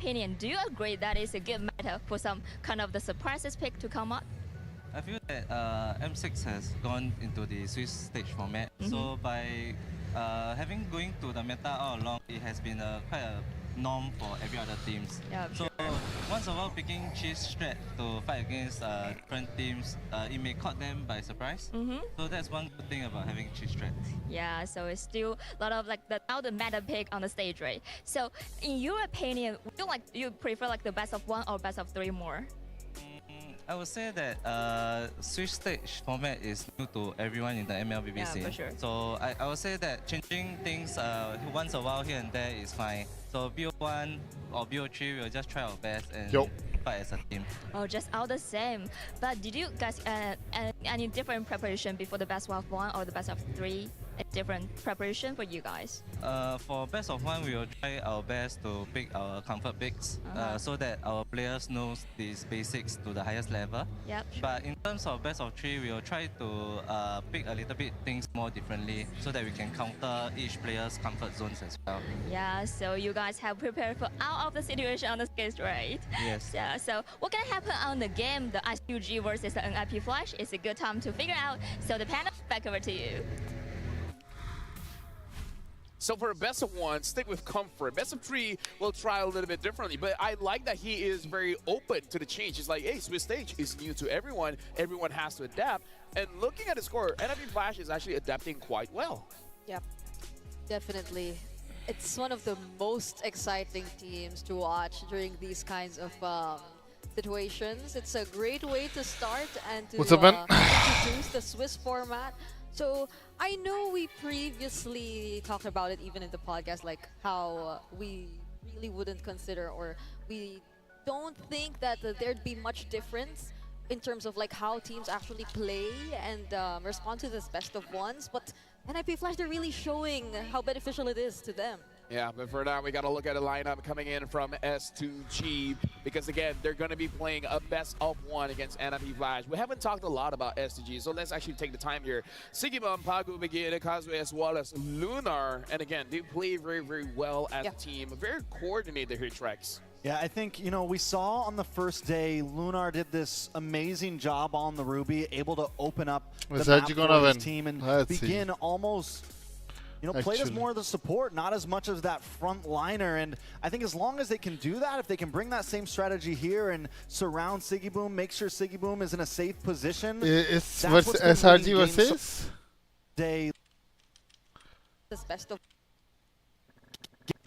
opinion, do you agree that is a good meta for some kind of the surprises pick to come up? I feel that M6 has gone into the Swiss stage format. So by going to the meta all along, it has been quite a norm for every other teams. Yeah, so sure. once a while picking cheese strat to fight against different teams, it may caught them by surprise. So that's one good thing about having cheese strat. Yeah, so it's still a lot of like now the meta pick on the stage, right? So in your opinion, you prefer like the best of 1 or best of 3 more? I would say that Swiss stage format is new to everyone in the MLBB scene. For sure. So I would say that changing things once a while here and there is fine. So BO1 or BO3, we'll just try our best and fight as a team. Oh, just all the same. But did you guys any different preparation before the best of 1 or the best of 3? A different preparation for you guys? For best of 1, we will try our best to pick our comfort picks so that our players know these basics to the highest level. Yep. Sure. But in terms of best of 3, we will try to pick a little bit things more differently so that we can counter each player's comfort zones as well. Yeah, so you guys have prepared for out of the situation on the stage, right? Yes. Yeah, so what can happen on the game, the SUG versus the NIP Flash? It's a good time to figure out. So the panel, back over to you. So for a best of 1, stick with comfort. Best of 3, we'll try a little bit differently. But I like that he is very open to the change. He's like, hey, Swiss stage is new to everyone. Everyone has to adapt. And looking at the score, NIP Flash is actually adapting quite well. Yep, definitely. It's one of the most exciting teams to watch during these kinds of situations. It's a great way to start and to introduce the Swiss format. So I know we previously talked about it even in the podcast, like how we really wouldn't consider, or we don't think that there'd be much difference in terms of like how teams actually play and respond to this best of 1s. But NIP Flash, they're really showing how beneficial it is to them. Yeah, but for now, we got to look at a lineup coming in from S2G because, again, they're going to be playing a best of 1 against NIP Flash. We haven't talked a lot about S2G, so let's actually take the time here. Sigibum, Pagu, Begin, Kazuya, as well as Lunar. And again, they play very, very well as a team. Very coordinated here, Trex. Yeah, I think, you know, we saw on the first day, Lunar did this amazing job on the Ruby, able to open up the map for his team and Begin almost... played as more of the support, not as much as that front liner. And I think as long as they can do that, if they can bring that same strategy here and surround Sigiboom, make sure Sigiboom is in a safe position. It's SRG versus? This best of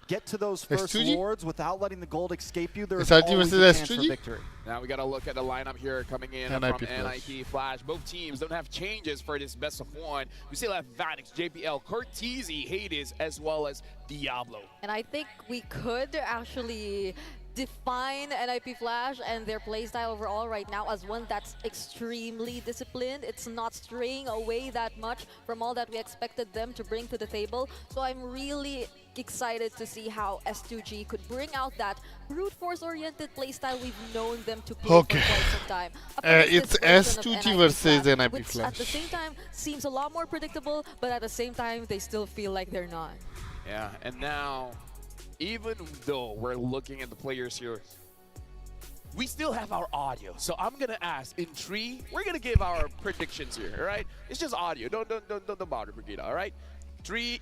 Get to those first wards without letting the gold escape you. There's SRG always versus a chance for victory. Now we got to look at the lineup here coming in from NIP Flash. Both teams don't have changes for this best of 1. We still have Vanix, JPL, Cortese, Hades, as well as Diablo. And I think we could actually define NIP Flash and their playstyle overall right now as one that's extremely disciplined. It's not straying away that much from all that we expected them to bring to the table. So I'm really excited to see how S2G could bring out that brute force-oriented playstyle we've known them to play for quite some time. It's S2G versus NIP which Flash. At the same time seems a lot more predictable, but at the same time they still feel like they're not. Yeah, and now, even though we're looking at the players here, we still have our audio. So I'm gonna ask in 3, we're gonna give our predictions here, all right? It's just audio. Don't bother, Brigida, all right? 3.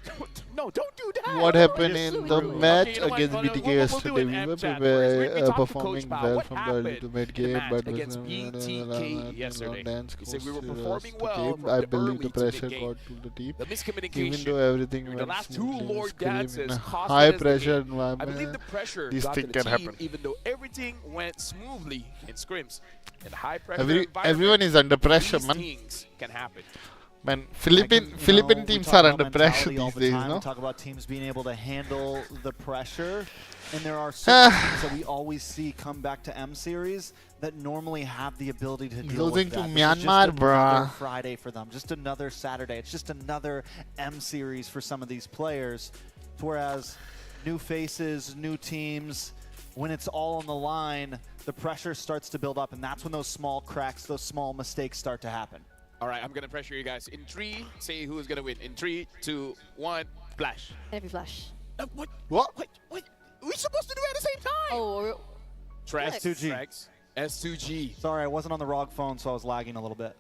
No, don't do that. What happened in the match against BTK yesterday? We were performing well from the early to mid game, but against BTK yesterday, dance said we were performing the well. game. I believe the pressure got to the team. The miscommunication, even though everything the went last 2 smoothly Lord dances, high pressure I believe environment, the pressure this got thing to the can team, happen. even though everything went smoothly in scrims. In high pressure everyone is under pressure, these man. things can happen. Man, Philippine teams are under pressure these days, no? We talk about teams being able to handle the pressure, and there are certain teams that we always see come back to M Series that normally have the ability to deal Losing with that. to This is Myanmar, just bruh. another Friday for them, just another Saturday. It's just another M Series for some of these players. Whereas new faces, new teams, when it's all on the line, the pressure starts to build up, and that's when those small cracks, those small mistakes start to happen. All right, I'm going to pressure you guys. In 3, say who's going to win. In 3, 2, 1, Flash. NIP Flash. What? What? Wait. we're supposed to do it at the same time. Oh, Trex. S2G. Trex. S2G. Sorry, I wasn't on the wrong phone, so I was lagging a little bit.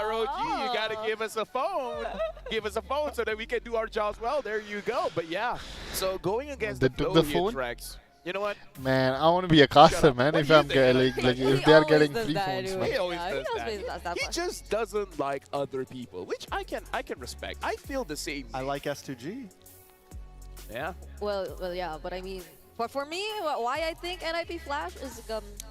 ROG, you got to give us a phone. Give us a phone so that we can do our jobs well. There you go. But yeah, so going against They the took flow the here, phone? Trex. You know what? Man, I want to be a caster, man. What If do you I'm think? like He if they are always getting does free that phones, anyway. man. He always Yeah, does he always does that He part. just doesn't like other people, which I can respect. I feel the same. I like S2G. Yeah. Well, yeah, but I mean, for me, why I think NIP Flash is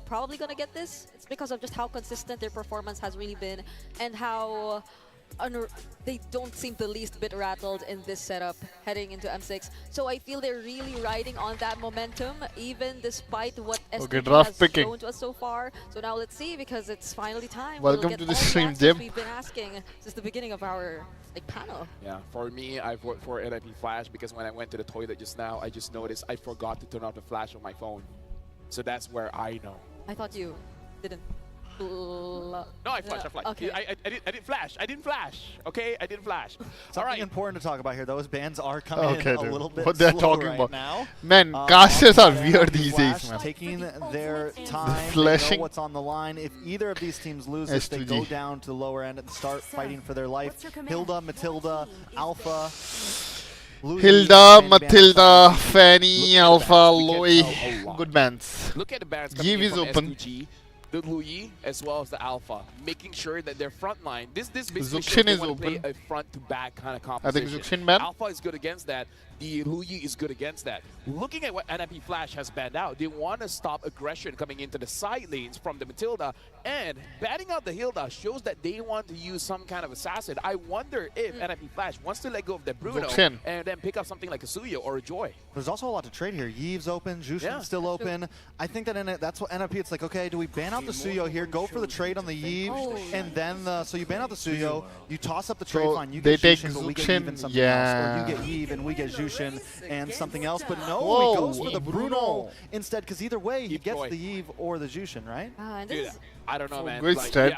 probably gonna get this, it's because of just how consistent their performance has really been, and how they don't seem the least bit rattled in this setup heading into M6. So I feel they're really riding on that momentum, even despite what Okay, STG draft has picking. shown to us so far. So now let's see, because it's finally time. Welcome We'll get to the all stream, answers Jim. we've been asking since the beginning of our panel. Yeah, for me, I vote for NIP Flash because when I went to the toilet just now, I just noticed I forgot to turn off the flash on my phone. So that's where I know. I thought you didn't. No, I flashed. I flashed. Okay. I didn't flash. I didn't flash. Okay, I didn't flash. All Something right. important to talk about here. Those bans are coming Okay, in a dude. little bit What they're slow talking right about. now. Man, casters are Flash weird these days, man. taking their time. They flashing. know what's on the line. If either of these teams loses, they S2G. go down to the lower end and start fighting for their life. Hilda, Matilda, Alpha. Louis, Hilda, and Matilda, Bans. Fanny, Look at the Alpha, bans. We can Louis. tell a lot. Good bands. Look at the bands coming Give in is from open. S2G, the Louis, as well as the Alpha, making sure that their front line. This basically Zuxin shows they is want to play open. a front to back kind of I think composition. Zuxin ban. Alpha is good against that. The Louis is good against that. Looking at what NIP Flash has banned out, they want to stop aggression coming into the side lanes from the Matilda, and banning out the Hilda shows that they want to use some kind of assassin. I wonder if NIP Flash wants to let go of the Bruno Zuxin. and then pick up something like a Suyo or a Joy. There's also a lot to trade here. Yeeve's open, Jushin's Yeah. still open. I think that that's what NIP, it's like, okay, do we ban out the Suyo here, go for the trade on the Yeeve, and then so you ban out the Suyo, you toss up the trade, So fine, you they get take Jushin, but we get Zuxin, Yeeve and something yeah. else. Or you get Yeeve and we get Jushin and something else, but no, Whoa, he goes for the Bruno. Bruno instead, because either way, he Keep gets going. the Yeeve or the Jushin, right? And Dude, this is, I don't know, man. good Like, start.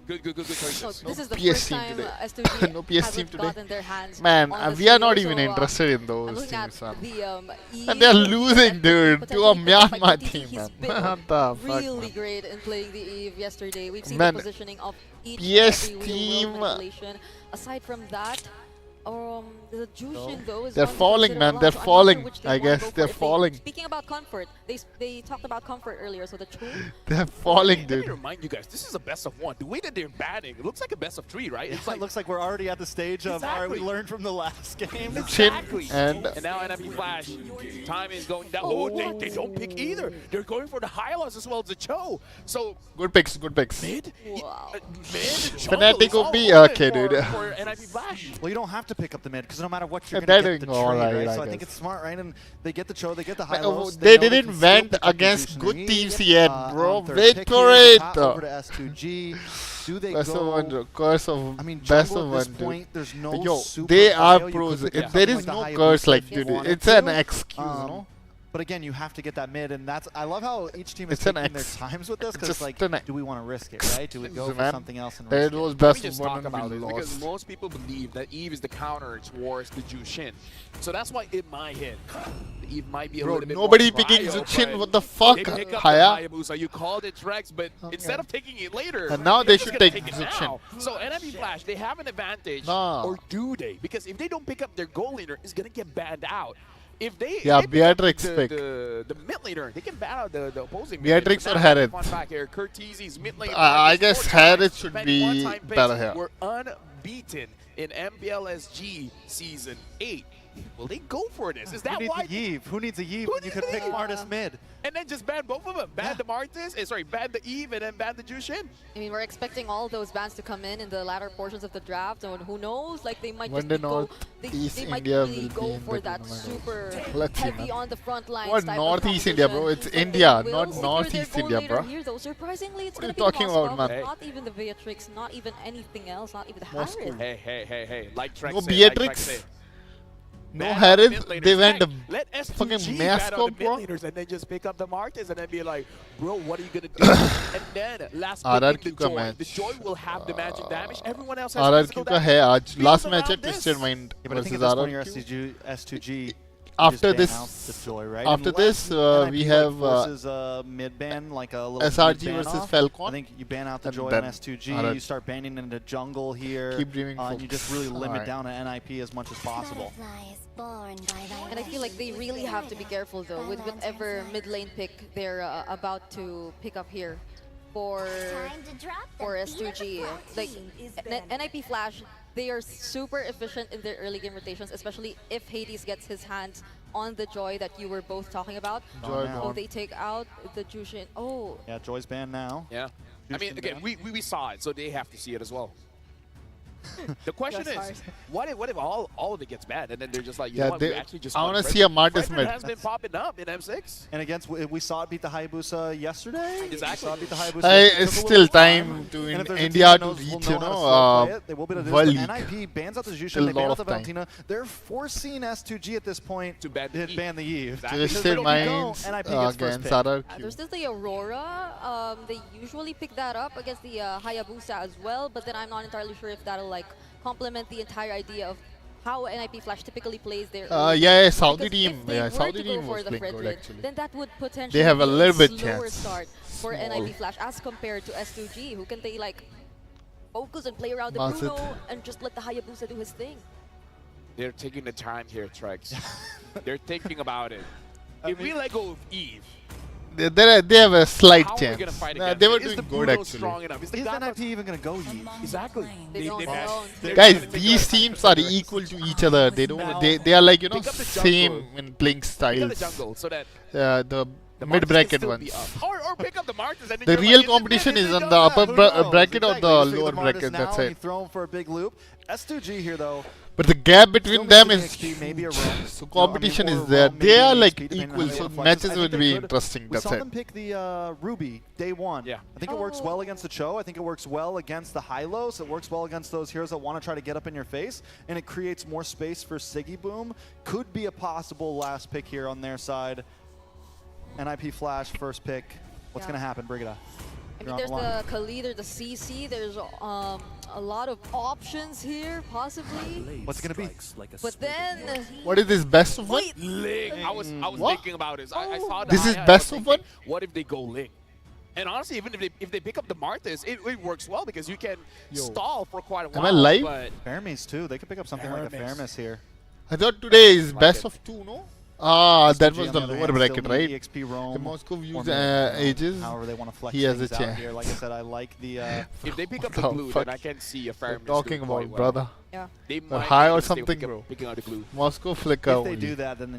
yeah, good choices. so this is the PS first team time today. S2G No PS team hasn't today. gotten their hands Man, on the we are Suyo, not even so, interested in I'm those looking at teams, man. the And they're Eve losing, that dude, to a potentially picked up by Myanmar TTC. team, He's man. been What the fuck, really man? great in playing the Eve yesterday. We've seen Man, the positioning of each PS and every team, real-world manipulation. Aside from that, the Jushin though is They're one to falling, consider man. a lot, They're so I'm not sure falling. which they I wanna guess go for. they're If they- falling. Speaking about comfort, they talked about comfort earlier, so the Chun. They're falling, Let me dude. remind you guys, this is a best of one. The way that they're banning, it looks like a best of three, right? It's It looks like we're already at the stage of, all right, we Exactly. learned from the last game. exactly. and now NIP Flash, time is going down. Oh, they don't pick either. They're going for the Hylos as well as the Cho. So good picks, good picks. mid, Wow. mid, Fnatic jungle will is be all okay, open dude. For NIP Flash. Well, you don't have to pick up the mid, because no matter what, you're Yeah, going to they're get the doing trade, alright, right? I So I think guess. it's smart, right? And they get the Cho, they get the They Hylos. know didn't can still vent pick up the against Jushin good and teams Eve, yet, on bro. their Wait pick for here, it. path over to S2G. Do they Best of go? one, curse of I mean, best jungle of at this one, point, dude. there's no Yo, super they are bio. You pros. could pick If there something is like the no Hayabusa curse, like, if you dude, wanted it's an to. excuse, you know? But again, you have to get that mid, and that's I love how each team is It's an taking their X. times with this, because Just it's like, an X. do we want to risk it, right? Do we go for Man, something else and It risk it? was Let best me of just one talk and about we it because lost. most people believe that Eve is the counter towards the Jushin. So that's why it might hit. Eve might be a Bro, little bit nobody more picking cryo, Zuxin. but What the fuck, they pick up Haya? the Hayabusa. You called it Rex, but Okay. instead of taking it later, And now you're they just should gonna take it Zuxin. now. So NIP Flash, they have an advantage, Nah. or do they? Because if they don't pick up their goal leader, it's gonna get banned out. If they Yeah, if they pick up Beatrix the, pick. the mid laner, they can ban out the opposing. Beatrix mid or laner. Now, Harith? fun fact here, Curtizi's mid lane. I guess four times, Harith should spent be one-time picks, better here. Were unbeaten in MPLSG Season 8. Will they go for this? Is Who that needs why? a Yves? Who needs a Yves Who when you needs could a pick Yves? Martis mid? And then just ban both of them. Ban the Martis, ban the Eve, and then ban the Jushin. I mean, we're expecting all those bans to come in the latter portions of the draft, and who knows? Like they might When just the go, East they might India really will go be in for the that tournament. super Let's see, heavy man. on the front line. What type of Northeast India, bro? competition. It's So they India, will not secure Northeast their goal India, leader bro. Here, though. Surprisingly, it's What are going you to be talking the about, Moskov, man? not even the Beatrix, not even anything else, not even the Moscow. Harris. Hey. Like Trex No said, Beatrix? Like Trex said. No Ban out Harith, the mid they laners. went the Let S2G fucking ban mask out up, the bro. mid laners and then just pick up the Martis and then be like, bro, what are you gonna do? And then last pick RRQ the का Joy. match. The Joy will have the magic damage. Everyone else has RRQ physical का damage. है आज Build last around match है this. Twisted Mind Yeah, but I think versus at this point, your RRQ. S2G after just ban out this, the Joy, right? after Unless this, NIP, we like, have forces a mid ban, like a little SRG mid ban versus off. Falcon. I think you ban out the And Joy then on S2G. alright. You start banning into jungle here. Keep dreaming, and you just really folks. limit Alright. down to NIP as much as possible. And I feel like they really have to be careful though with whatever mid lane pick they're about to pick up here for S2G. Like NIP Flash, they are super efficient in their early game rotations, especially if Hades gets his hands on the Joy that you were both talking about. Joy now. Oh, gone. they take out the Jushin. Oh, Yeah, Joy's banned now. Yeah. I mean, again, we saw it, so they have to see it as well. The question Yes, is, what if all of it gets bad, and then they're just like, you Yeah, know what, we they- actually just I want want to Frederick. see a Martis Frederick mid. has been popping up in M6. And against, we saw it beat the Hayabusa yesterday. Exactly. We saw it beat the Hayabusa. Hey, yesterday. it's Took a still little time to And in if there's a India team that to knows- will reach, know you how to know, slow play it, they will be able to do World this, League. but NIP bans out the Jushin, Still they a ban lot out the of time. Valentina. They're forcing S2G at this point To ban the Eve. ban the Eve. Exactly. Just Because still they minds NIP gets first against pick. RRQ. there's still the Aurora. They usually pick that up against the Hayabusa as well, but then I'm not entirely sure if that'll like complement the entire idea of how NIP Flash typically plays their early Yeah, game. Saudi Because team. if they Yeah, were Saudi to go team for was the playing good Fredrid, actually. then that would potentially have a be little bit slower chance. start for Small. NIP Flash as compared to S2G, who can they like focus and play around the Massive. Bruno and just let the Hayabusa do his thing. They're taking the time here, Trex. They're thinking about it. If we let go of Eve, They have a slight how are we chance. going to fight Nah, against they were it? Is doing the good Bruno actually. strong enough? Is the Is God NIP even going to go Eve? Exactly. They don't. they're Guys, gonna pick these up- teams are equal to each other. They don't. They are like, you know, Pick up the same jungle. in playing Pick up styles. the jungle so that The the mid Martis bracket can still ones. be up. Or pick up the Martis. And then The you're real like, competition is on the Yeah, upper who knows? bracket or Exactly. the You pick lower Martis bracket. now That's and it. You throw him for a big loop. S2G here though. But the gap between still them missing is XP, maybe a roam. so You know, I mean, competition or is a there. roam, They maybe are an like XP, depending on equal, how so they flex. matches I think would they be could. interesting. We That's saw it. them pick the Ruby day one. Yeah. I think it works well against the Cho. I think it works well against the Hylos. It works well against those heroes that want to try to get up in your face, and it creates more space for Siggy Boom. Could be a possible last pick here on their side. NIP Flash first pick. What's Yeah. going to happen, Brigida? I You're mean, on there's line. the Khalid, there's the CC, there's a lot of options here, possibly. What's it going to be? But then, What is this best of one? Ling. I was What? thinking about this. I saw that. This is I was best of thinking, one? What if they go Ling? And honestly, even if they pick up the Martis, it works well because you can stall for quite a while. Am I live? But Fermis too. They could pick up something like a Fermis. Fermis here. I thought today is Like best it. of two, no? Ah, that STG was on the other lower hand, bracket, still right? need EXP roam. The Moscow or views maybe, you know, ages. However they want to flex He has things a out chance. here. Like I said, I like the. if they pick up What the the glue, fuck then I can see a We're Fermis talking doing quite about, well. brother. yeah. They Or might high be or able to still something, pick up- bro. Picking out the glue. Moscow flicker if they only. do that, then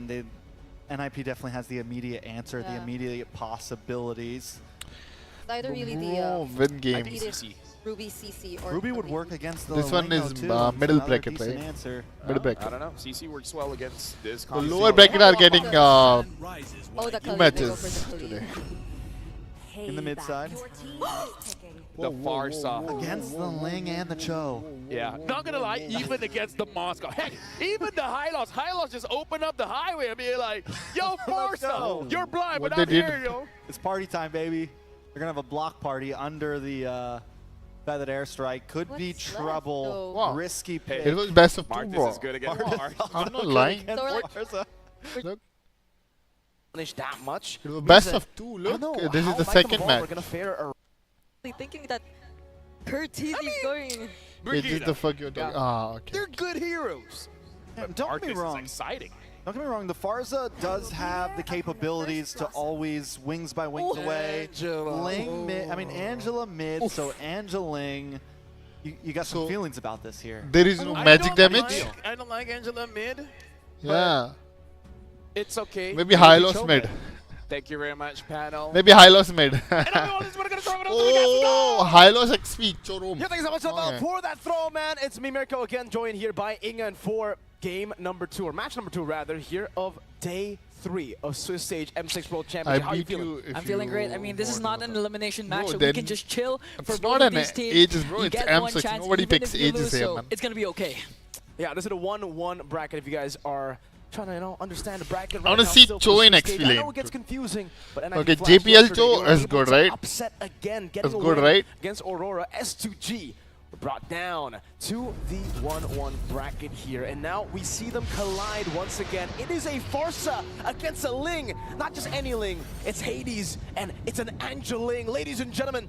NIP definitely has the immediate answer, the Yeah. immediate possibilities. It's either really the Bro, win I game. think CC. Ruby CC or Ruby would Khalid. work against the This one Lingo is, too. middle Another bracket, decent right? Answer. Mid I bracket. don't know. CC works well against this. The combo. lower bracket are getting Oh, the two Khalid, they go matches for the Khalid. today. In the mid side. The far side. Against the Ling and the Cho. Yeah, not gonna lie, even against the Moscow. Heck, even the Hylos just open up the highway and be like, yo, Forza, go. you're blind, What but they I'm did- here, yo. It's party time, baby. We're gonna have a block party under the feathered airstrike. Could be What's left, trouble. though? Wow. Risky Hey, pick. It was best of two, Martis bro. is good against Mars. I'm not lying. Against So we're like- Forza. Look, Punish that much. it was best Because, of two. I don't Look, know this how is the Might and second Evolve match. are gonna fare around. Thinking that Curtis is going. It's just Brigida, the fuck you're talking. Ah, okay. they're good heroes. And don't Martis get me wrong. is exciting. Don't get me wrong. The Farza does have the capabilities to always wings by wings away. Angela. Ling mid. I mean Angela mid. So Angeling. You got some So- feelings about this here. There is no I magic don't damage. I don't like Angela mid. Yeah. It's okay. Maybe high loss mid. Thank you very much, panel. Maybe high loss mid. And I'm just gonna throw it onto the Oh, gas. high loss XP. Chorum. Yeah, thanks so much Okay. for that throw, man. It's me, Mirko, again, joined here by Ingan for game number 2, or match number 2, rather, here of day 3 of Swiss Stage M6 World I Championship. How are you beat feeling? you. If I'm feeling you great. I mean, this is not an elimination match, Bro, so we then can just chill for it's both not of an these teams. ages, bro. You It's get one M6. chance, Nobody even picks if you ages lose, here, so man. it's gonna be okay. Yeah, this is a 1-1 bracket if you guys are trying to, understand the bracket. I wanna right now, see still Cho for in Swiss XP Stage. I know lane it gets too. confusing, but NIP Okay, Flash JPL yesterday, Cho they were is able good, to right? Upset again, getting Is a good, win right? against Aurora. S2G brought down to the 1-1 bracket here, and now we see them collide once again. It is a Farsa against a Ling, not just any Ling, it's Hades, and it's an Angel Ling. Ladies and gentlemen,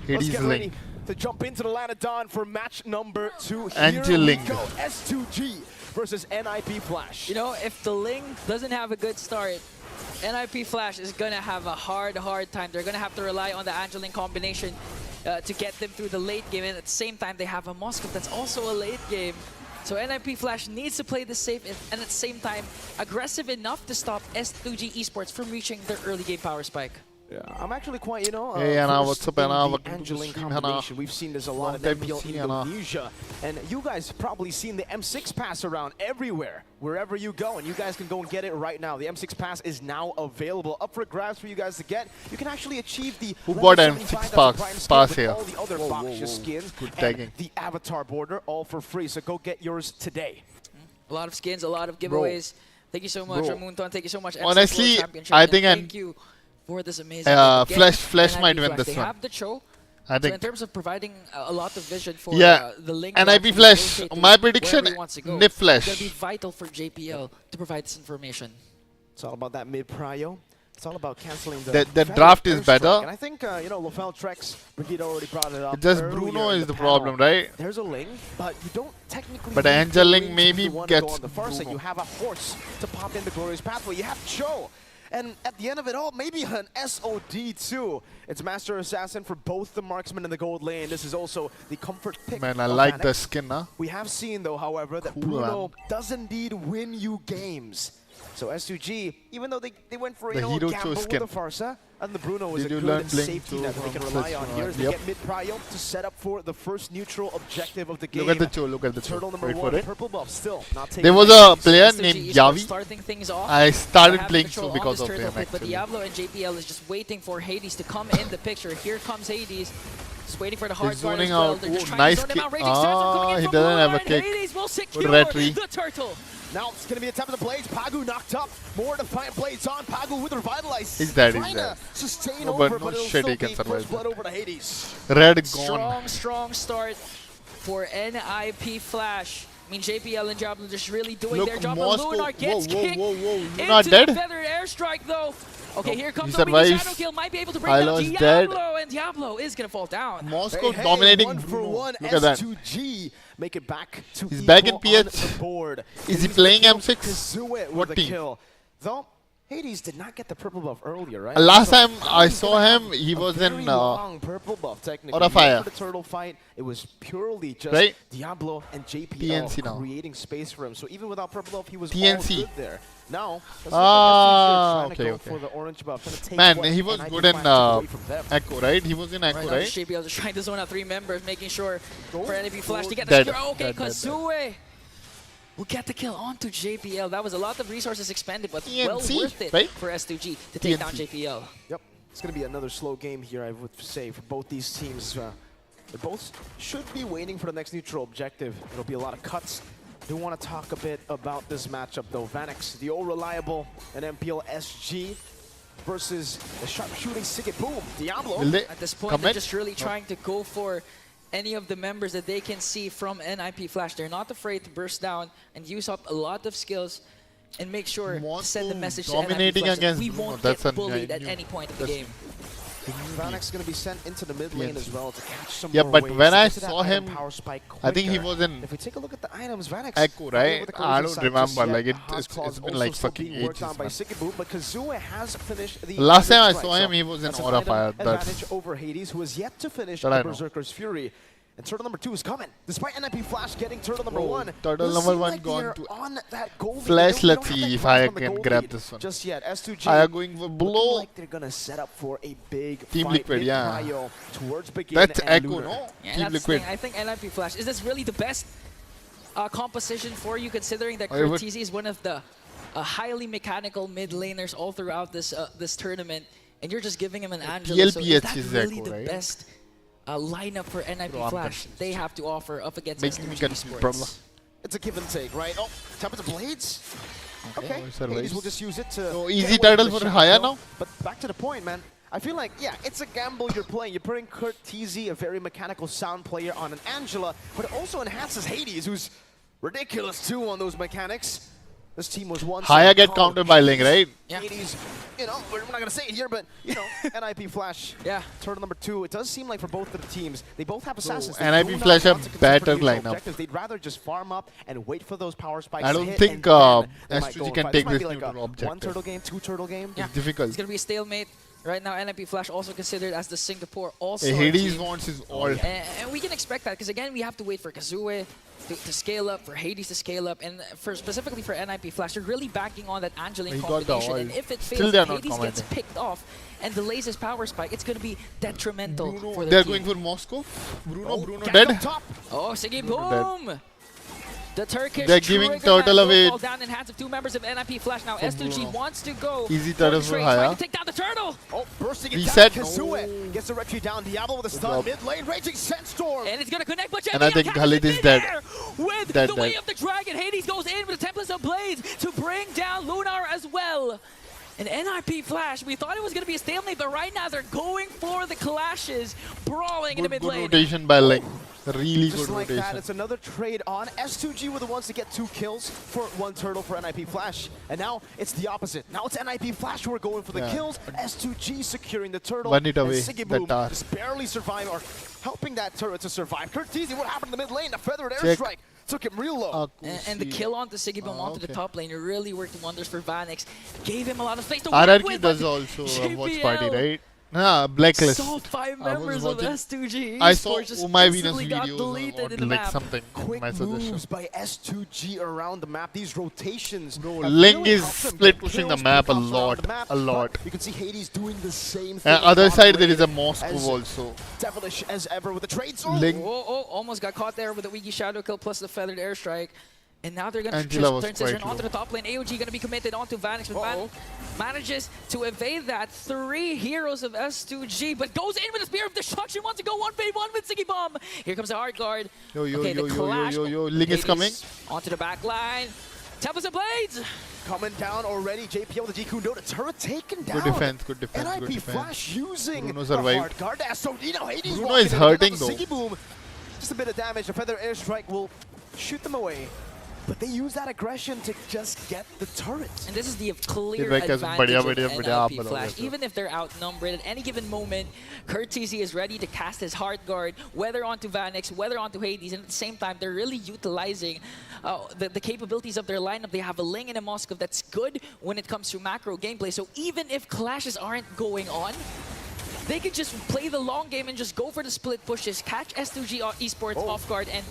let's get ready to jump into the land of dawn for match number 2. Here we go, S2G versus NIP Flash. You know, if the Ling doesn't have a good start, NIP Flash is gonna have a hard time. They're gonna have to rely on the Angeling combination to get them through the late game, and at the same time they have a Moskov that's also a late game. So NIP Flash needs to play this safe and at the same time aggressive enough to stop S2G Esports from reaching their early game power spike. Yeah, I'm actually quite, you know, Hey Anna, what's up Anna? Welcome to the stream, Anna. We've seen this a lot in MPL Indonesia, and you guys probably seen the M6 pass around everywhere, wherever you go, and you guys can go and get it right now. The M6 pass is now available, up for grabs for you guys to get. You can actually achieve the Who bought M6 pass here? all the other Boxia skins Good and tagging. the avatar border, all for free. So go get yours today. A lot of skins, a lot of giveaways. Thank you so much, Ramunton. Thank you so much. Honestly, Championship, I think thank you for this amazing Flash might win this they one. have the show. I So in think. terms of providing a lot of vision for the Link, NIP Flash. My prediction, NIP Flash. It's going to be vital for JPL to provide this information. It's all about that mid-prio. It's all about canceling the draft is better. And I think, you know, Lofel Trex, Brigitte already brought it up. Just earlier Bruno in is the panel. problem, right? There's a Ling, but you don't technically. But need Angel the Ling Ling to maybe be the one to go gets on the first side. Bruno. You have a horse to pop in the glorious pathway. You have Cho. And at the end of it all, maybe an SOD too. It's Master Assassin for both the marksman and the gold lane. This is also the comfort pick. Man, I of like Vanex. the skin, huh? We have seen, though, however, that Cool, Bruno does indeed win you games. So S2G, even though they went for, you The know, a Hero gamble skin. with the Farsa, and the Bruno is Did a you good learn Blink safety too net that they from can rely Flash? on here as they Yep. get mid-prio to set up for the first neutral objective of the game. Look at the Cho, look at the Cho. Turtle number Wait 1, for it. purple buff, still not taking There was it. a player S2G named Esports Yavi. starting things off. I They started have playing control Cho on because this of turtle him pit, but actually. Diablo and JPL is just waiting for Hades to come in the picture. Here comes Hades. Just waiting for the hard He's guard as zoning well. out. They're just Ooh, trying nice to zone him kick. out. Raging Sandstorm coming in He from doesn't have a Blue, and kick. Hades will secure retry. the turtle. Now it's going to be a tap of the blades. Pagu knocked up. More defiant blades on. Pagu with revitalize. He's dead, Trying he's to dead. sustain No, over, but no it'll shit, still he can be survive first blood over to Hades. Red gone. Strong start for NIP Flash. I mean, JPL and Diablo just really doing Look, their job. Moscow. Lunar gets kicked You're into not the dead? feathered airstrike, though. Okay, No, here comes he the weakest survives. shadow kill. Might be able to bring Hilo down is Diablo, dead. and Diablo is going to fall down. Moscow Hey, dominating one for Bruno. one. Look at that. S2G make it back to He's back in equal on PH. the board. Is he Hades playing kill M6? Kazue with What a team? kill. Though Hades did not get the purple buff earlier, right? Last So time I he's saw gonna have him, he a was very in long purple buff technically. Aura Fire. For the turtle fight, it was purely just Right? Diablo and JPL TNC now. creating space for him. So even without purple buff, he was TNC. all good there. Now, Ah, trying to go okay. for the orange buff, trying to take Man, what he was NIP good in Flash took away from them. Echo, right? He was in Echo, Right now, right? JPL just trying to zone out 3 members, making sure for NIP Flash to get Dead. the secure. Okay, Dead, dead, dead. Kazue will get the kill onto JPL. That was a lot of resources expended, but well TNC, worth it right? for S2G to take down TNC. JPL. Yep, it's going to be another slow game here, I would say, for both these teams. They both should be waiting for the next neutral objective. It'll be a lot of cuts. I do want to talk a bit about this matchup, though. Vanex, the old reliable, and MPL SG versus the sharpshooting Sigit Boom, Diablo. Will they At this point, come they're in? just really trying to go for any of the members that they can see from NIP Flash. They're not afraid to burst down and use up a lot of skills and make sure to send the Moscow message to NIP dominating Flash that against we Bruno. won't That's get a bullied at new- any point of the that's- game. Vanex is going to be sent into the mid lane as well to catch some Yeah, more but waves, when to I get to that saw item him, power spike I think he quicker. was in If we take a look at the items, Vanex. Echo, right? with the I collision don't side remember, just yet. like, Haas it's Claws been also like still fucking being worked ages, on by man. Sigiboo, but Kazue has finished the Last time I strike, saw him, so he was in that's an Aura item Fire. advantage That's over Hades, who has yet to finish that the I know. Berserker's Fury. And turtle number 2 is coming. Despite NIP Flash getting turtle number Bro, 1, turtle doesn't number seem 1 like gone they're to on that goal lead. Flash. They don't Let's have see that if grasp I on the can goal grab lead this one. just yet. S2G I are going for looking below. like they're gonna set up for a big Team fight Liquid, with yeah. Cryo towards Begin That's and Echo, Lunar. no? Yeah, Team that's the Liquid. thing. I think NIP Flash, is this really the best composition for you, considering that I would- Curtiz is one of the highly mechanical mid laners all throughout this tournament, and you're just giving him an Angela. So is PLPH that is really Echo, the right? best lineup for NIP Bro, I'm Flash confused. they have to offer up against Making me S2G confused, Esports? bro. It's a give and take, right? Oh, tap into blades. Okay, Oh, it's a Hades race. will just use it to. So get easy away title with the for shot Haya kill. now? But back to the point, man. I feel like, yeah, it's a gamble you're playing. You're putting Kurt TZ, a very mechanical sound player, on an Angela, but it also enhances Hades, who's ridiculous too on those mechanics. This team was once Haya get countered by Ling, right? Yeah. Hades, you know, we're not going to say it here, but, you know, NIP Flash, Yeah. turtle number 2. It does seem like for both of the teams, they both have assassins. So, They NIP do not Flash have want to better consider neutral lineup. objectives. They'd rather just farm up and wait for those power spikes I to don't hit, think and then they might S2G go and can fight. take might this be like a neutral objective. 1 turtle game, 2 turtle game. Yeah. It's difficult. It's going to be a stalemate. Right now, NIP Flash also considered as the Singapore All-Star Hades team. wants his ult. And we can expect that because again we have to wait for Kazue to scale up, for Hades to scale up, and for specifically for NIP Flash, they're really backing on that Angeline He got the combination. And ult. if it Still fails, they're if not Hades gets commenting. picked off and delays his power spike, it's going to be detrimental for They're the team. going for Moscow. Bruno Gang dead. up top. Oh, Siggy Bruno boom! The Turkish They're giving trigger turtle that will away fall down in hands of 2 members of NIP Flash. Now for S2G Bruno. wants to go Easy for turtle the for trade, Haya. trying to take down the turtle. Oh, bursting it Reset. down. Kazue gets the retreat down. Diablo with a stun. job. Mid lane, raging Sandstorm. And it's gonna connect, but And I think Khalid is dead. With Dead, the way dead. of the dragon, Hades goes in with the Tempest of Blades to bring down Lunar as well. And NIP Flash, we thought it was gonna be a stalemate, but right now they're going for the clashes, brawling in the Good, mid good lane. rotation by Ling. Really Just good like that, rotation. it's another trade on. S2G were the ones to get 2 kills for 1 turtle for NIP Flash. And now it's the opposite. Now it's NIP Flash who are going for the Yeah. kills. S2G securing the turtle. One hit and away, Siggy the Boom tower. just barely surviving or helping that turret to survive. Kurt TZ, what happened in the mid lane? The feathered Check. airstrike took him real low. And the kill onto Siggy Boom onto the okay. top lane really worked wonders for Vanix. Gave him a lot of space to work with. RRQ does but also JPL watch party, right? Ah, Blacklist. saw 5 I was members of watching- S2G. I saw Esports just Umay Venus instantly got videos deleted on in the like map. something. Quick My suggestion. moves by S2G around the map. These rotations. Bro, have Ling really is helped them split get pushing the kills, map pick a offs around lot, the map, a lot. but you can see Hades doing the same thing. And other on side there is a lane Moscow as also. devilish as ever with the trade zone. Ling. Oh, almost got caught there with the Wiki Shadow kill plus the feathered airstrike. And now they're going to Angela was transition quite onto low. the top lane. AOG going to be committed onto Vanix, but Van manages to evade that. 3 heroes of S2G, but goes in with a Spear of Destruction, wants to go 1v1 with Siggy Bomb. Here comes the hard guard. Yo, yo, Okay, yo, the yo, yo, clash. yo, yo. Ling is Hades coming. onto the back line. Tempest of Blades. Coming down already. JPL with the G Kundo. The turret taken down. Good defense, good defense, good NIP defense. Flash using Bruno the survived. hard guard. SOD now Hades Bruno walking is in. hurting Another though. Siggy Boom. Just a bit of damage. The feather airstrike will shoot them away. But they use that aggression to just get the turret. And this is the clear Vivek has advantage बढ़िया, of बढ़िया, NIP बढ़िया, आप Flash. बताओ Even if they're outnumbered at any given moment, Kurt TZ is ready to cast his hard guard, whether onto Vanix, whether onto Hades, and at the same time, they're really utilizing the capabilities of their lineup. They have a Ling and a Moskov that's good when it comes to macro gameplay. So even if clashes aren't going on, they could just play the long game and just go for the split pushes, catch S2G Esports off guard, and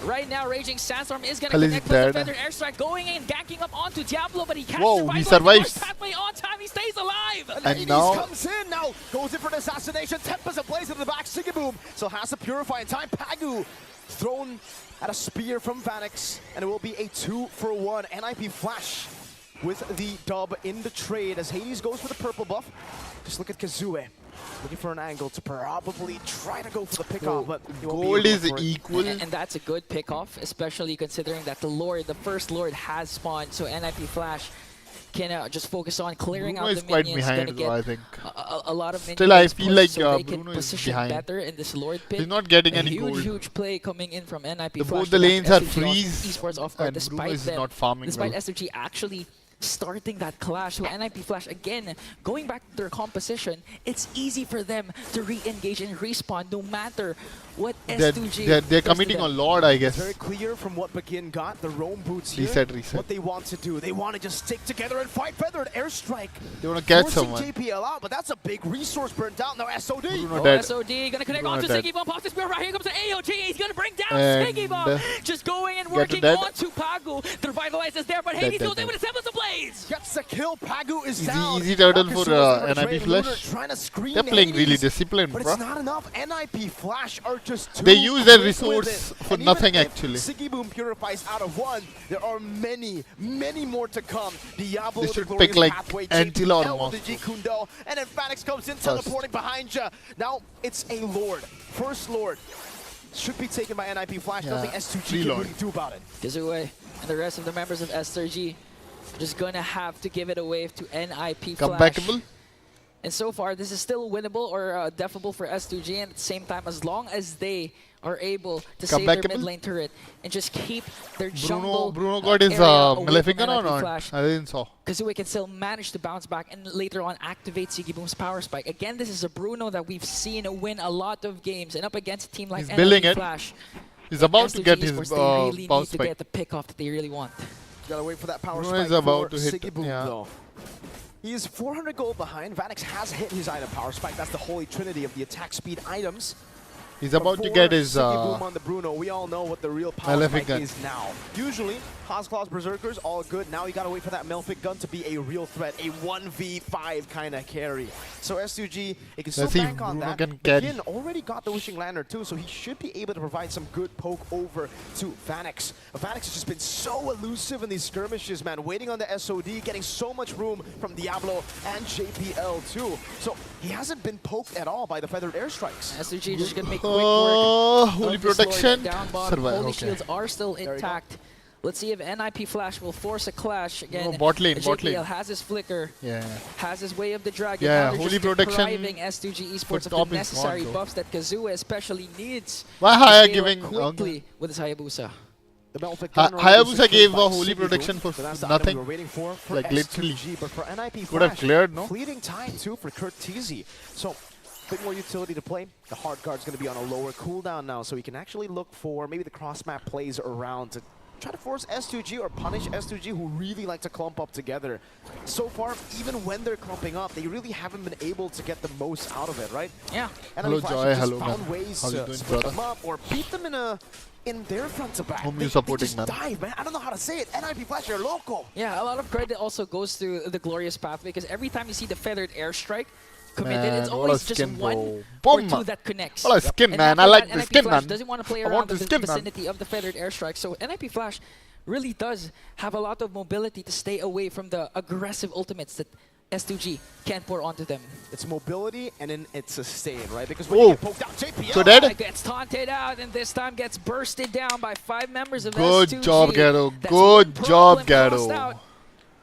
right now Raging Sandstorm is going to Khalid is connect with the dead. feathered airstrike, going in, ganking up onto Diablo, but he can't Whoa, survive. he Goes to the survives. first pathway on time, he stays alive! And Hades now- comes in, now goes in for the assassination. Tempest ablaze in the back, Siggy Boom. So has to purify in time. Pagu thrown at a spear from Vanix, and it will be a 2-for-1. NIP Flash with the dub in the trade as Hades goes for the purple buff. Just look at Kazue. Looking for an angle to probably try to go for the pickoff, but he won't be Gold able is for it. equal. And that's a good pickoff, especially considering that the first Lord has spawned, so NIP Flash can just focus on clearing Bruno out is the quite minions. behind, Gonna though, I get think. a lot of minions Still, I feel pushed like, so they can Bruno is position behind. better in this Lord pit. He's not getting A any huge, gold. huge play coming in from NIP The Flash. both the to knock lanes are S2G freeze, Esports off guard, and Bruno despite is them, not farming despite well. S2G actually starting that clash. So NIP Flash, again, going back to their composition, it's easy for them to re-engage and respawn no matter what S2G They're does to committing them. a lot, I guess. Very clear from what Begin got, the roam boots here. Reset. What they want to do. They want to just stick together and fight. Feathered airstrike. They want to catch Forcing someone. JPL out, but that's a big resource burnt out. Now SOD. Bruno Oh, dead. SOD gonna connect Bruno onto dead. Siggy Bomb. Pops the spear right here comes the AOG. He's gonna bring down And, Siggy Bomb. Just going and get working dead. onto Pagu. The revitalize is there, but Hades goes in with a semblance of Blaze. Gets the kill. Pagu is Easy- down. easy turtle Now for, Kasua's gonna NIP trade. Flash. Lunar trying to screen They're playing really Hades, disciplined, but bro. it's not enough. NIP Flash are just too They use their quick with resource it. for And nothing, even if actually. Siggy Boom purifies out of one, there are many, many more to come. Diablo They with the should glorious pick, like, pathway, Antilla or JPL with the Moscow. G Kundo, and then Phoenix comes in, teleporting behind you. Now it's a Lord, first Lord. Should be taken by NIP Flash. Yeah, Nothing S2G free can Lord. really do about it. Kazue and the rest of the members of S3G just gonna have to give it away to NIP Flash. Comebackable. Just gonna have to give it away to NIP Flash. And so far, this is still winnable or defable for S2G, and at the same time, as long as they are able to save their mid lane turret and just keep their jungle Bruno got his Malefic gun or not? Flash, I didn't saw. Kazooie can still manage to bounce back and later on activate Sigiboom's power spike. Again, this is a Bruno that we've seen win a lot of games, and up against a team like NLP Flash. He's about to get his power spike. need to get the pick off that they really want. Gotta wait for that power Bruno spike is about for to hit, Sigiboom, though. He is 400 gold behind. Vanix has hit his item power spike. That's the holy trinity of the attack speed items. He's about to get his Sigiboom on the Bruno. We all know what the real power spike is now. Usually, Claws Berserkers, all good. Now you gotta wait for that Malefic gun to be a real threat, a 1v5 kind of carry. So S2G, it can still bank on that. Begin already got the Wishing Lantern too, so he should be able to provide some good poke over to Vanix. Vanix has just been so elusive in these skirmishes, man. Waiting on the SOD, getting so much room from Diablo and JPL too. So he hasn't been poked at all by the feathered airstrikes. S2G just gonna make quick work. Holy protection. Survive. Holy shields are still intact. Let's see if NIP Flash will force a clash again. Bot lane, JPL has his flicker. Yeah. Has his way of the dragon. Yeah, now holy protection. Depriving S2G Esports of the necessary buffs that Kazooie especially needs. Why Haya giving quickly with his Hayabusa? Hayabusa gave a holy protection for nothing. Like literally. But for NIP could have cleared, no? Fleeting time too for Kurtizi. So a bit more utility to play. The hard guard's going to be on a lower cooldown now, so he can actually look for maybe the cross map plays around to try to force S2G or punish S2G, who really like to clump up together. So far, even when they're clumping up, they really haven't been able to get the most out of it, right? Yeah. And hello, Joy. Hello, found man. ways How you to doing, split brother? them up or beat them in their front to back. Whom They you supporting, just man? dive, man. I don't know how to say it. NIP Flash, you're local. Yeah, a lot of credit also goes to the Glorious Pathway, because every time you see the feathered airstrike committed, it's always just one or two that connects. What a skin, And man. after I like that, the NIP skin, Flash man. doesn't want to play I around want the the skin, man. vicinity of the feathered airstrike. So NIP Flash really does have a lot of mobility to stay away from the aggressive ultimates that S2G can't pour onto them. It's mobility and then it's sustain, right? Because when you get poked out, JPL So dead? Gets taunted out and this time gets bursted down by 5 members of Good S2G. job, Ghetto. That's Good one job, problem crossed Ghetto. out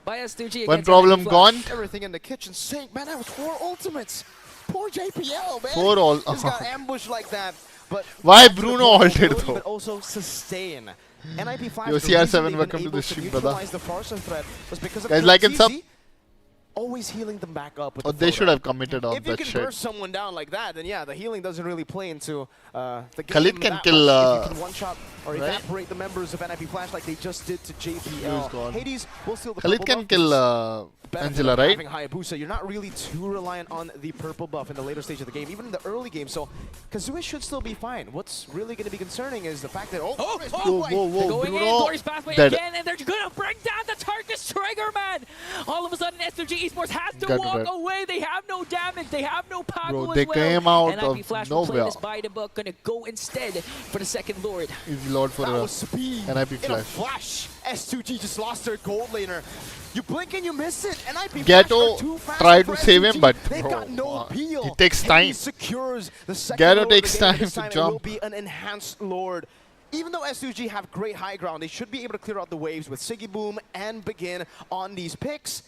by S2G. One against problem NIP gone. Flash. everything in the kitchen sink. Man, that was 4 ultimates. Poor JPL, man. 4 all. Just got ambushed like that. But Why Bruno altered though? but also sustain. NIP Flash, Yo, the reason CR7, they've welcome been to able the stream, neutralize brother. the Farsa threat was because of Guys, like and sub. Kurtizi always healing them back up with Or the they photo. should have committed on If you that can shit. burst someone down like that, then yeah, the healing doesn't really play into the game. Khalid can that kill, much. If you can one-shot or right? evaporate the members of NIP Flash like they just did to He's JPL. gone. Hades will steal the Khalid purple can buff. kill Benefit Angela, of right? Having Hayabusa, you're not really too reliant on the purple buff in the later stage of the game, even in the early game. So Kazooie should still be fine. What's really going to be concerning is the fact that Whoa, whoa, They're going Bruno. in, Glorious Pathway Dead. again, and they're going to bring down the Tarkus Trigger, man! All of a sudden, S2G Esports has to Got walk it. away. They have no damage. They have no Pago Bro, as they well. came out and of NIP Flash will play nowhere. this by the book, going to go instead for the second Lord. Easy Lord for that was speed. NIP In a Flash. flash, S2G just lost their gold laner. You blink and you miss it. NIP Ghetto Flash are too fast tried for to save him, S2G. but they've bro, got no peel. it takes Hades time. secures the second Ghetto Lord of the takes game. time This to time jump. It will be an enhanced Lord. Even though S2G have great high ground, they should be able to clear out the waves with Sigiboom and Begin on these picks.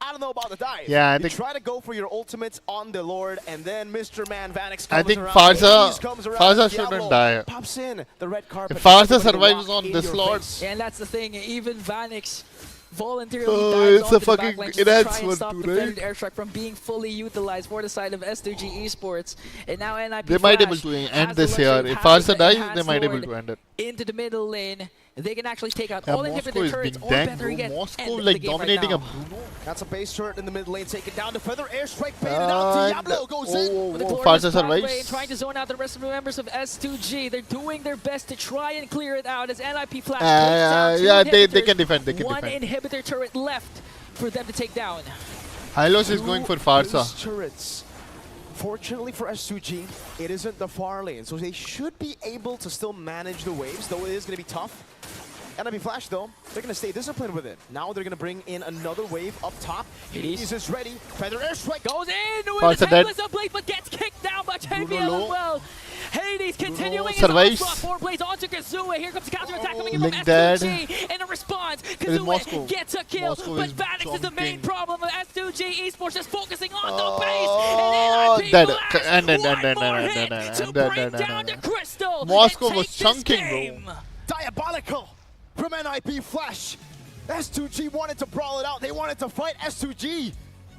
I don't know about the dive. Yeah, I you think- try to go for your ultimates on the Lord, and then Mr. Man Vanix comes I think around. Farsa- Hades comes around, Farsa Diablo shouldn't die. Pops in the red carpet. If Farsa Everybody survives walk on in this your Lord, face. And that's the thing, even Vanix voluntarily Oh, dives it's a onto the fucking back line just to try and enhancement stop too, the right? feathered airstrike from being fully utilized for the side of S2G Esports. And now NIP they might Flash able to has end the this here. luxury of If having Farsa the dies, they enhanced might able Lord to end it. into the middle lane. They can actually take out Yeah, all Moscow inhibitor is turrets, being or tanked, better bro. yet, Moscow end the like game right dominating now. a Bruno. That's a base turret in the mid lane, taken down. The feather airstrike baited out. Diablo goes in. With the Oh, Glorious Farsa Pathway survives. trying to zone out the rest of the members of S2G. They're doing their best to try and clear it out as NIP Flash takes down 2 yeah, they inhibitors. can defend. They can One defend. inhibitor turret left for them to take down. Hylos is going for Farsa. Base turrets. Fortunately for S2G, it isn't the far lane, so they should be able to still manage the waves, though it is going to be tough. NIP Flash, though, they're going to stay disciplined with it. Now they're going to bring in another wave up top. Hades is ready. Feather airstrike Goes in with Farsa the dead. Tempest of Blade, but gets kicked down by Bruno JPL low. as well. Hades continuing his survives. onslaught. 4 plays onto Kazue. Here comes the counter-attack coming in Link from dead. S2G. In a response, is Moscow. Kazue gets a kill, Moscow but is Vanix is the main chonking. problem of S2G Esports, just focusing on the base. And dead. NIP And then, Flash, one more hit to bring down the Crystal. Moscow and was take this chunking, bro. game. Diabolical from NIP Flash. S2G wanted to brawl it out. They wanted to fight. S2G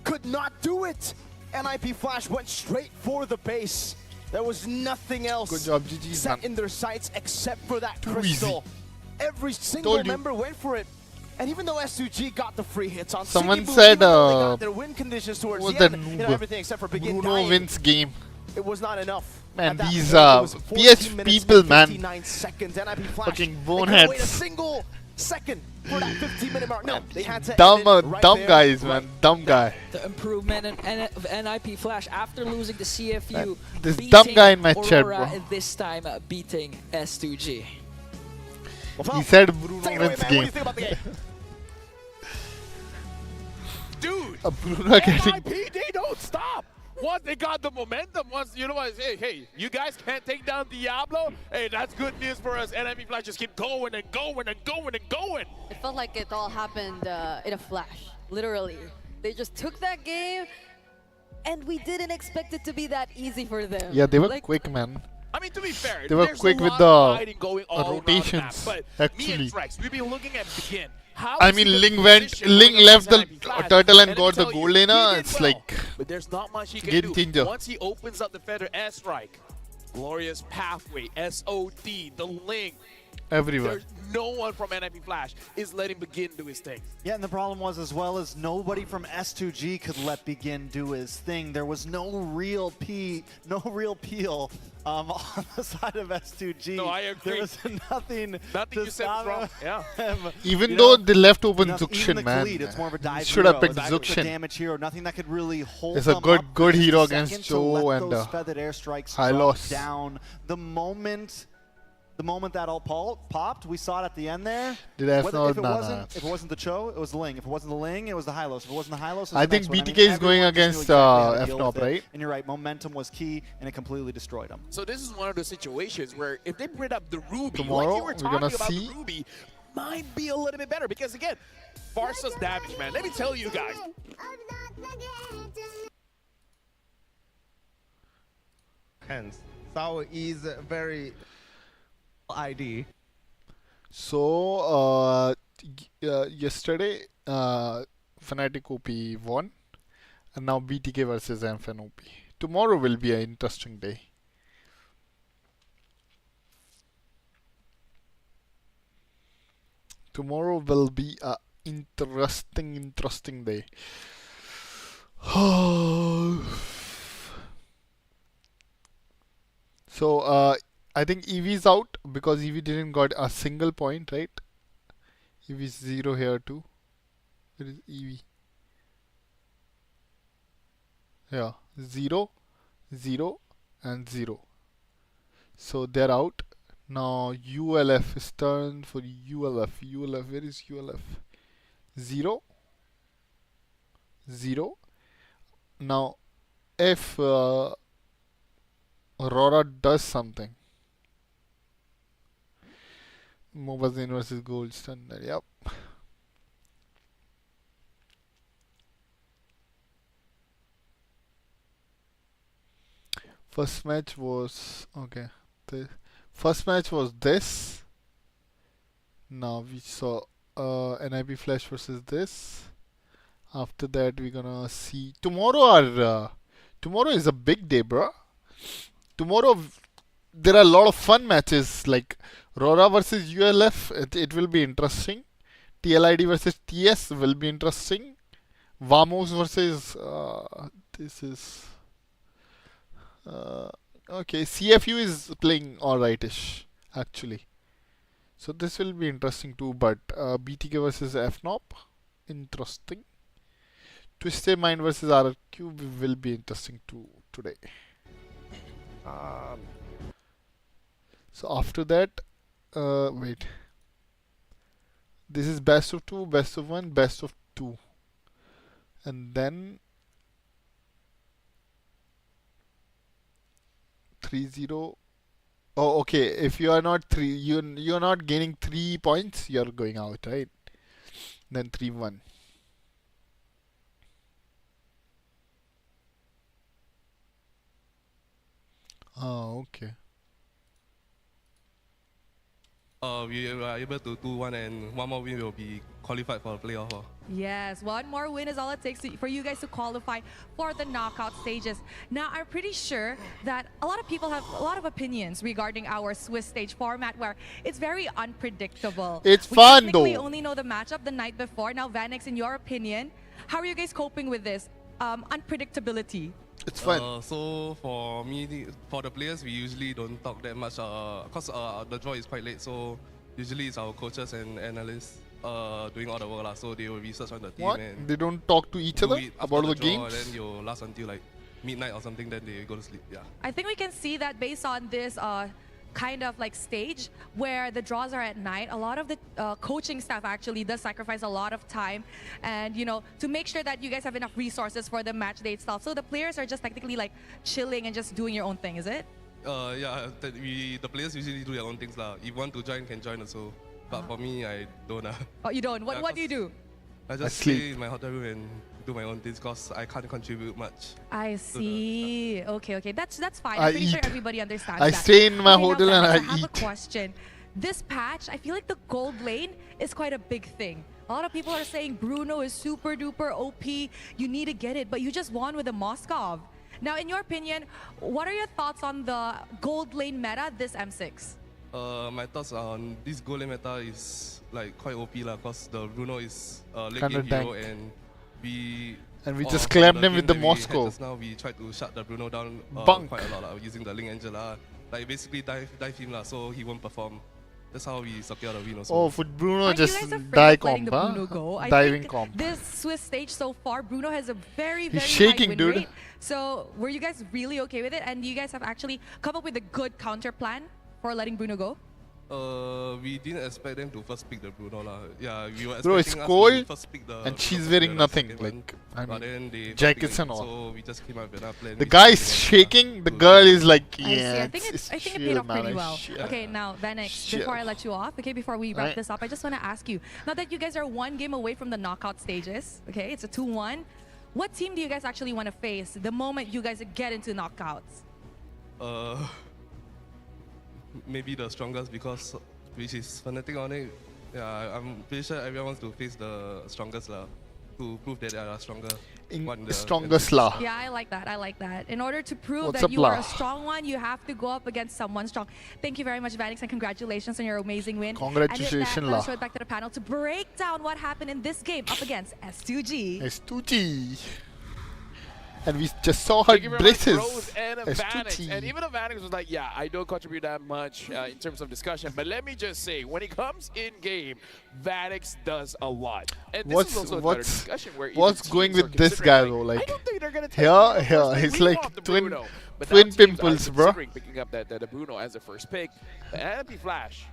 could not do it. NIP Flash went straight for the base. There was nothing else Good job, GG's, set man. in their sights except for that Too crystal. Every single Told you. member went for it. And even though S2G got the free hits on Someone Siggy Boo, said, even though they got their win conditions towards was the that end, noob? everything except for Begin Bruno dying, wins game. it was not enough. Man, At that these point, it was 14 PS minutes people, and man. 59 seconds. NIP Flash, Fucking they couldn't boneheads. wait a single second for that 15-minute mark. No, they had to Dumb, end it right dumb there, guys, right man. Dumb guy. The improvement of NIP Flash after losing the CFU. This beating dumb guy in my chat, Aurora, bro. and this time beating S2G. Well, He said Bruno take it away, wins man. What do game. you think about the game? Dude, Bruno getting NIP, they don't stop. Once they got the momentum, once, you know what, hey, you guys can't take down Diablo, hey, that's good news for us. NIP Flash just keep going and going and going and going. It felt like it all happened in a flash, literally. They just took that game, and we didn't expect it to be that easy for them. Yeah, they were Like, quick, man. I mean, to be fair, They were there's quick a with lot the of fighting going all rotations, around the map, but me actually. and Trex, we've been looking at Begin. How I is he mean, the Ling position going left the against NIP Flash? turtle and let got me the tell gold you, he laner. did It's well, like but there's not much he can game do. changer. Once he opens up the feather S-Strike, Glorious Pathway, SOD, the Ling, everywhere. there's no one from NIP Flash is letting Begin do his thing. Yeah, and the problem was as well as nobody from S2G could let Begin do his thing. There was no real peel on the side of S2G. No, I agree. There was nothing Nothing to you said was stop wrong. Yeah. him. Even You though know, they left open even Zukshin, the man. Khalid, it's more of a dive Should have hero. picked It's a Zukshin. damage hero, nothing that could really hold It's a them good- up good for just hero a against second to Joe let and, those feathered airstrikes high drop loss. down. The moment that all popped, we saw it at the end there. Did I Whether- not? if it Nah, wasn't, nah. if it wasn't the Cho, it was the Ling. If it wasn't the Ling, it was the Hylos. If it wasn't the Hylos, it was I the think next one. BTK is going everyone just knew against, exactly how to deal FNOP, with it. right? And you're right, momentum was key, and it completely destroyed them. So this is one of those situations where if they bring up the Ruby, Tomorrow, like you were we're talking gonna about see. the Ruby, might be a little bit better because again, Farsa's damage, man. Let me tell you guys. Hence, Sao is very ID. So, yesterday, Fnatic OP won, and now BTK versus FNOP. Tomorrow will be an interesting day. Tomorrow will be a interesting day. So, I think EV's out because EV didn't got a single point, right? EV's 0 here too. Where is EV? Yeah, 0, 0, and 0. So they're out. Now ULF is turned for ULF. ULF, where is ULF? 0, 0. Now, if Aurora does something, Mobazin versus Gold Standard. Yep. First match was okay. The first match was this. Now we saw NIP Flash versus this. After that, we're gonna see tomorrow. Tomorrow is a big day, bro. Tomorrow there are a lot of fun matches like Rora versus ULF. It will be interesting. TLID versus TS will be interesting. Vamos versus this is okay. CFU is playing alrightish actually. So this will be interesting too. But BTK versus FNOP, interesting. Twisted Mind versus RRQ will be interesting too today. So after that, wait. This is best of 2, best of 1, best of 2. And then 3-0, Oh, okay. If you are not you're not gaining 3 points, you're going out, right? Then 3-1. Oh, okay. We are able to do one, and one more win will be qualified for the playoff. Yes, one more win is all it takes for you guys to qualify for the knockout stages. Now, I'm pretty sure that a lot of people have a lot of opinions regarding our Swiss stage format where it's very unpredictable. It's we fun though. We only know the matchup the night before. Now, Vanix, in your opinion, how are you guys coping with this unpredictability? It's fun. So for me, for the players, we usually don't talk that much because the draw is quite late. So usually it's our coaches and analysts doing all the work, so they will research on the team. What? And They don't talk to each other about the draw, games? And then you'll last until like midnight or something. Then they go to sleep. Yeah. I think we can see that based on this kind of like stage where the draws are at night. A lot of the coaching staff actually does sacrifice a lot of time, and to make sure that you guys have enough resources for the match day itself. So the players are just technically like chilling and just doing your own thing, is it? Yeah, the players usually do their own things lah. If you want to join, can join also. But for me, I don't. Oh, you don't? What do you do? I just stay in my hotel room and do my own things because I can't contribute much. I see. Okay. That's fine. I I'm pretty sure eat. everybody understands I that. stay in my Okay, now, hotel and Vanix, I have a eat. question. This patch, I feel like the gold lane is quite a big thing. A lot of people are saying Bruno is super duper OP. You need to get it, but you just won with a Moskov. Now, in your opinion, what are your thoughts on the gold lane meta this M6? My thoughts on this gold lane meta is like quite OP lah, cause the Bruno is late Kinda game hero, tank. and we just from clamped the him with game the that we had Moscow. just now we tried to shut the Bruno down Bunk. quite a lot lah, using the Link Angel lah. Like basically dive him lah, so he won't perform. That's how we secure the win also. Oh, for Bruno, Are just you guys afraid die of letting comp, the huh? Bruno go? I Diving think comp. this Swiss stage so far, Bruno has a very, very shaking, high win dude. rate. So were you guys really okay with it? And you guys have actually come up with a good counter plan for letting Bruno go? We didn't expect them to first pick the Bruno lah. Yeah, we were Bro, it's expecting us cold to first pick the and she's first wearing pick nothing, second one, like, I but mean, then they jackets first and picked it, all. So we just came up with another plan. The which guy is is like, shaking, the to- girl is like, I see. yeah, I think it's it paid chill, off pretty man, well. shit. Okay, now Vanix, Shit. before I let you off, okay, before we wrap Right. this up, I just want to ask you, now that you guys are one game away from the knockout stages, okay, it's a 2-1. What team do you guys actually want to face the moment you guys get into knockouts? Maybe the strongest, because which is Fnatic on it. Yeah, I'm pretty sure everyone wants to face the strongest lah, to prove that they are stronger. Strongest lah. Yeah, I like that. I like that. In order to prove What's that up, you are lah? a strong one, you have to go up against someone strong. Thank you very much, Vanix, and congratulations on your amazing win. Congratulations, and with that, let us lah. throw it back to the panel to break down what happened in this game up against S2G. S2G. And we just saw her Thank you very much, braces. Rose and Vanix. S2T. And even if Vanix was like, yeah, I don't contribute that much in terms of discussion, but let me just say, when it comes in game, Vanix does a lot. And this is also another discussion where what's even going teams with are this guy considering, though? like, Like, I don't think they're gonna take Bruno here, first. They he's really like want the twin Bruno. But twin now teams are pimples, bro. considering picking up the Bruno as a first pick. The Anarchy Flash,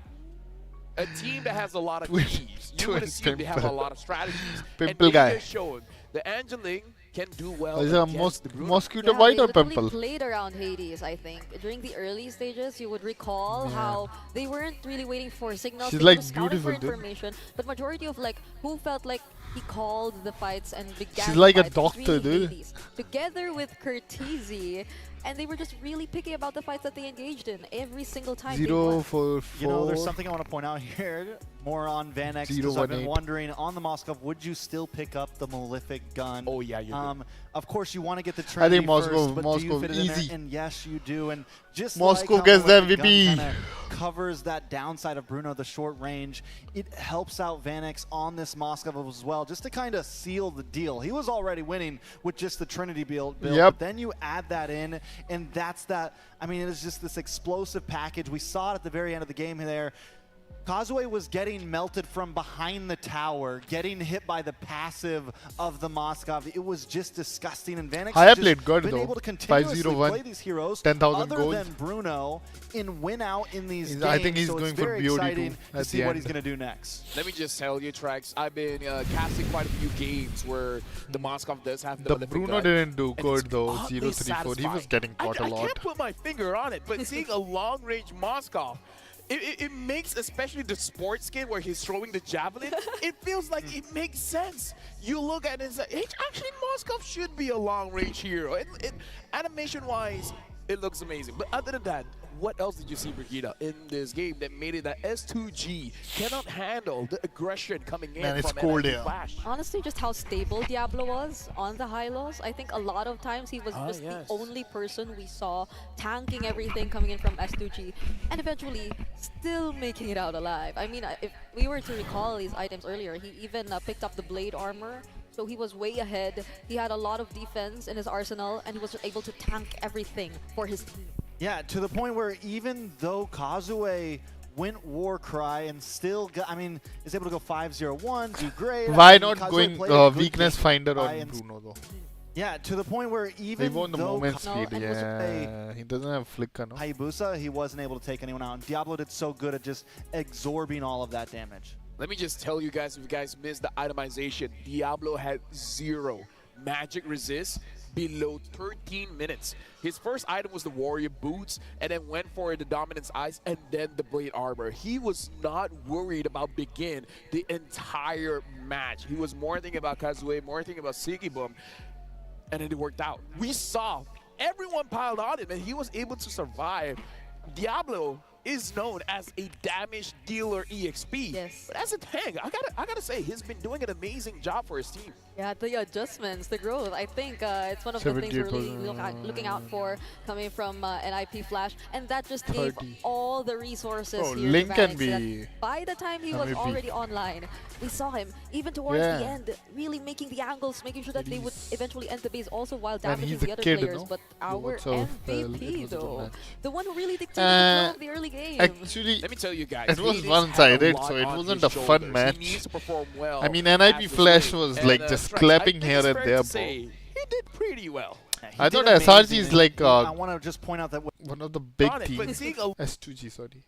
a team that has a lot of keys. You would assume they have a pimple. lot of strategies. Pimple and guy. just shown the Angeling can do well. Is it a against the Bruno. mosquito Yeah, bite they or literally pimple? played around Hades, I think. During the early stages, you would recall how they weren't really waiting for signals. She's they like were scouting for beautiful, dude. information. But majority of like who felt like he called the fights and began She's the like a fights was doctor, really dude. Hades, together with Curtizi. And they were just really picky about the fights that they engaged in every single time. they 0 won. for 4. You know, there's something I want to point out here. More on Vanix, because I've been 0-1-8. wondering on the Moskov, would you still pick up the Malefic gun? Oh yeah, you do. Of course, you want to get the I Trinity think Moscow- first, but do you Moscow fit it in there? easy. And yes, you do. And just Moscow like how gets the Malefic gun MVP. kinda covers that downside of Bruno, the short range, it helps out Vanix on this Moskov as well, just to kind of seal the deal. He was already winning with just the Trinity build. Yep. But then you add that in, and that's that. I mean, it is just this explosive package. We saw it at the very end of the game there. Kazue was getting melted from behind the tower, getting hit by the passive of the Moskov. It was just disgusting. And Vanix I has played just good been though. able to continuously 5-0-1, play these heroes 10,000 other gold. than Bruno in win out in these games. I think he's so going it's for very BOD2 exciting to at see the what end. he's going to do next. Let me just tell you, Trax, I've been casting quite a few games where the Moskov does have The Olympic Bruno gun, didn't do and good it's though. oddly 0-3-4. He was satisfying. getting caught a I lot. can't put my finger on it, but seeing a long-range Moskov, it makes, especially the sports skin where he's throwing the javelin, it feels like it makes sense. You look at it and say, hey, actually, Moskov should be a long-range hero. Animation-wise, it looks amazing. But other than that, what else did you see, Brigitte, in this game that made it that S2G cannot handle the aggression coming in Man, it's from cold NIP here. Flash? Honestly, just how stable Diablo was on the high lows. I think a lot of times he was just yes. the only person we saw tanking everything coming in from S2G and eventually still making it out alive. I mean, if we were to recall these items earlier, he even picked up the blade armor. So he was way ahead. He had a lot of defense in his arsenal and he was able to tank everything for his team. Yeah, to the point where even though Kazue went Warcry and still got, I mean, is able to go 5-0-1, do great. Why I mean, not Kazue going played a good weakness game finder by on and- Bruno though? Yeah, to the point where He even won the though movement Ka- speed. and was Yeah, he doesn't have flicker, no? Hayabusa, he wasn't able to take anyone out. And Diablo did so good at just absorbing all of that damage. Let me just tell you guys, if you guys missed the itemization, Diablo had 0 magic resist below 13 minutes. His first item was the warrior boots and then went for the dominance eyes and then the blade armor. He was not worried about begin the entire match. He was more thinking about Kazue, more thinking about Sigibum, and then it worked out. We saw everyone piled on him and he was able to survive. Diablo is known as a damage dealer EXP. Yes. But as a tank, I gotta say, he's been doing an amazing job for his team. Yeah, the adjustments, the growth. I think it's one of the things we're really looking out for coming from NIP Flash, and that just gave 30. all the resources Oh, here Link to can Vanix be that by the time he was MVP. already online, we saw him even towards Yeah. the end, really making the angles, making sure that they would eventually end the base also while And damaging he's the a other kid, players. no? But The our words of, MVP it was a good though, match. the one who really dictated the flow of the early game. Actually, Let me tell you guys, it was Hades one-sided, had a lot so it on wasn't his a fun shoulders. match. He needs to perform well I mean, as NIP the Flash swing. was And, like just Trax, clapping I think here it's and fair there, to bro. say he did pretty well. Yeah, he I did thought SRG amazing, is and like I want to just point out that one of the big On it, but teams. seeing a S2G, sorry.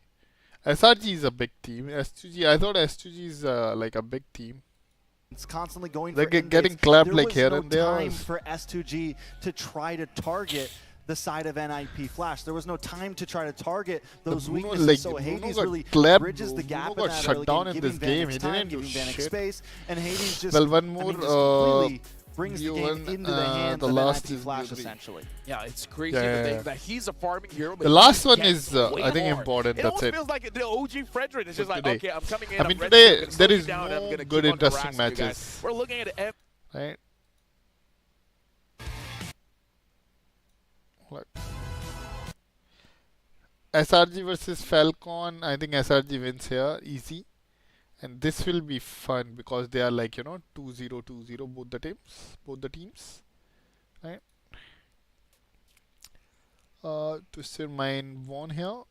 SRG is a big team. S2G, I thought S2G is like a big team. it's constantly going They're for getting ingates. clapped There like was here no and there. time for S2G to try to target the side of NIP Flash. There was no time to try to target those Bruno, weaknesses. like, so Bruno Hades got really clapped, bridges bro. the gap Bruno in got that shut early down game, in giving this game. Vanix He time, didn't do giving Vanix shit. space, and Hades just, Well, one I more, mean, just completely brings the the game one, into the hands the of last NIP is Flash, BO3. essentially. Yeah, it's crazy Yeah, to yeah, think yeah. that he's a farming hero. But The he last one gets is, way I think, more. important. It That's almost it. feels like the OG Frederick is just like, today. okay, I'm coming in. I I'm mean, red today team, I'm gonna there slow is you down, and I'm no gonna good keep on interesting harassing you guys. matches. We're looking at the Right? Like SRG versus Falcon. I think SRG wins here, easy. And this will be fun because they are like, 2-0, 2-0, both the teams. Right? Twisted Mind won here.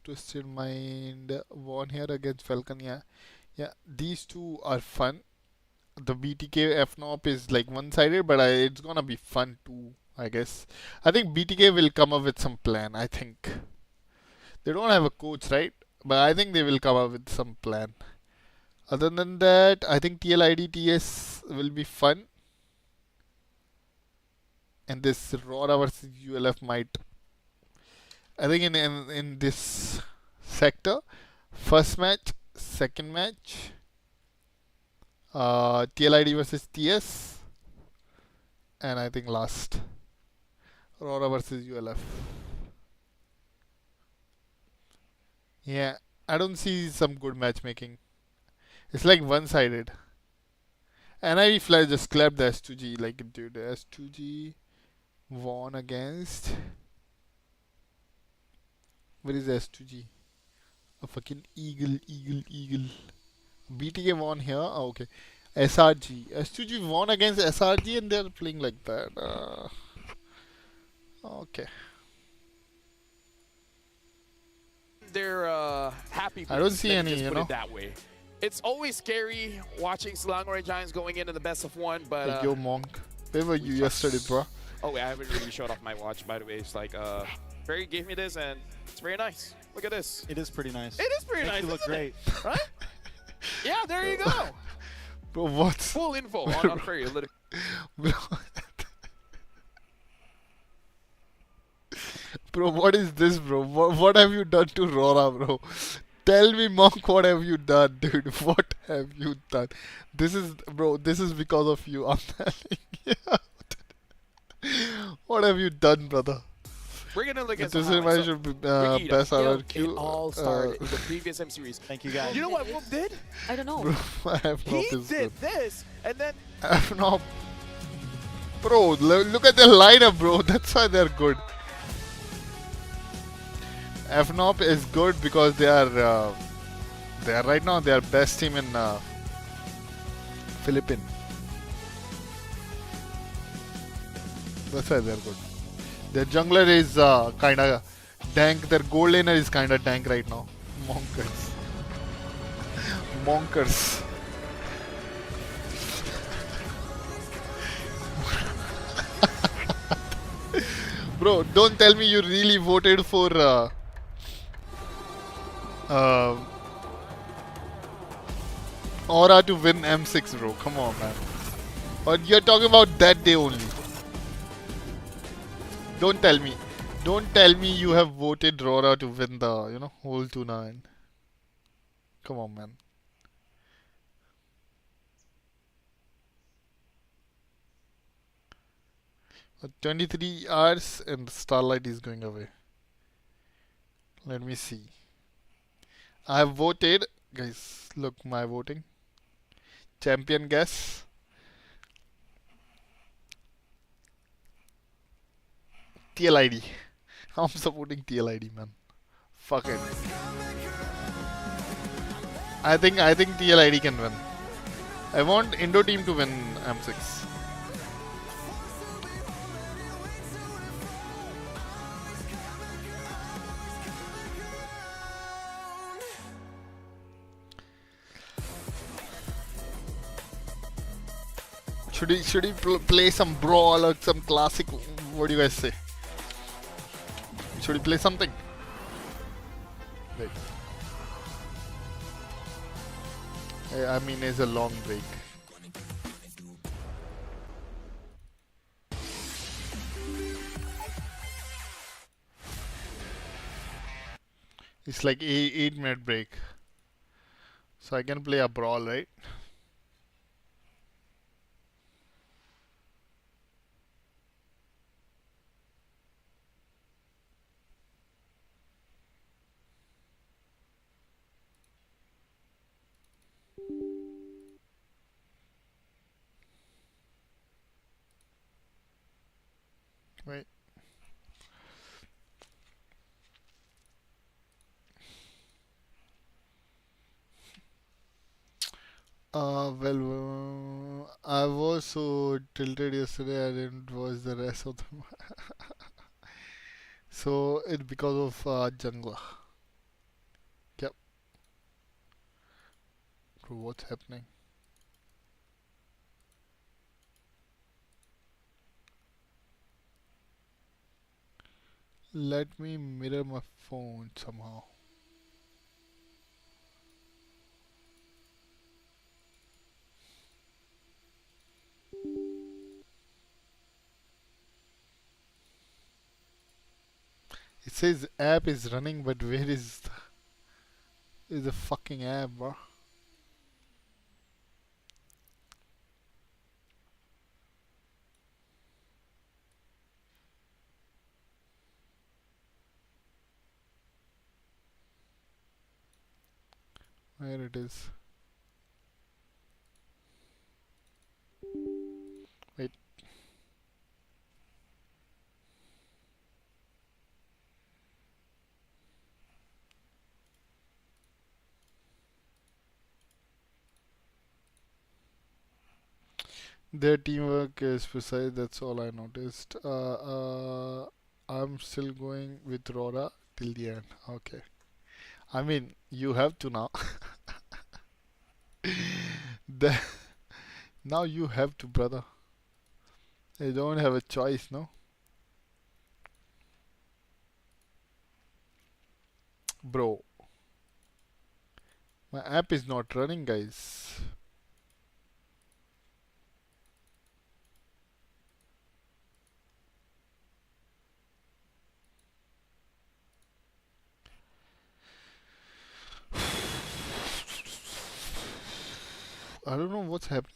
Twisted Mind won here against Falcon. Yeah, these two are fun. The BTK FNOP is like one-sided, but it's gonna be fun too, I guess. I think BTK will come up with some plan, I think. They don't have a coach, right? But I think they will come up with some plan. Other than that, I think TLIDTS will be fun. And this Rora versus ULF might. I think in this sector, first match, second match, TLID versus TS, and I think last, Rora versus ULF. Yeah, I don't see some good matchmaking. It's like one-sided. NIV Flash just clapped the S2G. Like, dude, the S2G won against... Where is the S2G? A fucking eagle. BTK won here. Oh, okay. SRG. S2G won against SRG and they're playing like that. Okay. they're happy people. I don't see Let me any, just you put know. it that way. It's always scary watching Selangor Giants going into the best of one, but Like, yo, Monk. Where were you yesterday, bro? oh wait, I haven't really showed off my watch, by the way. It's like Barry gave me this and it's very nice. Look at this. It is pretty nice. It is pretty nice. You look isn't great. it? Right? Yeah, there you go. Bro, what? Full info on Furry. Bro. Bro, what is this, bro? What have you done to Rora, bro? Tell me, Monk, what have you done, dude? What have you done? This is, bro, this is because of you. I'm telling you. What have you done, brother? We're gonna look at this some is my highlights. best Yo, RRQ. it all started in the previous M series. Thank you, guys. You know what Wolf did? I don't know. Bro, He is did good. this, and then FNOP. Bro, look at their lineup, bro. That's why they're good. FNOP is good because they are right now they are best team in Philippines. That's why they're good. Their jungler is kinda dank. Their gold laner is kinda dank right now. Monkers. Monkers. Bro, don't tell me you really voted for Aura to win M6, bro. Come on, man. Or you're talking about that day only. Don't tell me. Don't tell me you have voted Rora to win the, you know, whole tournament. Come on, man. Uh, 23 hours and Starlight is going away. Let me see. I have voted. Guys, look my voting. Champion guess. TLID. I'm supporting TLID, man. Fuck it. I think TLID can win. I want Indo team to win M6. Should he play some brawl or some classic? What do you guys say? Should he play something? Wait. I mean, it's a long break. It's like 8-minute break. So I can play a brawl, right? Right. Well, I was so tilted yesterday I didn't watch the rest of them. So it's because of Jungler. Yep. Bro, what's happening? Let me mirror my phone somehow. It says app is running, but where is the fucking app, bro? Where it is? Wait. Their teamwork is precise, that's all I noticed. I'm still going with Rora till the end. Okay. I mean, you have to now. The, now you have to, brother. You don't have a choice, no? Bro. My app is not running, guys. I don't know what's happening.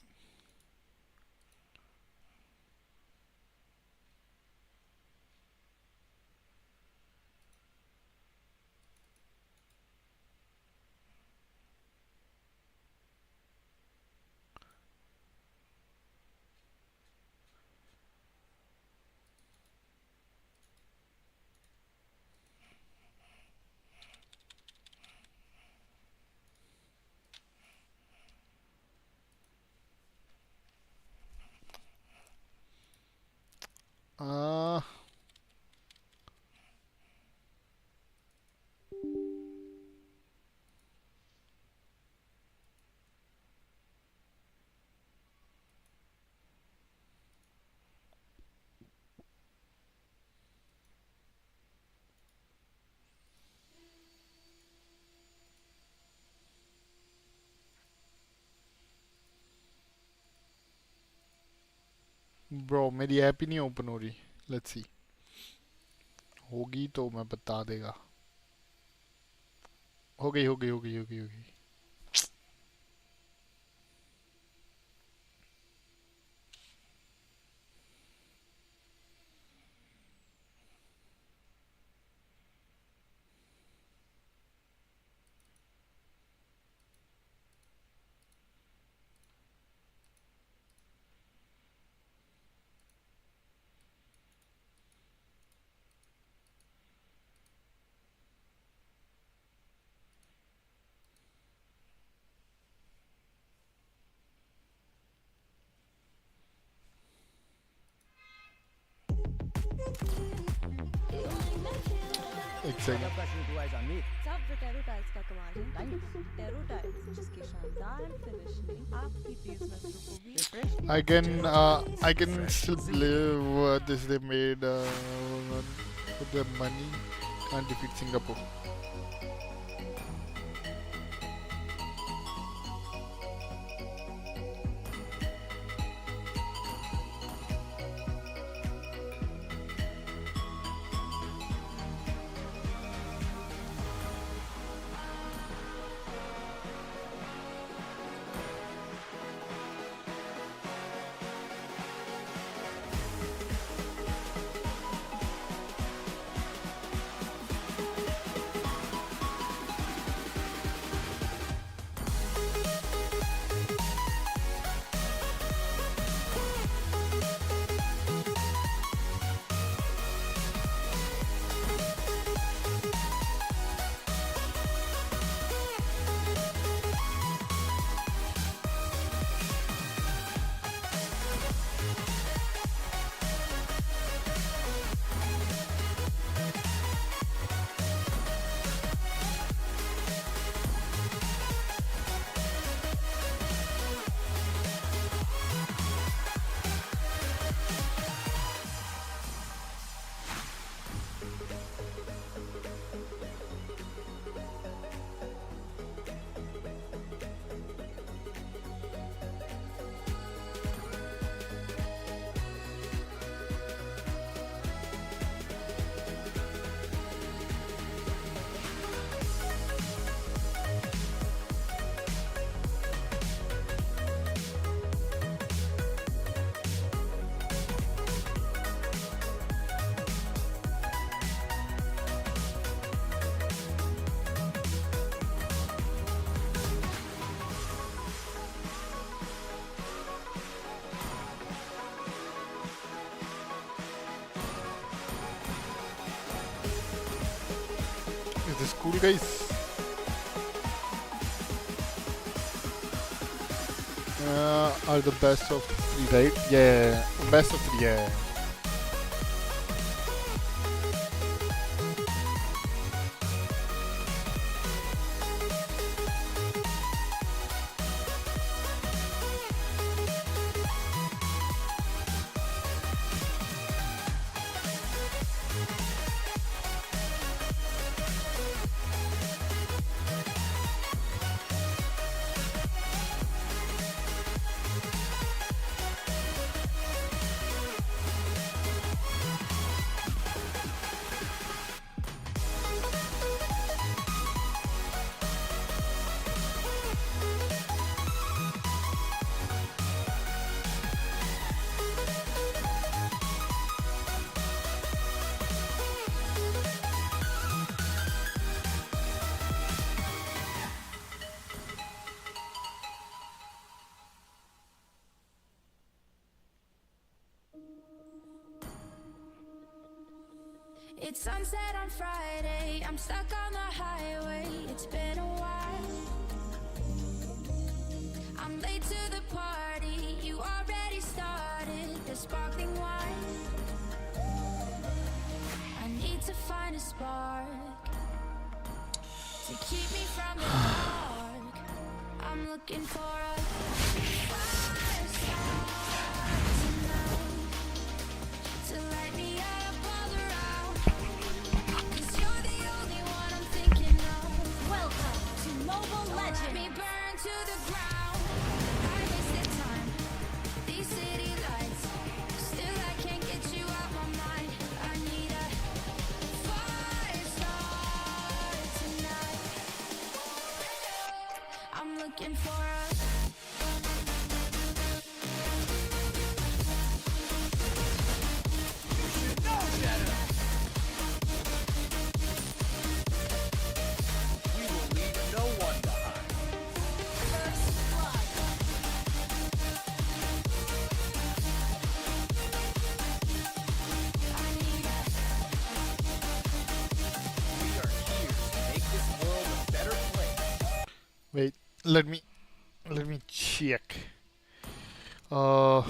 Bro मेरी app ही नहीं open हो रही. Let's see. होगी तो मैं बता देगा. हो गई. Exactly. सब टेरो टाइल्स का कमाल है. टेरो टाइल्स जिसकी शानदार फिनिशिंग आपकी बेसमेंट को भी refresh. I can still believe this they made with their money can't defeat Singapore. This cool, guys. Are the best of 3, right? Yeah, best of 3. Yeah. It's sunset on Friday, I'm stuck on the highway, it's been a while. I'm late to the party, you already started the sparkling wine. I need to find a spark to keep me from the dark. I'm looking for a fire tonight to light me up all around. 'Cause you're the only one I'm thinking of. Welcome to Mobile Legends. Let me burn to the ground. I wasted time. These city lights. Still I can't get you out my mind. I need a fire start tonight. I'm looking for a Wait, let me check. Max,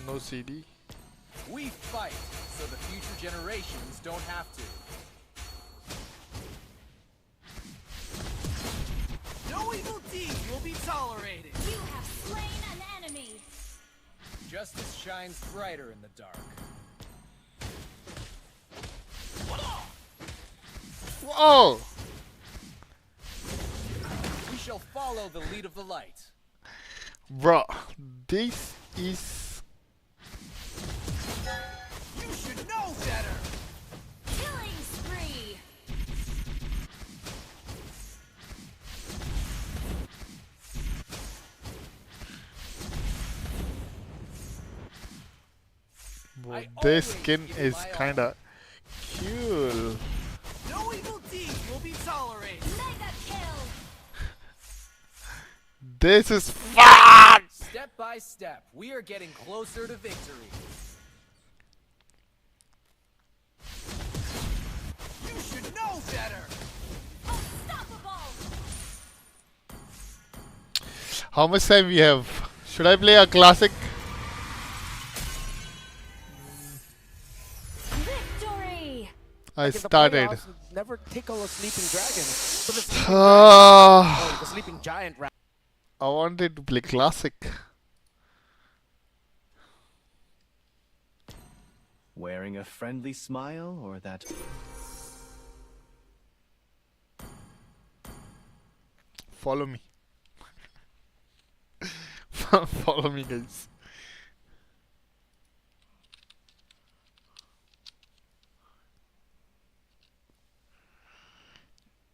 no CD. We fight so the future generations don't have to. No evil deed will be tolerated. You have slain an enemy. Justice shines brighter in the dark. Whoa! We shall follow the lead of the light. Bruh, this is... You should know better! Killing spree. Bro, this skin is kinda cool. No evil deed will be tolerated. Mega kill. This is fun! Step by step, we are getting closer to victory. You should know better. Unstoppable. How much time we have? Should I play a classic? Victory. I started. Never tickle a sleeping dragon. So the sleeping giant rat. I wanted to play classic. Wearing a friendly smile or that... Follow me. Follow me, guys.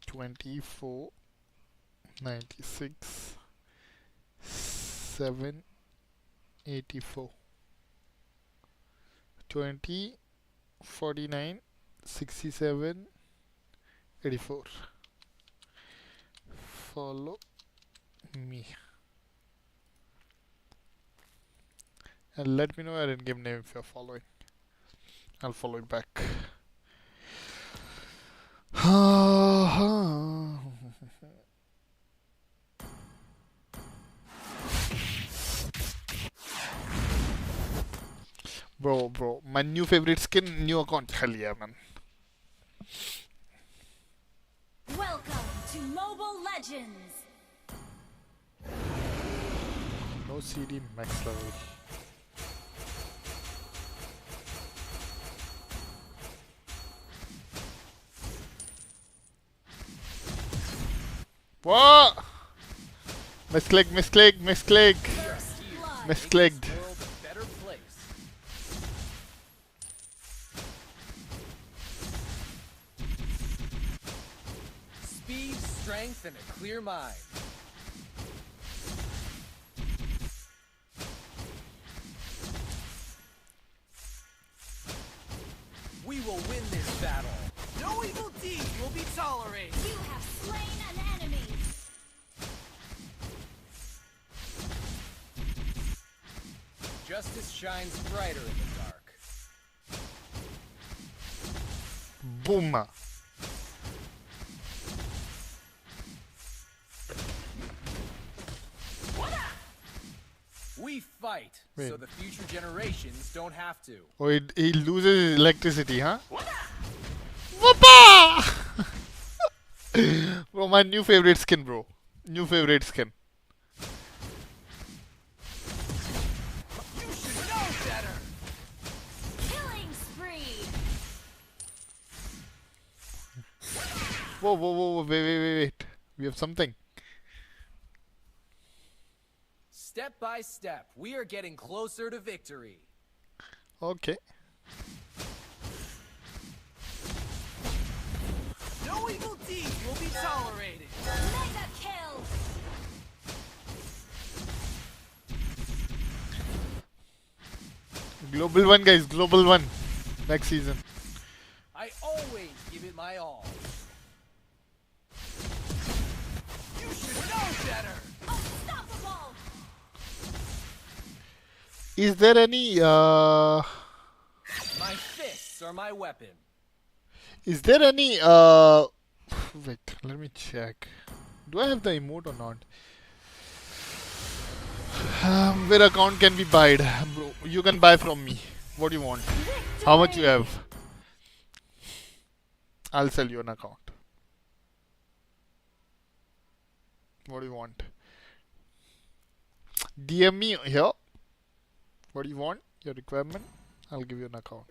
$24.96 $7.84 $20.49 $67.84. Follow me and let me know your in-game name if you're following. I'll follow it back. Bro, my new favorite skin, new account. Hell yeah, man. Welcome to Mobile Legends. No CD max level. What? Misclicked. Speed, strength, and a clear mind. We will win this battle. No evil deed will be tolerated. You have slain an enemy. Justice shines brighter in the dark. Boom. We fight Wait. so the future generations don't have to. Oh, he loses his electricity, huh? Whoppa! Bro, my new favorite skin, bro. New favorite skin. You should know better. Killing spree. Whoa, whoa, whoa, wait. We have something. Step by step, we are getting closer to victory. Okay. No evil deeds will be tolerated. Mega kill. Global 1, guys. Global 1. Next season. I always give it my all. You should know better. Unstoppable. Is there any My fists are my weapon. Is there any wait, let me check. Do I have the emote or not? Where account can be buyed? Bro, you can buy from me. What do you want? How much you have? I'll sell you an account. What do you want? DM me here. What do you want? Your requirement? I'll give you an account.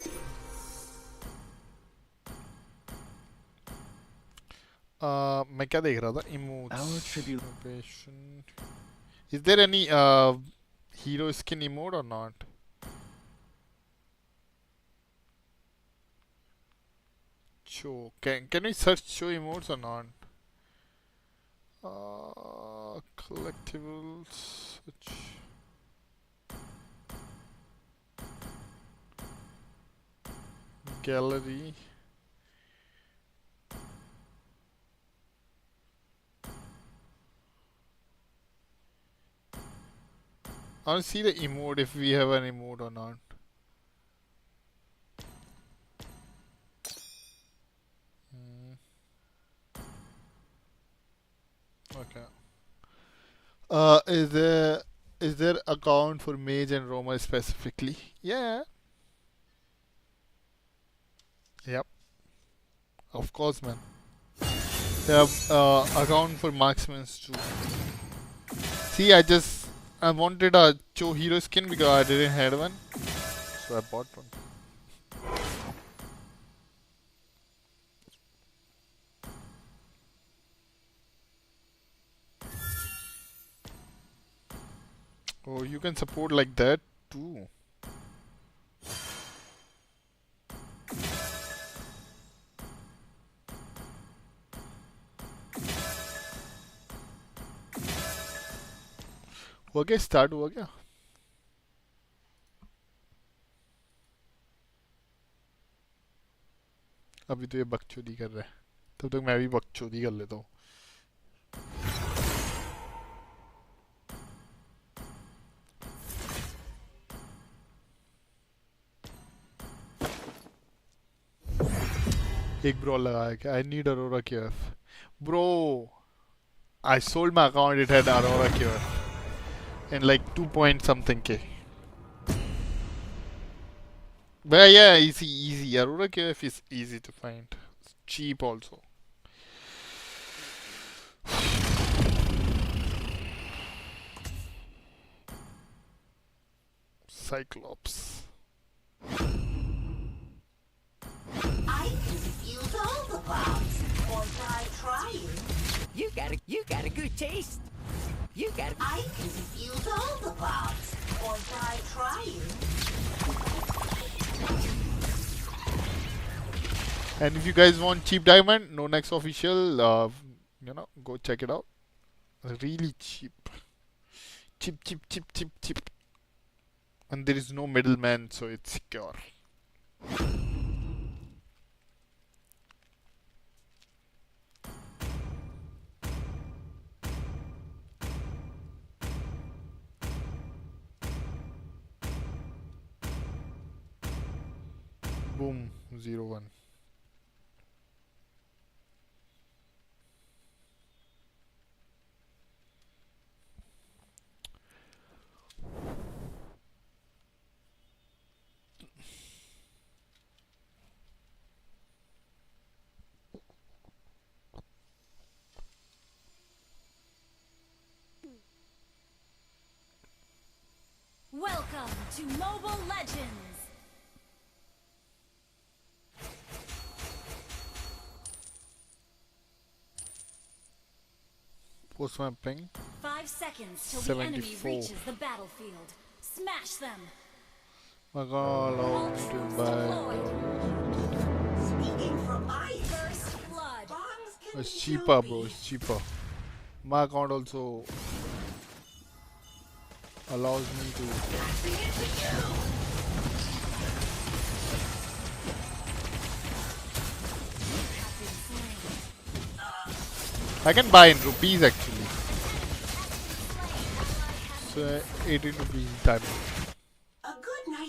मैं क्या देख रहा था? Emotes. Is there any hero skin emote or not? Show. Can we search show emotes or not? Collectibles. Search. Gallery. I want to see the emote if we have an emote or not. Okay. Is there account for Mage and Roma specifically? Yeah. Yep. Of course, man. They have account for marksmen too. See, I wanted a Cho hero skin because I didn't have one, so I bought one. Oh, you can support like that too. हुआ क्या start हुआ क्या अभी तो ये बकचोदी कर रहा है तब तक मैं भी बकचोदी कर लेता हूँ एक ब्रो लगाया क्या I need Aurora QF bro I sold my account it had Aurora QF and like 2 point something K. But yeah, easy. Aurora QF is easy to find. It's cheap also. Cyclops. I defuse all the bombs, or die trying. You got a good taste. I defuse all the bombs, or die trying. And if you guys want cheap diamond, No Next official, go check it out. Really cheap. Cheap. And there is no middleman, so it's secure. Boom, 0-1. to Mobile Legends. What's my ping? 5 seconds till the enemy 74. reaches the battlefield. Smash them. My God, allow me to buy. Speaking from my first blood. It's cheaper, bro. It's cheaper. My account also allows me to. I can buy in rupees actually. So 18 rupees diamond.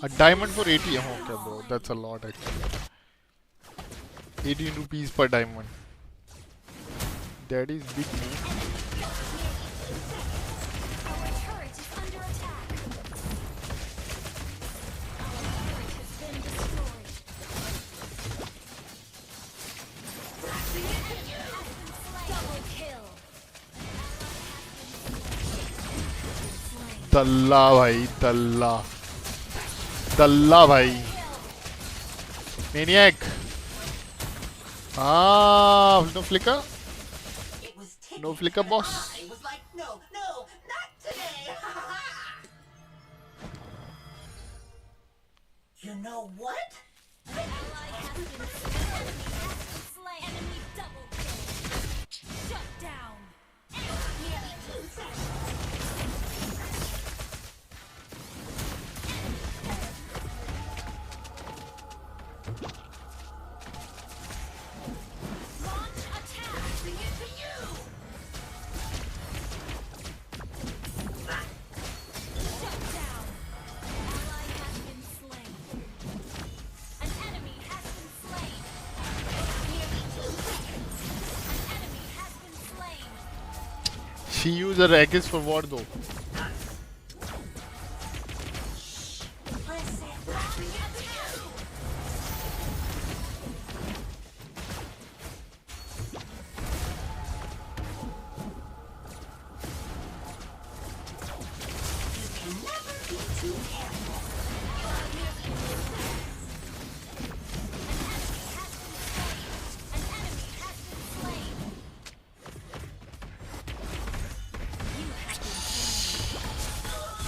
A diamond for 80. Oh, okay, bro. That's a lot actually. 18 rupees per diamond. That is big move. Dalla bhai, Dalla. Dalla bhai. Maniac. Ah, no flicker? No flicker, boss. I was like, no, not today. You know what? Enemy double kill. Shut down. Nearly 2 seconds. Launch attack. Bring it to you. Shut down. Ally has been slain. An enemy has been slain. Nearly 2 seconds. An enemy has been slain. She used her Aegis for what though?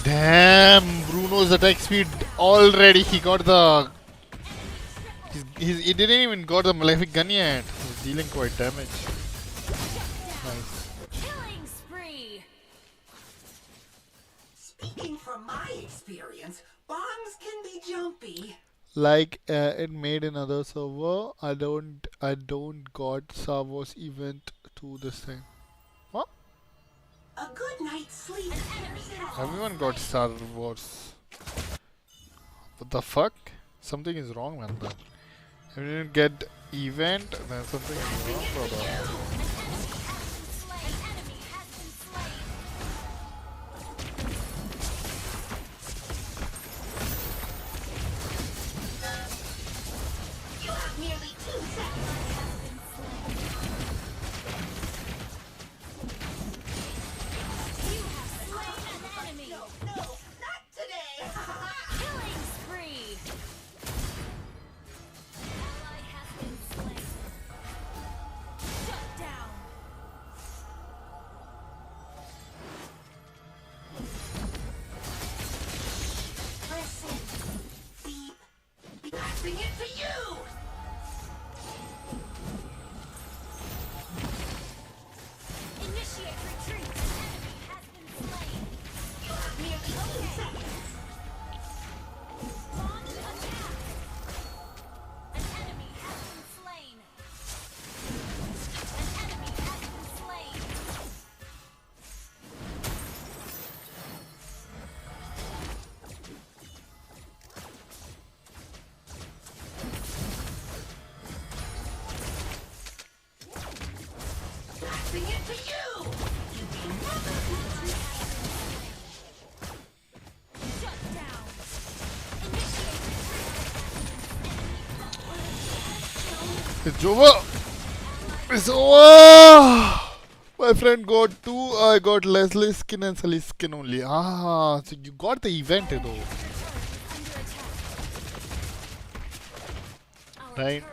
Damn, Bruno's attack speed already. He got the. He didn't even got the malefic gun yet. He's dealing quite damage. Nice. Killing spree. Speaking from my experience, bombs can be jumpy. Like it made another server. I don't got Star Wars event to this thing. What? A good night's sleep. Everyone got Star Wars. What the fuck? Something is wrong, man. Then. If you didn't get event, then something is wrong, brother. Nearly 2 seconds. You have slain an enemy. No, not today. Killing spree. Ally has been slain. Shut down. Listen. Beep. Bring it to you. Initiate retreat. An enemy has been slain. Nearly 2 seconds. Launch attack. An enemy has been slain. An enemy has been slain. Bring it to you. You can never beat. Shut down. Initiate retreat. It's over. It's over. My friend got 2. I got Leslie skin and Sully skin only. Ah, so you got the event though. Right?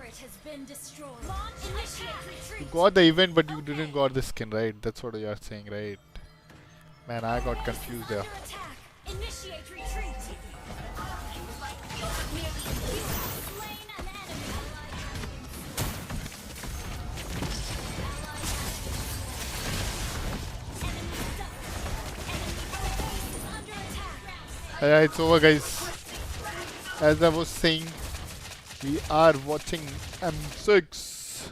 You got the event, but you didn't got the skin, right? That's what you are saying, right? Man, I got confused there. Initiate retreat. Yeah, it's over, guys. As I was saying, we are watching M6.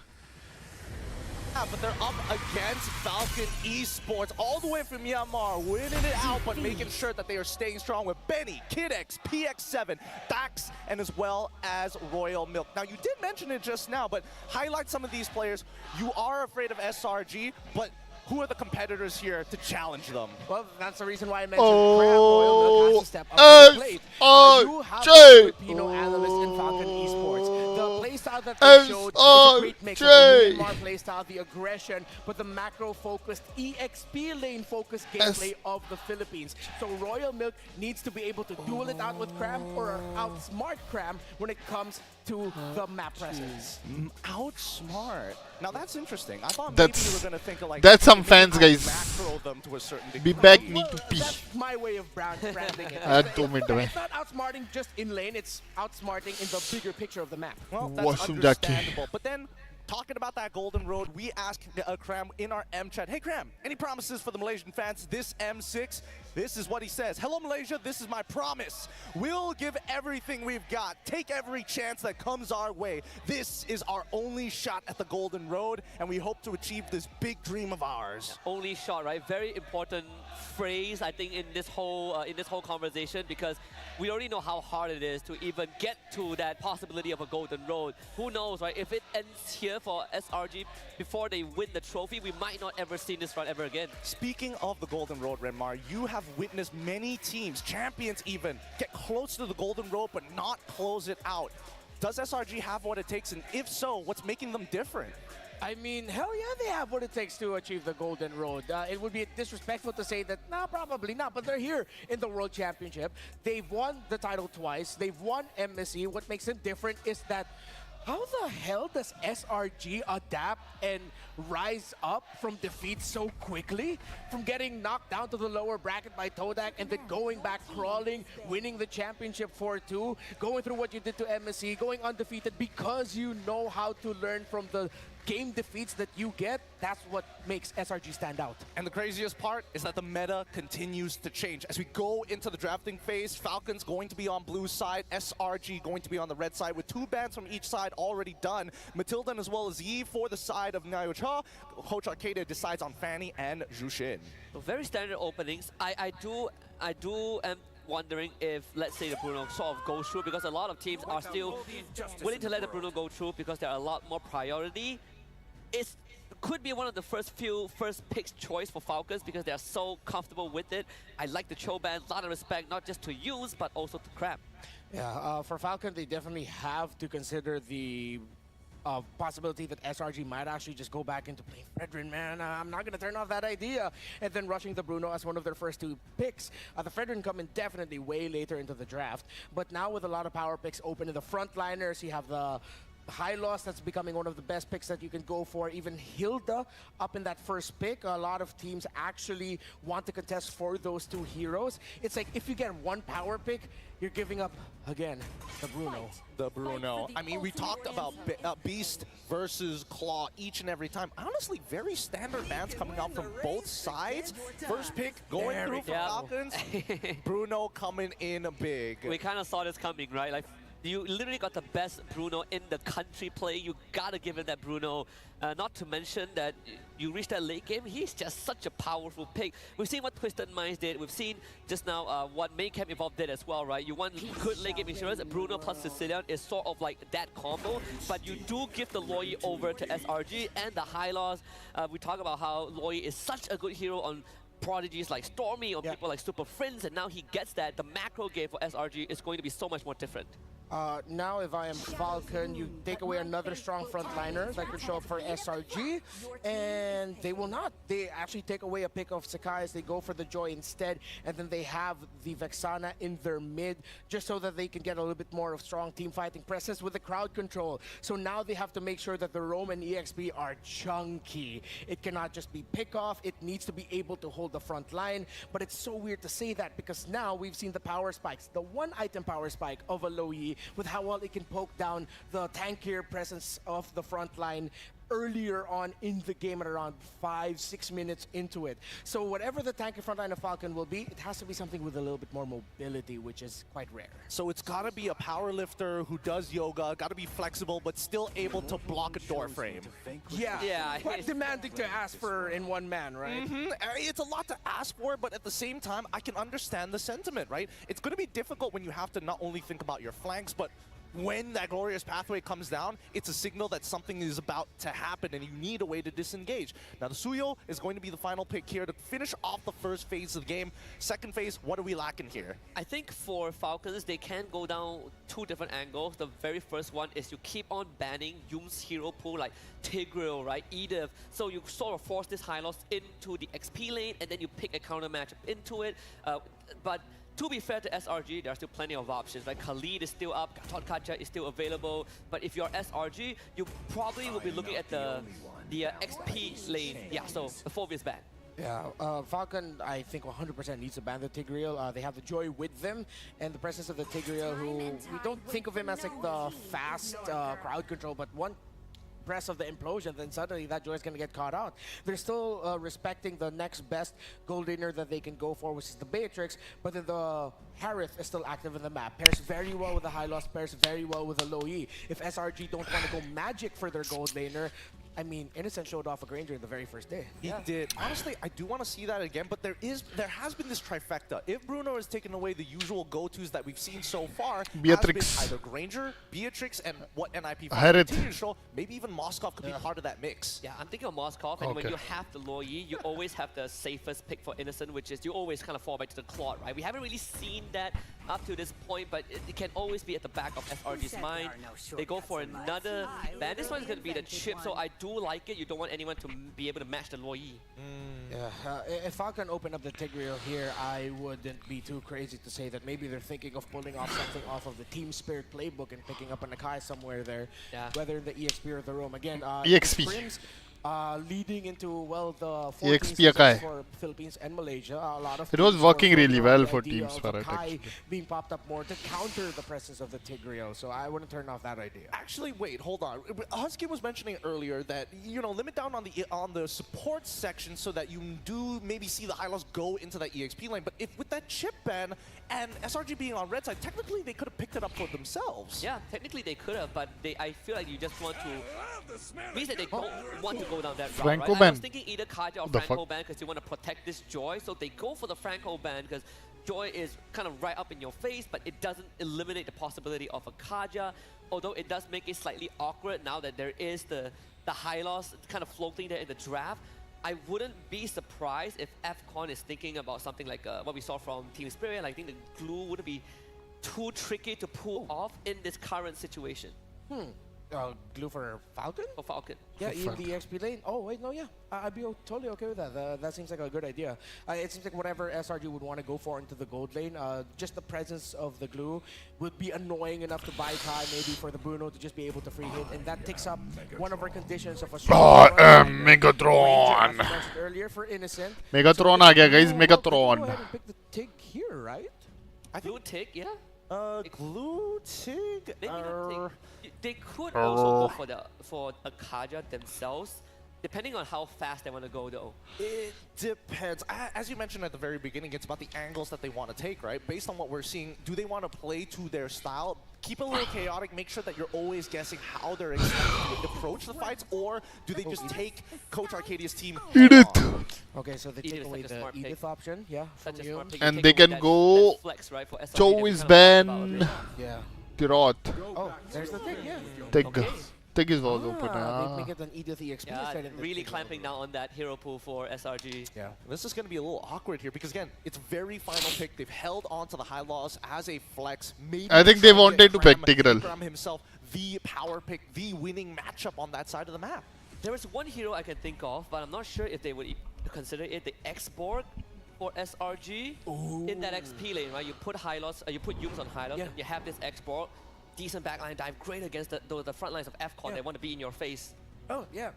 But they're up against Falcon Esports, all the way from Myanmar, winning it out, but making sure that they are staying strong with Benny, KidX, PX7, Dax, and as well as Royal Milk. Now, you did mention it just now, but highlight some of these players. You are afraid of SRG, but who are the competitors here to challenge them? Well, that's the reason why I mentioned Royal Milk has to step up to the plate. You have a Filipino analyst in Falcon Esports. The playstyle that they showed is a great mix of the Myanmar playstyle, the aggression, but the macro-focused, EXP lane-focused gameplay of the Philippines. So Royal Milk needs to be able to duel it out with Cram or outsmart Cram when it comes to the map presence. Outsmart. Now that's interesting. I thought maybe you were going to think of like that's some fans, guys. Macro them to a certain degree. Be back, need to pee. That's my way of branding it. It's not outsmarting just in lane, it's outsmarting in the bigger picture of the map. Well, that's understandable. But then, talking about that Golden Road, we asked Cram in our M chat, hey Cram, any promises for the Malaysian fans this M6? This is what he says. Hello Malaysia, this is my promise. We'll give everything we've got, take every chance that comes our way. This is our only shot at the Golden Road, and we hope to achieve this big dream of ours. Only shot, right? Very important phrase, I think, in this whole conversation, because we already know how hard it is to even get to that possibility of a Golden Road. Who knows, right? If it ends here for SRG before they win the trophy, we might not ever see this run ever again. Speaking of the Golden Road, Renmar, you have witnessed many teams, champions even, get close to the Golden Road but not close it out. Does SRG have what it takes, and if so, what's making them different? I mean, hell yeah, they have what it takes to achieve the Golden Road. It would be disrespectful to say that, no, probably not, but they're here in the World Championship. They've won the title twice. They've won MSC. What makes them different is that how the hell does SRG adapt and rise up from defeat so quickly? From getting knocked down to the lower bracket by Todak and then going back crawling, winning the championship 4-2, going through what you did to MSC, going undefeated because you know how to learn from the game defeats that you get. That's what makes SRG stand out. And the craziest part is that the meta continues to change. As we go into the drafting phase, Falcon's going to be on blue side, SRG going to be on the red side, with 2 bans from each side already done. Matildan as well as Yi for the side of Naocha. Coach Arcadia decides on Fanny and Jushin. So very standard openings. I do am wondering if, let's say, the Bruno sort of goes through, because a lot of teams are still willing to let the Bruno go through because there are a lot more priority. It could be one of the first picks choice for Falcons because they're so comfortable with it. I like the Choban, a lot of respect, not just to use, but also to Crab. Yeah, for Falcon, they definitely have to consider the possibility that SRG might actually just go back into playing Fredrin, man. I'm not going to turn off that idea. And then rushing the Bruno as one of their first 2 picks. The Fredrin come in definitely way later into the draft. But now with a lot of power picks open in the frontliners, you have the High Loss that's becoming one of the best picks that you can go for. Even Hilda up in that first pick. A lot of teams actually want to contest for those 2 heroes. It's like if you get 1 power pick, you're giving up, again, the Bruno. The Bruno. I mean, we talked about Beast versus Claw each and every time. Honestly, very standard bans coming out from both sides. First pick going through for Falcons. Bruno coming in big. We kind of saw this coming, right? Like, you literally got the best Bruno in the country play. You gotta give it that Bruno. Not to mention that you reach that late game, he's just such a powerful pick. We've seen what Twisted Minds did. We've seen just now what Main Camp Evolved did as well, right? You want good late game insurance. Bruno plus Sicilian is sort of like that combo, but you do give the Loi over to SRG and the High Loss. We talk about how Loi is such a good hero on prodigies like Stormy, on people like Super Friends, and now he gets that. The macro game for SRG is going to be so much more different. Now, if I am Falcon, you take away another strong frontliner that could show up for SRG, and they will not. They actually take away a pick of Sakai as they go for the Joy instead, and then they have the Vexana in their mid, just so that they can get a little bit more of strong team fighting presence with the crowd control. So now they have to make sure that the Roam and EXP are chunky. It cannot just be pick off, it needs to be able to hold the front line, but it's so weird to say that because now we've seen the power spikes, the one item power spike of a Aloy, with how well it can poke down the tankier presence of the front line earlier on in the game at around 5-6 minutes into it. So whatever the tanky front line of Falcon will be, it has to be something with a little bit more mobility, which is quite rare. So it's got to be a power lifter who does yoga, got to be flexible, but still able to block a door frame. Yeah, quite demanding to ask for in one man, right? It's a lot to ask for, but at the same time, I can understand the sentiment, right? It's going to be difficult when you have to not only think about your flanks, but when that glorious pathway comes down, it's a signal that something is about to happen and you need a way to disengage. Now the Suyo is going to be the final pick here to finish off the first phase of the game. Second phase, what are we lacking here? I think for Falcons, they can go down two different angles. The very first one is you keep on banning Yoom's hero pool like Tigreal, right, Edith. So you sort of force this high loss into the XP lane and then you pick a counter matchup into it. But to be fair to SRG, there are still plenty of options. Like Khalid is still up, Totkacha is still available. But if you're SRG, you probably will be looking at the XP lane. Yeah, so the 4v is bad. Yeah, Falcon, I think 100% needs to ban the Tigreal. They have the Joy with them, and the presence of the Tigreal, who we don't think of him as like the fast crowd control, but one press of the implosion, then suddenly that Joy is going to get caught out. They're still respecting the next best gold laner that they can go for, which is the Beatrix, but then the Harith is still active in the map. Pairs very well with the high loss, pairs very well with the low E. If SRG don't want to go magic for their gold laner, I mean, Innocent showed off a Granger in the very first day. He did. Honestly, I do want to see that again, but there has been this trifecta. If Bruno has taken away the usual go-tos that we've seen so far, Beatrix, has been either Granger, Beatrix, and what NIP Harith continue to show, maybe even Moskov could be part of that mix. Yeah, I'm thinking of Moskov, and when you have the Loyi, you always have the safest pick for Innocent, which is you always kind of fall back to the Claude, right? We haven't really seen that up to this point, but it can always be at the back of SRG's mind. They go for another ban. This one's going to be the chip, so I do like it. You don't want anyone to be able to match the Loyi. Yeah, if Falcon open up the Tigreal here, I wouldn't be too crazy to say that maybe they're thinking of pulling off something off of the Team Spirit playbook and picking up a Nakai somewhere there, whether in the EXP or the Roam. Again, EXP. Leading into, well, the EXP Akai for Philippines and Malaysia. A lot of it was working really well for Team Spirit, actually. Being popped up more to counter the presence of the Tigreal, so I wouldn't turn off that idea. Actually, wait, hold on. Husky was mentioning earlier that, you know, limit down on the support section so that you do maybe see the high loss go into that EXP lane, but if with that chip ban and SRG being on red side, technically they could have picked it up for themselves. Yeah, technically they could have, but I feel like you just want to means that they don't want to go down that route, right? I was thinking either Kaja or Franco ban because you want to protect this Joy, so they go for the Franco ban because Joy is kind of right up in your face, but it doesn't eliminate the possibility of a Kaja, although it does make it slightly awkward now that there is the high loss kind of floating there in the draft. I wouldn't be surprised if FCon is thinking about something like what we saw from Team Spirit. I think the glue wouldn't be too tricky to pull off in this current situation. Glue for Falcon? For Falcon. Yeah, in the XP lane. Oh, wait, no, yeah. I'd be totally okay with that. That seems like a good idea. It seems like whatever SRG would want to go for into the gold lane, just the presence of the glue would be annoying enough to buy time maybe for the Bruno to just be able to free hit. And that takes up one of our conditions of a strong Megatron! Earlier for Innocent. Megatron aa gaya, guys. Megatron. Go ahead and pick the Tig here, right? Glue Tig, yeah? Glue Tig? Maybe not Tig. They could also go for a Kaja themselves, depending on how fast they want to go, though. It depends. As you mentioned at the very beginning, it's about the angles that they want to take, right? Based on what we're seeing, do they want to play to their style? Keep it a little chaotic, make sure that you're always guessing how they're expecting to approach the fights, or do they just take Coach Arcadia's team Edith. Okay, so they take away the Edith option, from you. And they can go Joey's ban. Yeah. Tirot. Oh, there's the thing, Tig. Tiggy's was open. They make it an E to the XP Yeah, instead of the really Tiggy clamping down on that hero pool for SRG. Yeah, this is going to be a little awkward here because, again, it's very final pick. They've held on to the high loss as a flex. Maybe I think they wanted to pick Tigreal. Kram himself, the power pick, the winning matchup on that side of the map. There is one hero I can think of, but I'm not sure if they would consider it the X-Borg for SRG in that XP lane, right? You put Hylos, you put Yums on Hylos, you have this X-Borg, decent backline dive, great against the front lines of FCON. They want to be in your face. Oh, yeah.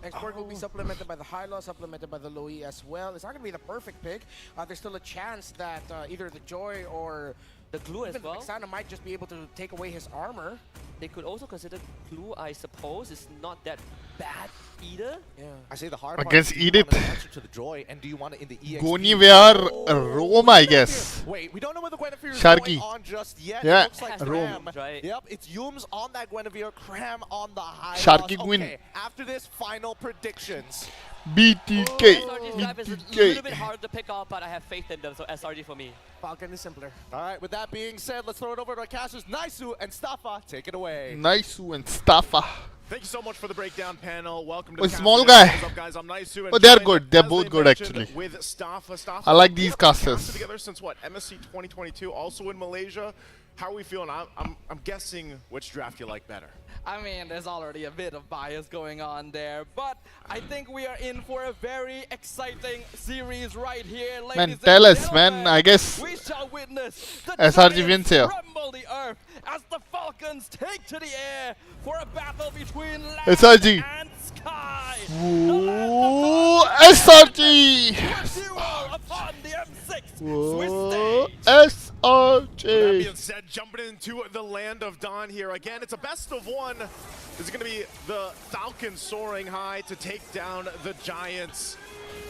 Export will be supplemented by the high low, supplemented by the low E as well. It's not going to be the perfect pick. There's still a chance that either the Joy or the Glue as well. Vexana might just be able to take away his armor. They could also consider Glue, I suppose. It's not that bad either. Yeah. I say the hard Against part is, do you Edith. want an answer to the Joy, and do you want it in the EXP? Go anywhere, Rome, I guess. Wait, we don't know where the Guinevere is Sharky. going on just yet. Yeah, It looks like Rome. Cram. Yep, it's Yums on that Guinevere, Cram on the high Sharky loss. win. Okay, after this, final predictions. BTK. SRG's drive is a BTK. little bit hard to pick up, but I have faith in them, so SRG for me. Falcon is simpler. All right, with that being said, let's throw it over to our casters. Naisu and Staffa, take it away. Naisu and Staffa. Thank you so much for the breakdown panel. Welcome to Oh, the small cast. guy. What's up, guys? I'm Naisu. Oh, they're joined, good. They're as both they good, mentioned, actually. With Staffa. I like these we haven't casters. casted together since what? MSC 2022, also in Malaysia. How are we feeling? I'm guessing which draft you like better. I mean, there's already a bit of bias going on there, but I think we are in for a very exciting series right here, ladies Man, and tell us, gentlemen. man. I guess We shall witness the SRG Giants wins here. tremble the earth as the Falcons take to the air for a battle between land SRG. and sky. Whoa, SRG. Duel upon the M6 Whoa, With that SRG. being said, jumping into the land of Dawn here. Again, it's a best of one. This is going to be the Falcons soaring high to take down the Giants.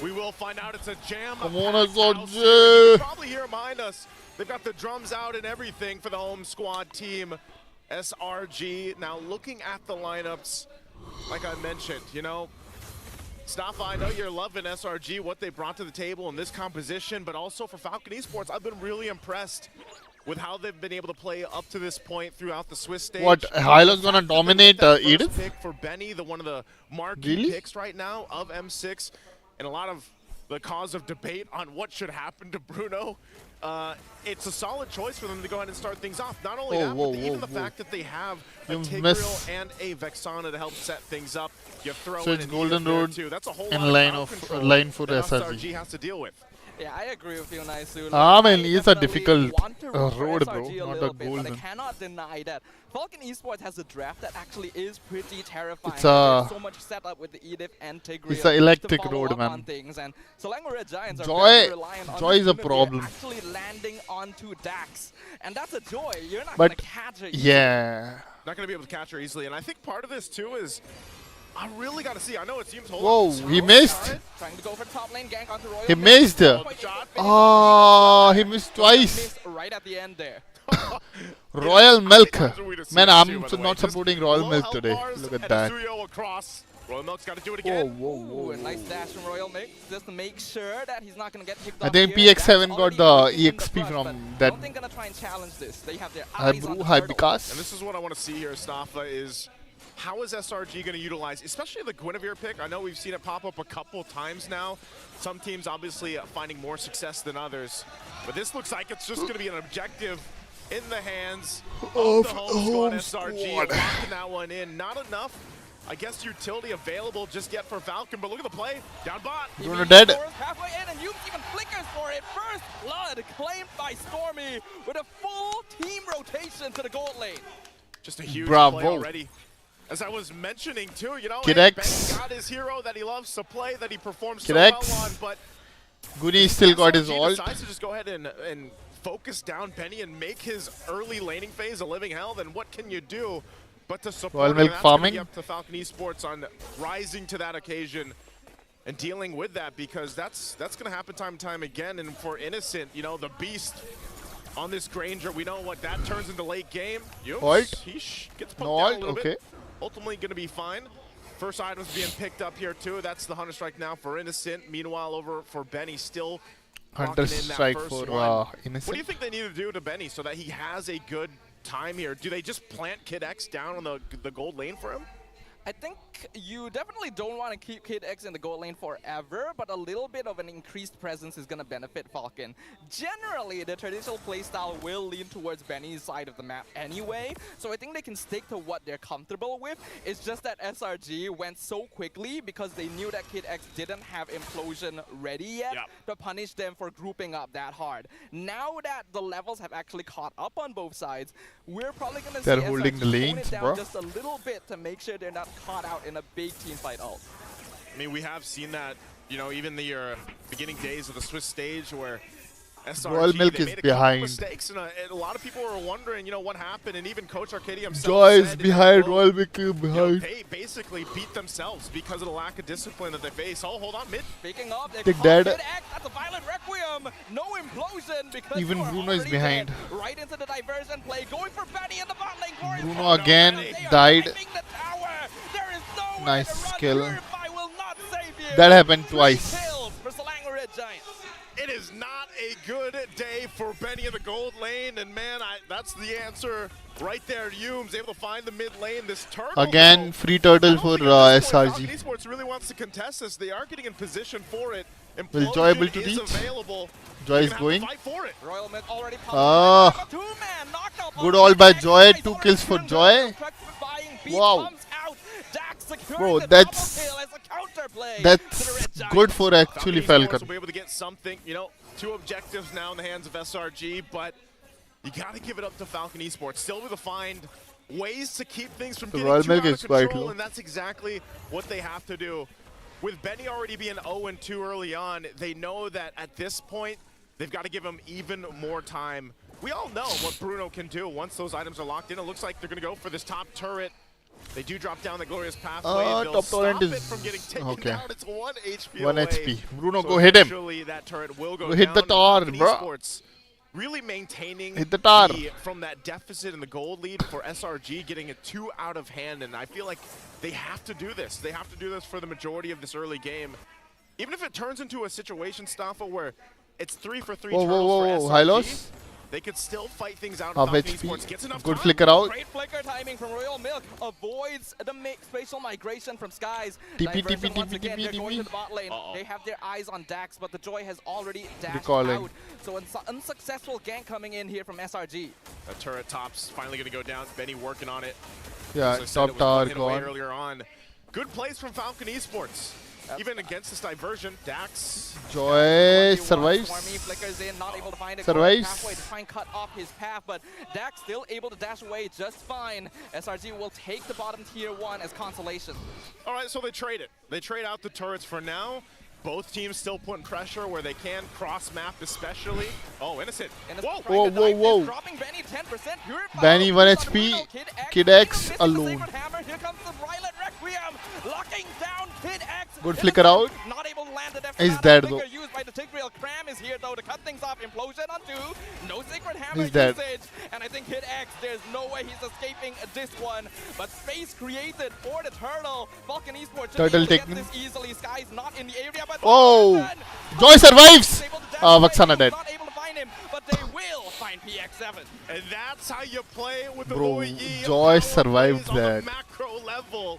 We will find out. It's a jam. Come on, house here. SRG. You can probably hear behind us. They've got the drums out and everything for the home squad team. SRG. Now looking at the lineups, like I mentioned, you know, Staffa, I know you're loving SRG, what they brought to the table in this composition, but also for Falcon Esports, I've been really impressed with how they've been able to play up to this point throughout the Swiss stage. What, Hylo's gonna dominate Edith? Pick for Benny, one of the marquee Really? picks right now of M6, and a lot of the cause of debate on what should happen to Bruno. It's a solid choice for them to go ahead and start things off. Not only that, but even the fact that they have a Tigreal and a Vexana to help set things up. You throw So in it's an Golden Edith there Road too. That's a whole in lot line crowd of control line for that SRG. has to deal with. Yeah, I agree with you, Naisu. I mean, I it's a definitely difficult want to root for road, bro, SRG not a little bit, but I golden. cannot deny that Falcon Esports has a draft that actually is pretty terrifying. It's There's so much setup with the Edith and Tigreal. It's a electric to follow road, up man. on things. And so long Red Giants are Joy- very reliant on Joy this is a Guinevere problem. actually landing onto Dax. And that's a joy. You're not But going to catch it. yeah. Not going to be able to catch her easily. And I think part of this, too, is I really got to see. I know it seems Whoa, he missed. Trying to go for top lane gank onto Royal. He missed. Oh, he missed twice. Missed right at the end there. Royal Milk. Man, I'm by the way. not Just supporting Royal low Milk health today. bars Look at and that. Azuyo across. Royal Milk's got to do it Whoa, again. whoa, whoa. Ooh, a nice dash from Royal Mix just to make sure that he's not going to get picked I up think here. PX7 Dax got already the in EXP brush, from but that. I don't think going to try and challenge this. They have their eyes on the Hi turtle. Vikas. And this is what I want to see here, Staffa, is how is SRG going to utilize, especially the Guinevere pick? I know we've seen it pop up a couple times now. Some teams obviously finding more success than others. But this looks like it's just going to be an objective in the hands of the home squad SRG. Locking that one in. Not enough, I guess, utility available just yet for Falcon. But look at the play. Down bot. Bruno dead. Halfway in, and Yuke even flickers for it. First blood claimed by Stormy with a full team rotation to the gold lane. Just a huge Bravo. play already. As I was mentioning too, you know, Kid hey, X. Benny got his hero that he loves to play, that he performs so Kid well X. on, but Goody still got his SRG ult. decides to just go ahead and focus down Benny and make his early laning phase a living hell. Then what can you do but to support Royal him? Milk And that's gonna be farming. up to Falcon Esports on rising to that occasion and dealing with that, because that's going to happen time and time again. And for Innocent, you know, the beast on this Granger, we know what that turns into late game. Ult. He gets poked No down a ult, little okay. bit. Ultimately going to be fine. First items being picked up here too. That's the Hunter Strike now for Innocent. Meanwhile, over for Benny, still Hunter locking in that Strike first for one. Innocent. What do you think they need to do to Benny so that he has a good time here. Do they just plant Kid X down on the gold lane for him? I think you definitely don't want to keep Kid X in the gold lane forever, but a little bit of an increased presence is going to benefit Falcon. Generally, the traditional playstyle will lean towards Benny's side of the map anyway, so I think they can stick to what they're comfortable with. It's just that SRG went so quickly because they knew that Kid X didn't have Implosion ready yet to punish them for grouping up that hard. Now that the levels have actually caught up on both sides, we're probably going to see holding SRG the lanes, tone it down bro. just a little bit to make sure they're not caught out in a big team fight ult. I mean, we have seen that, you know, even the beginning days of the Swiss stage where SRG, Royal Milk they is made a behind. couple mistakes, and a lot of people were wondering, you know, what happened, and even Coach Arcadia himself Joy is said behind, that, Royal Milk is you know, behind. they basically beat themselves because of the lack of discipline that they face. Oh, hold on, mid. Speaking of, they Take caught that. Kid X, that's a violent requiem. No implosion because Even you are Bruno is already behind. dead. Right into the diversion play, going for Benny in the bot lane. Glorious Bruno Bruno, again they are died. climbing the tower. There is nowhere Nice to run. skill. Purify will not save you. That happened 3 twice. kills for Selangor Red Giants. It is not a good day for Benny in the gold lane, and man, that's the answer right there. Yume's able to find the mid lane. This turtle, Again, though, free turtle for Falcon SRG. Esports really wants to contest this. They are getting in position for it. Will Joy able Implosion to is reach? available. Joy They're is gonna have going. to fight for it. Royal Milk already Ah, good all by Joy. 2 kills for Joy. Wow. Bro, that's good for actually Falcon. Will be able to get something, you know, 2 objectives now in the hands of SRG, but you got to give it up to Falcon Esports. Still able to find ways to keep things from getting Royal too Milk out of is quite control, low. and that's exactly what they have to do. With Benny already being 0-2 early on, they know that at this point, they've got to give him even more time. We all know what Bruno can do once those items are locked in. It looks like they're going to go for this top turret. They do drop down the glorious pathway. They'll top stop torrent it is from getting taken okay. down. It's 1 HP 1 away. HP. Bruno, So go hit him. eventually that turret will go Go hit the down. tower, Falcon bro. Esports really maintaining Hit the tower. from that deficit in the gold lead for SRG, getting it 2 out of hand, and I feel like they have to do this. They have to do this for the majority of this early game. Even if it turns into a situation, Staffa, where it's 3 for 3 Whoa, turtles whoa, whoa, for high SRG, loss. they could still fight things out. Half Falcon HP. Esports gets enough Good time. flicker out. Great flicker timing from Royal Milk. Avoids the spatial migration from Skies. TP, Diversion TP, once TP, again, TP, they're going TP. to the bot lane. They have their eyes on Dax, but the Joy has already dashed Recalling. out. So unsuccessful gank coming in here from SRG. That turret top's finally going to go down. Benny working on it. Yeah, As I said, top it was tower one hit away gone. earlier on. Good plays from Falcon Esports. Even against this diversion, Dax. Joy survives. Stormy flickers in, not able to find a Survives. pathway to try and cut off his path, but Dax still able to dash away just fine. SRG will take the bottom tier 1 as consolation. All right, so they trade it. They trade out the turrets for now. Both teams still putting pressure where they can, cross-map especially. Oh, Innocent. Whoa, Whoa, whoa, whoa. Dropping Benny 10%. Purified. Benny 1 HP. Kid X alone. Hammer. Here comes the Violet Requiem. Locking down Kid X. Good flicker out. Not able to land the death. He's dead though. Used by the Tigreal. Cram is here though to cut things off. Implosion on 2. No Sacred Hammer He's dead. usage. And I think Kid X, there's no way he's escaping this one. But space created for the turtle. Falcon Esports Turtle just taken. this easily. Sky's not in the area, but Oh! Joy survives! Vaxana dead. not able to find him, but they will find PX7. And that's how you play with the Bro, Boy Yi. Joy Power survived plays on that. the macro level.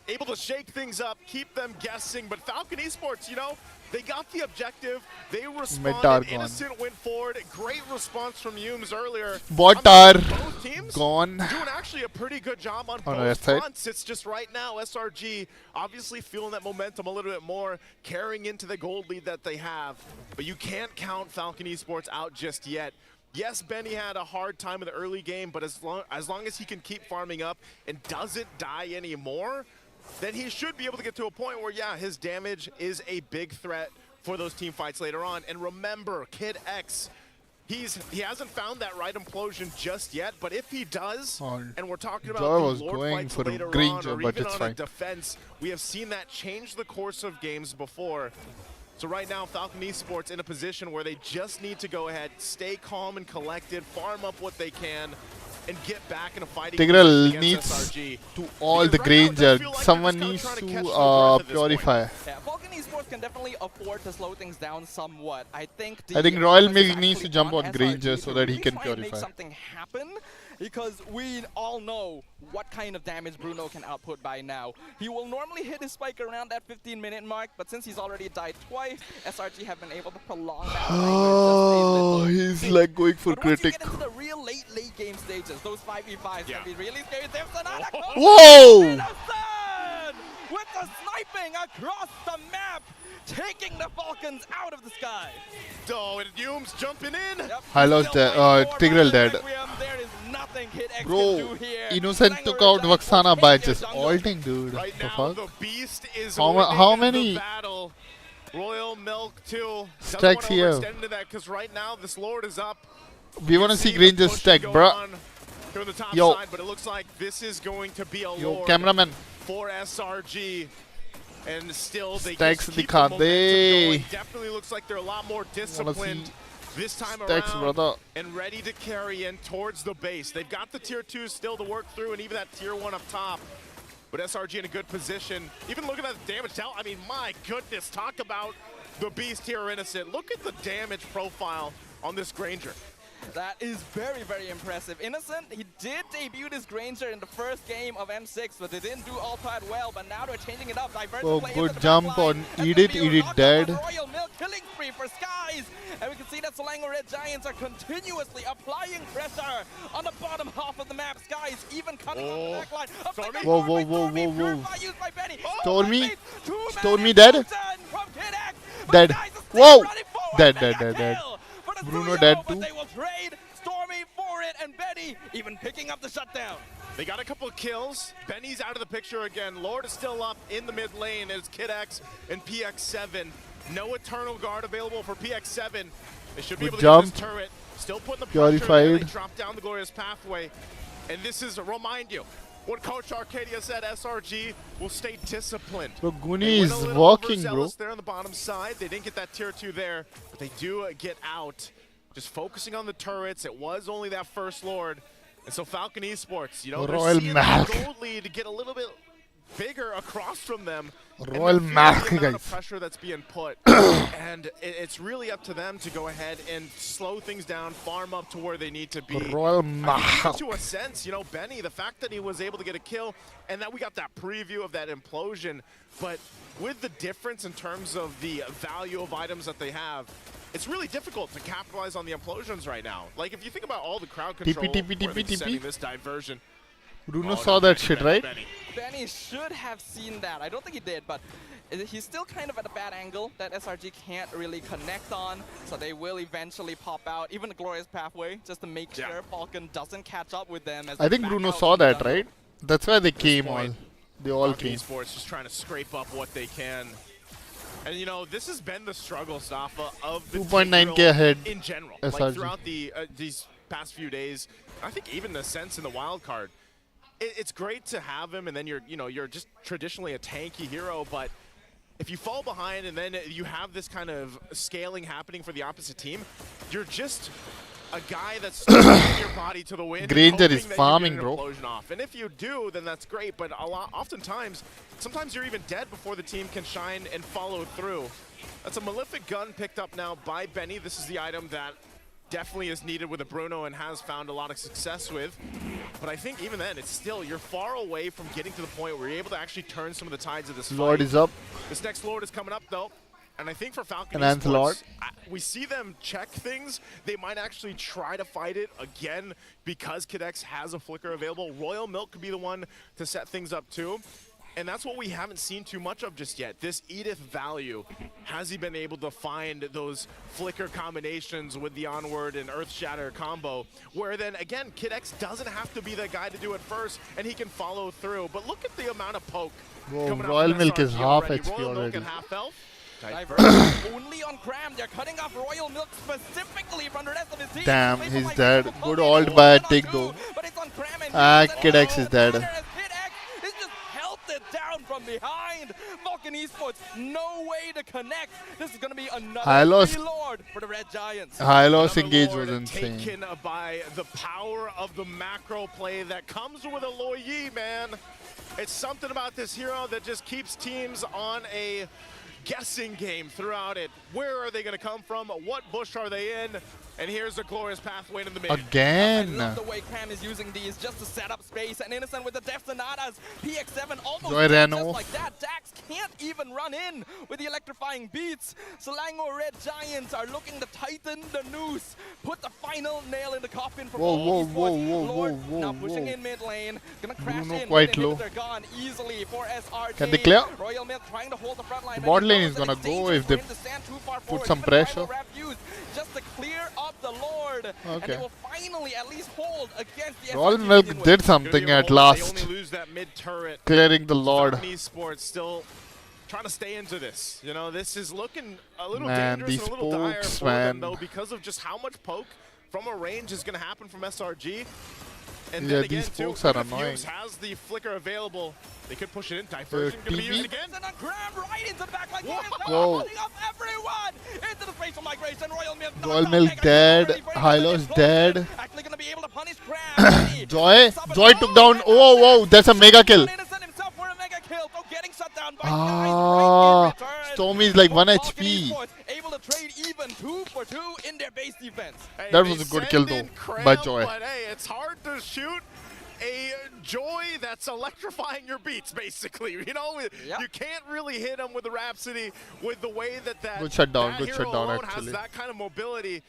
Able to shake things up, keep them guessing. But Falcon Esports, you know, they got the objective. They responded. gone. Innocent went forward. Great response from Yumes earlier. Bot I mean, tower both teams gone. doing actually a pretty good job on On the both left side. fronts. It's just right now SRG obviously feeling that momentum a little bit more, carrying into the gold lead that they have. But you can't count Falcon Esports out just yet. Yes, Benny had a hard time in the early game, but as long as he can keep farming up and doesn't die anymore, then he should be able to get to a point where, yeah, his damage is a big threat for those team fights later on. And remember, Kid X, he hasn't found that right implosion just yet, but if he does, and we're talking about Joy the was Lord going fights for later Granger, on, or but even it's on fine. a defense, we have seen that change the course of games before. So right now, Falcon Esports in a position where they just need to go ahead, stay calm and collected, farm up what they can, and get back in a fighting Tigreal position needs against SRG. to all the Because right now, it does Granger. feel like Someone they're needs just to kinda trying to catch their breath at this point. purify. Yeah, Falcon Esports can definitely afford to slow things down somewhat. I think I think Royal Milk needs to jump on Granger so that he can really try and make purify. something happen. because we all know what kind of damage Bruno can output by now. He will normally hit his spike around that 15-minute mark, but since he's already died twice, SRG have been able to prolong that. Oh, he's like going for but once you critic. get into the real late game stages, those 5v5s can be really scary. There's another Whoa! with the sniping across the map, taking the Falcons out of the sky. Oh, and Hume's jumping in. Yep. I lost that. Tigreal dead. There is nothing Kid X Bro, can do here. Innocent took out Vaxana by just ulting, dude. Right The now, fuck? the Beast is How winning many the battle. Royal Milk too. stacks here? Extend into that because right now this Lord is up. We want to see Granger stack, bruh. Here on the top Yo. side, but it looks like this is going to be a Yo, Lord cameraman. for SRG. And still, they Stacks just keep dikha the momentum de. going. Definitely looks like they're a lot more disciplined this time stacks, around brother. and ready to carry in towards the base. They've got the tier 2 still to work through and even that tier 1 up top. But SRG in a good position. Even look at that damage dealt. I mean, my goodness, talk about the Beast here, Innocent. Look at the damage profile on this Granger. That is very, very impressive. Innocent, he did debut this Granger in the first game of M6, but they didn't do all that well. But now they're changing it up. Oh, good jump on Edith dead. Royal Milk killing spree for Skies. And we can see that Selangor Red Giants are continuously applying pressure on the bottom half of the map. Skies even coming on the backline. Whoa, whoa, whoa, whoa, whoa. Stormy dead? Dead. Whoa! Dead. Bruno dead too. They will trade Stormy for it, and Benny even picking up the shutdown. They got a couple of kills. Benny's out of the picture again. Lord is still up in the mid lane as Kid X and PX7. No Eternal Guard available for PX7. They should be able to get this turret. Still putting the pressure there. They drop down the Glorious Pathway. And this is, remind you, what Coach Arcadia said, SRG will stay disciplined. Bro, Goonie is walking, bro. There on the bottom side. They didn't get that tier 2 there, but they do get out. Just focusing on the turrets. It was only that first Lord. And so Falcon Esports, you know, they're seeing that gold lead to get a little bit bigger across from them. Royal Mark, the amount of guys. pressure that's being put. And it's really up to them to go ahead and slow things down, farm up to where they need to be. Royal Mark. To a sense, you know, Benny, the fact that he was able to get a kill and that we got that preview of that implosion, but with the difference in terms of the value of items that they have, it's really difficult to capitalize on the implosions right now. Like, if you think about all the crowd control, setting this diversion. Bruno saw that shit, right? Benny should have seen that. I don't think he did, but he's still kind of at a bad angle that SRG can't really connect on, so they will eventually pop out. Even the Glorious Pathway, just to make sure Falcon doesn't catch up with them. As I think Bruno saw that, right? That's why they came all. They all came. Esports just trying to scrape up what they can. And you know, this has been the struggle, Stafa, of the 2.9K ahead in general. SRG. Like throughout the these past few days, I think even the sense in the wild card, it's great to have him, and then you're just traditionally a tanky hero, but if you fall behind and then you have this kind of scaling happening for the opposite team, you're just a guy that's throwing your body to the wind. Granger is farming, bro. Off. And if you do, then that's great, but oftentimes, sometimes you're even dead before the team can shine and follow through. That's a Malefic Gun picked up now by Benny. This is the item that definitely is needed with a Bruno and has found a lot of success with. But I think even then, it's still, you're far away from getting to the point where you're able to actually turn some of the tides of this fight. Lord is up. This next Lord is coming up, though. And I think for Falcon And Esports, we see them check things. They might actually try to fight it again because Kid X has a flicker available. Royal Milk could be the one to set things up too. And that's what we haven't seen too much of just yet. This Edith value, has he been able to find those flicker combinations with the Onward and Earthshatter combo, where then again, Kid X doesn't have to be the guy to do it first, and he can follow through. But look at the amount of poke. Whoa, Royal Milk is half HP Royal Milk already. and half health. Only on Cram, they're cutting off Royal Milk specifically from the rest of his team. Damn, he's dead. Good ult by a tick though. Kid X is dead. Down from behind. Vulcan Esports, no way to connect. This is going to be another reload for the Red Giants. High loss engage was insane. Taken by the power of the macro play that comes with a Lo Yi, man. It's something about this hero that just keeps teams on a guessing game throughout it. Where are they going to come from? What bush are they in? And here's a glorious pathway in the mid. Again. I love the way Cram is using these just to set up space. And Innocent with the Death Sonatas. PX7 almost Joy dead ran just off. like that. Dax can't even run in with the electrifying beats. Selangor Red Giants are looking to tighten the noose. Put the final nail in the coffin for Whoa, Lord whoa, now pushing whoa. in mid lane. Gonna crash Bruno in. quite With low. inhibitor gone easily for SRG. Can they clear? Royal Milk trying to hold the front line. The bot lane is gonna go if they put some pressure. Just to clear up the Lord. And they Okay. will finally at least hold against the Royal SRG Milk minion did wave. something at They last. only lose that mid turret. Clearing the Lord. Falcon Esports still trying to stay into this. You know, this is looking a little Man, dangerous these and a little dire pokes, for them, man. though, because of just how much poke from a range is going to happen from SRG. And Yeah, then again, these too, pokes are if annoying. Fuse has the flicker available, they could push it in. Diversion going to be TV? used again. And a grab right into the back like Whoa. putting up everyone into the spatial migration. Royal Milk. Royal Milk dead. Hylo's dead. Actually gonna be able to punish Cram. Joy took down. Oh, whoa, that's a mega kill. Innocent himself for a mega kill. So getting shut down by Ah, Stormy is like 1 HP. able to trade even 2 for 2 in their base defense. Hey, That they was a good send kill in though, Cram, by Joy. But hey, it's hard to shoot a Joy that's electrifying your beats, basically. You know, you can't really hit him with the Rhapsody with the way that Good shutdown, that good hero shutdown alone actually. has that kind of mobility.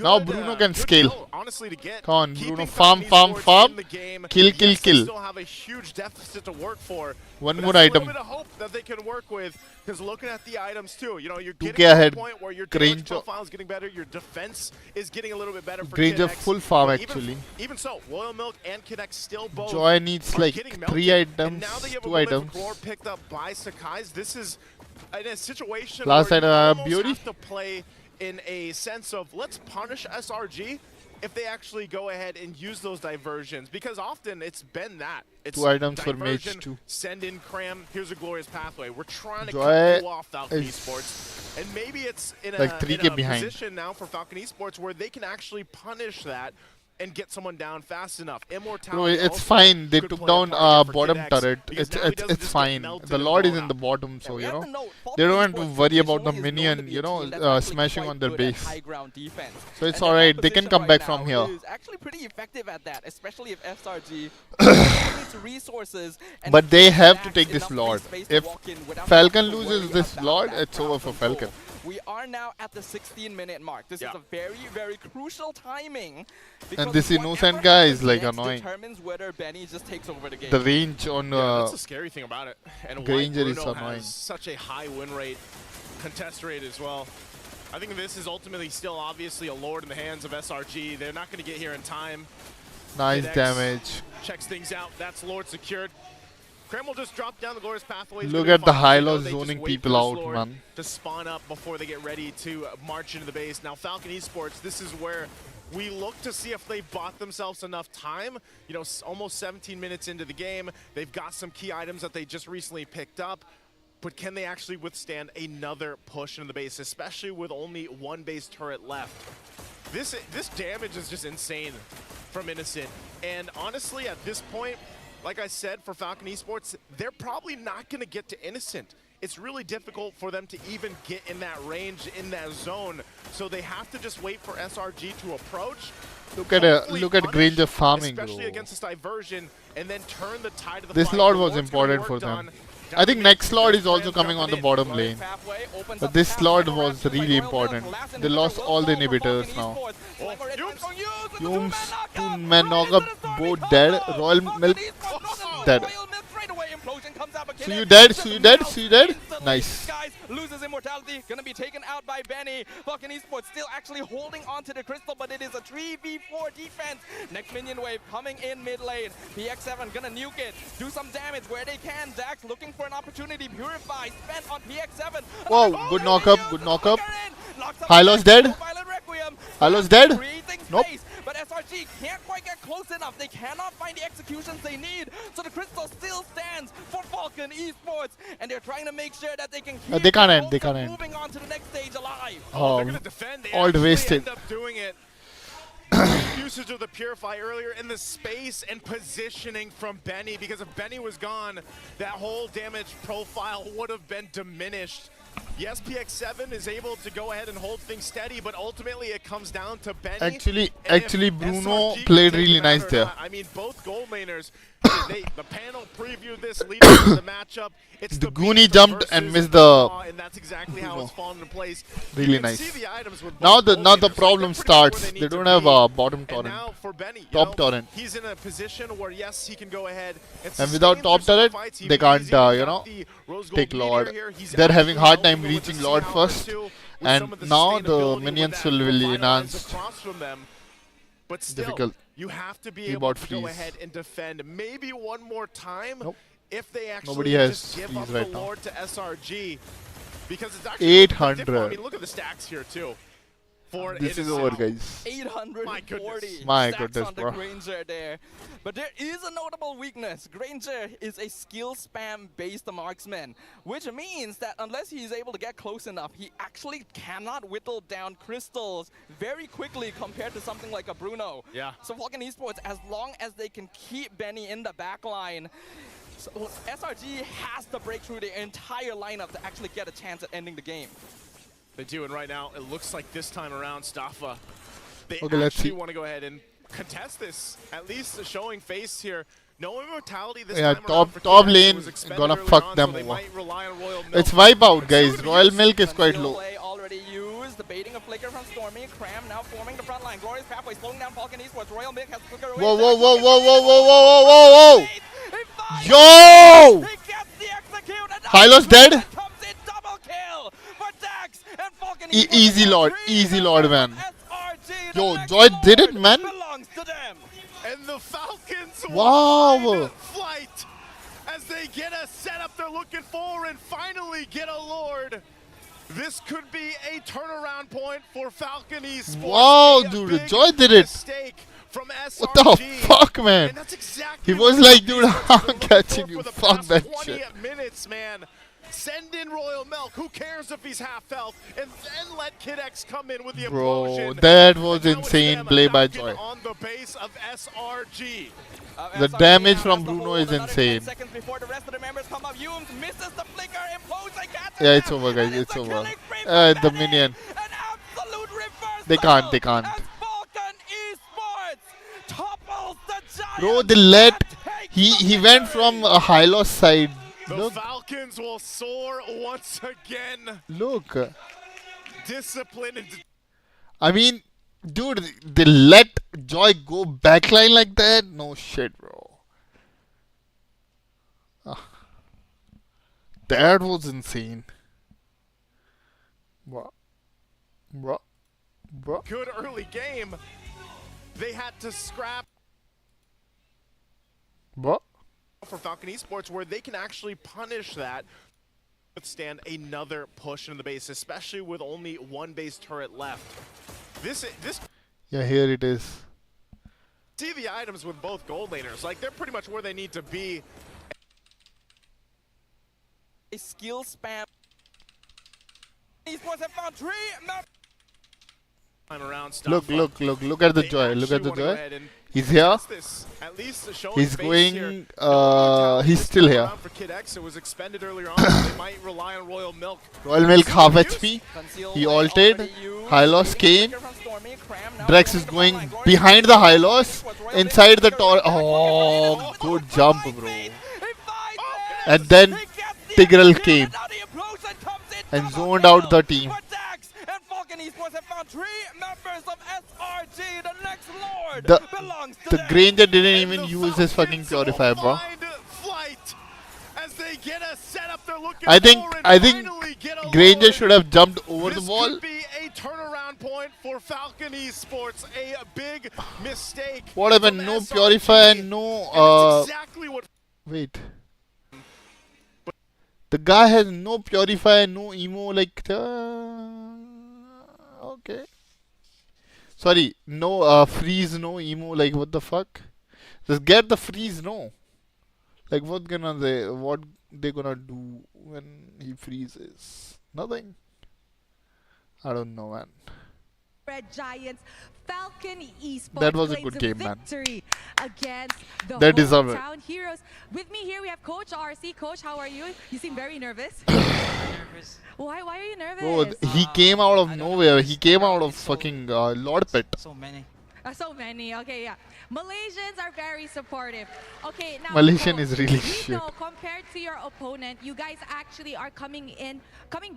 Now Good, Bruno can good scale. kill, honestly, to get. Come on, Bruno, Keeping farm, Falcon farm, Esports farm. in the game. Kill, Yes, kill, they kill. still have a huge deficit to work for. One but more that's item. A little bit of hope that they can work with, because looking at the items too, you know, you're 2K getting to ahead. a point where your damage Granger. profile is getting better, your defense is getting a little bit better for Granger Kid X. full farm But actually. Even so, Royal Milk and Kid X still both Joy needs are like getting 3 melted. And items, now they have 2 a Women's items. Roar picked up by Sakai's. This is in a situation Last where you item, almost Beauty. have to play in a sense of let's punish SRG if they actually go ahead and use those diversions, because often it's been that. It's 2 items for Mage diversion, 2. send in Cram, here's a glorious pathway. We're trying to Joy pull off Falcon is Esports. And maybe it's in a, like 3K in a behind. position now for Falcon Esports where they can actually punish that and get someone down fast enough. Bro, Immortality it's also fine. They could took play a down part here for bottom Kid X, turret. because now he doesn't It's just get fine. melted The and Lord is blown in the up. bottom, so you have know to note, they don't have Falcon to worry Esports about the traditionally is known minion, to be you a know, team that's actually smashing quite on their good at base. high ground defense. So it's And their alright. They can opposition come right back now from here. is actually pretty effective at that, especially if SRG needs resources. And But they have to Dax take this enough free Lord. space to If walk in without Falcon having to loses worry this about Lord, that it's over for crowd control. Falcon. We are now at the 16-minute mark. This is a very, very crucial timing. And this because innocent whatever guy is happens like next annoying. determines whether Benny just takes over the game. The range on that's the scary thing about it. And why Granger is Bruno annoying. has such a high win rate, contest rate as well. I think this is ultimately still obviously a Lord in the hands of SRG. They're not going to get here in time. Nice Kid X damage. Checks things out. That's Lord secured. Cram will just drop down the glorious pathway. He's Look gonna at the find high Zeno. low They just zoning wait people for out, this Lord man. to spawn up before they get ready to march into the base. Now Falcon Esports, this is where we look to see if they bought themselves enough time. You know, almost 17 minutes into the game. They've got some key items that they just recently picked up. But can they actually withstand another push into the base, especially with only 1 base turret left? This damage is just insane from Innocent. And honestly, at this point, like I said, for Falcon Esports, they're probably not going to get to Innocent. It's really difficult for them to even get in that range, in that zone. So they have to just wait for SRG to approach. Look at punish, Granger farming, especially bro. against this diversion, and then turn the tide of the This fight. Lord The was Lord's gonna important work for them. done. I think next Lord is also coming on the bottom lane. But this Lord was really important. They lost all the inhibitors now. Yums, 2-man knock up, both dead. Royal Milk dead. So you dead? So you dead? So you dead? Nice. Guys loses immortality, gonna be taken out by Benny. Falcon Esports still actually holding on to the crystal, but it is a 3v4 defense. Next minion wave coming in mid lane. PX7 gonna nuke it, do some damage where they can. Dax looking for an opportunity. Purify spent on PX7. Whoa, good knock up, good knock up. Hylo's dead. Hylo's dead. Nope. But SRG can't quite get close enough. They cannot find the executions they need. So the crystal still stands for Falcon Esports, and they're trying to make sure that they can keep They can't end, they can't end. moving on to the next stage alive. They're gonna defend. They all actually wasted. end up doing it. Usage of the Purify earlier in the space and positioning from Benny, because if Benny was gone, that whole damage profile would have been diminished. Yes, PX7 is able to go ahead and hold things steady, but ultimately it comes down to Benny. Actually, Bruno played really nice there. I mean, both gold laners, the panel previewed this leading to the matchup. It's the Goonie jumped and missed the. And that's exactly how it's fallen into place. Really nice. Now the problem starts. They don't have a bottom torrent. Now for Benny, top torrent. He's in a position where yes, he can go ahead and without top turret, they can't you know, take Lord. They're having hard time reaching Lord first, and now the minions will enhance. But still, difficult. You have to be able to go ahead and defend maybe one more time. Nope. If they actually Nobody has just give up right the now. Lord to SRG, because it's actually 800. I mean, look at the stacks here too. This is over, guys. 840 My stacks goodness, on the bro. Granger there. But there is a notable weakness. Granger is a skill spam based marksman, which means that unless he is able to get close enough, he actually cannot whittle down crystals very quickly compared to something like a Bruno. Yeah. So Falcon Esports, as long as they can keep Benny in the back line, so SRG has to break through the entire lineup to actually get a chance at ending the game. They do, and right now it looks like this time around, Staffa, they Okay, let's actually see. want to go ahead and contest this. At least showing face here. No immortality this Yeah, time top around for top KX. It lane was expended gonna early fuck on, them so they over. might rely on Royal Milk. It's wipe out, guys. Royal Milk is quite low. Play already used. The baiting of Flicker from Stormy. Cram now forming the front line. Glorious Pathway slowing down Falcon Esports. Royal Milk has to flicker away. Whoa, whoa, whoa, whoa, whoa, whoa, whoa, whoa, whoa, whoa! Yo! Hylos dead? Easy Lord, man. Yo, Joy did it, man. And the Falcons Wow. flight as they get a setup they're looking for and finally get a Lord. This could be a turnaround point for Falcon Esports. Wow, A dude, big Joy did it. mistake from What the SRG. fuck, man? And that's exactly He was what like, these dude, guys I'm were looking catching for you. the Fuck past that 20 shit. minutes, man. Send in Royal Milk. Who cares if he's half health? And then let Kid X come in with the Bro, implosion. that was And now it's insane them, play by Falcon Joy. on the base of SRG. The damage from Bruno is insane. Seconds before the rest of the members come up, Humes misses the flicker, implodes and catches Yeah, it's him. over, guys. And It's a over. killing spree for The Benny. minion. An absolute reversal They can't. as Falcon Esports topples the giant. Bro, they let. He went from a high loss side. The Look, Falcons will soar once again. look. Discipline and I mean, dude, they let Joy go backline like that? No shit, bro. That was insane. Bro. good early game. They had to scrap Bro. for Falcon Esports where they can actually punish that. Withstand another push in the base, especially with only one base turret left. This Yeah, here it is. see the items with both gold laners. Like, they're pretty much where they need to be. A skill spam. Esports have found 3 Time around Look at the Joy. Look at the Joy. He's here. He's going. He's still here. For Kid X, it was expended earlier on. They might rely on Royal Milk. Royal Milk half HP. He ulted. Hylos came. Drex is going behind the Hylos. Inside the tower. Oh, good jump, bro. And then Tigreal came and zoned out the team. And Falcon Esports have found 3 members of SRG. The next Lord belongs to The them. Granger didn't even use his fucking purifier, bro. As they get a setup they're looking I think for and finally get a Granger Lord. should have jumped over the This wall. could be a turnaround point for Falcon Esports. A big mistake. What happened? from No SRG. purifier, And no. that's exactly what Wait. The guy has no purifier, no emo. Like, okay. Sorry, no freeze, no emo. Like, what the fuck? Just get the freeze, no. Like, what they gonna do when he freezes? Nothing. I don't know, man. Red Giants. Falcon Esports That was a claims good game, man. victory against the They deserve it. Hometown Heroes. With me here we have Coach RC. Coach, how are you? You seem very nervous. Nervous. Why are you nervous? Bro, he came out of nowhere. He came out of fucking Lord Pit. So many. So many. Okay, yeah. Malaysians are very supportive. Okay, now Malaysian is really we shit. know compared to your opponent, you guys actually are coming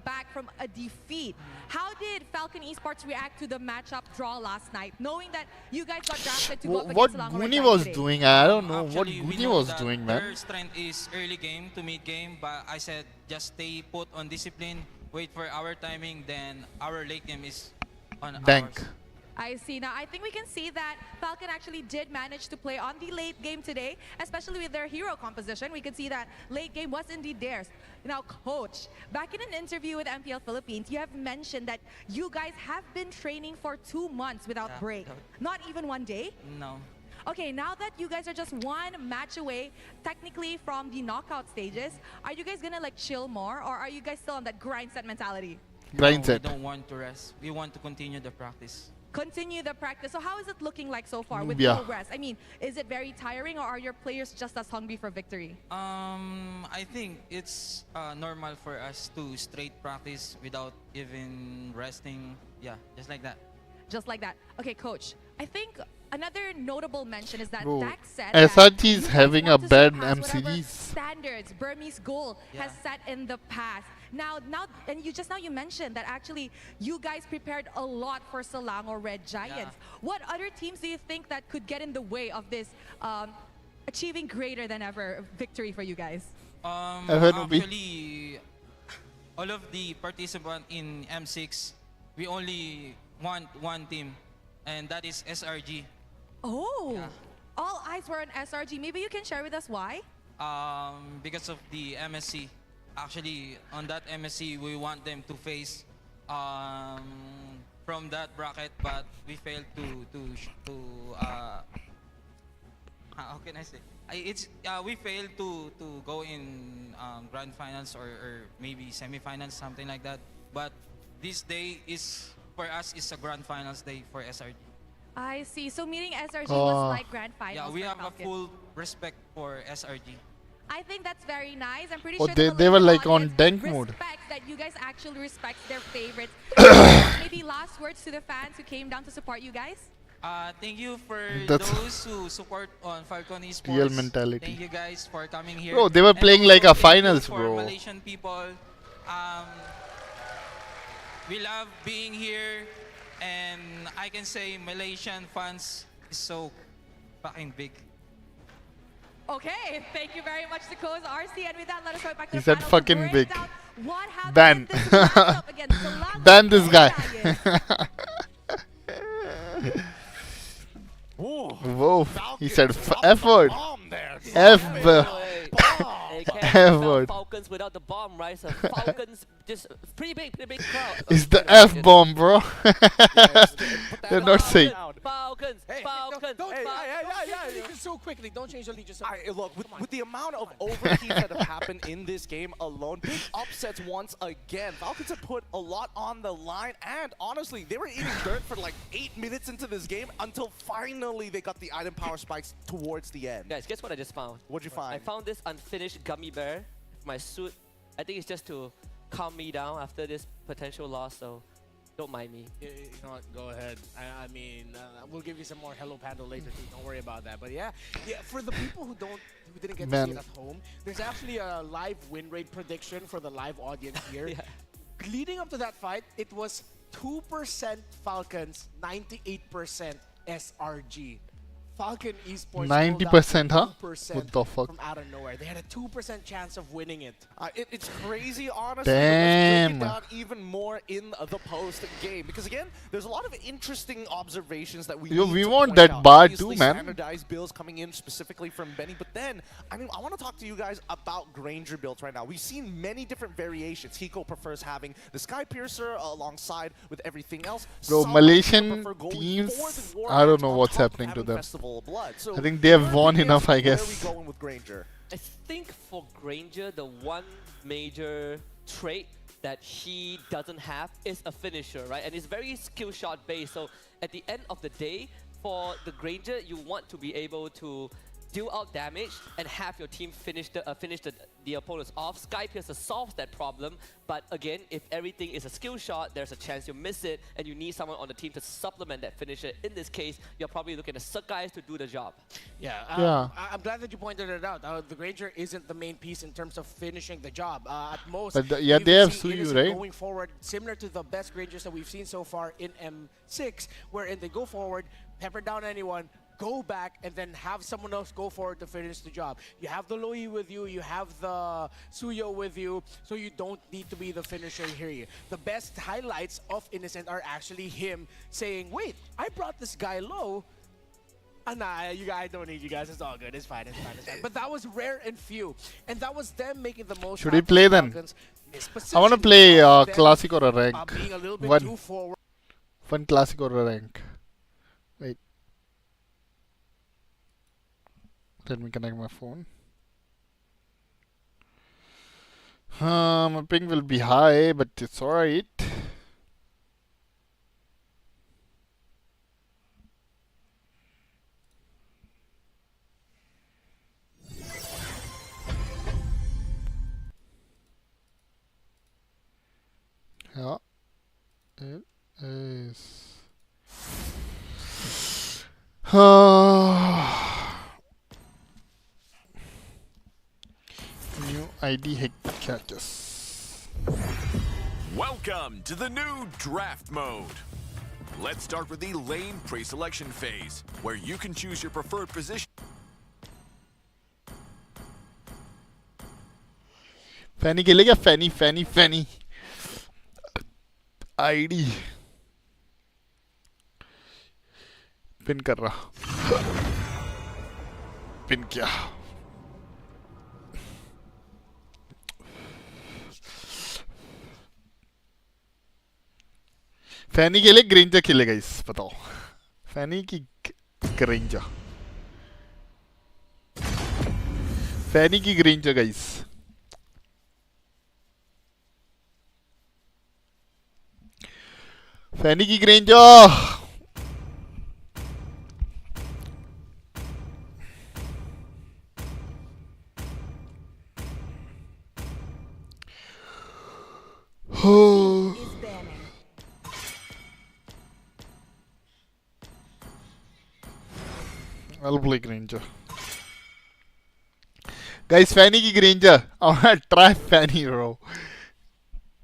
back from a defeat. How did Falcon Esports react to the matchup draw last night, knowing that you guys got drafted to go up What against Selangor Red Goonie Giants was today? doing, I don't know what Actually, we Goonie know was that doing, their man. strength is early game to mid game, but I said just stay put on discipline, wait for our timing, then our late game is on Dank. I see. Now, I think we can see that Falcon actually did manage to play on the late game today, especially with their hero composition. We could see that late game was indeed theirs. Now, Coach, back in an interview with MPL Philippines, you have mentioned that you guys have been training for 2 months without break. Not even 1 day? No. Okay, now that you guys are just 1 match away, technically from the knockout stages, are you guys gonna like chill more, or are you guys still on that grind set mentality? Grind set. We don't want to rest. We want to continue the practice. Continue the practice. So how is it looking like so far with Yeah. no rest? I mean, is it very tiring, or are your players just as hungry for victory? I think it's normal for us to straight practice without even resting. Yeah, just like that. Just like that. Okay, Coach. I think another notable mention is that Bro, Dak said SRT that is you having guys a want to bad surpass M whatever series. standards Burmese Goal has set in the past. Now, and you mentioned that actually you guys prepared a lot for Selangor Red Giants. What other teams do you think that could get in the way of this achieving greater than ever victory for you guys? Actually, all of the participants in M6, we only want one team, and that is SRG. Oh, all eyes were on SRG. Maybe you can share with us why? Because of the MSC. Actually, on that MSC, we want them to face from that bracket, but we failed to how can I say? We failed to go in grand finals or maybe semifinals, something like that. But this day is for us is a grand finals day for SRG. I see. So meeting SRG was like grand finals. Yeah, we for have a Falcon. full respect for SRG. I think that's very nice. I'm pretty Oh, sure they were like on dank mode. respect that you guys actually respect their favorites. Maybe last words to the fans who came down to support you guys. Thank you for That's those who support on Falcon Esports. real mentality. Thank you guys for coming here. Bro, they were And playing also like a thank you finals, for bro. Malaysian people. We love being here, and I can say Malaysian fans is so fucking big. Okay, thank you very much to Coach RC. And with that, let us go back to He the said panel to fucking break big. down what happened Ban. in this matchup against Selangor Ban this Red guy. Giants. Whoa, he said F word. F word. Falcons without the bomb, right? So Falcons just pretty big crowd. It's the F bomb, bro. They're not saying. Falcons. So quickly, don't change the lead. Just Look, with the amount of overheats that have happened in this game alone, big upsets once again. Falcons have put a lot on the line, and honestly, they were eating dirt for like 8 minutes into this game until finally they got the item power spikes towards the end. Guys, guess what I just found? What'd you find? I found this unfinished gummy bear. My suit. I think it's just to calm me down after this potential loss, so don't mind me. You know what? Go ahead. I mean, we'll give you some more Hello Panda later too. Don't worry about that. But yeah, for the people who didn't get to see it at home, there's actually a live win rate prediction for the live audience here. Leading up to that fight, it was 2% Falcons, 98% SRG. Falcon Esports 90%, huh? 2% What the fuck? from out of nowhere. They had a 2% chance of winning it. It's crazy, honestly. Damn. Let's break it down even more in the post game, because again, there's a lot of interesting observations that we Yo, need we to want point that out. bar Obviously, too, man. Standardized builds coming in specifically from Benny, but then I want to talk to you guys about Granger builds right now. We've seen many different variations. Hiko prefers having the Sky Piercer alongside with everything else. Bro, Some Malaysian prefer going teams, for the War I don't Axe know on what's top of happening to having them. Festival of Blood. So I think they have your won opinions, enough, I where guess. are we going with Granger? I think for Granger, the one major trait that he doesn't have is a finisher, right? And it's very skill shot based. So at the end of the day, for the Granger, you want to be able to deal out damage and have your team finish the opponents off. Sky Piercer solves that problem, but again, if everything is a skill shot, there's a chance you miss it, and you need someone on the team to supplement that finisher. In this case, you're probably looking at Guys to do the job. Yeah, I'm glad that you pointed it out. The Granger isn't the main piece in terms of finishing the job. At most, But they have Suyu, Innocent right? going forward, similar to the best Grangers that we've seen so far in M6, wherein they go forward, pepper down anyone, go back, and then have someone else go forward to finish the job. You have the Loi with you, you have the Suyo with you, so you don't need to be the finisher here. The best highlights of Innocent are actually him saying, wait, I brought this guy low. Nah, I don't need you guys. It's all good. It's fine. It's fine. It's fine. But that was rare and few. And that was them making the most. Should we play then? I want to play Classic or a rank. Being a little bit too forward. One Classic or a rank. Wait. Let me connect my phone. My ping will be high, but it's alright. Yeah, it is. New ID hack catches. Welcome to the new draft mode. Let's start with the lane pre-selection phase, where you can choose your preferred position. Fanny खेलेगा Fanny ID pin कर रहा pin क्या फैनी के लिए Granger खेलेगा इस बताओ फैनी की ग्रेंजर फैनी की ग्रेंजर गाइस फैनी की Granger I'll play Granger. Guys, Fanny ki Granger. I wanna try Fanny, bro.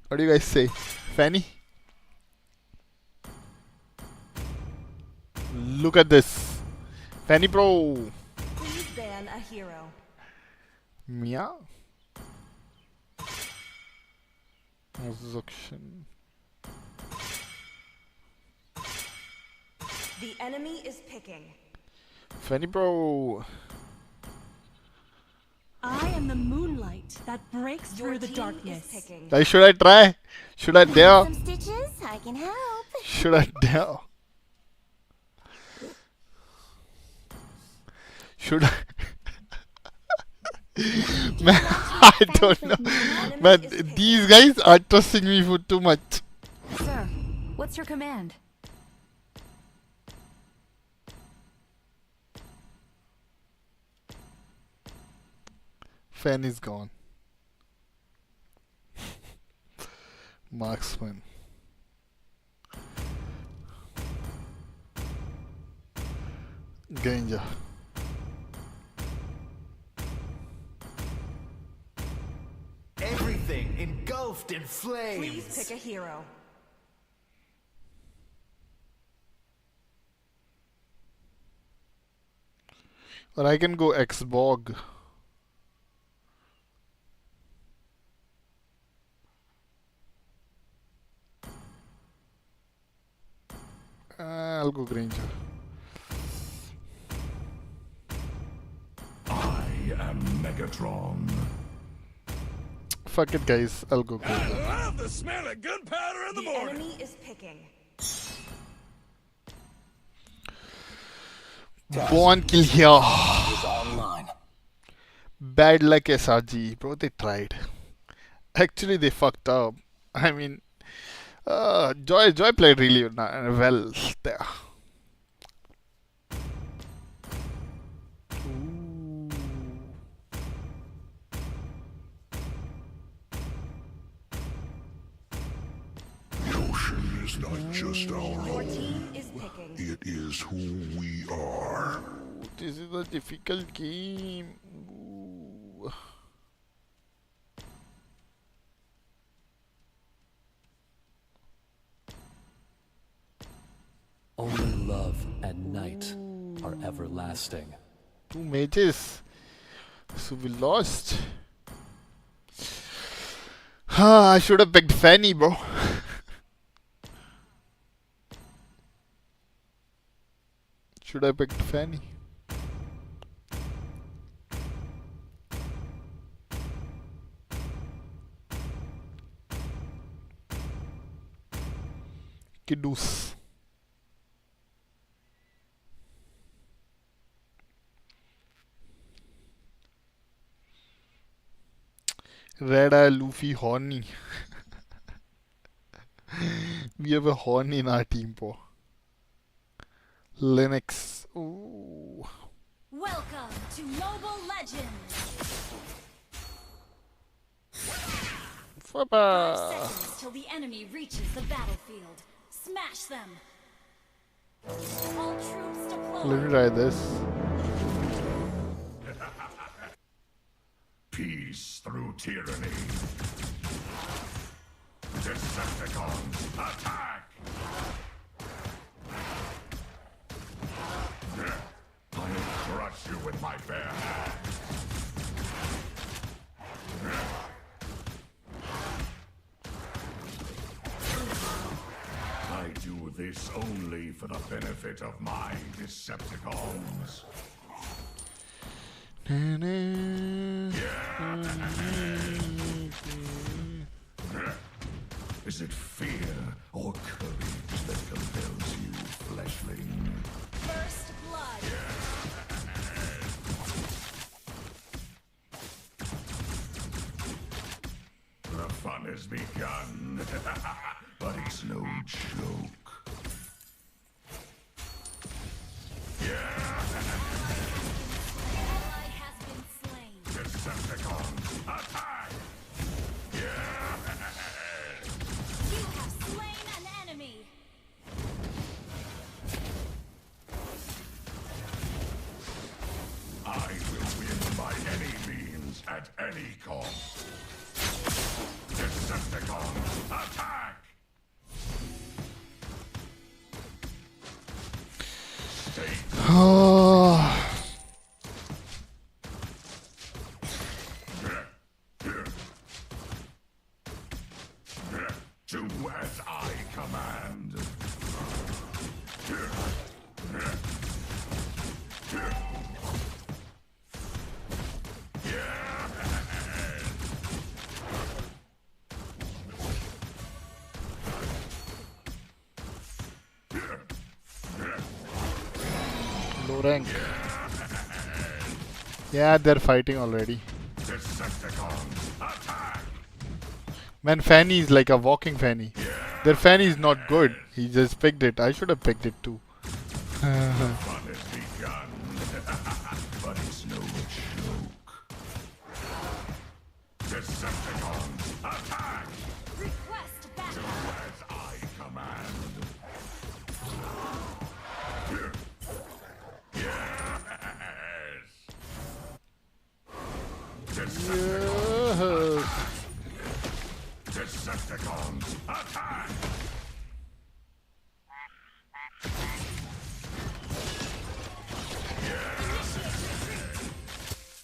What do you guys say? Fanny? Look at this. Fanny, bro. Please ban a hero. Mia? Zuction. The enemy is picking. Fanny, bro. I am the moonlight that breaks through the darkness. Guys, should I try? Should I dare? Some stitches, I can help. Should I dare? Should I? Man, I don't know. But these guys are trusting me for too much. Sir, what's your command? Fan is gone. Marksman. Granger. Everything engulfed in flames. Please pick a hero. Or I can go X-Bog. I'll go Granger. I am Megatron. Fuck it, guys. I'll go I Granger. love the smell of gunpowder in the morning. Enemy is picking. One kill here. Bad luck SRG. Bro, they tried. Actually, they fucked up. I mean, Joy played really well there. Ocean is not just our home. It is who we are. This is a difficult game. Ooh. Only love and night are everlasting. 2 mages. So we lost. I should have picked Fanny, bro. Should I picked Fanny? Kidus. Red Eye, Luffy, Horny. We have a Horny in our team, bro. Linux. Ooh. Welcome to Mobile Legends. 5 seconds till the enemy reaches the battlefield. Smash them. All troops deployed. Let me try this. Peace through tyranny. Decepticons, attack! I'll crush you with my bare hands. I do this only for the benefit of my Decepticons. Is it fear or courage that compels you, fleshling? First blood. The fun has begun, but it's no joke. Ally has been slain. Decepticons, attack! You have slain an enemy. I will win by any means at any cost. Decepticons, attack! Do as I command. Low rank. Yeah, they're fighting already. Man, Fanny is like a walking Fanny. Their Fanny is not good. He just picked it. I should have picked it too. Fun has begun, but it's no joke. Decepticons, attack! Request battle. Do as I command. Decepticons, Decepticons, attack!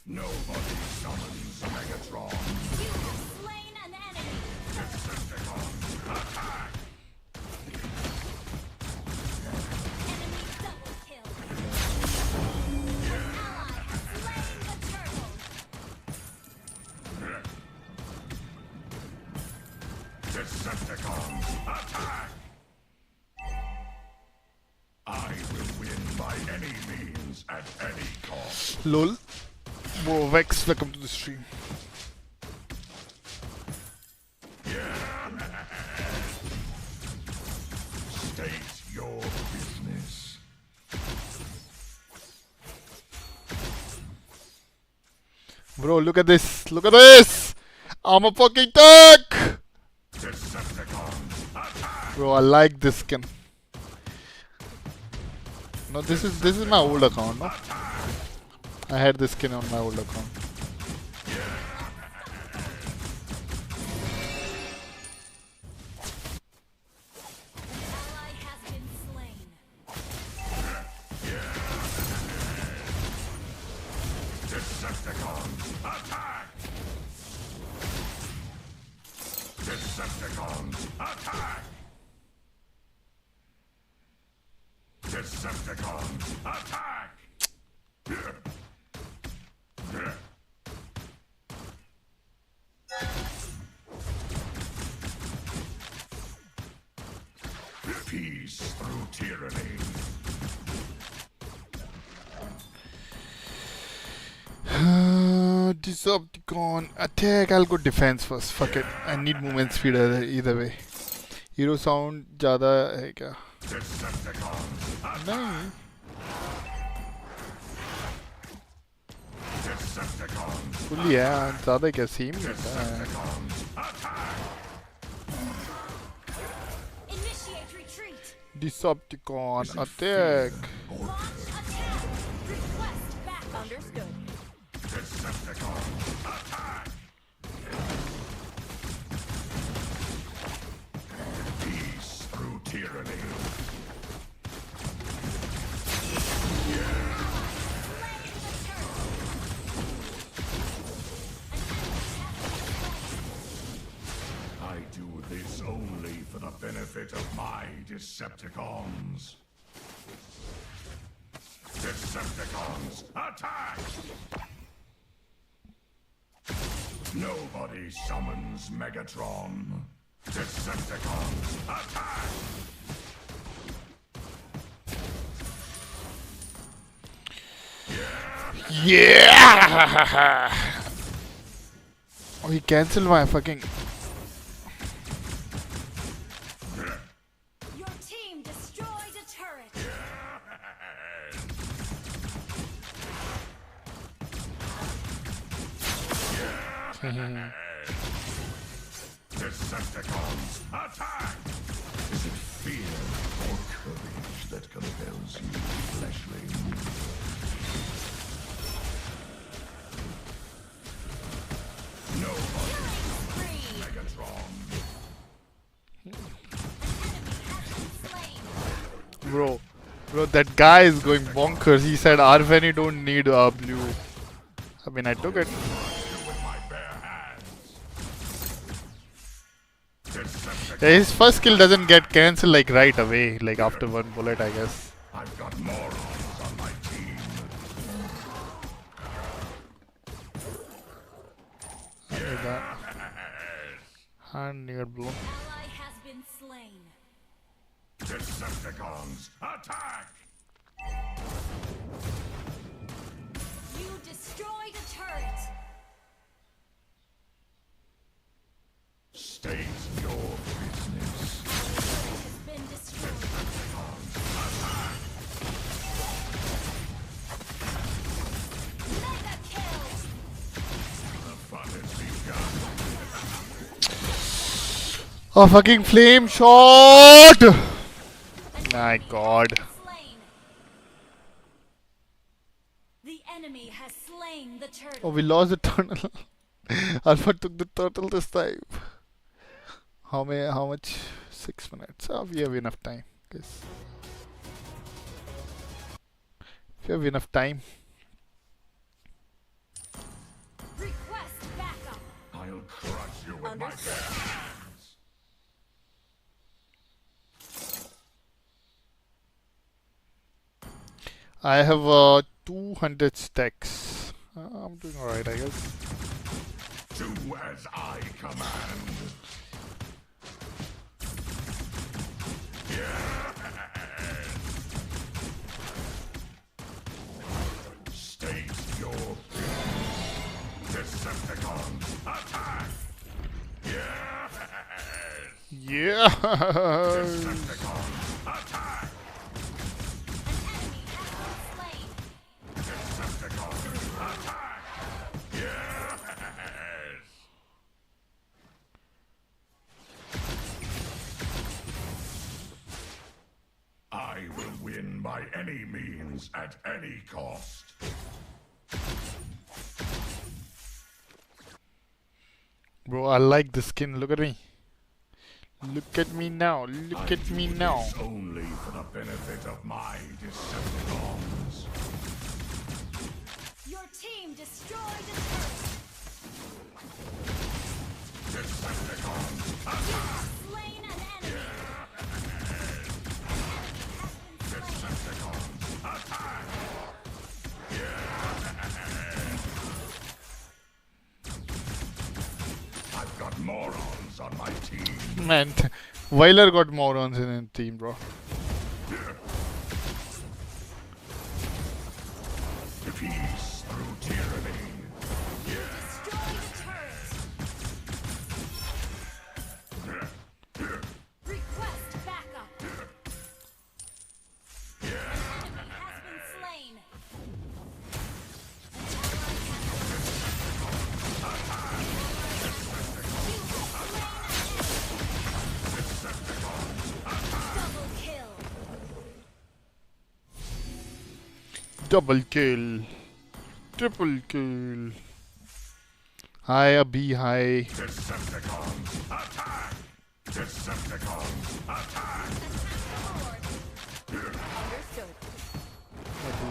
Nobody summons Megatron. You have slain an enemy. Decepticons, attack! Enemy double kill. An ally has slain the turtle. Decepticons, attack! I will win by any means at any cost. Lol. Whoa, Vex, welcome to the stream. Yeah. Bro, look at this. Look at this. I'm a fucking tank. Bro, I like this skin. No, this is my old account, no? I had this skin on my old account. Decepticons, attack! Decepticons, attack! Peace through tyranny. Decepticon attack. I'll go defense first. Fuck it. I need movement speed either way. Hero sound ज़्यादा है क्या? नहीं. Fully है. ज़्यादा क्या same होता है. Decepticon attack. Understood. Decepticons, attack! Peace through tyranny. I do this only for the benefit of my Decepticons. Decepticons, attack! Nobody summons Megatron. Decepticons, attack! Yeah! Oh, he cancelled my fucking. Your team destroyed a turret. Decepticons, attack! Is it fear or courage that compels you, fleshling? Nobody, Megatron. Bro, that guy is going bonkers. He said, Arveni don't need blue. I mean, I took it. Yeah, his first skill doesn't get cancelled like right away, like after one bullet, I guess. I've got morons on my team. I need that. Hand near blue. Ally has been slain. Decepticons, attack! You destroyed a turret. State your business. Has been destroyed. Decepticons, attack! Mega kill. The fun has begun. Oh, fucking flame shot! My god. The enemy has slain the turtle. Oh, we lost the tunnel. Alpha took the turtle this time. How much? 6 minutes. Oh, we have enough time, guys. We have enough time. Request backup. I'll crush you with my bare hands. I have 200 stacks. I'm doing alright, I guess. Do as I command. State your business. Decepticons, attack! Yeah! Decepticons, attack! Decepticons, attack! win by any means at any cost. Bro, I like the skin. Look at me. Look at me now. Look at me now. It's only for the benefit of my Decepticons. Your team destroyed a turret. Decepticons, attack! Slain an enemy. Decepticons, attack! I've got morons on my team. Man, Weiler got morons in his team, bro. Peace through tyranny. Request backup. An enemy has been slain. Double kill. Triple kill. Hi, Abhi, hi. Decepticons, attack! Decepticons, attack!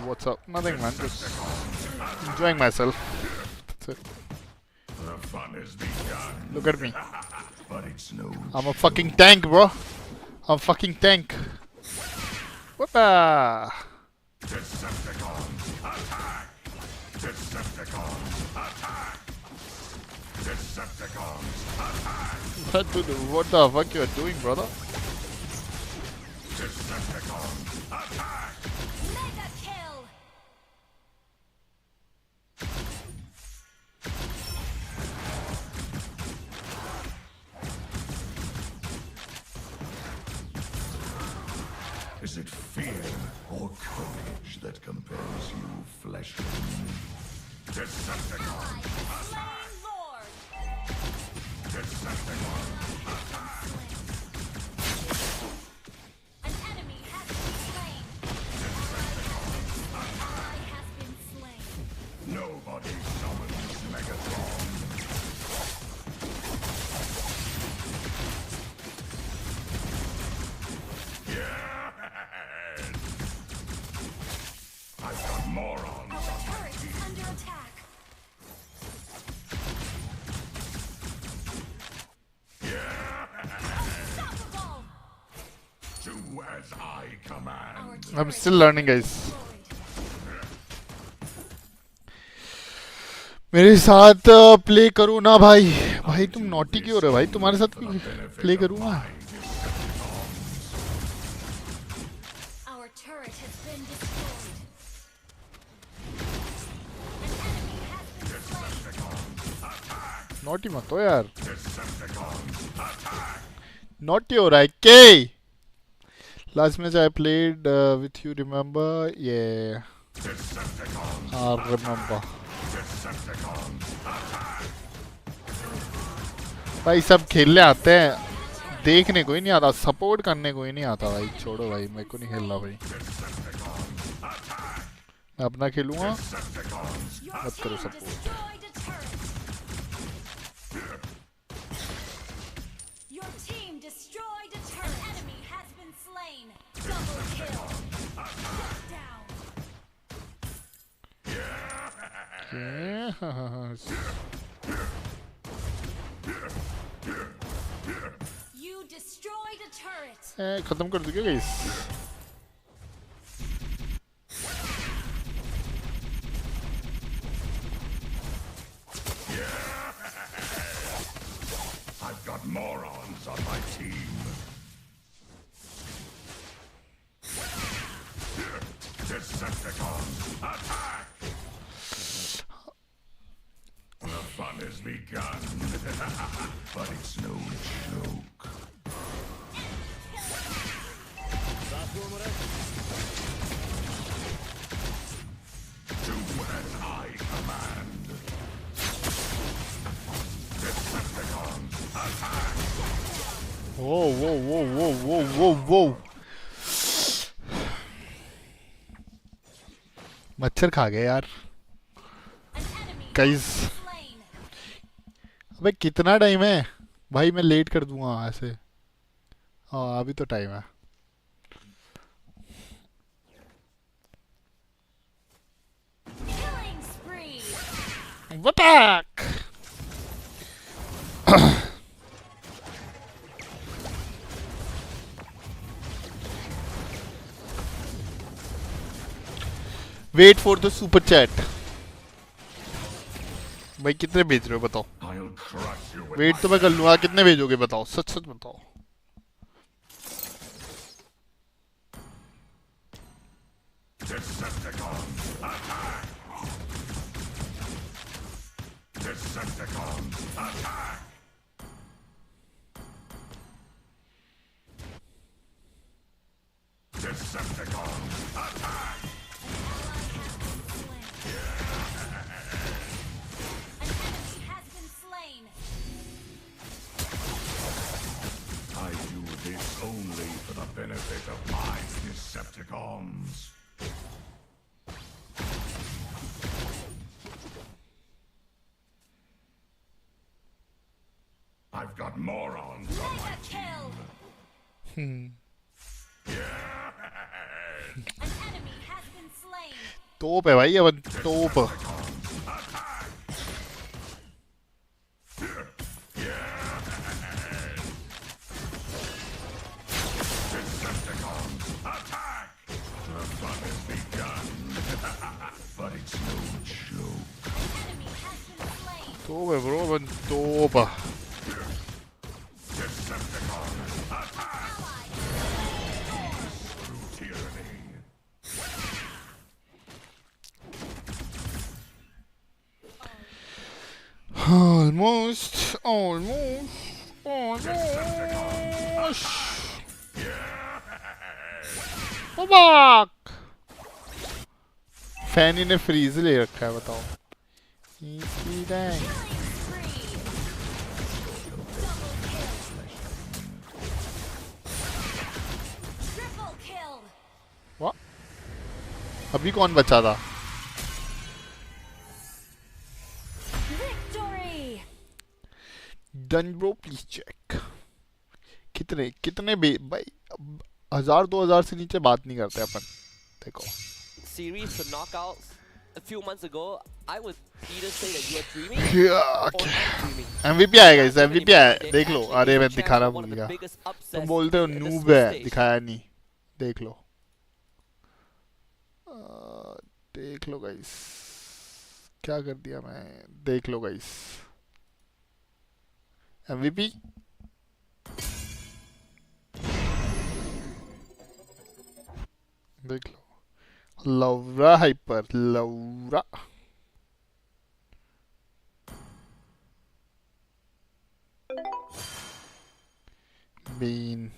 What's up? Nothing, man. Just enjoying myself. That's it. The fun has begun. Look at me. But it's no I'm a fucking tank, bro. I'm a fucking tank. Whoopa! Decepticons, attack! Decepticons, attack! Decepticons, attack! What the fuck you are doing, brother? Decepticons, attack! Mega kill. Is it fear or courage that compels you, fleshling? Decepticons, attack! Decepticons, attack! An enemy has been slain. Decepticons, attack! Has been slain. Nobody summons Megatron. I've got morons on my team. Under attack. Unstoppable. Do as I command. I'm still learning, guys. मेरे साथ play करो ना भाई भाई तुम naughty क्यों हो रहे हो भाई तुम्हारे साथ प्ले करूँगा Our turret has been destroyed. Naughty मत हो यार नॉटी हो रहा है के last match I played with you remember yeah I remember भाई सब खेलने आते हैं देखने को ही नहीं आता सपोर्ट करने को ही नहीं आता भाई छोड़ो भाई मेरे को नहीं खेलना भाई मैं अपना खेलूंगा मत करो support Your team destroyed a turret. An enemy has been slain. Double kill. You destroyed a turret. खत्म कर दोगे guys I've got morons on my team. Decepticons, attack! The fun has begun, but it's no joke. Do as I command. Decepticons, attack! whoa whoa whoa whoa whoa whoa whoa मच्छर खा गए यार guys अबे कितना time है भाई मैं late कर दूंगा ऐसे हाँ अभी तो टाइम है Attack! Wait for the super chat. भाई कितने भेज रहे हो बताओ वेट तो मैं कर लूँगा कितने भेजोगे बताओ सच सच बताओ Decepticons, attack! Decepticons, attack! I do this only for the benefit of my Decepticons. I've got morons on my team. तोप है भाई अब तोप तोप है ब्रो अपन तोप Almost. Fuck! फैनी ने फ्रीज ले रखा है बताओ What? अभी कौन बचा था Done bro please check कितने भाई 1000-2000 से नीचे बात नहीं करते अपन देखो series for knockouts a few months ago I would either say that you are dreaming or I'm dreaming MVP आएगा इस MVP आया देख लो अरे मैं दिखाना भूल गया तुम बोलते हो नूब है दिखाया नहीं देख लो गाइस क्या कर दिया मैं देख लो गाइस MVP देख लो Laura hyper Laura Bean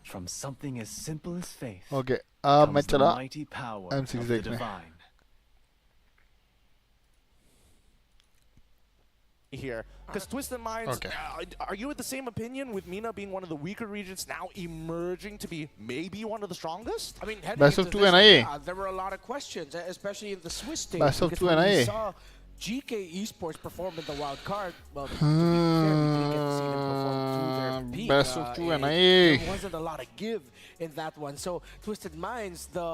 From something as simple as faith okay मैं comes the चला mighty power M6 of the देखने divine. Here, because Twisted Minds, are you in the same opinion with MENA being one of the weaker regions now emerging to be maybe one of the strongest? I mean, heading Best of into 2 this, NIA. there were a lot of questions, especially in the Swiss stage. Best of because 2 when we NIA. saw GK Esports perform in the wild card. Well, to be fair, we didn't get to see them perform to their peak. Best of 2 NIA. There wasn't a lot of give in that one. So Twisted Minds, the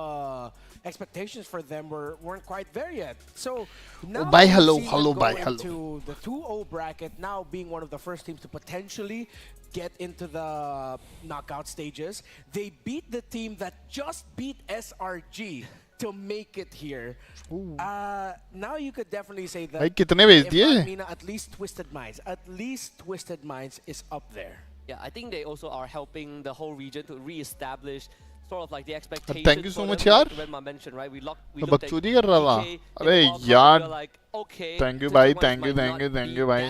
expectations for them weren't quite there yet. So now bye, we hello, see hello, them bye, go hello. into the 2-0 bracket, now being one of the first teams to potentially get into the knockout stages. They beat the team that just beat SRG to make it here. Now you could definitely say that भाई कितने भेज दिए? MENA, at least Twisted Minds is up there. Yeah, I think they also are helping the whole region to re-establish sort of like the expectations. Thank you so much यार mentioned, right? We looked बकचोदी कर रहा था अरे यार thank you भाई thank you भाई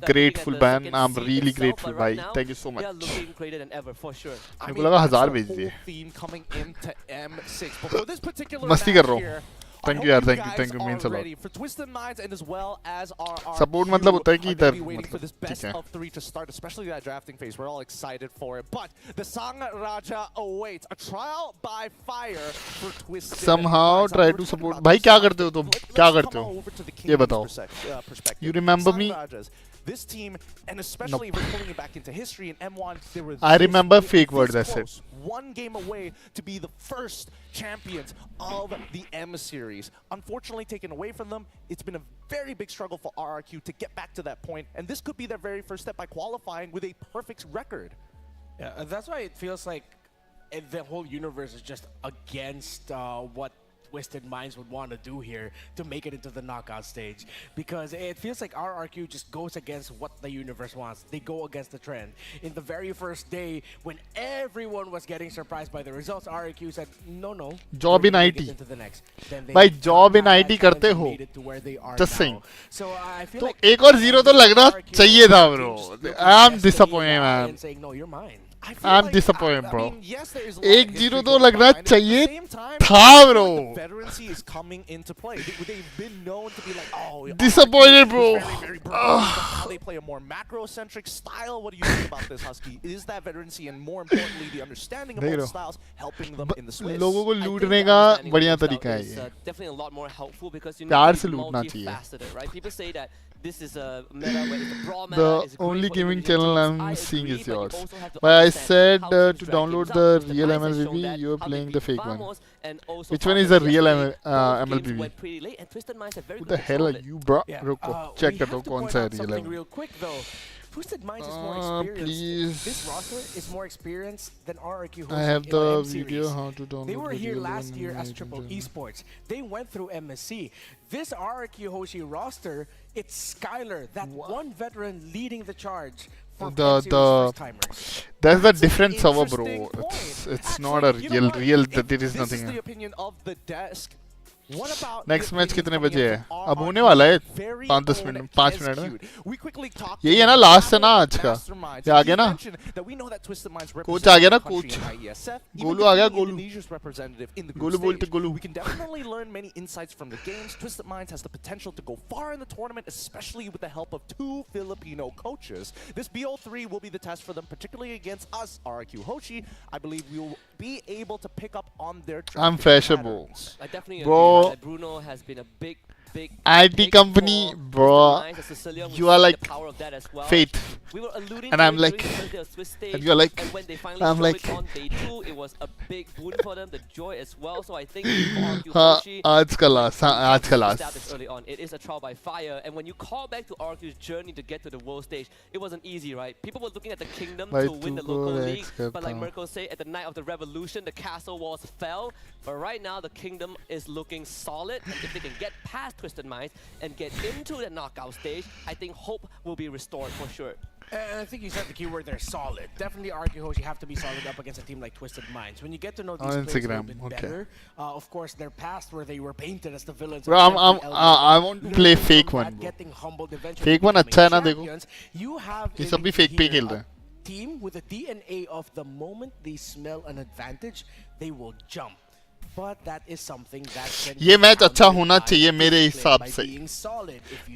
grateful man I'm really grateful भाई thank you so much they are looking greater than ever for sure. मेरे को लगा 1000 भेज दिए theme coming into M6 before this particular मस्ती match कर रहा here. Thank you, thank you, means a lot. For Twisted Minds and as well as our Support मतलब होता है कि इधर waiting for this मतलब best of 3 to start, especially that drafting phase. We're all excited for it. But the Sang Raja awaits a trial by fire for Twisted. Somehow try to support. भाई क्या करते हो तुम? क्या करते हो? ये बताओ. You remember me? This team, and especially if we're pulling it back into history in M1, there was I remember fake words I said. one game away to be the first champions of the M series. Unfortunately taken away from them. It's been a very big struggle for RRQ to get back to that point, and this could be their very first step by qualifying with a perfect record. Yeah, that's why it feels like the whole universe is just against what Twisted Minds would want to do here to make it into the knockout stage, because it feels like RRQ just goes against what the universe wants. They go against the trend. In the very first day, when everyone was getting surprised by the results, RRQ said, no. Job in IT. By job in IT करते हो. Just saying. So I feel तो like एक और 0 तो लगना चाहिए था bro. I'm disappointed man. saying, no, you're mine. I'm disappointed, bro. 1-0 तो लगना चाहिए था, bro. Veterancy is coming into play. They've been known to be like, oh, disappointed, bro. Very how they play a more macro-centric style. What do you think about this, Husky? Is that veterancy and more importantly the understanding of both styles helping them in the Swiss? लोगों को लूटने का बढ़िया तरीका है ये. Definitely a lot more helpful because you प्यार need से to be लूटना चाहिए. multifaceted, right? People say that this is a meta where it's a brawl meta. The only gaming channel I'm seeing is yours. But I said to download the real MLBB. You are playing the fake one. Which one is the real MLBB? Who the hell are you, bro? रुको check करो कौन सा है real real quick though. Twisted Minds is more experienced. Please. This roster is more experienced than RRQ. I have the video how to download. They were here the last year as Triple Esports. They went through MSC. This RRQ Hoshi roster, it's Skylar, that one veteran leading the charge. That's the different server, bro. It's not a real. There is nothing. This is the opinion of the desk. Next match कितने बजे है? अब होने वाला है 5 minute में. यही है ना लास्ट है ना आज का? ये आ गया ना? कोच आ गया ना कोच? गोलू आ गया गोलू. गोलू बोलते Golu. We can definitely learn many insights from the games. Twisted Minds has the potential to go far in the tournament, especially with the help of 2 Filipino coaches. This BO3 will be the test for them, particularly against us, RRQ Hoshi. I believe we will be able to pick up on their. I'm fresher, bro. I definitely bro. agree that Bruno has been a big IT company, bro. You are like faith, and I'm like, and you're like, I'm like. It was a big boon for them, the joy as well. So I think आज का last. early on, it is a trial by fire. And when you call back to RQ's journey to get to the world stage, it wasn't easy, right? People were looking at the kingdom to win the local league, but like Mirko said, at the night of the revolution, the castle walls fell. But right now, the kingdom is looking solid. And if they can get past Twisted Minds and get into the knockout stage, I think hope will be restored for sure. And I think you said the keyword there, solid. Definitely RRQ Hoshi have to be solid up against a team like Twisted Minds. When you get to know these players a little bit better, of course, their past where they were painted as the villains. Bro, I want to play fake one. Fake one अच्छा है ना देखो. ये सब भी fake पे खेल रहे हैं. Team with the DNA of the moment they smell an advantage, they will jump. But that is something that can ये मैच अच्छा होना चाहिए मेरे हिसाब से.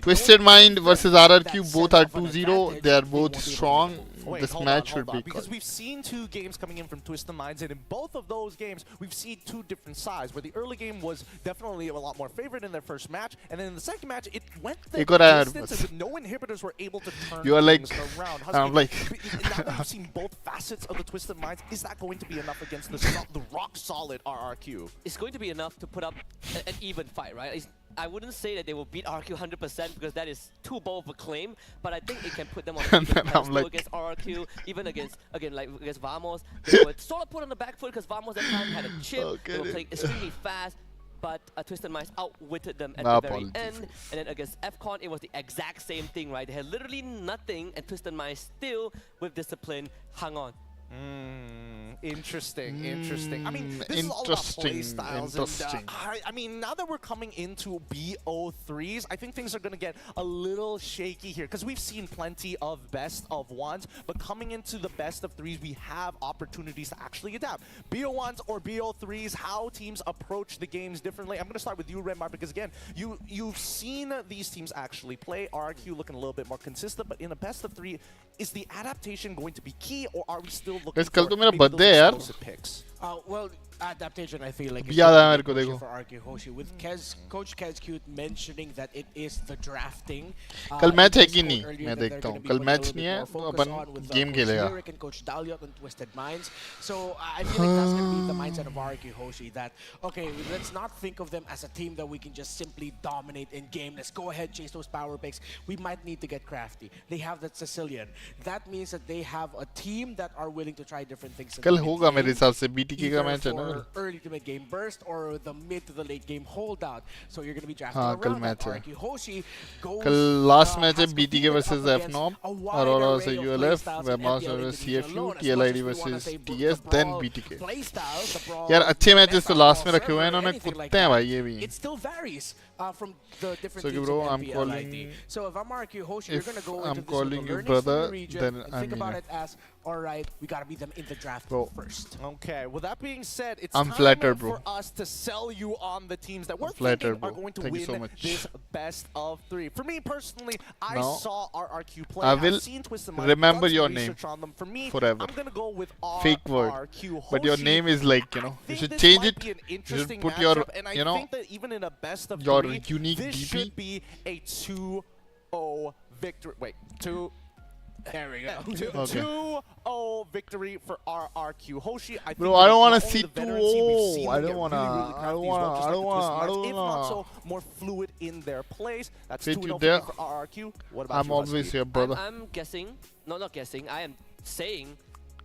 Twisted Mind versus RRQ, both are 2-0. They are both strong. This match should be because we've seen 2 games coming in from Twisted Minds, and in both of those games, we've seen 2 different sides. Where the early game was definitely a lot more favored in their first match, and then in the second match, it went the distance, and with no inhibitors were able to turn you are like, around. I'm like, now that you've seen both facets of the Twisted Minds, is that going to be enough against the rock solid RRQ? It's going to be enough to put up an even fight, right? I wouldn't say that they will beat RRQ 100% because that is too bold of a claim, but I think it can put them on an even pedestal like against RRQ, even against Vamos. They would sort of put on the back foot because Vamos at the time had a chip. They were playing extremely fast, but Twisted Minds outwitted them at the very end. And then against FCon, it was the exact same thing, right? They had literally nothing, and Twisted Minds still, with discipline, hung on. Interesting. I mean, this is all about play styles. And, I mean, now that we're coming into BO3s, I think things are going to get a little shaky here because we've seen plenty of best of ones, but coming into the best of threes, we have opportunities to actually adapt. BO1s or BO3s, how teams approach the games differently. I'm going to start with you, Renmar, because again, you've seen these teams actually play. RRQ looking a little bit more consistent, but in a best of three, is the adaptation going to be key, or are we still looking for maybe those explosive picks? Well, adaptation, I feel like, is for RQ Hoshi. With Coach Kezcute mentioning that it is the drafting. कल match है कि नहीं मैं देखता हूँ कल match नहीं है तो अपन गेम खेलेगा and Coach Daliot and Twisted Minds. So I feel like that's going to be the mindset of RQ Hoshi, that okay, let's not think of them as a team that we can just simply dominate in game. Let's go ahead, chase those power picks. We might need to get crafty. They have that Sicilian. That means that they have a team that are willing to try different things. कल होगा मेरे हिसाब से BTK का match है ना early to mid game burst or the mid to the late game holdout. So you're going to be drafting कल around match that. है RQ Hoshi goes, कल लास्ट मैच है BTK versus FNOM Aurora versus ULF Webmaster versus CFU TLID versus TS then BTK यार अच्छे matches तो last में रखे हुए हैं इन्होंने कुत्ते हैं भाई ये भी it still varies from the different so teams bro, in I'm MPLID. calling So if I'm RQ Hoshi, you're going to go I'm into calling this you with brother, the region then and I think mean about it. it as, all right, we got to beat them in the draft first. Okay, with that being said, it's I'm time flattered, bro. for us to sell you on the teams that we're flattered, thinking are bro. going to Thank you win so much. this best of three. For me personally, I Now, saw RRQ play. I will I've seen Twisted Minds, remember done some your research name on them. For me, forever. I'm going to go with Fake word. RRQ But your Hoshi. name is like, you know, you should change it. You should put your, you know, think that even in a best of your three, unique this DP. should be a 2-0 victory. Wait, there we go. 2-0 victory for RRQ Hoshi. I Bro, I don't want to see 2-0. I don't want to. More fluid in their plays. That's Fit 2-0 you there. for RRQ. What about I'm you, always Husky? here, brother. I'm guessing, not guessing, I am saying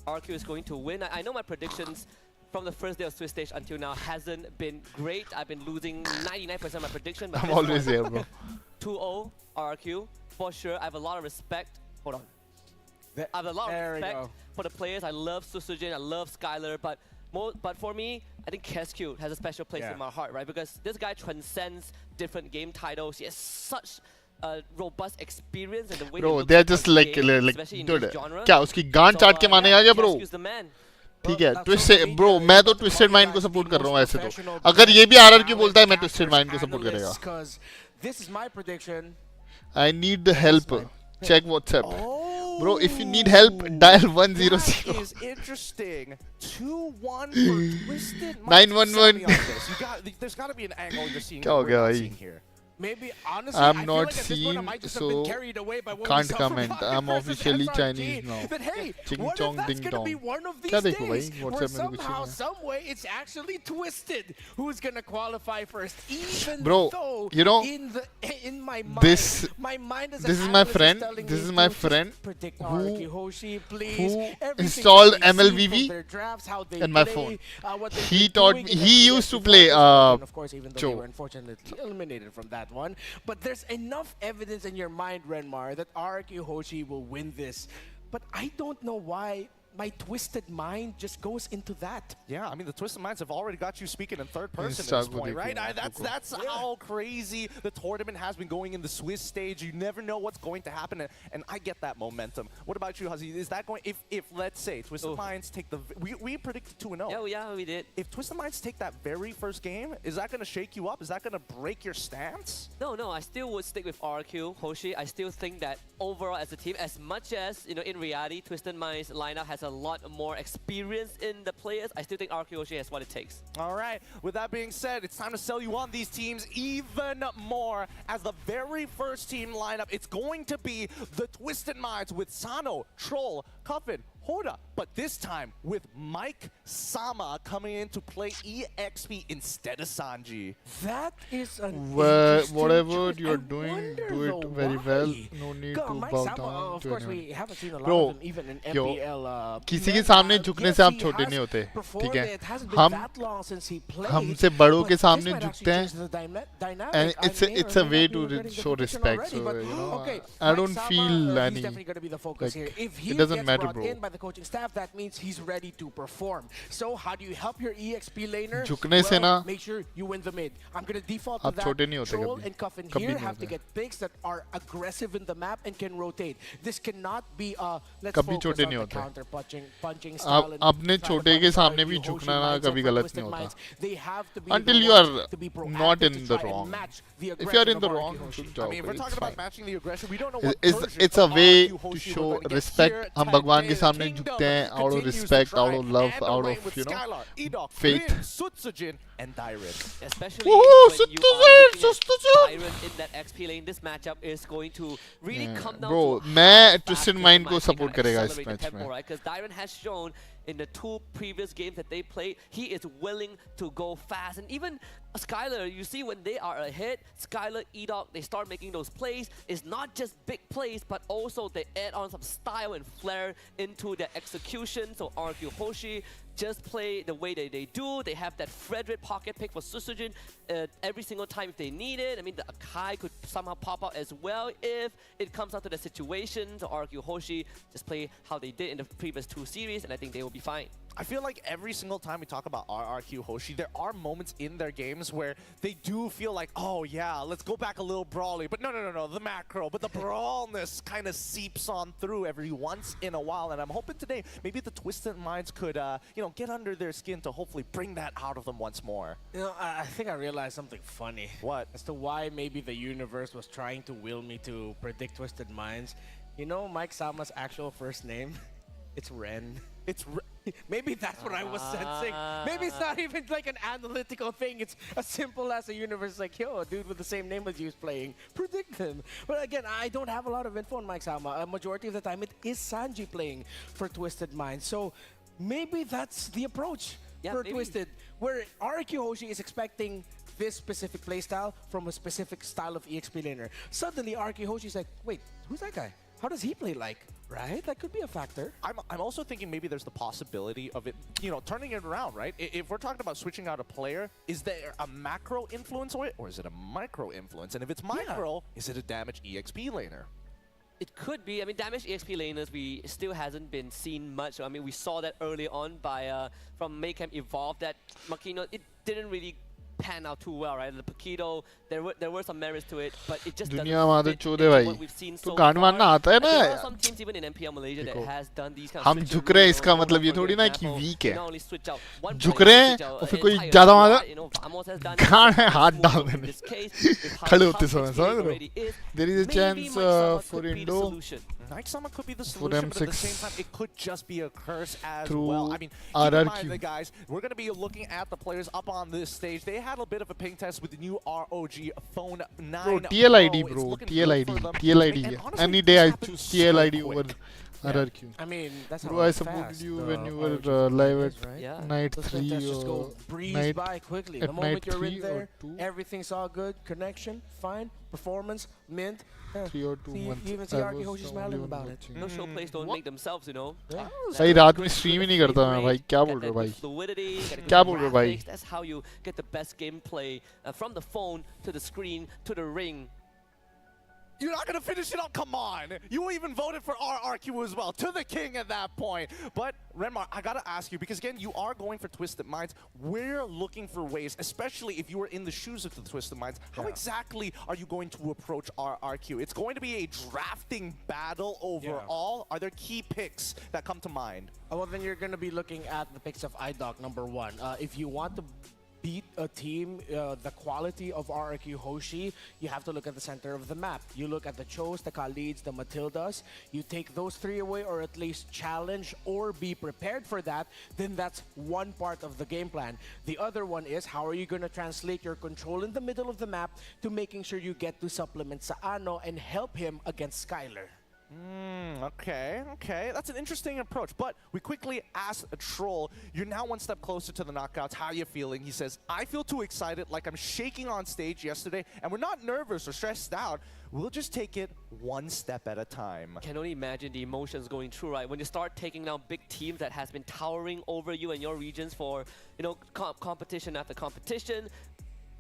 RQ is going to win. I know my predictions from the first day of Swiss stage until now hasn't been great. I've been losing 99% of my prediction. But I'm always here, bro. 2-0 RQ for sure. I have a lot of respect. Hold on. I have a lot of respect for the players. I love Susujin, I love Skylar, but for me, I think Kezcute has a special place in my heart, right? Because this guy transcends different game titles. He has such a robust experience and the way Bro, they're just like dude. क्या उसकी गांड चाट के मानेगा क्या bro? ठीक है, Twisted bro, मैं तो Twisted Mind को सपोर्ट कर रहा हूँ ऐसे तो. अगर ये भी RRQ बोलता है मैं Twisted Mind को सपोर्ट करेगा. This is my prediction. I need the help. Check WhatsApp. Bro, if you need help, dial 100. That is interesting. 2-1 for Twisted Minds. 911. There's got to be an angle you're seeing. क्या हो गया भाई? Maybe honestly, I'm I not feel like at this point I seen, might just so have been carried away by what can't we saw from comment. Rocket I'm versus officially SRG. Chinese now. But hey, Ching what chong if that's ding going to be dong. one of क्या these देखो days भाई? where WhatsApp में कुछ somehow, नहीं है. some way, it's actually Twisted who's going to qualify first, even Bro, though you know, in my mind, this as this an is my analyst friend. telling This me is my to just friend predict RRQ Hoshi, please. who Everything installed that we see from MLVV their drafts, how they in my play, phone. what they've He been taught doing me. in He FPL used to before play this weekend, of course, even though they Joe. were unfortunately eliminated from that one. But there's enough evidence in your mind, Renmar, that RRQ Hoshi will win this. But I don't know why my Twisted Mind just goes into that. Yeah, I mean, the Twisted Minds have already got you speaking in third person at Start this with point, the right? game. That's how crazy the tournament has been going in the Swiss stage. You never know what's going to happen, and I get that momentum. What about you, Hazi? Is that going, if let's say, Twisted Minds take the, we predicted 2-0. Yeah, we did. If Twisted Minds take that very first game, is that going to shake you up? Is that going to break your stance? No, I still would stick with RQ Hoshi. I still think that overall as a team, as much as, you know, in reality, Twisted Minds lineup has a lot more experience in the players, I still think RQ Hoshi has what it takes. All right, with that being said, it's time to sell you on these teams even more. As the very first team lineup, it's going to be the Twisted Minds with Sano, Troll, Cuffin, Hoda, but this time with Mike Sama coming in to play EXP instead of Sanji. That is an whatever you're doing, do it very well. No need to bow down of to course, anyone. we haven't seen a lot Bro, of them even in yo, MPL. किसी के सामने झुकने से आप छोटे नहीं होते, ठीक है? हमसे बड़ों के सामने झुकते हैं, and it's a way to show respect. So you know, I don't feel any. Like, it doesn't matter, bro. coaching staff, that means he's ready to perform. So how do you help your EXP laner? झुकने से ना Make sure you win the mid. I'm going to default to आप छोटे नहीं that. होते Troll कभी and Cuffin कभी here नहीं have to होते get picks that are aggressive in the map and can rotate. This cannot be let's कभी focus छोटे on नहीं the होते counter punching style. आप अपने छोटे के सामने भी झुकना ना कभी गलत नहीं होता They have to be until you are not in the wrong. If you are in the wrong, good job. I mean, if we're talking about matching the aggression, we don't know what it's a way to show respect. हम भगवान के सामने झुकते हैं out of respect, out of love, out of faith. And Dyren. Especially when you are looking at Dyren in that XP lane, this matchup is going to really come down Bro, to मैं Twisted Mind को support करेगा इस match में. Because Dyren has shown in the 2 previous games that they played, he is willing to go fast. And even Skylar, you see when they are ahead, Skylar, E-Dog, they start making those plays. It's not just big plays, but also they add on some style and flair into their execution. So RQ Hoshi just play the way that they do. They have that Frederick pocket pick for Susujin every single time if they need it. I mean, the Akai could somehow pop out as well if it comes out to the situation. So RQ Hoshi just play how they did in the previous 2 series, and I think they will be fine. I feel like every single time we talk about RRQ Hoshi, there are moments in their games where they do feel like, oh yeah, let's go back a little brawly. But no, the macro. But the brawlness kind of seeps on through every once in a while. And I'm hoping today, maybe the Twisted Minds could, get under their skin to hopefully bring that out of them once more. You know, I think I realized something funny. What? As to why maybe the universe was trying to will me to predict Twisted Minds. You know Mike Sama's actual first name? It's Ren. It's maybe that's what I was sensing. Maybe it's not even like an analytical thing. It's as simple as a universe like, yo, a dude with the same name as you is playing. Predict him. But again, I don't have a lot of info on Mike Sama. A majority of the time, it is Sanji playing for Twisted Minds. So maybe that's the approach for Twisted, where RQ Hoshi is expecting this specific playstyle from a specific style of EXP laner. Suddenly, RQ Hoshi's like, wait, who's that guy? How does he play like? Right? That could be a factor. I'm also thinking maybe there's the possibility of it, turning it around, right? If we're talking about switching out a player, is there a macro influence on it, or is it a micro influence? And if it's micro, is it a damaged EXP laner? It could be. I mean, damaged EXP laners, we still hasn't been seen much. I mean, we saw that early on by from Mayhem Evolve that Makino, it didn't really pan out too well, right? The Paquito, there were some merits to it, but it just दुनिया माधव चोदे भाई तो गांड मारना आता है ना there are some teams even in MPL Malaysia that has done these kind of हम झुक रहे हैं इसका मतलब ये थोड़ी ना कि वीक है झुक रहे हैं और फिर कोई ज्यादा मारा गांड है हाथ डाल देने खड़े होते समय समझ रहे हो there is a chance for Indo Nightsummer could be the solution, but at the same time, it could just be a curse as well. I mean, keep RRQ. in mind, the guys, we're going to be looking at the players up on this stage. They had a bit of a ping test with the new ROG Phone 9. Bro, TLID, bro. TLID. Any day I choose TLID over RRQ. I mean, that's bro, I supported you when you were live at night 3 or breeze by quickly. The moment you're in there, everything's all good. Connection, fine. Performance, mint. 3 or 2 months. You even see RQ Hoshi smiling about it. No show plays don't make themselves, you know. भाई रात में stream ही नहीं करता मैं भाई क्या बोल रहे हो भाई क्या बोल रहे हो भाई That's how you get the best gameplay from the phone to the screen to the ring. You're not going to finish it up. Come on. You even voted for RRQ as well. To the king at that point. But, Renmar, I got to ask you, because, again, you are going for Twisted Minds. We're looking for ways, especially if you were in the shoes of the Twisted Minds, how exactly are you going to approach RRQ? It's going to be a drafting battle overall. Are there key picks that come to mind? Well, then you're going to be looking at the picks of IDOC, number 1. If you want to beat a team, the quality of RRQ Hoshi, you have to look at the center of the map. You look at the Chos, the Khalids, the Matildas. You take those 3 away, or at least challenge or be prepared for that, then that's one part of the game plan. The other one is, how are you going to translate your control in the middle of the map to making sure you get to supplement sa Ano and help him against Skylar? Okay. That's an interesting approach. But we quickly asked a troll, you're now one step closer to the knockouts. How are you feeling? He says, I feel too excited, like I'm shaking on stage yesterday, and we're not nervous or stressed out. We'll just take it one step at a time. Can only imagine the emotions going through, right? When you start taking down big teams that has been towering over you and your regions for, competition after competition.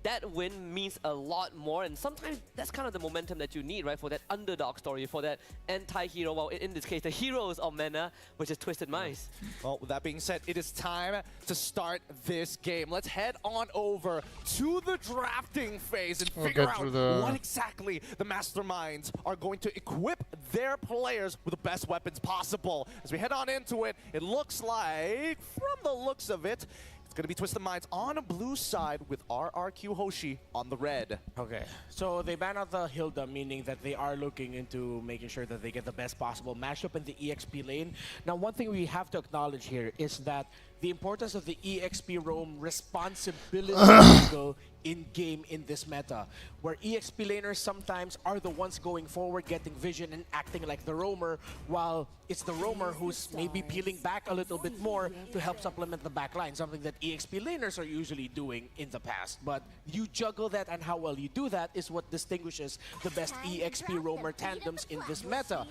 that win means a lot more, and sometimes that's kind of the momentum that you need, right? For that underdog story, for that anti-hero, well, in this case, the heroes of MENA, which is Twisted Minds. Well, with that being said, it is time to start this game. Let's head on over to the drafting phase and figure out what exactly the masterminds are going to equip their players with the best weapons possible. As we head on into it, it looks like, from the looks of it, it's going to be Twisted Minds on a blue side with RRQ Hoshi on the red. Okay, so they ban out the Hilda, meaning that they are looking into making sure that they get the best possible matchup in the EXP lane. Now, one thing we have to acknowledge here is that the importance of the EXP roam responsibility angle in-game in this meta, where EXP laners sometimes are the ones going forward, getting vision and acting like the roamer, while it's the roamer who's maybe peeling back a little bit more to help supplement the back line, something that EXP laners are usually doing in the past. But you juggle that, and how well you do that is what distinguishes the best EXP roamer tandems in this meta.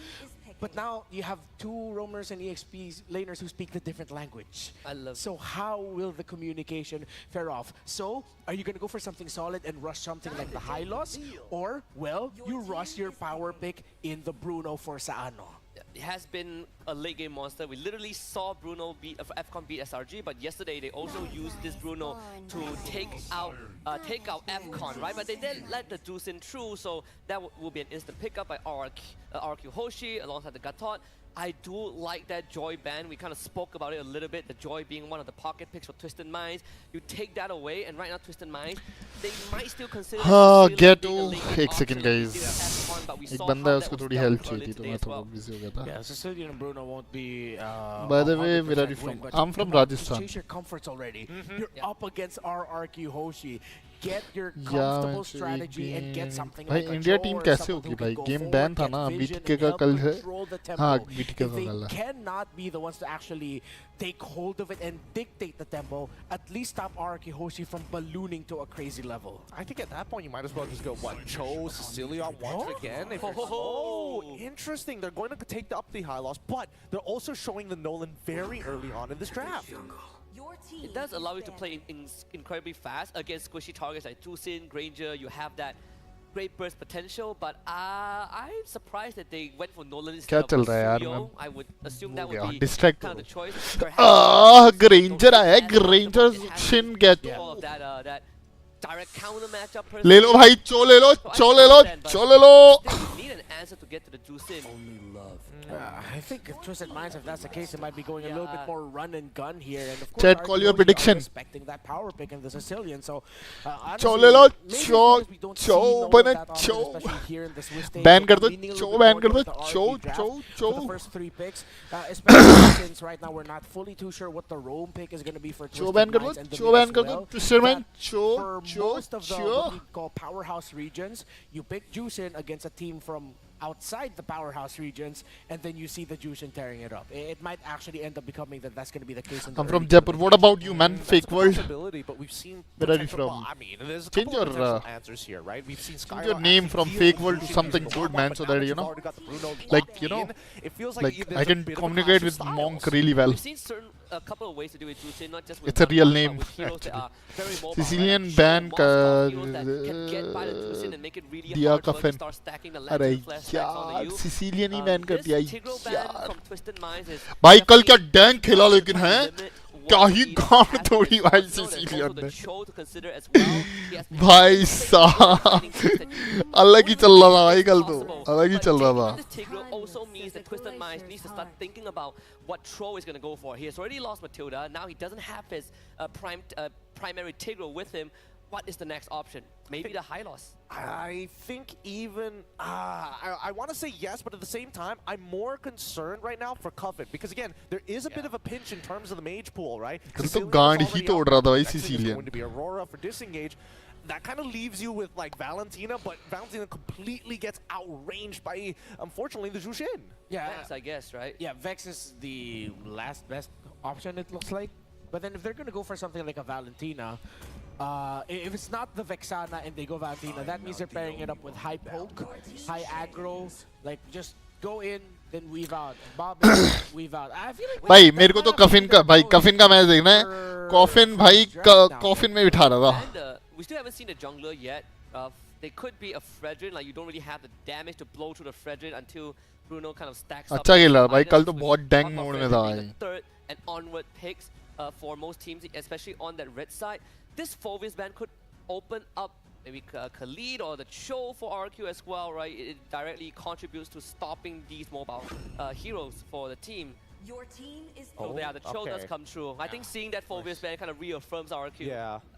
But now you have two roamers and EXP laners who speak the different language. So how will the communication fare off? So are you going to go for something solid and rush something like the high loss? Or, well, you rush your power pick in the Bruno for Saano? It has been a late game monster. We literally saw Bruno beat FCON beat SRG, but yesterday they also used this Bruno to take out FCON, right? But they didn't let the juice in through, so that will be an instant pickup by RRQ Hoshi alongside the Gatot. I do like that Joy ban. We kind of spoke about it a little bit, the Joy being one of the pocket picks for Twisted Minds. You take that away, and right now Twisted Minds, they might still consider get to 1 second guys. एक बंदा है उसको थोड़ी help चाहिए थी तो मैं थोड़ा बिजी हो गया था. Yeah, Sicilian and Bruno won't be By the way, where are you from? I'm from Rajasthan. Chase your comforts already. You're up against RRQ Hoshi. Get your comfortable strategy and get something like a India Joe team or कैसे someone होगी who भाई? can go Game forward, ban था get ना, vision BTK and का help कल है. control the tempo. हाँ, BTK का If they कल है. cannot be the ones to actually take hold of it and dictate the tempo, at least stop RRQ Hoshi from ballooning to a crazy level. I think at that point you might as well just go, what, Cho, Cecilia once again? If oh, interesting. They're going to take up the high loss, but they're also showing the Nolan very early on in this draft. It does allow you to play incredibly fast against squishy targets like Tusin, Granger. You have that great burst potential, but I'm surprised that they went for Nolan instead of Suyo. I would assume that would be kind of the choice. Granger आया, Granger shin get. All of that direct counter matchup. ले लो भाई, चो ले लो, चो ले लो, चो ले लो. Need an answer to get to the juice in. Only love. I think if Twisted Minds, if that's the case, it might be going a little bit more run and gun here. And of course, Chat, call your prediction. Respecting that power pick in the Sicilian. So, चो ले लो, चो, चो बने, चो. Ban कर दो, चो ban कर दो, चो, चो, चो. The first three picks, especially since right now we're not fully too sure what the roam pick is going to be for Twisted Minds and the चो ban कर well. दो, Twisted Minds, चो, For चो, most of the चो. what we call powerhouse regions, you pick Juicin against a team from outside the powerhouse regions, and then you see the Jushin tearing it up. It might actually end up becoming that that's going to be the case. I'm from Jaipur. What about you, man? Fake world. But we've seen Where are you from? Well, I mean, there's a Change couple of your answers here, right? We've seen change your name from fake world to something good, man, so that you know, like you know, it feels like I can communicate with Monk really well. We've seen a couple of ways to do it, Jushin, not just with It's a real name, actually. Sicilian ban का दिया का fan. अरे यार Sicilian ही ban कर दिया यार. भाई कल क्या डैंक खेला लेकिन हैं? क्या ही गांड तोड़ी भाई Sicilian ने. भाई साहब अलग ही चल रहा था भाई कल तो, अलग ही चल रहा था. Also means that Twisted Minds needs to start thinking about what Tro is going to go for. He has already lost Matilda. Now he doesn't have his primary Tigro with him. What is the next option? Maybe the high loss. I think even I want to say yes, but at the same time, I'm more concerned right now for Coven because again, there is a bit of a pinch in terms of the mage pool, right? कल तो गांड ही तोड़ रहा था भाई Sicilian. Going to be Aurora for disengage. That kind of leaves you with like Valentina, but Valentina completely gets outranged by, unfortunately, the Jushin. Yeah, Vex, I guess, right? Yeah, Vex is the last best option, it looks like. But then if they're going to go for something like a Valentina, if it's not the Vexana and they go Valentina, that means they're pairing it up with high poke, high aggro, like just go in, then weave out, bob in, weave out. I feel like भाई मेरे को तो कफिन का match देखना है. Coffin भाई coffin में बिठा रहा था. we still haven't seen a jungler yet. They could be a Fredrin, like you don't really have the damage to blow through the Fredrin until Bruno kind of stacks up. अच्छा खेला भाई कल तो बहुत डैंग मोड में था भाई. Third and onward picks for most teams, especially on that red side. This 4-Vis ban could open up maybe Khalid or the Cho for RQ as well, right? It directly contributes to stopping these mobile heroes for the team. Your team is Yeah, the Cho does come true. I think seeing that 4-Vis ban kind of reaffirms RQ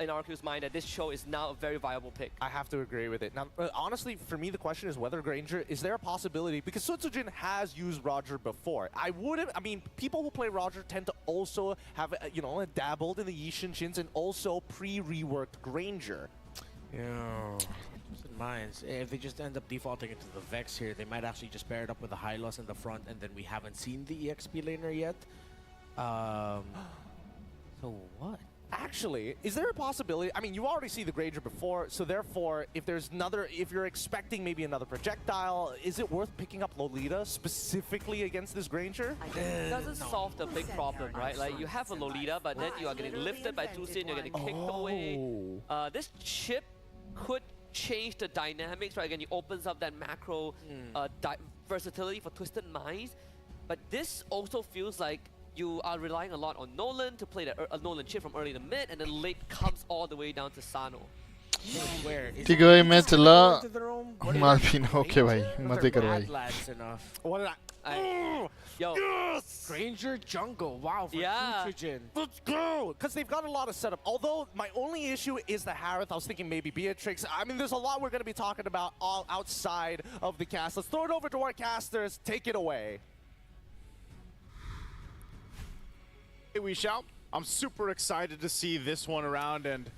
in RQ's mind that this Cho is now a very viable pick. I have to agree with it. Now, honestly, for me, the question is whether Granger, is there a possibility? Because Sutsujin has used Roger before. I mean, people who play Roger tend to also have, dabbled in the Yi Shinshins and also pre-reworked Granger. Yeah. Minds. If they just end up defaulting into the Vex here, they might actually just pair it up with the Hylos in the front, and then we haven't seen the EXP laner yet. So what? Actually, is there a possibility? I mean, you already see the Granger before, so therefore, if you're expecting maybe another projectile, is it worth picking up Lolita specifically against this Granger? It doesn't solve the big problem, right? Like, you have a Lolita, but then you are getting lifted by Tusin, you're getting kicked away. This chip could change the dynamics, right? Again, it opens up that macro versatility for Twisted Minds, but this also feels like you are relying a lot on Nolan to play that Nolan chip from early to mid, and then late comes all the way down to Sano. ठीक है भाई मैं चला मालफीन okay भाई मजे करो भाई. What did Yo. Yes! Granger jungle. Wow, for Futrogen. Let's go! Because they've got a lot of setup. Although, my only issue is the Harith. I was thinking maybe Beatrix. I mean, there's a lot we're going to be talking about all outside of the cast. Let's throw it over to our casters. Take it away. Hey, we shall. I'm super excited to see this one around, and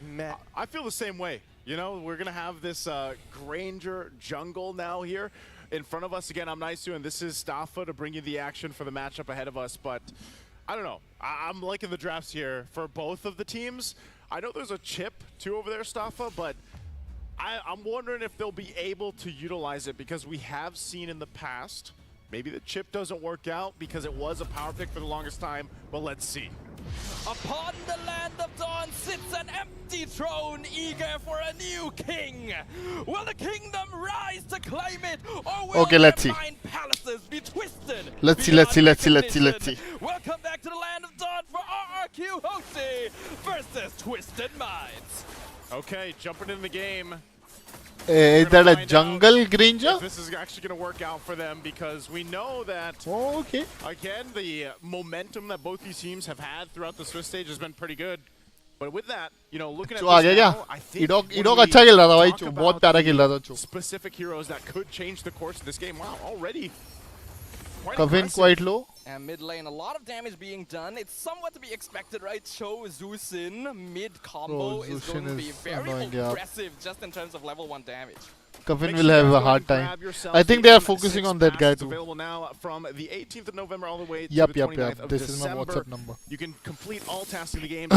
I feel the same way. You know, we're going to have this Granger jungle now here in front of us. Again, I'm Naisu, and this is Staffa to bring you the action for the matchup ahead of us. But I don't know. I'm liking the drafts here for both of the teams. I know there's a chip, too, over there, Staffa, but I'm wondering if they'll be able to utilize it, because we have seen in the past, maybe the chip doesn't work out because it was a power pick for the longest time, but let's see. Upon the land of dawn sits an empty throne, eager for a new king. Will the kingdom rise to claim it, or will their mind palaces be twisted? Let's see. Welcome back to the land of dawn for RRQ Hoshi versus Twisted Minds. Okay, jumping in the game. Is that a jungle Granger? This is actually going to work out for them, because we know that, again, the momentum that both these teams have had throughout the Swiss stage has been pretty good. But with that, you know, looking at this now, I think specific heroes that could change the course of this game. Wow, already quite low. And mid lane, a lot of damage being done. It's somewhat to be expected, right? Cho, Zusin, mid combo is going to be very aggressive just in terms of level 1 damage. Kavin will have a hard time. I think they are focusing on that guy too. Available now from the 18th of November all the way to the 29th of This December. is my WhatsApp number. You can complete all tasks in the game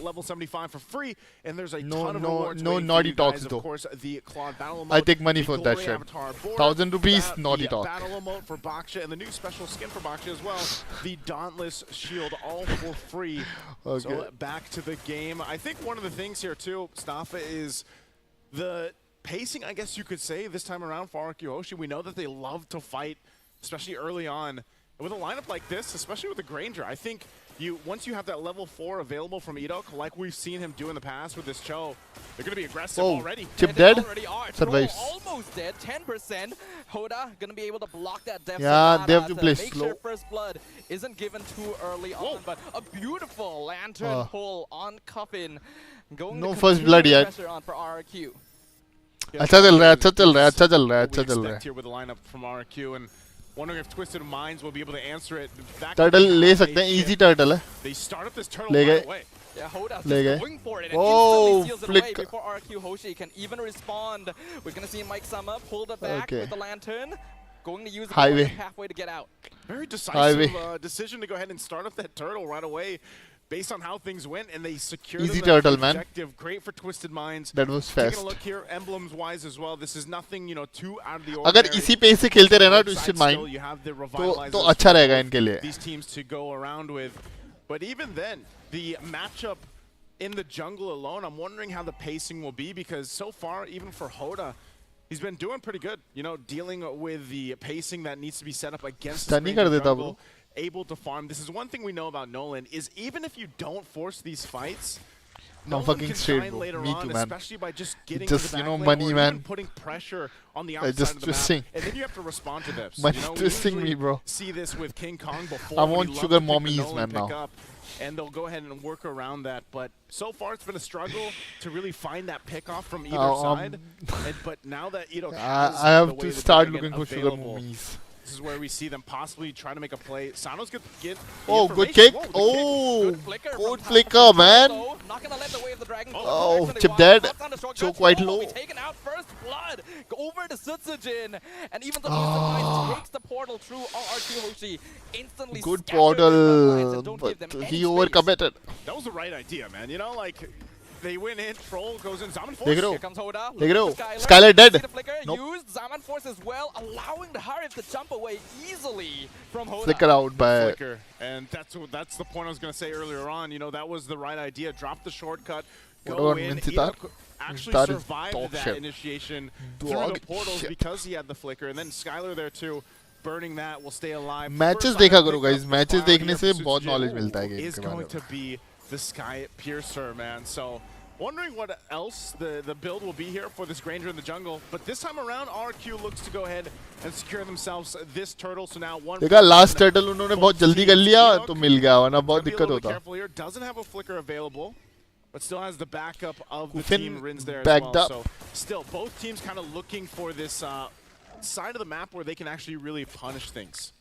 level 75 for free, and there's a ton of rewards no naughty talks though. Of course, the Claude battle emote, I take money for that shit. 1,000 rupees, naughty talk. Battle emote for Baksha, and the new special skin for Baksha as well, the Dauntless Shield, all for free. So back to the game. I think one of the things here too, Staffa, is the pacing, I guess you could say, this time around for RQ Hoshi. We know that they love to fight, especially early on. And with a lineup like this, especially with the Granger, I think once you have that level 4 available from Edok, like we've seen him do in the past with this Cho, they're going to be aggressive already. Chip dead? Survives. Almost dead, 10%. Hoda going to be able to block that death. Yeah, they have to play make slow. Sure first blood isn't given too early on, but a beautiful lantern pull on Coffin. Going no to first blood yet. Pressure on for RRQ. अच्छा चल रहा है here with the lineup from RQ, and wondering if Twisted Minds will be able to answer it. Turtle ले सकते हैं, easy turtle है. They start up this turtle right away. Yeah, Hoda's just going for it and instantly seals it away before RQ Hoshi can even respond. We're going to see Mike Summer pull the back with the lantern. Going to use the pathway to get out. Very decisive decision to go ahead and start up that turtle right away. Based on how things went, and they secured easy turtle, man. Great for Twisted Minds. That was fast. Taking a look here, emblems wise as well. This is nothing, too out of the ordinary. अगर इसी pace से खेलते रहे ना Twisted Mind, तो अच्छा रहेगा इनके लिए. These teams to go around with, but even then, the matchup in the jungle alone, I'm wondering how the pacing will be, because so far, even for Hoda, he's been doing pretty good, you know, dealing with the pacing that needs to be set up against the jungle, able to farm. This is one thing we know about Nolan, is even if you don't force these fights, I'm fucking straight, bro. Me too, man. Especially by just getting just, to the you know, back money, lane, or man. even putting pressure on the outside just of the twisting. map, and then you have to respond to this. Money you know, twisting me, bro. See this with King Kong before. I want we sugar love to pick the mommies, Nolan man, pick now. up, and they'll go ahead and work around that. But so far, it's been a struggle to really find that pick off from either side. But now that Edo has I have the way to the start dragon looking for sugar available, mommies. this is where we see them possibly trying to make a play. Sano's going to get Oh, good kick. Whoa, Good flicker, man. Not gonna let the way of the dragon go. Oh, chip dead. Choke quite low. Taken out first blood. Go over to Sutsujin. And even though Mr. takes the portal through RRQ Hoshi, instantly good portal, but he overcommitted. That was the right idea, man. You know, like, they went in, Troll goes in, Zaman Force. Here comes Hoda. Take it out. Skylar dead. Nope. Used Zaman Force as well, allowing the Harif to jump away easily from Hoda. Flicker out by Flicker. And that's the point I was going to say earlier on. You know, that was the right idea. Drop the shortcut. Go in. Actually survived that initiation through the portals because he had the flicker. And then Skylar there too. Burning that will stay alive. Matches देखा करो guys. Matches देखने से बहुत knowledge मिलता है game is going to be the Sky Piercer, man. So wondering what else the build will be here for this Granger in the jungle. But this time around, RQ looks to go ahead and secure themselves this turtle. So now one. देखा last turtle उन्होंने बहुत जल्दी कर लिया तो मिल गया वरना बहुत दिक्कत होता. Careful here. Doesn't have a flicker available, but still has the backup of the Kufin team Rins there as backed well. up. So still, both teams kind of looking for this side of the map where they can actually really punish things.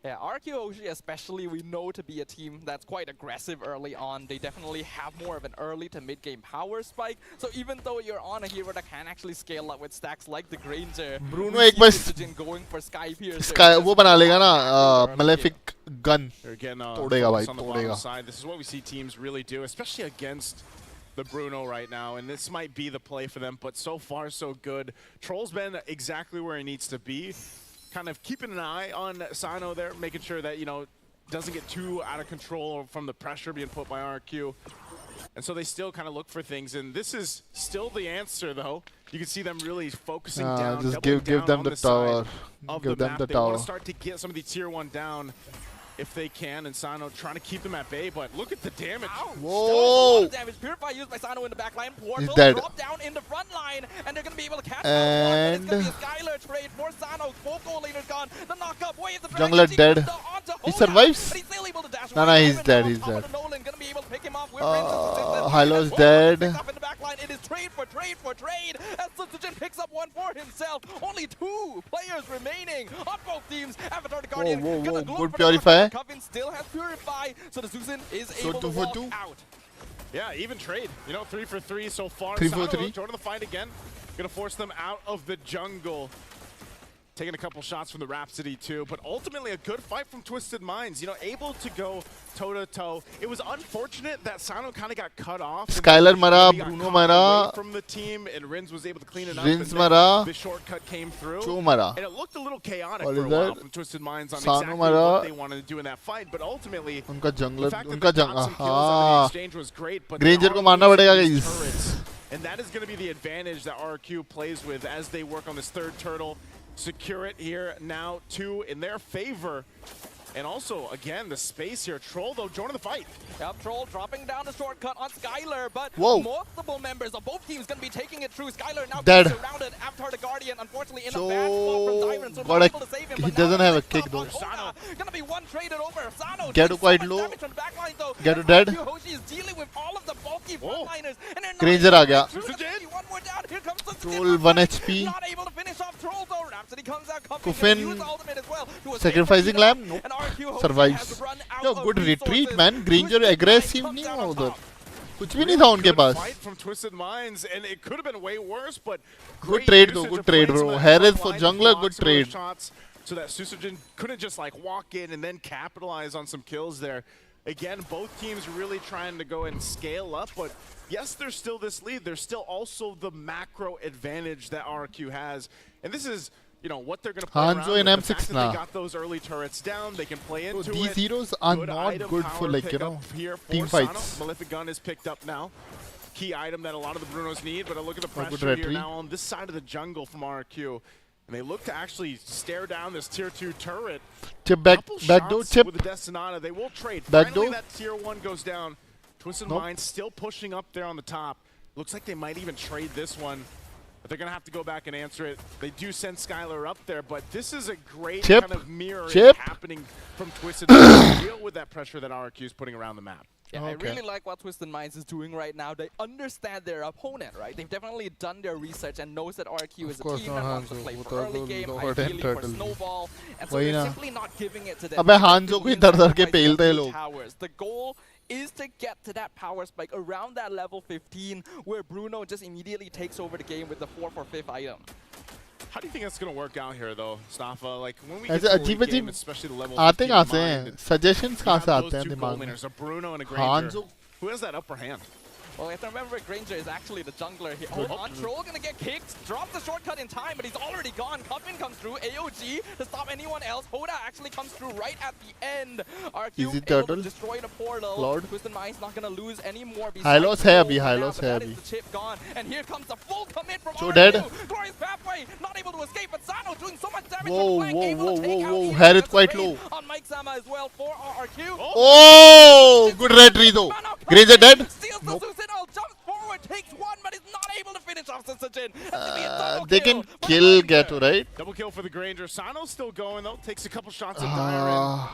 Yeah, RQOG especially, we know to be a team that's quite aggressive early on. They definitely have more of an early to mid-game power spike. So even though you're on a hero that can actually scale up with stacks like the Granger, Bruno एक बार going for Sky Piercer. Sky वो बना लेगा ना Malefic gun. Again, तोड़ेगा भाई तोड़ेगा. Side. This is what we see teams really do, especially against the Bruno right now, and this might be the play for them, but so far so good. Troll's been exactly where he needs to be. Kind of keeping an eye on Sano there, making sure that, you know, doesn't get too out of control from the pressure being put by RQ. And so they still kind of look for things, and this is still the answer, though. You can see them really focusing down, just give them the tower. Give them the they tower. want to start to get some of the tier 1 down if they can, and Sano trying to keep them at bay, but look at the damage. Whoa! Damage. Purify used by Sano in the back line. He's Portal dead. drop down in the front line, and they're going to be able to catch and it's going to be a Skylar trade for Sano. Both goal laners gone. The knock-up way of the Jungler dead. He survives? No, he's dead. He's dead. Hilo is dead. It is trade for trade for trade as Sutsujin picks up one for himself. Only 2 players remaining on both teams. Avatar the Guardian. Whoa. Good Purify. Coven still has Purify, so the Susan is able to 2 for walk 2. out. Yeah, even trade. You know, 3 for 3 so far. 3 for Sano 3. joining the fight again. Gonna force them out of the jungle. Taking a couple shots from the Rhapsody too, but ultimately a good fight from Twisted Minds. You know, able to go toe-to-toe. It was unfortunate that Sano kind of got cut off. Skylar mara, Bruno mara. From the team, and Rins was able to clean it up. Rins mara. The shortcut came through. Cho mara. And it looked a little chaotic What for a is while that? from Twisted Minds on Sano exactly mara. what they wanted to do in that fight, but ultimately, उनका the fact that उनका they got some kills out of the exchange was great, but Granger they को are मारना losing पड़ेगा these guys. turrets. And that is going to be the advantage that RQ plays with as they work on this third turtle. Secure it here now, 2 in their favor. And also, again, the space here. Troll, though, joining the fight. Yep, Troll dropping down the shortcut on Skylar, but Whoa. multiple members of both teams going to be taking it through. Skylar now Dead. surrounded. Avatar the Guardian, unfortunately, in a bad spot from Dyron, so Got not a, able to save him. he But doesn't now have a it's kick up though. on Hoda. Gonna be one traded over. Sano Get takes quite so much low. damage from the back line, though. Get And dead. RQ Hoshi is dealing with all of the bulky frontliners, and they're not Granger able uh to गया. get through. There's one more down. Here comes the Troll 1 HP. Not able to finish off Troll, though. Rhapsody comes out, Kufin use the ultimate as well. sacrificing lamb. Nope. And RQ Hoshi Survives. has run out Yo, of good retreat, resources. man. Granger aggressive नहीं हुआ उधर. कुछ भी नहीं था उनके पास. Fight from Twisted Minds, and it could have been way worse, but Good trade though. Good trade, bro. Harris for jungler. Good trade. Shots so that Susujin couldn't just like walk in and then capitalize on some kills there. Again, both teams really trying to go and scale up, but yes, there's still this lead. There's still also the macro advantage that RQ has, and this is you know, what they're going to play Hanzo around. in The M6 fact that now. they got those early turrets down, they can play into these it. heroes are Good not item good for power like, you pickup know, here for team Sano. fights. Malefic Gun is picked up now. Key item that a lot of the Brunos need, but look at the good pressure here retreat. now on this side of the jungle from RQ. And they look to actually stare down this tier 2 turret. Chip back door chip. With the Destinata, they will trade. Back Finally, door. that tier 1 goes down. Twisted Minds still pushing up there on the top. Looks like they might even trade this one. But they're going to have to go back and answer it. They do send Skylar up there, but this is a great kind of mirror happening from Twisted Minds to deal with that pressure that RQ is putting around the map. Yeah, I really like what Twisted Minds is doing right now. They understand their opponent, right? They've definitely done their research and knows that RQ is a team that wants to play for early game, ideally for snowball, and so they're simply not giving it to them. अबे Hanzo को इधर-उधर के पेलते हैं लोग. The goal is to get to that power spike around that level 15 where Bruno just immediately takes over the game with the 4 for 5th item. How do you think that's going to work out here, though, Staffa? Like, when we ऐसे get to the अजीब game, especially the level आते 15 कहाँ से mind, हैं? Suggestions you कहाँ have से those आते हैं two दिमाग goal में? laners, a Bruno and a Granger. Hanzo. Who has that upper hand? Well, if I remember, Granger is actually the jungler here. Hold on, Troll gonna get kicked. Drops the shortcut in time, but he's already gone. Cupman comes through. AOG to stop anyone else. Hoda actually comes through right at the end. RQ Easy able turtle. to destroy the portal. Lord. Twisted Mind's not gonna lose any more. High loss है अभी, high loss है That अभी. is the chip gone. And here comes the full commit from So RQ. dead. Glorious pathway, not able to escape, but Sano doing so much damage Whoa, from the flank, whoa, able whoa, to take whoa, out whoa. the Harith That's quite a low. raid on Mike Sama as well for RQ. Oh, good retry though. Granger dead. Steals the Nope. Suicidal, jumps forward, takes one, but is not able to finish off Sensajin. They can kill Ghetto, right? Double kill for the Granger. Sano's still going, though. Takes a couple shots at Dyren.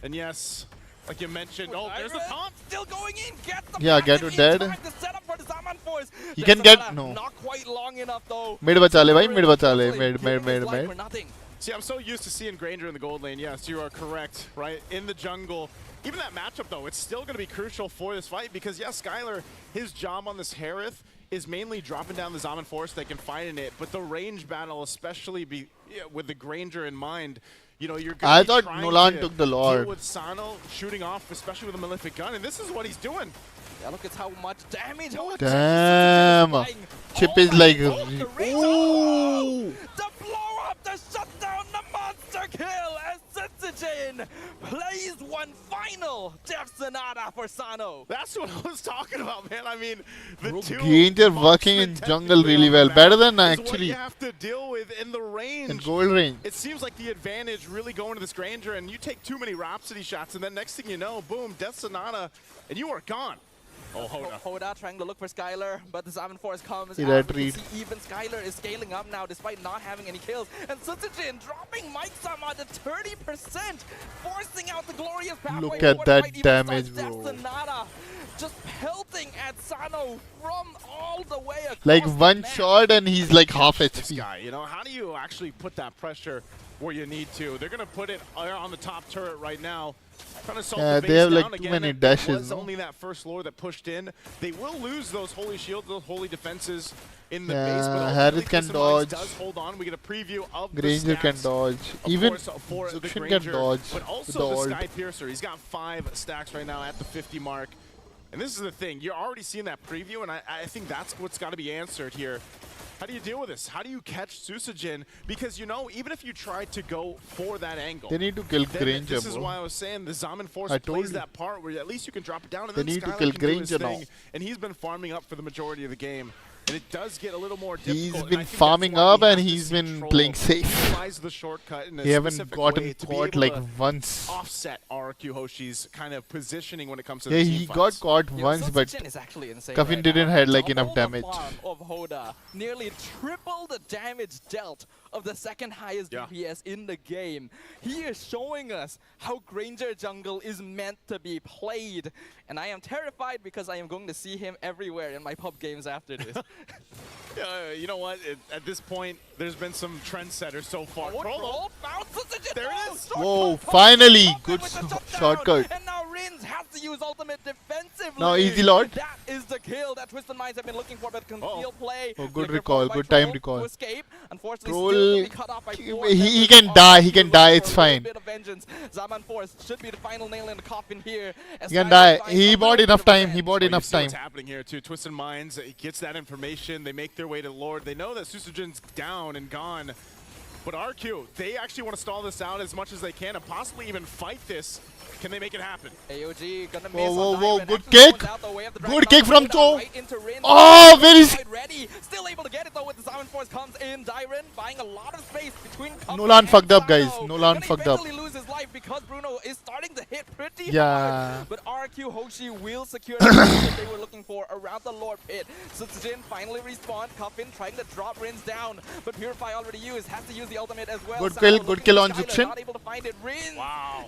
And yes, like you mentioned, there's the taunt. Still going in, gets the Yeah, Ghetto dead. the setup for the Zaman Force. He can get no. Not quite long enough though. Mid बचा ले भाई, mid बचा ले, mid. See, I'm so used to seeing Granger in the gold lane. Yes, you are correct, right? In the jungle. Even that matchup, though, it's still going to be crucial for this fight because, yes, Skylar, his job on this Harith is mainly dropping down the Zaman Force they can fight in it. But the range battle, especially with the Granger in mind, you know, you're going to be trying Nolan to took the Lord. deal with Sano shooting off, especially with a Malefic Gun. And this is what he's doing. Yeah, look at how much damage. Damn. Chip is like. Ooh. To blow up, to shut down the monster kill as Sensajin plays one final Death Sonata for Sano. That's what I was talking about, man. I mean, the two Granger working in jungle really well. Better than actually. What you have to deal with in the range. In gold range. It seems like the advantage really going to this Granger, and you take too many Rhapsody shots, and then next thing you know, boom, Death Sonata, and you are gone. Oh, Hoda trying to look for Skylar, but the Zaman Force comes He out. read. Even Skylar is scaling up now despite not having any kills. And Sutsujin dropping Mike Sama to 30%, forcing out the glorious pathway. Look at that damage, bro. Sonata just pelting at Sano from all the way across Like one the map. shot and he's like half This HP. guy, you know, how do you actually put that pressure where you need to? They're going to put it on the top turret right now. Trying to solve the they have base like down. too Again, many it dashes. was only that first lore that pushed in. They will lose those holy shields, those holy defenses in the base. But Harith can Twisted Minds dodge. does hold on. We get a preview of Granger the can stats, dodge. of Even course, for the Zuxin can Granger, dodge. But with also the the ult. Sky Piercer. He's got 5 stacks right now at the 50 mark. And this is the thing. You're already seeing that preview, and I think that's what's got to be answered here. How do you deal with this? How do you catch Susujin? Because, you know, even if you try to go for that angle, They need to kill then Granger, this is bro. why I was saying the Zaman Force I told plays you. that part where at least you can drop it down, and They then need to Skylar kill can do his Granger thing. now. And he's been farming up for the majority of the game. And it does get a little more difficult. He's and I been think that's farming why up we and have to he's see been Troll playing safe. utilize the shortcut in a He haven't specific gotten way to be caught able like to once. offset RQ Hoshi's kind of positioning when it comes to Yeah, the he team got fights. caught once, but Sutsujin is actually insane Kafin right didn't now. have like Double enough the damage. farm of Hoda, nearly triple the damage dealt of the second highest DPS in the game. He is showing us how Granger jungle is meant to be played, and I am terrified because I am going to see him everywhere in my pub games after this. You know what? At this point, there's been some trendsetters so far. Troll found Sutsujin. There it is. Whoa, finally! Good shortcut. And now Rins has to use ultimate defensively. Now easy Lord. That is the kill that Twisted Minds have been looking for, but conceal play. Oh, good Looking recall, for good Troll time recall. To escape. Unfortunately, Troll, still to be cut off by 4 he can die, he can die, it's fine. Bit of vengeance. Zaman Force should be the final nail in the coffin here. He can die. He bought enough time. He bought enough See time. what's happening here too. Twisted Minds gets that information. They make their way to Lord. They know that Susujin's down and gone. But RQ, they actually want to stall this out as much as they can and possibly even fight this. Can they make it happen? AOG gonna miss Whoa, on good kick. Good kick from Cho. Oh, very ready. Still able to get it though with the Silent Force comes in. Dyren buying a lot of space between Nolan fucked up, guys. Nolan fucked up. lose his life because Bruno is starting to hit pretty Yeah. hard. But RQ Hoshi will secure the that they were looking for around the Lord Pit. Sutsujin finally respawned. Cuffin trying to drop Rins down, but Purify already used. Has to use the ultimate as well. Good kill on Juxin. Not able to find it. Rins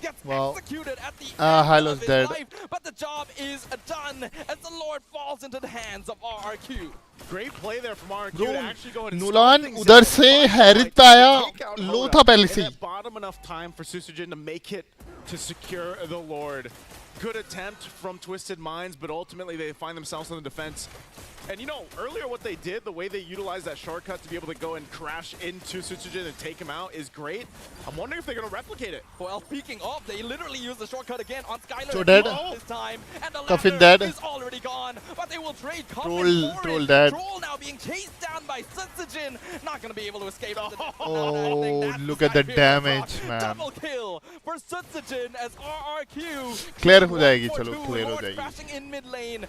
gets executed at the Hylo's dead. life, but the job is done as the Lord falls into the hands of RRQ. Great play there from RQ to actually go and Nulan उधर से हैरित पे आया लो था पहले से ही. Bottom enough time for Susujin to make it to secure the Lord. Good attempt from Twisted Minds, but ultimately they find themselves on the defense. And you know, earlier what they did, the way they utilized that shortcut to be able to go and crash into Sutsujin and take him out is great. I'm wondering if they're going to replicate it. Well, speaking of, they literally used the shortcut again on Skylar So dead. this time. And the Cuffin ladder dead. is already gone, but they will trade Troll dead. Troll now being chased down by Sutsujin. Not going to be able to escape. Oh, look at the damage, man. Double kill for Sutsujin as RRQ. Clear हो जाएगी, चलो clear हो जाएगी. Crashing in mid lane.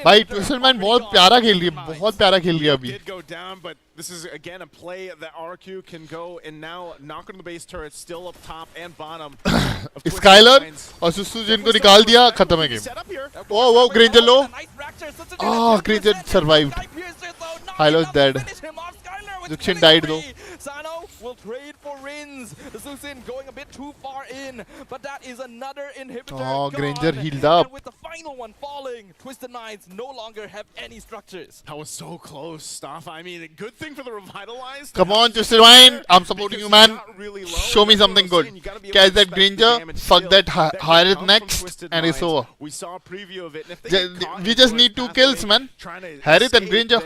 भाई Twisted Mind बहुत प्यारा खेल रही है, बहुत प्यारा खेल रही है अभी. Did go down, but this is again a play that RQ can go and now knock on the base turret, still up top and bottom. Skylar और Susujin को निकाल दिया, खत्म है game. Oh, Granger low. Oh, Granger survived. Hylo's dead. Juxin died though. Sano will trade for Rins. Zusin going a bit too far in, but that is another inhibitor. Oh, Granger gone. healed up. And with the final one falling, Twisted Minds no longer have any structures. That was so close, Staff. I mean, a good thing for the revitalized. Come on, Twisted Mind. I'm supporting you, man. Show me something good. Catch that Granger, fuck that Hyrit next, and it's over. We saw a preview of it. And if they We just need 2 kills, man. Hyrit and Granger.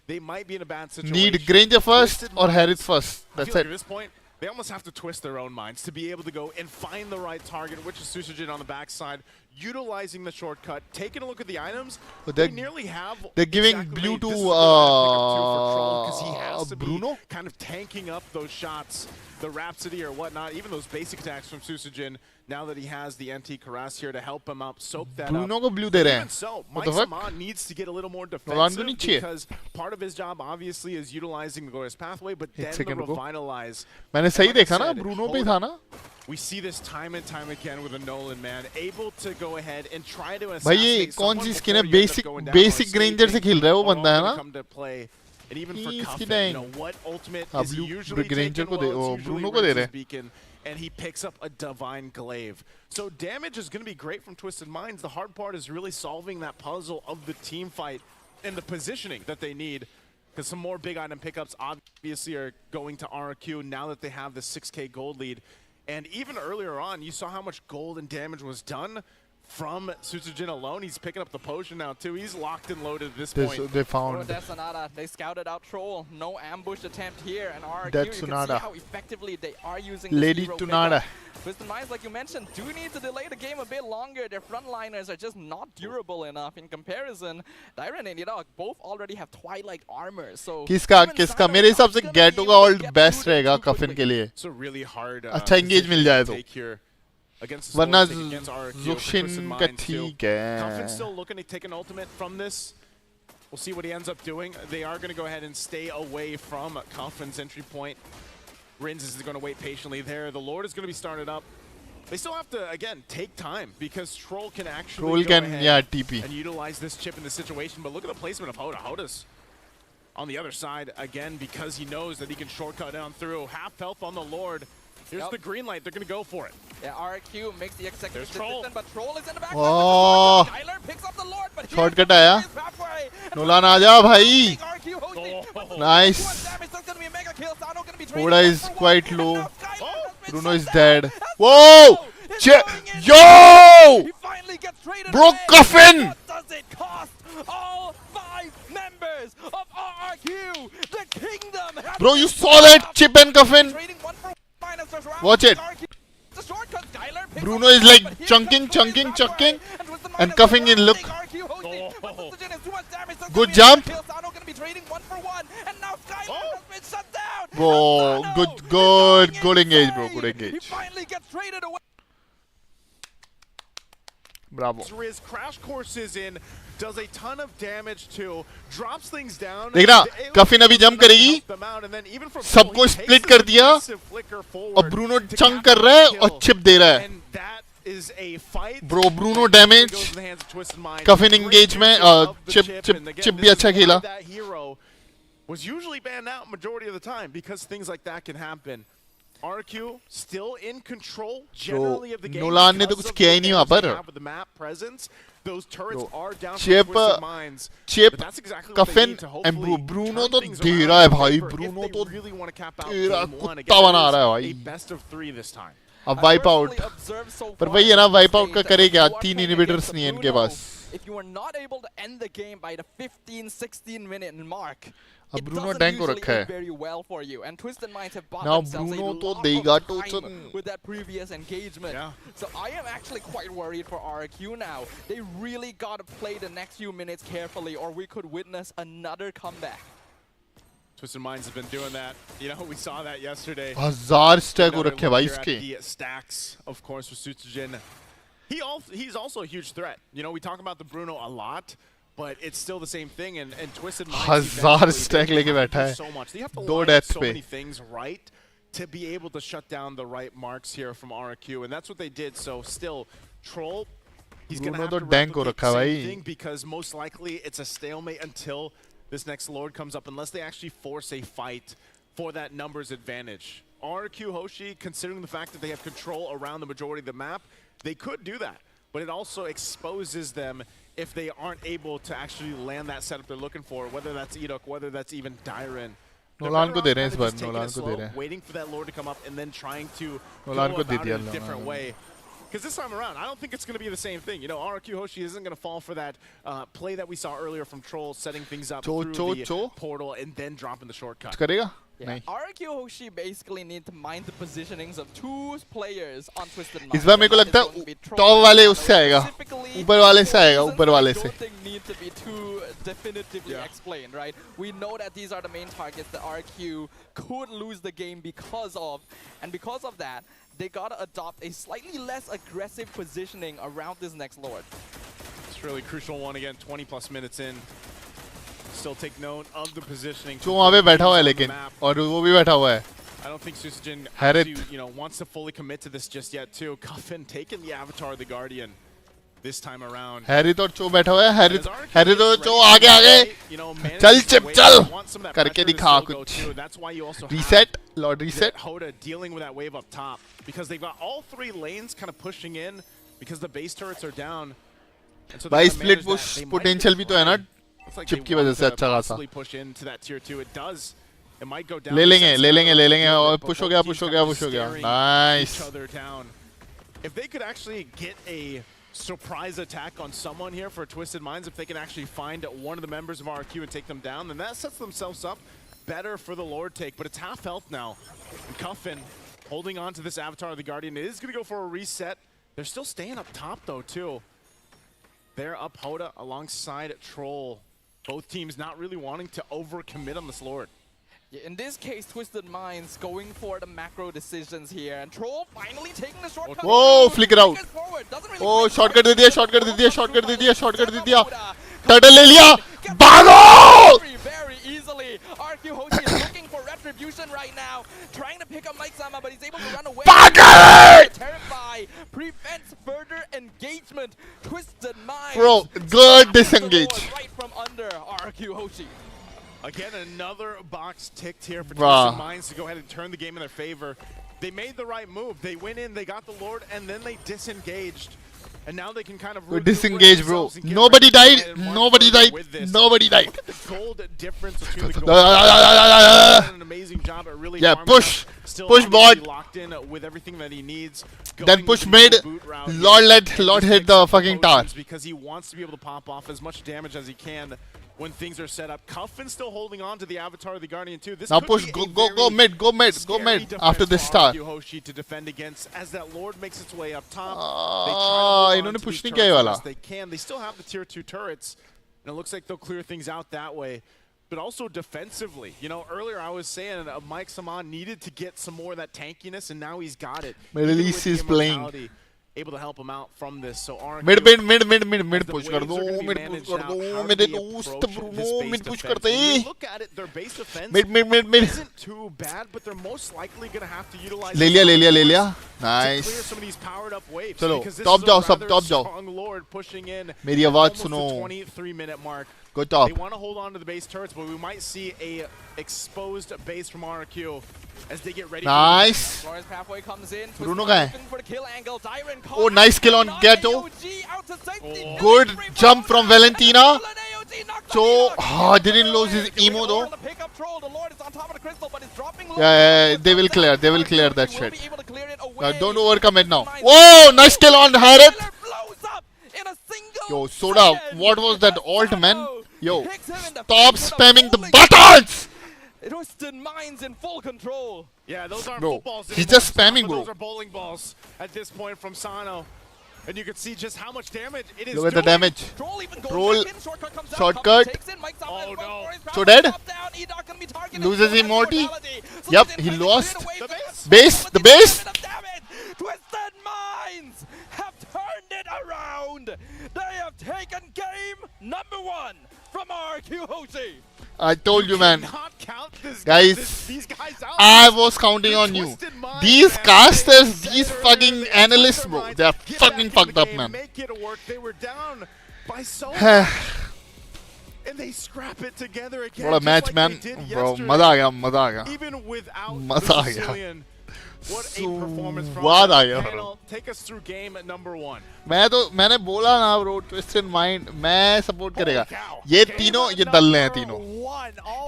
They might be in a bad situation. Need Granger first or Hyrit first. That's Like it. at this point, they almost have to twist their own minds to be able to go and find the right target, which is Susujin on the backside, utilizing the shortcut, taking a look at the items. But they nearly have. They're giving exactly blue to because he has to Bruno. be kind of tanking up those shots, the Rhapsody or whatnot, even those basic attacks from Susujin. Now that he has the NT Karas here to help him up, soak that Bruno up. को blue दे रहे हैं. Even so, What Mike the fuck? Saman needs to get a little more Nolan defensive को नहीं चाहिए. because part of his job obviously is utilizing the glorious pathway, but then the second रुको. revitalize. मैंने सही Like I देखा ना, said, Bruno पे hold था up. ना. We see this time and time again with a Nolan man, able to go ahead and try to भाई ये assassinate कौन someone सी before skin है? you end up Basic going down basic or Granger से sleeping, खेल रहा है वो or बंदा है all ना. come to play. And even for He's Cuffin, kidding. you know, what ultimate हाँ, is blue usually Granger taken को दे, well, O, it's usually Bruno को दे Rince's रहे. beacon, and he picks up a Divine Glaive. So damage is going to be great from Twisted Minds. The hard part is really solving that puzzle of the team fight and the positioning that they need. Because some more big item pickups obviously are going to RQ now that they have the 6K gold lead. And even earlier on, you saw how much gold and damage was done from Sutsujin alone. He's picking up the potion now too. He's locked and loaded at this point. They found Sonata, they scouted out Troll. No ambush attempt here, and RQ, That you can see Tsunada. how effectively they are using Lady this hero Tsunada. pickup. Twisted Minds, like you mentioned, do need to delay the game a bit longer. Their frontliners are just not durable enough in comparison. Dyren and Yidok both already have Twilight armor, so किसका मेरे हिसाब से गेटो का old best रहेगा कफिन के लिए. It's a really hard अच्छा engage मिल जाए तो. take here against the वरना slow pick against RQ for Zuxin Twisted का Minds too. ठीक है. Cuffin's still looking to take an ultimate from this. We'll see what he ends up doing. They are going to go ahead and stay away from Cuffin's entry point. Rins is going to wait patiently there. The Lord is going to be started up. They still have to, again, take time because Troll can actually go ahead TP. and utilize this chip in this situation. But look at the placement of Hoda. Hoda's on the other side, again, because he knows that he can shortcut down through. Half health on the Lord. Here's the green light. They're going to go for it. Yeah, RQ makes the executive Troll. decision, but Troll is in the back. Oh. Skylar picks up the Lord, but Shortcut आया. Nolan आजा भाई. Nice. Hoda is quite low. Bruno is dead. Whoa! Yo! Bro, Cuffin! What does it cost? All 5 members of RRQ, the kingdom. Bro, you saw that chip and Cuffin? Watch it. Bruno is like chunking, and cuffing in. Look. Good jump. trading 1-for-1, and now Skyline has been shut down. Bro, good engage, bro. Good engage. He finally gets traded away. Bravo. Riz crash courses in, does a ton of damage too, drops things down. देखना, कफिन अभी jump करेगी, सबको split कर दिया, और Bruno chunk कर रहा है और चिप दे रहा है. Bro, Bruno damage, कफिन engage में, chip भी अच्छा खेला. Was usually banned out majority of the time because things like that can happen. RQ still in control generally of the game. Nolan ने तो कुछ किया ही नहीं वहाँ पर. The map presence, those turrets are down Chip, exactly कफिन, and Bruno तो दे रहा है भाई. Bruno तो तेरा कुत्ता बना रहा है भाई. Best of 3 this time. अब वाइप आउट. पर वही है ना, वाइप आउट का करे क्या? 3 इनहिबिटर्स नहीं है इनके पास. If you are not able to end the game by the 15-16 minute mark, अब ब्रूनो टैंक को रखा है. very well for you. And Twisted Minds have bought Now themselves Bruno a तो lot देगा of time टोचन. with that previous engagement. So I am actually quite worried for RQ now. They really got to play the next few minutes carefully, or we could witness another comeback. Twisted Minds has been doing that. You know, we saw that yesterday. 1000 stack हो रखे भाई इसके. The stacks, of course, for Sutsujin. He's also a huge threat. You know, we talk about the Bruno a lot, but it's still the same thing. And Twisted Minds, 1000 stack लेके बैठा है. so much. They have to दो line death so पे. many things right to be able to shut down the right marks here from RQ, and that's what they did. So still, Troll, he's going to have to replicate the same thing because most likely it's a stalemate until this next Lord comes up, unless they actually force a fight for that numbers advantage. RQ Hoshi, considering the fact that they have control around the majority of the map, they could do that, but it also exposes them if they aren't able to actually land that setup they're looking for, whether that's Edok, whether that's even Dyren. Nolan को दे रहे हैं इस बार. Nolan को दे रहे हैं. Waiting for that Lord to come up and then trying to Nolan go को दे about दिया it in a different way. Because this time around, I don't think it's going to be the same thing. You know, RQ Hoshi isn't going to fall for that play that we saw earlier from Troll, setting things up through the portal and then dropping the shortcut. करेगा? Yeah. RQ Hoshi basically need to mind the positionings of 2 players on Twisted Minds. इस बार मेरे को लगता है top वाले उससे आएगा. ऊपर वाले से आएगा, ऊपर वाले से. Need to be too definitively explained, right? We know that these are the main targets that RQ could lose the game because of, and because of that, they gotta adopt a slightly less aggressive positioning around this next Lord. It's really crucial one again, 20 plus minutes in. Still take note of the positioning. जो वहाँ पे बैठा हुआ है लेकिन, और वो भी बैठा हुआ है. I don't think Susujin wants to fully commit to this just yet too. Cuffin taking the Avatar of the Guardian this time around. Harry तो चो बैठा हुआ है. हैरी तो चो आगे. चल चिप चल. करके दिखा कुछ. Reset, Lord reset. Hoda dealing with that wave up top because they've got all 3 lanes kind of pushing in because the base turrets are down. भाई split push potential भी तो है ना. चिप की वजह से अच्छा खासा. ले लेंगे और push हो गया. Nice. If they could actually get a surprise attack on someone here for Twisted Minds, if they can actually find one of the members of RQ and take them down, then that sets themselves up better for the Lord take. But it's half health now. And Cuffin holding on to this Avatar of the Guardian. It is going to go for a reset. They're still staying up top though too. They're up Hoda alongside Troll. Both teams not really wanting to overcommit on this Lord. In this case, Twisted Minds going for the macro decisions here, and Troll finally taking the shortcut. Oh, flicker out. Oh, shortcut दे दिया. Turtle ले लिया. भागो! Very easily. RQ Hoshi is looking for retribution right now, trying to pick up Mike Sama, but he's able to run away. Terrify prevents further engagement. Twisted Minds. Bro, good disengage. Right from under RQ Hoshi. Again, another box ticked here for Twisted Minds to go ahead and turn the game in their favor. They made the right move. They went in, they got the Lord, and then they disengaged. And now they can kind of disengage, bro. Nobody died. Nobody died. The gold difference between the an amazing job at really push bot. Locked in with everything that he needs. Then push mid. Lord hit the fucking tower because he wants to be able to pop off as much damage as he can when things are set up. Cuffin's still holding on to the Avatar of the Guardian too. This now push, go mid after this star. Hoshi to defend against as that Lord makes its way up top. इन्होंने push नहीं किया ये वाला. They still have the tier 2 turrets, and it looks like they'll clear things out that way. but also defensively. You know, earlier I was saying Mike Saman needed to get some more of that tankiness, and now he's got it. Middle East is playing. Able to help him out from this. So mid push kar do, mid push kar do, mid dost Bruno, mid push karte. Look at it, their base defense mid isn't too bad, but they're most likely going to have to utilize le liya. Nice. Nice. Clear some of these powered up waves. Chalo, because this top is jao, a sab rather top jao. strong Lord pushing in Meri awaaz almost the suno. 23-minute mark. Go top. They want to hold on to the base turrets, but we might see a exposed base from RQ as they get ready. Nice. Flores pathway comes in. Bruno ka hai? For the kill angle. Dyron Oh, nice kill on Ghetto. Good jump from Valentina. So, didn't lose his emo though. Yeah, they will clear that shit. Don't overcome it now. Whoa, nice kill on Harith. Yo, Soda, what was that ult, man? Yo, stop spamming the buttons! Twisted Minds in full control. Yeah, those aren't Bro, footballs he's anymore, just spamming, bro. Those are bowling balls at this point from Sano. And you can see just how much damage it is Look at the doing. damage. Troll, shortcut. Oh no. So dead. Loses immortality. Yep, he lost. The base. Twisted Minds have turned it around. They have taken game number 1 from RQ Hoshi. I told you, man. Guys, I was counting on you. These casters, these fucking analysts, bro, they are fucking fucked up, man. They were down by so much. And they scrap it together again. What a match, man. Bro, maza aa gaya. Even without maza aa gaya. What a performance from the panel. Take us through game number 1. मैंने बोला ना bro, Twisted Mind मैं support करेगा. ये तीनों ये दल्ले हैं तीनों.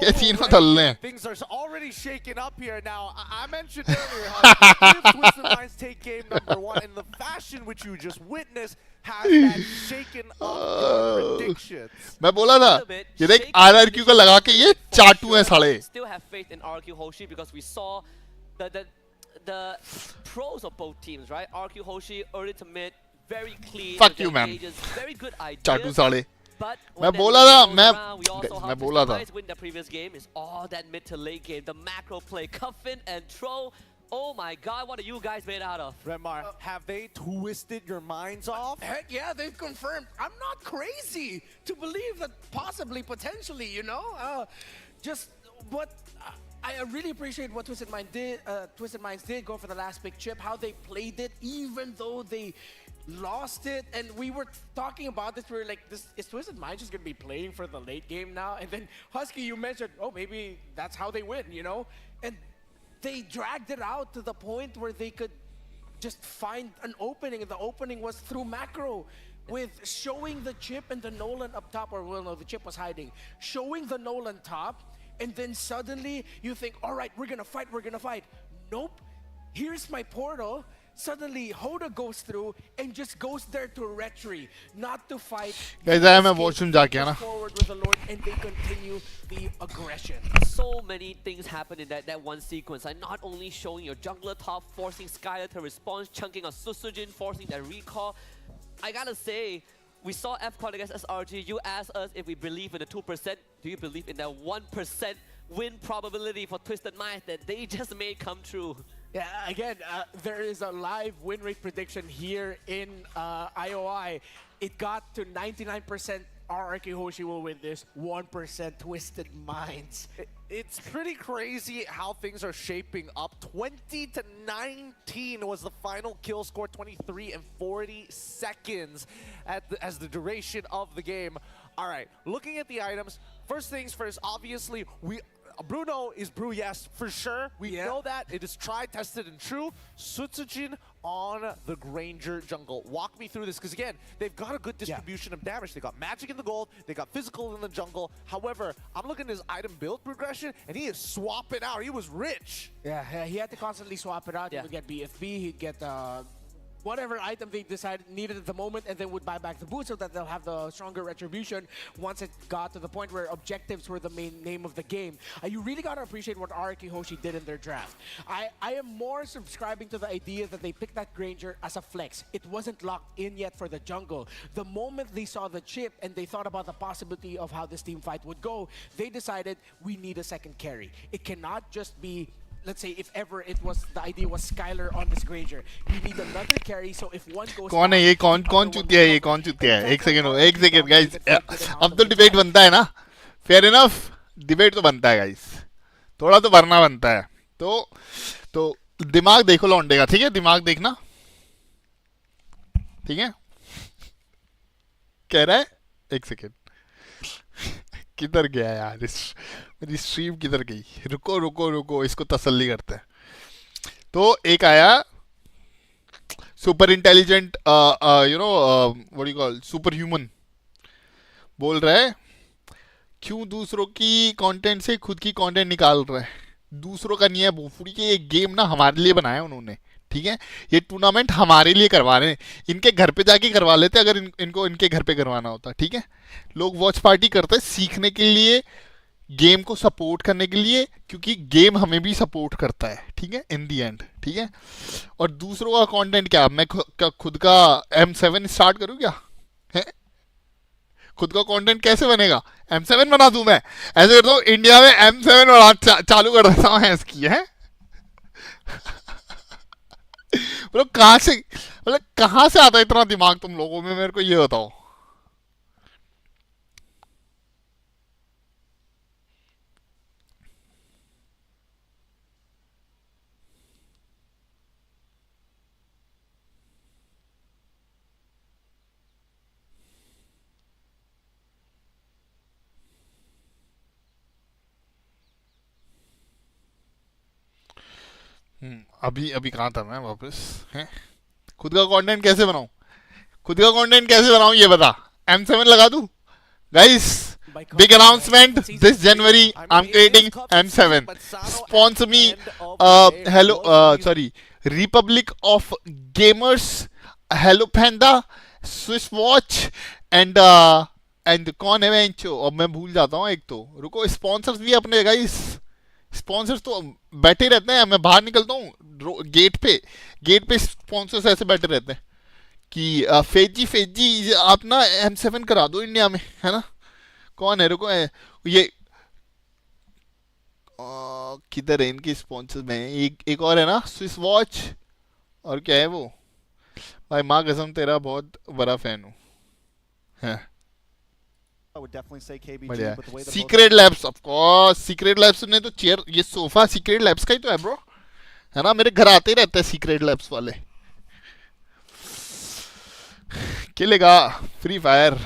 ये तीनों दल्ले हैं. Things are already shaking up here now. I mentioned earlier how if Twisted Minds take game number 1 in the fashion which you just witnessed has that shaken up your predictions. मैं बोला था ये देख RRQ का लगा के ये चाटू हैं साले. Still have faith in RQ Hoshi because we saw the pros of both teams, right? RQ Hoshi early to mid, very clean. Fuck you, man. Very good idea. चाटू साले. But मैं बोला था मैं बोला था. Win the previous game is all that mid to late game, the macro play, Cuffin and Tro. Oh my God, what are you guys made out of? Remar, have they twisted your minds off? Heck yeah, they've confirmed. I'm not crazy to believe that possibly, potentially, you know? Just what... I really appreciate what Twisted Minds did go for the last big chip, how they played it, even though they lost it. And we were talking about this, we were like, is Twisted Minds just going to be playing for the late game now? And then Husky, you mentioned, oh, maybe that's how they win, you know? And they dragged it out to the point where they could just find an opening, and the opening was through macro. With showing the chip and the Nolan up top, or well, no, the chip was hiding. Showing the Nolan top, and then suddenly you think, all right, we're gonna fight. Nope, here's my portal. Suddenly Hoda goes through and just goes there to retry, not to fight. Guys, I am a washroom jaake na. Forward with the Lord, and they continue the aggression. So many things happen in that one sequence. Like not only showing your jungler top, forcing Skylar to respond, chunking on Susujin, forcing that recall. I gotta say, we saw FCON against SRG. You asked us if we believe in the 2%. Do you believe in that 1% win probability for Twisted Minds that they just made come true? Yeah, again, there is a live win rate prediction here in IOI. It got to 99% RRQ Hoshi will win this, 1% Twisted Minds. It's pretty crazy how things are shaping up. 20-19 was the final kill score, 23 and 40 seconds as the duration of the game. All right, looking at the items, first things first, obviously, Bruno is Brew, yes, for sure. We know that. It is tried, tested, and true. Sutsujin on the Granger jungle. Walk me through this, because again, they've got a good distribution of damage. They got magic in the gold, they got physical in the jungle. However, I'm looking at his item build progression, and he is swapping out. He was rich. Yeah, he had to constantly swap it out. He would get BFB, he'd get whatever item they decided needed at the moment, and then would buy back the boots so that they'll have the stronger retribution once it got to the point where objectives were the main name of the game. You really got to appreciate what Araki Hoshi did in their draft. I am more subscribing to the idea that they picked that Granger as a flex. It wasn't locked in yet for the jungle. The moment they saw the chip and they thought about the possibility of how this team fight would go, they decided we need a second carry. It cannot just be, let's say, if ever it was, the idea was Skylar on this Granger. You need another carry, so if one goes कौन है ये कौन चूतिया है ये कौन चूतिया है एक सेकंड गाइस अब तो डिबेट बनता है ना फेयर इनफ डिबेट तो बनता है गाइस थोड़ा तो भरना बनता है तो दिमाग देखो लौंडे का ठीक है दिमाग देखना ठीक है कह रहा है एक सेकंड किधर गया यार मेरी स्ट्रीम किधर गई रुको इसको तसल्ली करते हैं तो एक आया super intelligent what you call super human बोल रहा है क्यों दूसरों की कंटेंट से खुद की कंटेंट निकाल रहा है दूसरों का नहीं है भोफड़ी के ये गेम ना हमारे लिए बनाया उन्होंने ठीक है ये टूर्नामेंट हमारे लिए करवा रहे हैं इनके घर पे जाके करवा लेते अगर इनको इनके घर पे करवाना होता ठीक है लोग वॉच पार्टी करते हैं सीखने के लिए गेम को सपोर्ट करने के लिए क्योंकि गेम हमें भी सपोर्ट करता है ठीक है इन दी एंड ठीक है और दूसरों का कंटेंट क्या मैं खुद का M7 स्टार्ट करूँ क्या है खुद का कंटेंट कैसे बनेगा M7 बना दूं मैं ऐसे करता हूँ इंडिया में M7 बना चालू कर देता हूँ इसकी है मतलब कहाँ से आता है इतना दिमाग तुम लोगों में मेरे को ये बताओ अभी कहाँ था मैं वापस हैं खुद का कंटेंट कैसे बनाऊं ये बता M7 लगा दूं guys big announcement this January I'm creating M7 sponsor me Republic of Gamers Hello Panda Swiss Watch and कौन है बेंचो अब मैं भूल जाता हूँ एक तो रुको स्पॉन्सर्स भी अपने गाइस स्पॉन्सर्स तो बैठे रहते हैं मैं बाहर निकलता हूँ गेट पे स्पॉन्सर्स ऐसे बैठे रहते हैं कि फेजी आप ना M7 करा दो इंडिया में है ना कौन है रुको ये किधर है इनके स्पॉन्सर्स में एक और है ना स्विस वॉच और क्या है वो भाई माँ कसम तेरा बहुत बड़ा फैन हूँ है I would definitely say KBG, बढ़िया but the way that secret labs of course secret labs ने तो चेयर ये सोफा सीक्रेट लैब्स का ही तो है ब्रो है ना मेरे घर आते ही रहते हैं सीक्रेट लैब्स वाले खेलेगा फ्री फायर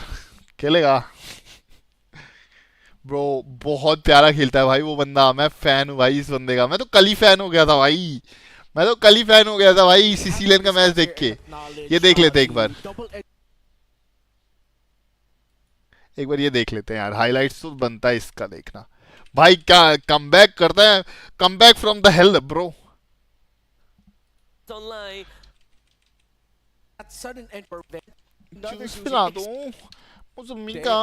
खेलेगा ब्रो बहुत प्यारा खेलता है भाई वो बंदा मैं फैन हूँ भाई इस बंदे का मैं तो कल ही फैन हो गया था भाई सिसिलियन का मैच देख के ये देख लेते एक बार ये देख लेते हैं यार हाइलाइट्स तो बनता है इसका देखना भाई क्या कमबैक करता है comeback from the hell bro juice पिला दूं मौसमी का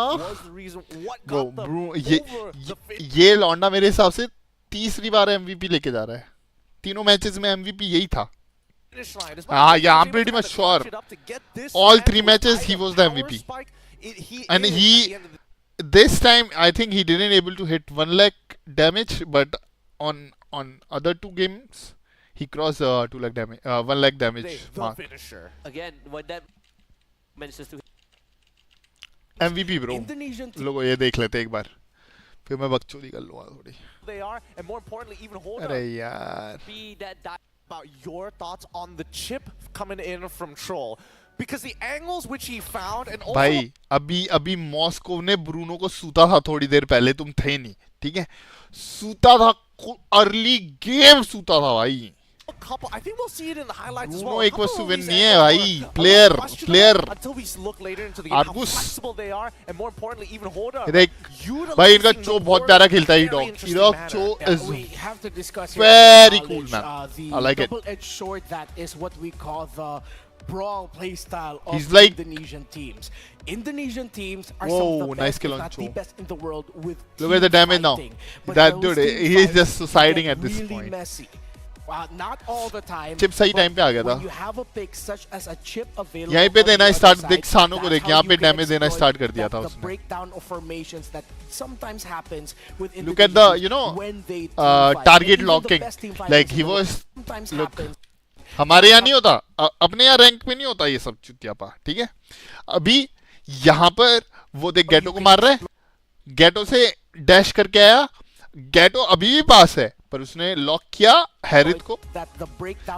ब्रो ये लौंडा मेरे हिसाब से तीसरी बार MVP लेके जा रहा है तीनों मैचेस में MVP यही था yeah I'm pretty much sure all 3 matches he was the MVP and this time I think he didn't able to hit 1 lakh damage but on other 2 games he crossed 2 lakh damage 1 lakh damage mark. Again when that manages to MVP bro लोगों ये देख लेते एक बार फिर मैं बकचोदी कर लूँगा थोड़ी they are and more importantly even hold अरे यार about your thoughts on the chip coming in from Troll because the angles which he found and also भाई अभी मॉस्को ने ब्रूनो को सूता था थोड़ी देर पहले तुम थे नहीं ठीक है सूता था अर्ली गेम सूता था भाई I think we'll see it in the highlights as well. Bruno एक वस्तु विन नहीं है भाई player until we look later into the game how flexible they are and more importantly even Hoda देख भाई इनका चो बहुत प्यारा खेलता है इडॉक चो is very cool man I like it double-edged sword that is what we call the brawl playstyle of He's like Indonesian teams. Indonesian teams are whoa, some of the nice best, kill if on not Cho. the best in the world with Look at the damage now. But That those dude, team he is fights just suiciding get at this really point. Messy. Not all the time. Chip सही but time पे आ गया था. when you have a pick such as a chip available यहीं पे on the देना other start side, देख सानों को that's देख how यहाँ you पे can damage देना exploit start कर दिया that- था the उसने. breakdown of formations that sometimes happens with Look at the, Indonesian you know, teams when they team fight. And target even the locking. best team fighters Like in he the world was, sometimes look, happens. हमारे यहाँ नहीं होता, अपने यहाँ rank में नहीं होता ये सब चुतियापा, ठीक है? अभी यहाँ पर वो देख गेटो को मार रहा है, गेटो से डैश करके आया, गेटो अभी भी पास है, पर उसने लॉक किया हैरिथ को.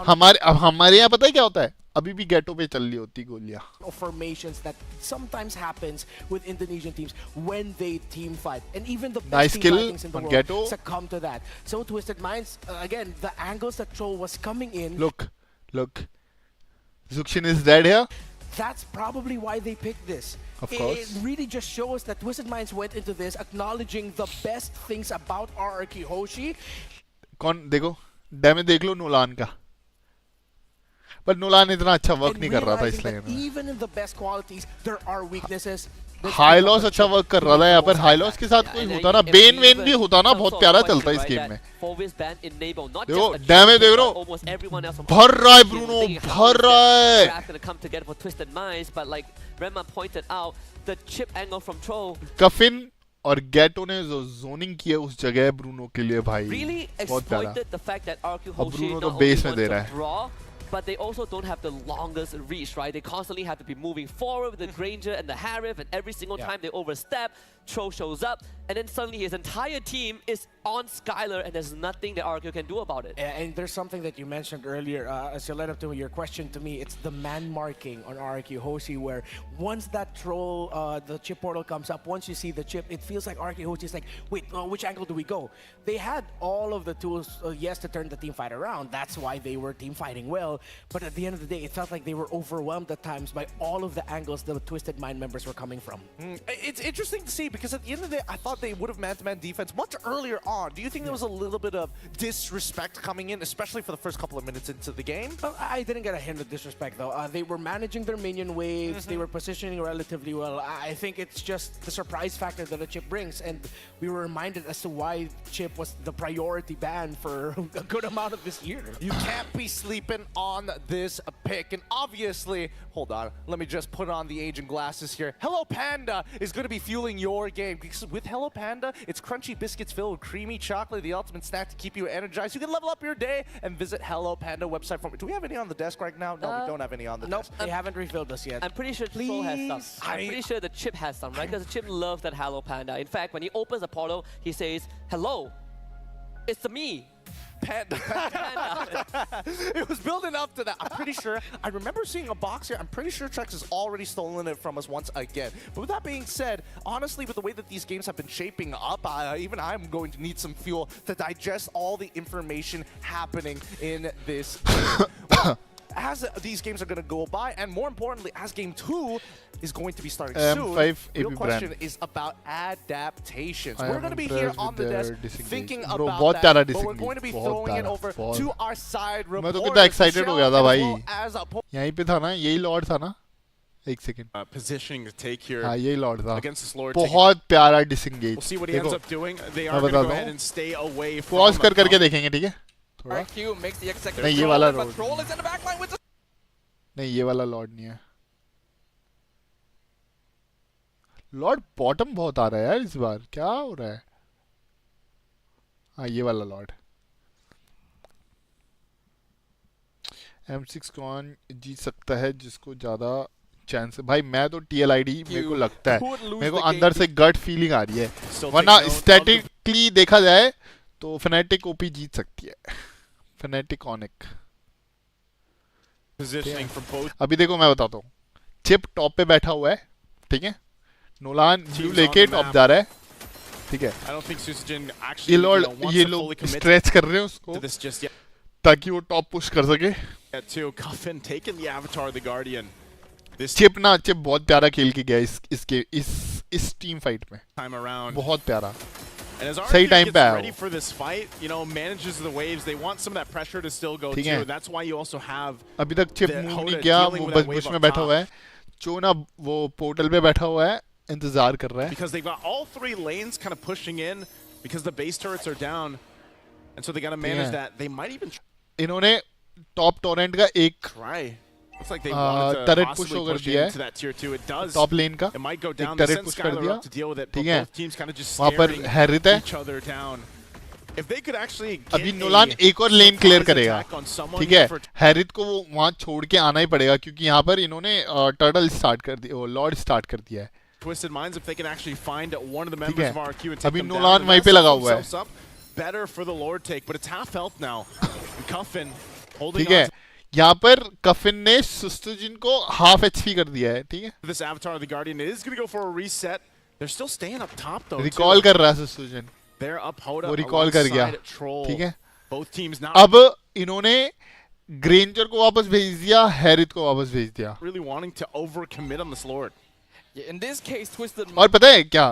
हमारे यहाँ पता है क्या होता है? अभी भी गेटो पे चल रही होती गोलियां. Formations that sometimes happens with Indonesian teams when they team fight, and even the Nice best kill team fightings in the on world Ghetto. succumb to that. So Twisted Minds, again, the angles that Troll was coming in. Look, Zuxin is dead here. That's probably why they picked this. Of It course. really just shows that Twisted Minds went into this acknowledging the best things about RRQ Hoshi. कौन देखो damage देख लो Nolan का, पर Nolan इतना अच्छा work And नहीं कर रहा था realizing इसलिए. that even in the best qualities, there are weaknesses. High loss अच्छा वर्क कर रहा था यहाँ पर. हाई लॉस के साथ कोई होता ना, बेन वेन भी होता ना, बहुत प्यारा चलता है इस गेम में. देखो डैमेज देख रहे हो, भर रहा है ब्रूनो, भर रहा है. कफिन और गेटो ने जो जोनिंग की है उस जगह ब्रूनो के लिए भाई बहुत प्यारा. अब ब्रूनो तो बेस में दे रहा है. But they also don't have the longest reach, right? They constantly have to be moving forward with the Granger and the Harif, and every single time they overstep, Tro shows up, and then suddenly his entire team is on Skylar, and there's nothing that RQ can do about it. And there's something that you mentioned earlier, as you led up to your question to me, it's the man marking on RQ Hoshi, where once that troll, the chip portal comes up, once you see the chip, it feels like RQ Hoshi is like, wait, which angle do we go? They had all of the tools, yes, to turn the team fight around. That's why they were team fighting well. But at the end of the day, it felt like they were overwhelmed at times by all of the angles the Twisted Mind members were coming from. It's interesting to see because at the end of the day, I thought they would have man-to-man defense much earlier on. Do you think there was a little bit of disrespect coming in, especially for the first couple of minutes into the game? I didn't get a hint of disrespect, though. They were managing their minion waves. They were positioning relatively well. I think it's just the surprise factor that a chip brings. And we were reminded as to why chip was the priority ban for a good amount of this year. You can't be sleeping on this pick. And obviously, hold on, let me just put on the aging glasses here. Hello Panda is going to be fueling your game. Because with Hello Panda, it's crunchy biscuits filled with creamy chocolate, the ultimate snack to keep you energized. You can level up your day and visit Hello Panda website for me. Do we have any on the desk right now? No, we don't have any on the desk. Nope, they haven't refilled us yet. I'm pretty sure Troll has some. I'm pretty sure the chip has some, right? Because the chip loves that Hello Panda. In fact, when he opens the portal, he says, "Hello, it's me." Panda. It was building up to that. I'm pretty sure. I remember seeing a box here. I'm pretty sure Trex has already stolen it from us once again. But with that being said, honestly, with the way that these games have been shaping up, even I'm going to need some fuel to digest all the information happening in this game. As these games are going to go by, and more importantly, as Game 2 is going to be starting soon, the real question is about adaptations. We're going to be here on the desk thinking about that, but we're going to be throwing it over to our side मैं तो reporters. कितना excited हो गया था भाई. As a यहीं पे था ना, यही लॉर्ड था ना. एक second. Positioning to take here. हाँ यही लॉर्ड था. Against this Lord. बहुत प्यारा disengage. We'll see what he ends up doing. They are going to go ahead and stay away from. Pause करके देखेंगे, ठीक है? RQ makes the executive नहीं ये वाला but Troll is in the backline with the... नहीं ये वाला लॉर्ड नहीं है. लॉर्ड बॉटम बहुत आ रहा है यार इस बार. क्या हो रहा है? हाँ ये वाला लॉर्ड. M6 कौन जीत सकता है जिसको ज्यादा चांस है? भाई मैं तो TLID मेरे को लगता है, मेरे को अंदर से गट फीलिंग आ रही है. वरना स्टैटिकली देखा जाए तो फनेटिक ओपी जीत सकती है. फनेटिक ऑनिक. अभी देखो मैं बताता हूँ. चिप टॉप पे बैठा हुआ है, ठीक है? नोलान ब्लू लेके टॉप जा रहा है, ठीक है? ये लोग स्ट्रेच कर रहे हैं उसको ताकि वो टॉप पुश कर सके. चिप बहुत प्यारा खेल के गया इस टीम फाइट में. बहुत प्यारा. And as सही RQ टाइम gets पे आया ready वो. for this fight, you know, manages the waves, they want some of that pressure to still go ठीक too. है. That's why you also have अभी तक चिप the मूव Hoda नहीं किया, dealing वो with बस that wave बुश up में बैठा top. हुआ है. चोन अब वो पोर्टल पे बैठा हुआ है, इंतजार कर रहा है. Because they've got all three lanes kind of pushing in because the base turrets are down. And so they got to manage that. They might even इन्होंने टॉप टोरेंट का एक try. Looks like they wanted to turret push possibly होकर push दिया into that tier 2. It does. Top लेन का It might go एक down. They turret send push कर Skylar दिया. up to deal with it. ठीक But है. both teams kind of just वहाँ पर staring हैरित है. each other down. If they could actually अभी get नोलान एक और लेन क्लियर करेगा. attack on someone ठीक है. for हैरित को वो वहाँ छोड़ के आना ही पड़ेगा क्योंकि यहाँ पर इन्होंने टर्टल स्टार्ट कर दिया, लॉर्ड स्टार्ट कर दिया है. Twisted Minds, if they can actually find one of the members ठीक है. of RQ and take अभी them नोलान down, वहीं पे लगा हुआ है. up, better for the Lord take, but it's half health now. And Cuffin holding ठीक है. on यहाँ पर कफिन ने सुस्तुजिन को हाफ एचपी कर दिया है. ठीक है. to this Avatar of the Guardian. It is going to go for a reset. They're still staying up top though. Recall कर रहा है सुस्तुजिन. They're up Hoda वो रिकॉल कर गया. alongside Troll. ठीक है. Both teams now अब इन्होंने ग्रेंजर को वापस भेज दिया, हैरित को वापस भेज दिया. really wanting to overcommit on this Lord. In this case, Twisted और पता है क्या,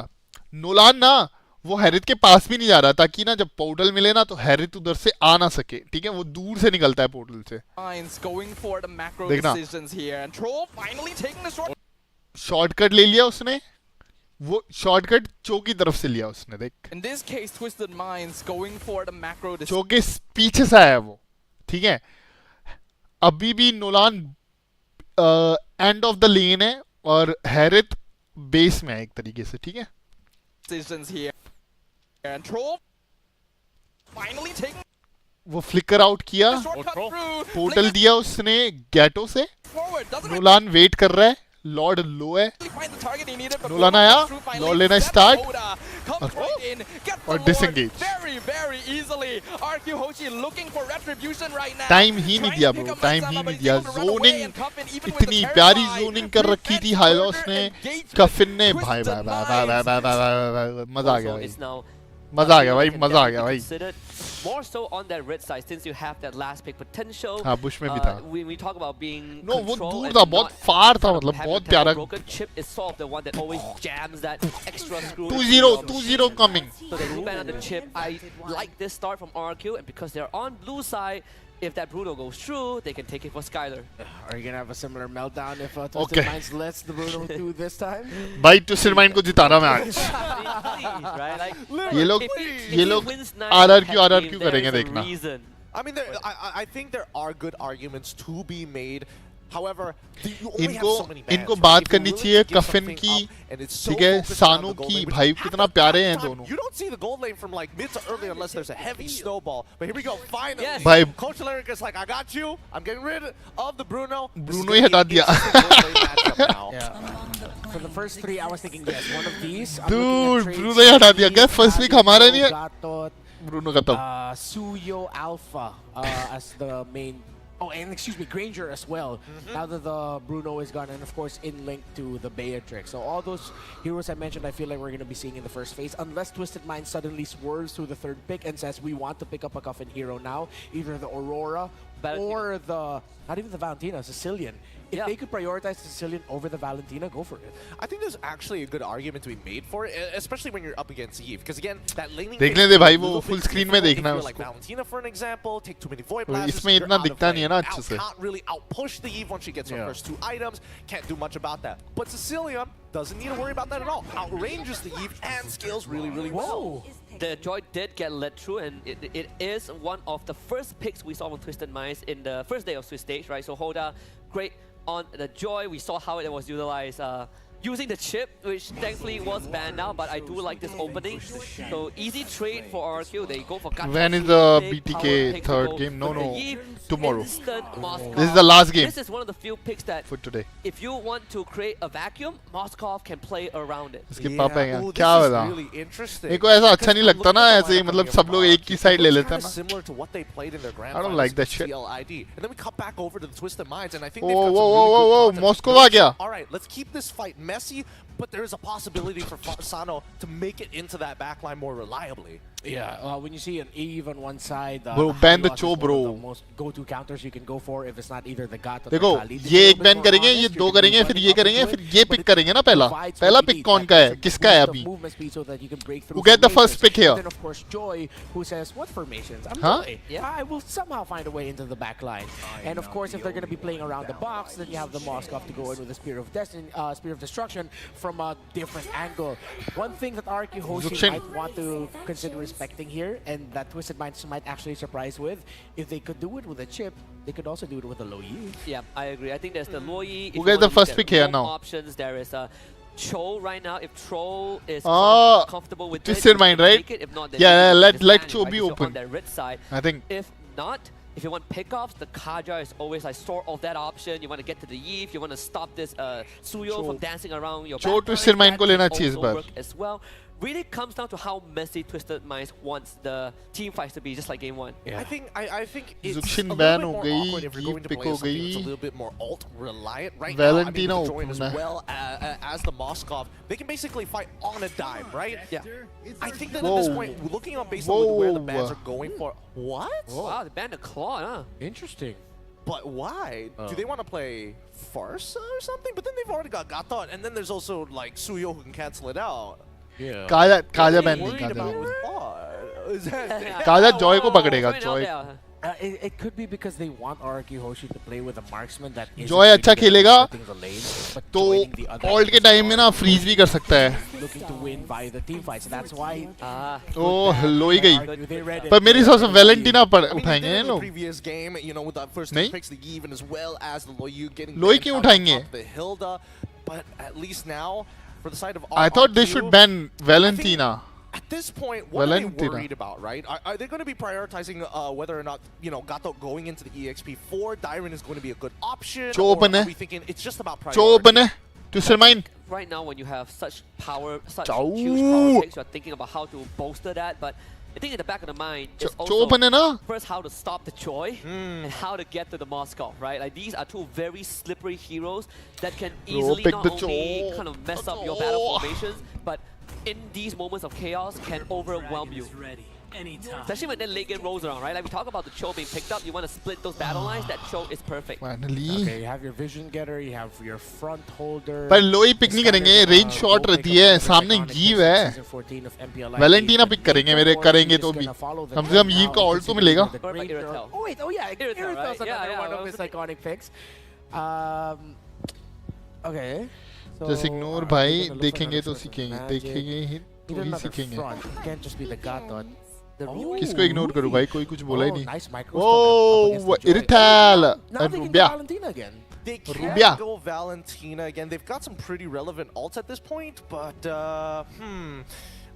नोलान ना वो हैरित के पास भी नहीं जा रहा ताकि ना जब पोर्टल मिले ना तो हैरित उधर से आ ना सके. ठीक है, वो दूर से निकलता है पोर्टल से. Minds going for the macro देखना. decisions here, and Troll finally taking the short. Shortcut ले लिया उसने, वो शॉर्टकट चो की तरफ से लिया उसने. देख, In this case, Twisted Minds going for the macro decisions. चो के पीछे से आया वो. ठीक है. अभी भी Nolan end of the lane है और हैरित बेस में है एक तरीके से. ठीक है. Decisions here, and Troll finally taking वो फ्लिकर आउट किया, the shortcut through. पोर्टल दिया उसने गैटो से. Forward doesn't नोलान वेट कर रहा है, लॉर्ड लो है. really find the target he needed. but Nolan Troll आया, comes through finally. लॉर्ड लेना Seven start Hoda comes right in, gets the और Lord disengage. very easily. RQ Hoshi looking for retribution right now. Time ही नहीं Trying दिया to pick bro, up time Mansama, ही but नहीं he's दिया. able to run away, zoning and Cuffin, even with इतनी the प्यारी Terrify, zoning कर रखी थी हाइलोस ने. कफिन ने भाई भाई भाई भाई भाई भाई भाई मजा आ गया भाई. It's now मजा आ गया भाई, मजा आ गया भाई. considered more so on that red side since you have that last pick potential. हाँ, बुश में भी था. When we talk about being No, वो control दूर and था, बहुत not फार था, having मतलब that बहुत प्यारा. broken chip is sort of the one that always jams that extra screw. 2-0 coming. So they move on the chip. I like this start from RQ, and because they're on blue side, if that Bruno goes through, they can take it for Skylar. Are you gonna have a similar meltdown if Twisted Okay. Minds lets the Bruno through this time? भाई twisted mind को जिताना मैं आज. Right? Like, ये लोग if ये he लोग wins 9 RRQ there करेंगे is a देखना. reason. I mean, I think there are good arguments to be made. However, you only have so many bans, इनको right? बात If you're करनी willing चाहिए to give कफिन something की. up and it's so ठीक है, focused around सानू the gold की. lane, which भाई half कितना the प्यारे हैं time, दोनों. You don't see the gold lane from like mid to early unless there's a heavy snowball. But here we go, finally. Yes. भाई Coach Lyric is like, I got you. I'm getting rid of the Bruno. Bruno ही हटा दिया. For the first three, I was thinking yes, one of these. I'm Dude, looking at trades. Bruno ही हटा दिया. क्या first week हमारा नहीं है? Gatot, ब्रूनो खत्म. Suyo Alpha as the main. Oh, and excuse me, Granger as well. Now that the Bruno is gone, and of course in link to the Beatrix. So all those heroes I mentioned, I feel like we're going to be seeing in the first phase, unless Twisted Mind suddenly swerves to the third pick and says we want to pick up a Coffin hero now, either the Aurora or the, not even the Valentina, Sicilian. If they could prioritize the Sicilian over the Valentina, go for it. I think there's actually a good argument to be made for it, especially when you're up against Eve. Because again, that laning देखने दे भाई, वो full screen में देखना है like उसको. Valentina, for an example, take too many void तो blasts. इसमें इतना दिखता नहीं है ना अच्छे से. Can't really outpush the Eve once she gets her first two items. Can't do much about that. But Cecilia doesn't need to worry about that at all. Outranges the Eve and scales really, really well. The Joy did get led through, and it is one of the first picks we saw from Twisted Minds in the first day of Swiss stage, right? So Hoda, great on the Joy. We saw how it was utilized using the chip, which thankfully was banned now, but I do like this opening. So easy trade for RQ. They go for Gacha. When is the Big BTK power pick to third go. game? No, But no. the Eve, Tomorrow. instant Moskov. This is the last game. This is one of the few picks that for today. if you want to create a vacuum, Moskov can play around it. इसके पापा हैं क्या बता. मेरे को ऐसा अच्छा नहीं लगता ना ऐसे ही मतलब सब लोग एक ही साइड ले लेते हैं ना. Similar to what they played in their grand I don't finals like that with shit. CLID. And then we cut back over to the Twisted Minds, and I think Whoa, they've got whoa, some whoa, really whoa, good whoa, content. Moscow आ गया. All right, let's keep this fight messy, but there is a possibility for Sano to make it into that backline more reliably. Yeah, when you see an Eve on one side, Bro, ban the Cho, bro. the most go-to counters you can go for if it's not either the Gatot देखो or Khalid. ये एक ban करेंगे, ये दो करेंगे, फिर ये करेंगे, फिर ये पिक करेंगे ना पहला पिक कौन का है, किसका है अभी? Who get the first pick here? And then of course Joy, who says, "What formations? I'm Huh? Joy. I will somehow find a way into the back line." And of course, if they're going to be playing around the box, then you have the Moskov to go in with the Spear of Destiny, Spear of Destruction from a different angle. One thing that RQ Hoshi might want to consider respecting here, and that Twisted Minds might actually surprise with, if they could do it with a chip, they could also do it with a Lo Yi. Yeah, I agree. I think there's the Lo Yi. Who gets the first pick here now? Options. There is a Cho right now. If Troll is comfortable with Twisted Mind, right? If not, Yeah, let Cho be open. On that red side. I think. If not, if you want pickoffs, the Kaja is always like sort of that option. You want to get to the Eve. You want to stop this Suyo from dancing around your Cho Twisted Mind को लेना चाहिए इस बार. As well. Really comes down to how messy Twisted Minds wants the team fights to be, just like game one. Yeah. I think it's Zuxin a ban little हो bit more गई, awkward if you're going to pick play हो something that's a गई. little bit more alt reliant right Valentina now. I mean, with the join as open well as the Moskov, they can basically fight on a dime, right? Yeah. I think that at this point, looking on based on where the bans are going for, what? Wow, they banned the claw, huh? Interesting. But why? Do they want to play Farsa or something? But then they've already got Gatot, and then there's also like Suyo who can cancel it out. Yeah. Kaza ban नहीं Kaza Joy को पकड़ेगा Joy. It could be because they want RQ Hoshi to play with a marksman that is Joy अच्छा खेलेगा तो alt के time में ना freeze भी कर सकता है. looking to win via the team fights. That's why. ओह लो ही गई. पर मेरे हिसाब से Valentina पर उठाएंगे ये लोग. Previous game, you know, with that first नहीं. picks, the even as well as the Loyu getting. लोई क्यों उठाएंगे? The Hilda, but at least now for the side of. I thought they should ban Valentina. At this point, what are they worried about, right? Are they going to be prioritizing whether or not, you know, Gato going into the EXP4, Dyron is going to be a good option? Cho Or open are है. we thinking it's just about priority? Cho open है. Twisted Mind. Right now, when you have such power, such huge power picks, you're thinking about how to bolster that. But I think in the back of the mind, it's also open है ना? first how to stop the Choi and how to get to the Moskov, right? Like these are two very slippery heroes that can easily pick not the only Cho. kind of mess up your battle formations, but in these moments of chaos can overwhelm you. Especially when the late game rolls around, right? Like we talk about the Cho being picked up, you want to split those battle lines, that Cho is perfect. Finally. Okay, you have your vision getter, you have your front holder. पर लोई pick नहीं करेंगे, range shot रहती है, सामने Eve है. Valentina pick करेंगे, मेरे करेंगे तो भी. कम से कम Eve का ult तो मिलेगा. Oh wait, oh yeah, Iritel's another one of his iconic picks. Okay. Just ignore भाई, देखेंगे तो सीखेंगे, देखेंगे ही तो ही सीखेंगे. Can't just be the Gatot. किसको इग्नोर करूँ भाई, कोई कुछ बोला ही नहीं. Nice Oh, Irrital and Rubia. They can Rubia. go Valentina again. They've got some pretty relevant ults at this point, but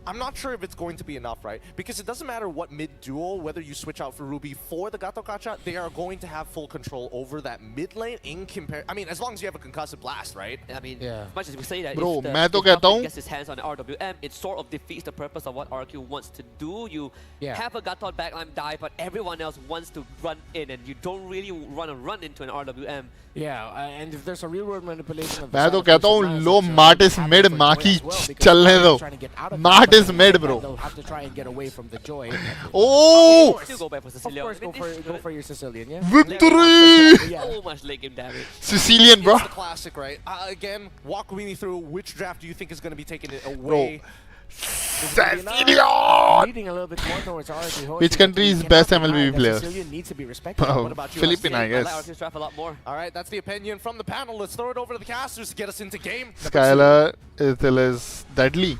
I'm not sure if it's going to be enough, right? Because it doesn't matter what mid-duel, whether you switch out for Ruby for the Gato Gacha, they are going to have full control over that mid lane in compare. I mean, as long as you have a concussive blast, right? I mean, as much as we say that, Bro, if the मैं तो कहता हूँ gets his hands on the RWM, it sort of defeats the purpose of what RQ wants to do. You have a Gatot backline die, but everyone else wants to run in, and you don't really want to run into an RWM. Yeah, and if there's a real world manipulation of मैं तो कहता हूँ लो Martis mid माकी चलने दो. Martis mid bro. They'll have to try and get away from the Joy. Oh! Still go back for Sicilian. Of course, go for your Sicilian, yeah? Victory! So much late game damage. Sicilian bro. It's the classic, right? Again, walk me through which draft do you think is going to be taking it away? Sicilian! Which country is best MLB player? Philippines, I guess. All right, that's the opinion from the panel. Let's throw it over to the casters to get us into game. Skylar is deadly.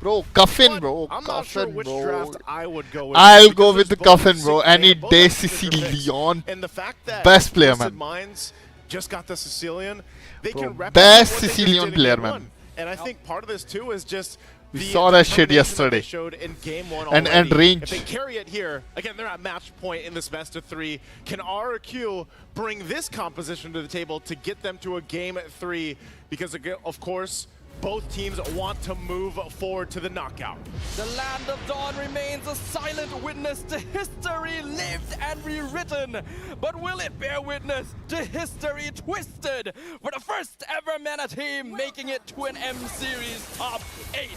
Bro, Coffin, bro. I'm not sure which draft I would go with. I'll go with the Coffin, bro. Any day, Sicilian. And the fact that best player, Twisted man. Minds just got the Sicilian, they can replicate best what they Sicilian did in player, game man. one. And I think part of this too is just We saw that shit determination yesterday. that they showed in game one And already. range. If they carry it here, again, they're at match point in this best of three. Can RQ bring this composition to the table to get them to a game at 3? Because of course, both teams want to move forward to the knockout. The land of Dawn remains a silent witness to history lived and rewritten. But will it bear witness to history twisted for the first ever MENA team making it to an M Series top 8?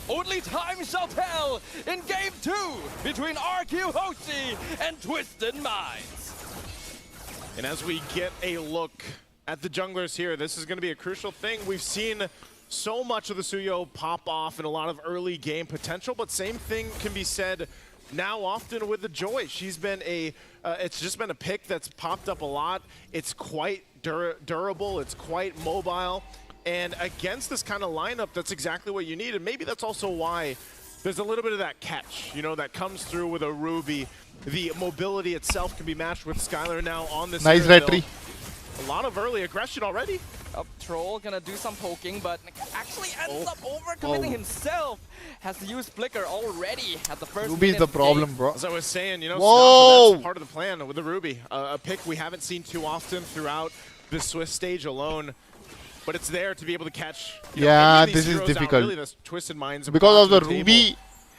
Only time shall tell in Game 2 between RQ Hoshi and Twisted Minds. And as we get a look at the junglers here, this is going to be a crucial thing. We've seen so much of the Suyo pop off and a lot of early game potential, but same thing can be said now often with the Joy. She's been it's just been a pick that's popped up a lot. It's quite durable, it's quite mobile, and against this kind of lineup, that's exactly what you need. And maybe that's also why there's a little bit of that catch, you know, that comes through with a Ruby. The mobility itself can be matched with Skylar now on this. Nice red tree. A lot of early aggression already. Troll gonna do some poking, but actually ends up overcommitting himself. Has to use Flicker already at the first. Ruby's the problem, bro. As I was saying, you know, that's part of the plan with the Ruby. A pick we haven't seen too often throughout the Swiss stage alone. But it's there to be able to catch. Yeah, this is difficult. Really, this Twisted Minds because of the Ruby,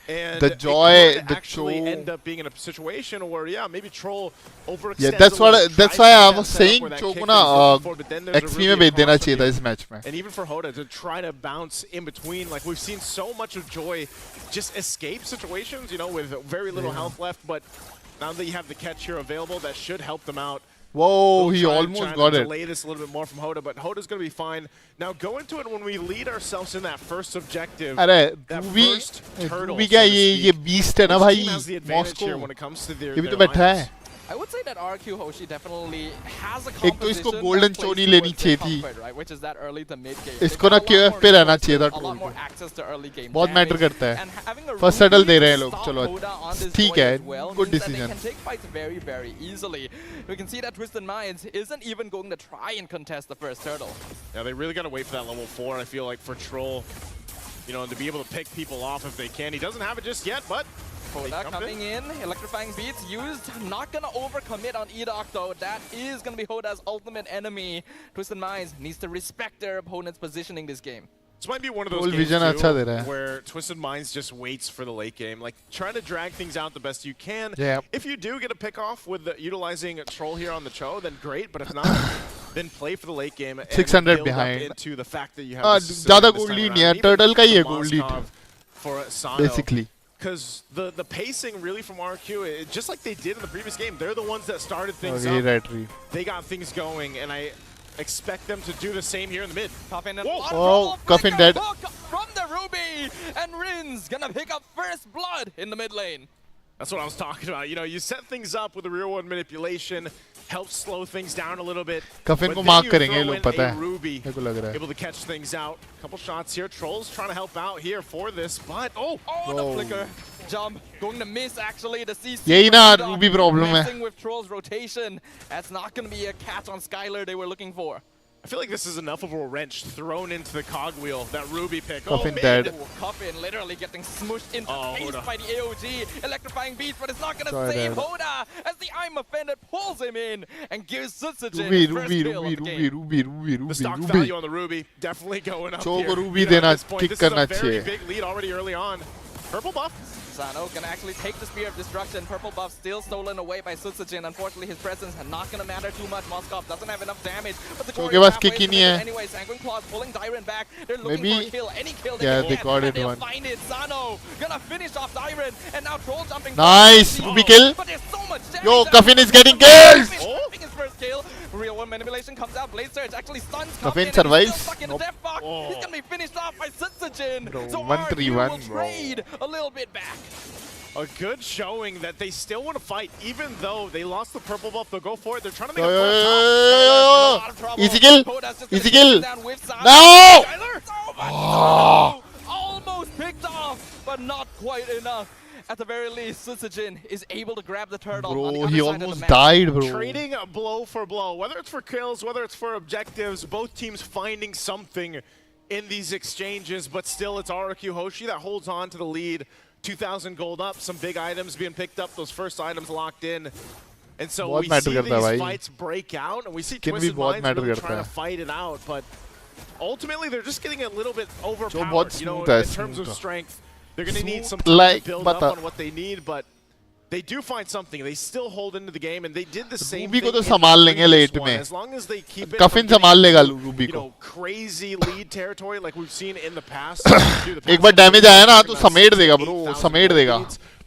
and the Joy, the actually Cho. end up being in a situation where, yeah, maybe Troll overextends. Yeah, that's why I was saying Cho को ना XP में भेज देना चाहिए था इस match में. And even for Hoda to try to bounce in between, like we've seen so much of Joy just escape situations, you know, with very little health left. But now that you have the catch here available, that should help them out. Whoa, he almost got it. Delay this a little bit more from Hoda, but Hoda's going to be fine. Now go into it when we lead ourselves in that first objective. अरे Ruby क्या ये beast है ना भाई Moscow when it comes to their ये भी तो बैठा है. I would say that RQ Hoshi definitely has a एक तो इसको golden Cho नहीं लेनी चाहिए थी. right, which is that early to mid game. इसको ना QF पे रहना चाहिए था a lot Troll more को. access to early game बहुत damage, matter करता and है. having a First settle Ruby दे रहे हैं to लोग. stop चलो Hoda on this ठीक Joy है. as well Good means that decision. they can take fights very, very easily. We can see that Twisted Minds isn't even going to try and contest the first turtle. Yeah, they really got to wait for that level 4. I feel like for Troll, you know, and to be able to pick people off if they can. He doesn't have it just yet, but Hoda coming in, electrifying beats used, not gonna overcommit on Edok though. That is gonna be Hoda's ultimate enemy. Twisted Minds needs to respect their opponent's positioning this game. This might be one of those games too, where Twisted Minds just waits for the late game, like trying to drag things out the best you can. Yeah. If you do get a pick off with utilizing a Troll here on the Cho, then great. But if not, then play for the late game. And 600 build behind. Up into the fact that you have ज़्यादा gold lead नहीं है. Turtle का ही है gold lead. For Sano. Basically. Because the pacing really from RQ, just like they did in the previous game, they're the ones that started things Okay, up. right. They got things going, and I expect them to do the same here in the mid. Coffin and Oh, Coffin dead. From the Ruby, and Rin's gonna pick up first blood in the mid lane. That's what I was talking about. You know, you set things up with the real world manipulation, helps slow things down a little bit. Coffin को mark करेंगे लोग पता है. Ruby मेरे को लग रहा है. able to catch things out. Couple shots here. Trolls trying to help out here for this, but the flicker jump going to miss actually. The CC यही ना Ruby problem है. messing with Troll's rotation. That's not gonna be a catch on Skylar they were looking for. I feel like this is enough of a wrench thrown into the cogwheel, that Ruby pick. Coffin dead. Coffin literally getting smushed into face Hoda. by the AOG. Electrifying beats, but it's not going to Sorry, save dead. Hoda as the I'm Offended pulls him in and gives Sutsujin Ruby, his first Ruby, kill Ruby, of the Ruby, game. Ruby, Ruby, The stock Ruby. value on the Ruby definitely going up Cho here. को Ruby You know, at देना this point, kick this is करना a very चाहिए. big lead already early on. Purple buff. Sano can actually take the Spear of Destruction. Purple buff still stolen away by Sutsujin. Unfortunately, his presence not going to matter too much. Moskov doesn't have enough damage. But the उनके पास kick ही नहीं है. Anyway, Sanguine Claws pulling Dyren back. They're looking Maybe. for a kill. Any kill Yeah, they they can got get. it They'll one. find it. Sano gonna finish off Dyren. And now Troll jumping. Nice, Ruby kill. But there's so much damage. Yo, that Coffin is getting Coffin kills. having his first kill. Real one manipulation comes out. Blade Surge actually stuns Coffin Coffin. survives. He's still stuck in a Nope. death box. He's gonna be finished off by Sutsujin. Bro, So 1-3-1, RQ will bro. trade a little bit back. A good showing that they still want to fight, even though they lost the purple buff. They'll go for it. They're trying to make Yo, a yo, push yo, top. yo, yo. Easy kill. Easy kill. No! Oh! Almost picked off, but not quite enough. At the very least, Sutsujin is able to grab the turtle. on the Bro, other he side of the almost map. died, bro. Trading a blow for blow, whether it's for kills, whether it's for objectives, both teams finding something in these exchanges, but still it's RQ Hoshi that holds on to the lead. 2,000 gold up, some big items being picked up, those first items locked in. And so we see these fights break out, and we see Twisted Minds really trying to fight it out, but ultimately they're just getting a little bit overpowered, you know, in terms of strength. They're going to need some time to build up on what they need, but they do find something. They still hold into the game, and they did the same Ruby thing को तो in the संभाल लेंगे previous late one. में. As long as they keep it Cuffin from संभाल getting लेगा into, Ruby you को. know, crazy lead territory like we've seen in the past. एक बार damage आया ना तो समेट देगा bro, समेट देगा.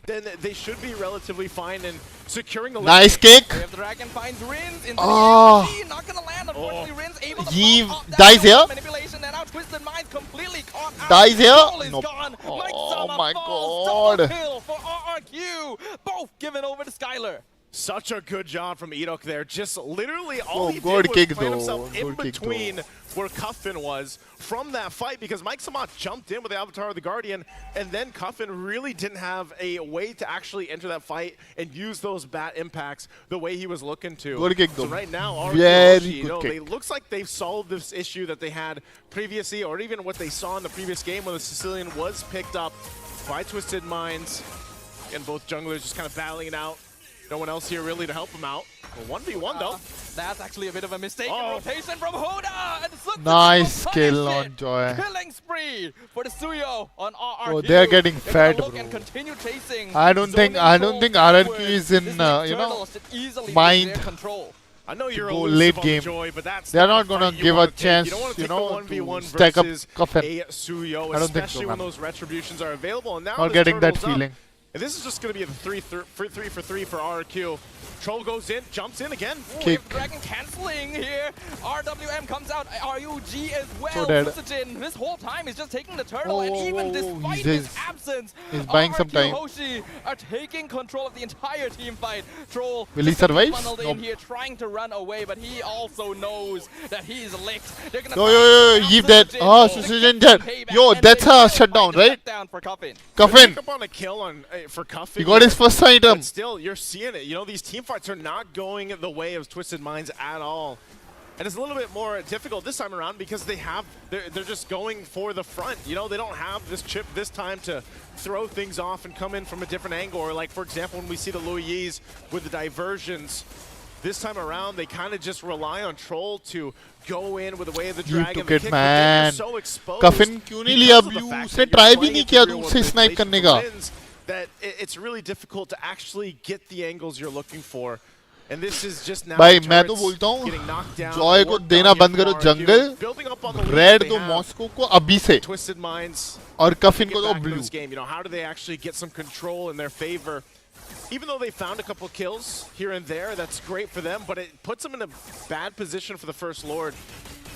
Then they should be relatively fine in securing the Nice kick. If the Dragon finds Rins in the Oh. not gonna land. Unfortunately, Rins able to He pop up that dies here. manipulation, and now Twisted Mind completely caught out. Dies here. Control is Nope. gone. Mike Oh Sama my falls. God. Double kill for RRQ. Both given over to Skylar. Such a good job from Edok there. Just literally all Oh, he good did was kick plant though. himself in Good kick between though. where Cuffin was from that fight, because Mike Samat jumped in with the Avatar of the Guardian, and then Cuffin really didn't have a way to actually enter that fight and use those bat impacts the way he was looking to. Good kick So though. right now, Very you good know, kick. they looks like they've solved this issue that they had previously, or even what they saw in the previous game when the Sicilian was picked up by Twisted Minds, and both junglers just kind of battling it out. No one else here really to help him out. Well, 1v1 though. That's actually a bit of a mistake in rotation from Hoda. And look, Nice kill on Joy. killing spree for the Suyo on RRQ. Oh, they're getting fed, look bro. and continue chasing. I don't think RRQ is in you know mind. I know you're go elusive late on game. Joy, but that's They're not not gonna fight you give a wanna take. chance, You don't want to you take know, the 1v1 to stack up versus Cuffin. a Suyo, I don't think especially so, when man. those retributions are available. And now Not this getting that turtle's up. feeling. And this is just going to be a 3 for 3 for RRQ. Troll goes in, jumps in again. Kick. Dragon canceling here. RWM comes out. RUG as well. So dead. Fusajin, this whole time is just taking the turtle, and even despite he's his absence, he's buying some time. Hoshi are taking control of the entire team fight. Troll Will he just gonna be survive? funneled Nope. in here, trying to run away, but he also knows that he's licked. They're gonna Yo, Yeeve dead. Oh, Susan dead. Yo, that's a shutdown, right? down for Cuffin. Cuffin. Pick up on a kill on for Cuffin. He got his first item. But still, you're seeing it. You know, these team fights are not going the way of Twisted Minds at all. And it's a little bit more difficult this time around because they're just going for the front. You know, they don't have this chip this time to throw things off and come in from a different angle. Or like, for example, when we see the Luis with the diversions, this time around, they kind of just rely on Troll to go in with the way of the You dragon. took The it, kick, but then man. you're so exposed Cuffin क्यों नहीं लिया blue? उसने try भी नहीं किया दूर से snipe करने का. That it's really difficult to actually get the angles you're looking for. And this is just now भाई मैं तो turrets बोलता हूँ getting knocked down, जॉय को worked देना on बंद here करो for jungle, RQ, building up on the lead red they दो have. मॉस्को को अभी से Twisted Minds और कफिन get को दो back into blue. this game. You know, how do they actually get some control in their favor? Even though they found a couple kills here and there, that's great for them, but it puts them in a bad position for the First Lord.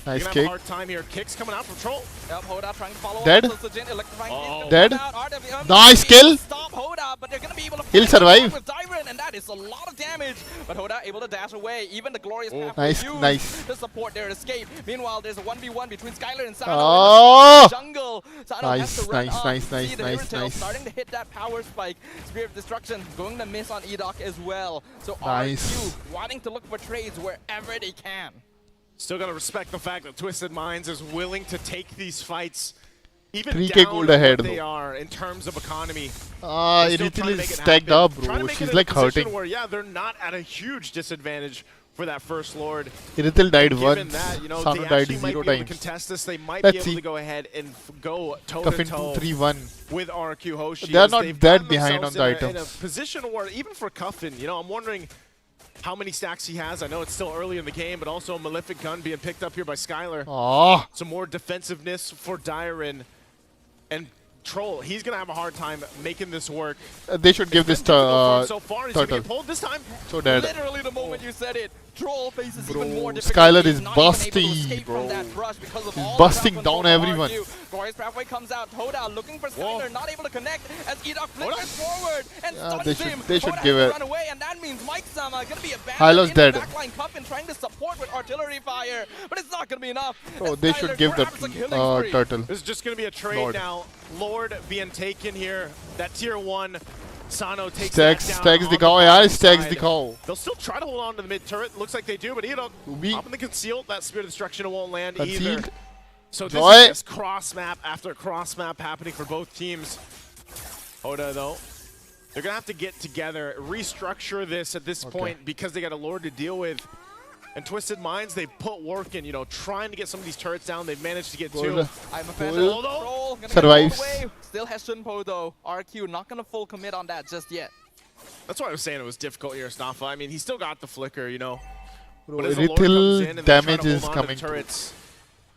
Nice You're gonna kick. have a hard time here. Kicks coming out from Troll. Yep, Hoda trying to follow Dead. up. Fusajin, electrifying is gonna Dead. come out. RWM Nice able to kill. Stop Hoda, but they're gonna be able to He'll fight survive. along with Dyron, and that is a lot of damage. But Hoda able to dash away. Even the glorious path Nice, was used nice. to support their escape. Meanwhile, there's a 1v1 between Skylar and Sano Oh. in the jungle. Sano has Nice, to run nice, up. nice, See nice, the nice, Hero Tail nice. starting to hit that power spike. Spear of Destruction going to miss on Edok as well. So Nice. RQ wanting to look for trades wherever they can. Still got to respect the fact that Twisted Minds is willing to take these fights even 3K down gold what ahead, they though. are in terms of economy. Irithil is stacked up, bro. She's like hurting. Where, yeah, they're not at a huge disadvantage for that First Lord. Irithil died Given once. that, you know, Sano they died actually might 0 be able to times. contest this. They might Let's be able see. to go ahead and go Cuffin toe-to-toe 2-3-1. with RQ Hoshi. They're as not they've that gotten behind on themselves the in a items. position where, even for Cuffin, you know, I'm wondering how many stacks he has. I know it's still early in the game, but also a Malefic Gun being picked up here by Skylar. Aw. Some more defensiveness for Dyron. And Troll, he's going to have a hard time making this work. They should give this to so far, he's going to Turtle. get pulled this time. So dead. Literally the moment you said it, Troll faces even more Skylar difficulty. is Not even able to busty, escape bro. from that brush because of He's all busting the down crowd control everyone. from RQ. Glorious Pathway comes out. Hoda looking for Skylar, not able to connect as Edok flickers forward and stuns they him. should Hoda give has to it. run away, and that means Mike Sama going to be Hylo's abandoned in dead. the backline cup and trying to support with artillery fire, but it's not going to be enough. Oh, as they Skylar should give the grabs a killing spree. Turtle. This is just going to be a trade Lord. now. Lord being taken here. That tier 1. Sano takes Stacks, that down stacks on the दिखाओ यार, bottom stacks side. दिखाओ. They'll still try to hold on to the mid turret. Looks like they do, but Edok up in the concealed. That Spirit of Destruction won't land either. Concealed. So this Joy. is just cross map after cross map happening for both teams. Hoda though, they're gonna have to get together, restructure this at this point because they got a Lord to deal with. And Twisted Minds, they put work in, you know, trying to get some of these turrets down. They've managed to get two. I'm a fan of Pull. Troll. Gonna Survives. get pulled away. Still has Shunpo though. RQ not gonna full commit on that just yet. That's why I was saying it was difficult here, Snafa. I mean, he still got the flicker, you know. Bro, But as the Lord comes in and they're trying damage to is hold on to coming through. turrets,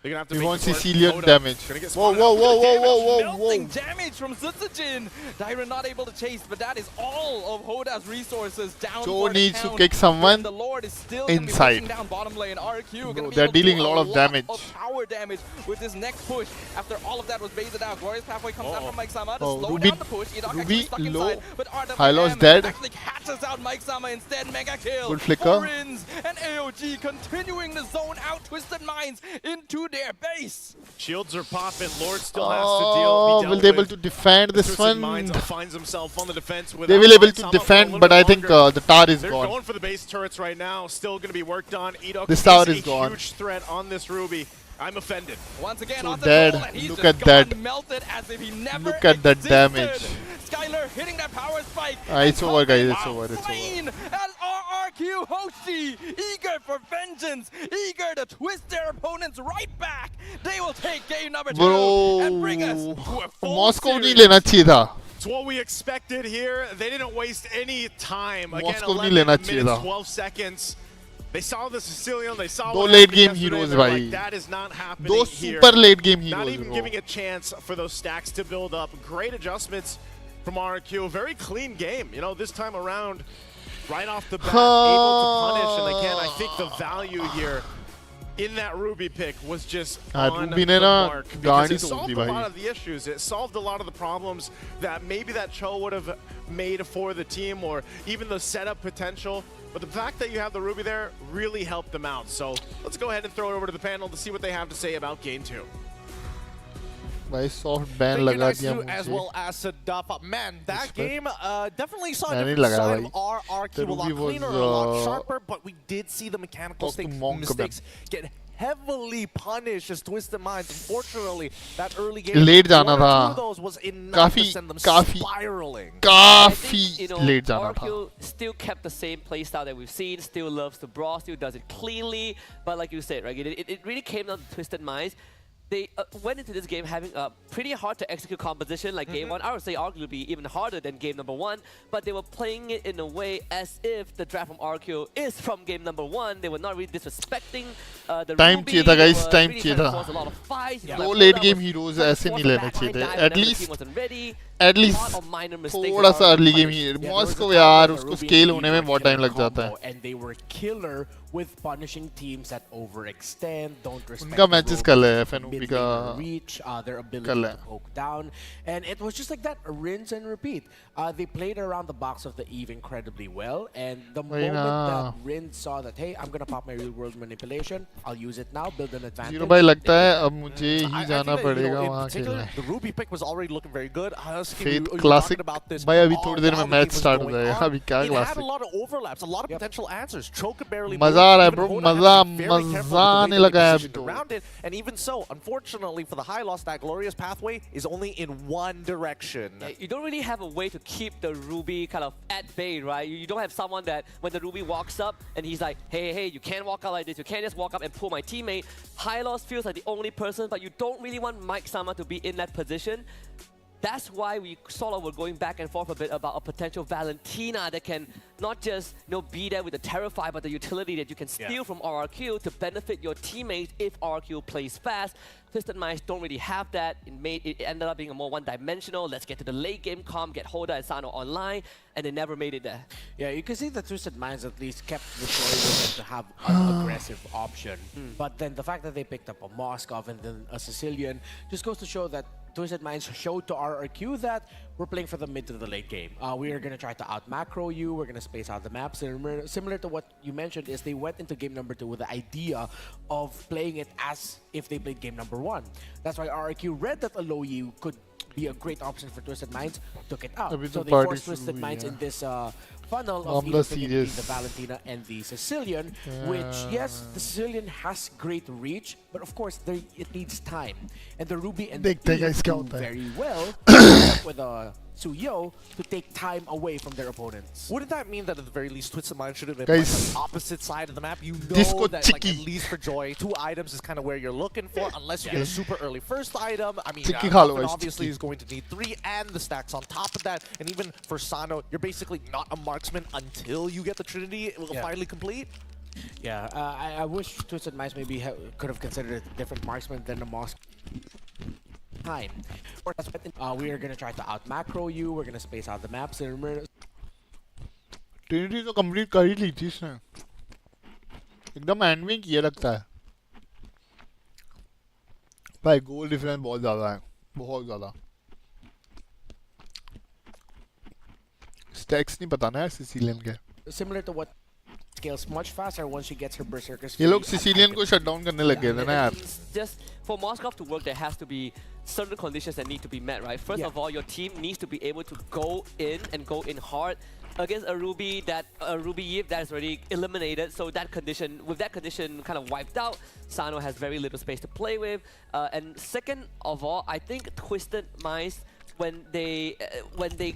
they're gonna have to We make want it work. Sicilian Hoda damage. gonna get Whoa, spotted whoa, out. whoa, whoa, whoa, whoa, Melting whoa. damage from Zuzajin. Dyron not able to chase, but that is all of Hoda's resources down Joe for the needs to count. kick someone And the Lord is still gonna be inside. pushing down bottom lane. RQ Bro, gonna be they're able to dealing do a lot of damage. of power damage with this next push. After all of that was baited out, Glorious Pathway comes down from Mike Sama to slow Ruby, down the push. Enoch actually Ruby stuck low. inside, but Hylos RWM dead. actually catches out Mike Sama instead. Mega kill. Good flicker. Rins and AOG continuing to zone out Twisted Minds into their base. Shields are popping. Lord still has to deal. Will they able to defend this Twisted one? Minds finds himself on the defense. They will able to defend, but I think the tower is They're gone. going for the base turrets right now. Still going to be worked on. Edok This tower is is a gone. huge threat on this Ruby. I'm offended. Once again, So on the dead. roll, and he's Look just at that. gone melted as if he never Look at that existed. damage. Skylar hitting that power spike. It's over, guys. It's over. It's over. Slain as RRQ Hoshi, eager for vengeance, eager to twist their opponents right back. They will take game number 2 and bring us to a full Moscow नहीं series. लेना चाहिए था. It's what we expected here. They didn't waste any time. Again, Moscow नहीं 11 लेना चाहिए minutes, था. 12 seconds. They saw the Sicilian. They saw दो what late happened game yesterday, heroes they're like, भाई. that is not happening दो here. super late game Not heroes, even bro. giving a chance for those stacks to build up. Great adjustments from RQ. Very clean game. You know, this time around, right off the bat, able to punish. And again, I think the value here in that Ruby pick was just on Ruby the ने ना mark. Because गाड़ी it तोड़ solved the a भाई. lot of the issues. It solved a lot of the problems that maybe that Cho would have made for the team, or even the setup potential. But the fact that you have the Ruby there really helped them out. So let's go ahead and throw it over to the panel to see what they have to say about Game 2. भाई soft ban Thank you, लगा nice दिया to as मुझे. well as Sadafa. Man, that game definitely saw a मैंने different लगाया side भाई. of RRQ, The a lot Ruby was, cleaner, a lot sharper, but we did see the mechanical talk to mistakes get heavily punished as Twisted Minds. Unfortunately, that early game, Late जाना one or two था. of those was enough to send them spiraling. काफी late जाना था. RQ still kept the same playstyle that we've seen, still loves the brawl, still does it cleanly, but like you said, right, it really came down to Twisted Minds. They went into this game having a pretty hard to execute composition like game 1. I would say arguably even harder than game number 1, but they were playing it in a way as if the draft from RQ is from game number 1. They were not really disrespecting the Time Ruby. चाहिए था They guys, were time really चाहिए trying to था. cause a lot of fights. दो late game heroes ऐसे नहीं लेने चाहिए थे. At least थोड़ा सा early game hero. Moscow यार उसको scale होने में बहुत time लग जाता है. And they were killer with punishing teams that overextend, don't respect उनका the matches ropes, कल है FNUP mid का. laner reach, their ability कल to है. poke down, and it was just like that, rinse and repeat. They played around the box of the Eve incredibly well, and the moment that Rin saw that, hey, I'm gonna pop my real world manipulation, I'll use it now, build an advantage. Zero भाई लगता है अब मुझे ही जाना पड़ेगा In वहाँ particular, खेलने. the Ruby pick was already looking very good. Faith Classic. भाई अभी थोड़ी देर में मैच स्टार्ट हो जाएगा. अभी क्या It had a classic. lot of overlaps, a lot of potential answers. Cho could barely मजा आ रहा है bro. मजा आने लगा है अभी तो. around it, and even so, unfortunately for the high loss, that glorious pathway is only in one direction. Yeah, you don't really have a way to keep the Ruby kind of at bay, right? You don't have someone that when the Ruby walks up and he's like, hey, you can't walk out like this. You can't just walk up and pull my teammate. Hylos feels like the only person, but you don't really want Mike Sama to be in that position. That's why we sort of were going back and forth a bit about a potential Valentina that can not just be there with the Terrify, but the utility that you can steal from RRQ to benefit your teammates if RRQ plays fast. Twisted Minds don't really have that. It ended up being a more one-dimensional. Let's get to the late game comp, get Hoda and Sano online, and they never made it there. Yeah, you can see that Twisted Minds at least kept the choice to have an aggressive option. But then the fact that they picked up a Moskov and then a Sicilian just goes to show that Twisted Minds showed to RRQ that we're playing for the mid to the late game. We are going to try to out-macro you. We're going to space out the maps. And similar to what you mentioned is they went into game number 2 with the idea of playing it as if they played game number 1. That's why RRQ read that Aloy could be a great option for Twisted Minds, took it out. So they forced Twisted Minds in this funnel of either picking the Valentina and the Sicilian, which, yes, the Sicilian has great reach, but of course, it needs time. And the Ruby and the Eve do very well with a Suyo to take time away from their opponents. Wouldn't that mean that at the very least Twisted Mind should have been Guys, like, on the opposite side of the map? You know Disco that like, at Chicky. least for Joy, 2 items is kind of where you're looking for, unless you get a super early first item. I mean, Chicky Dolphin Hollow, obviously Chicky. is going to need 3 and the stacks on top of that. And even for Sano, you're basically not a marksman until you get the Trinity finally complete. Yeah, I wish Twisted Minds maybe could have considered a different marksman than the Mosque. Time. We are gonna try to out macro you. We're gonna space out the maps. And remember, Trinity तो complete कर ही ली थी इसने एकदम and में किया लगता है भाई गोल डिफरेंस बहुत ज़्यादा है बहुत ज़्यादा स्टैक्स नहीं पता ना यार सिसिलियन के similar to what scales much faster once she gets her berserker. ये लोग सिसिलियन को शट डाउन करने लग गए थे ना यार Just for Moskov to work, there has to be certain conditions that need to be met, right? First of all, your team needs to be able to go in and go in hard against a Ruby Yip that is already eliminated. So that condition, with that condition kind of wiped out, Sano has very little space to play with. And second of all, I think Twisted Minds, when they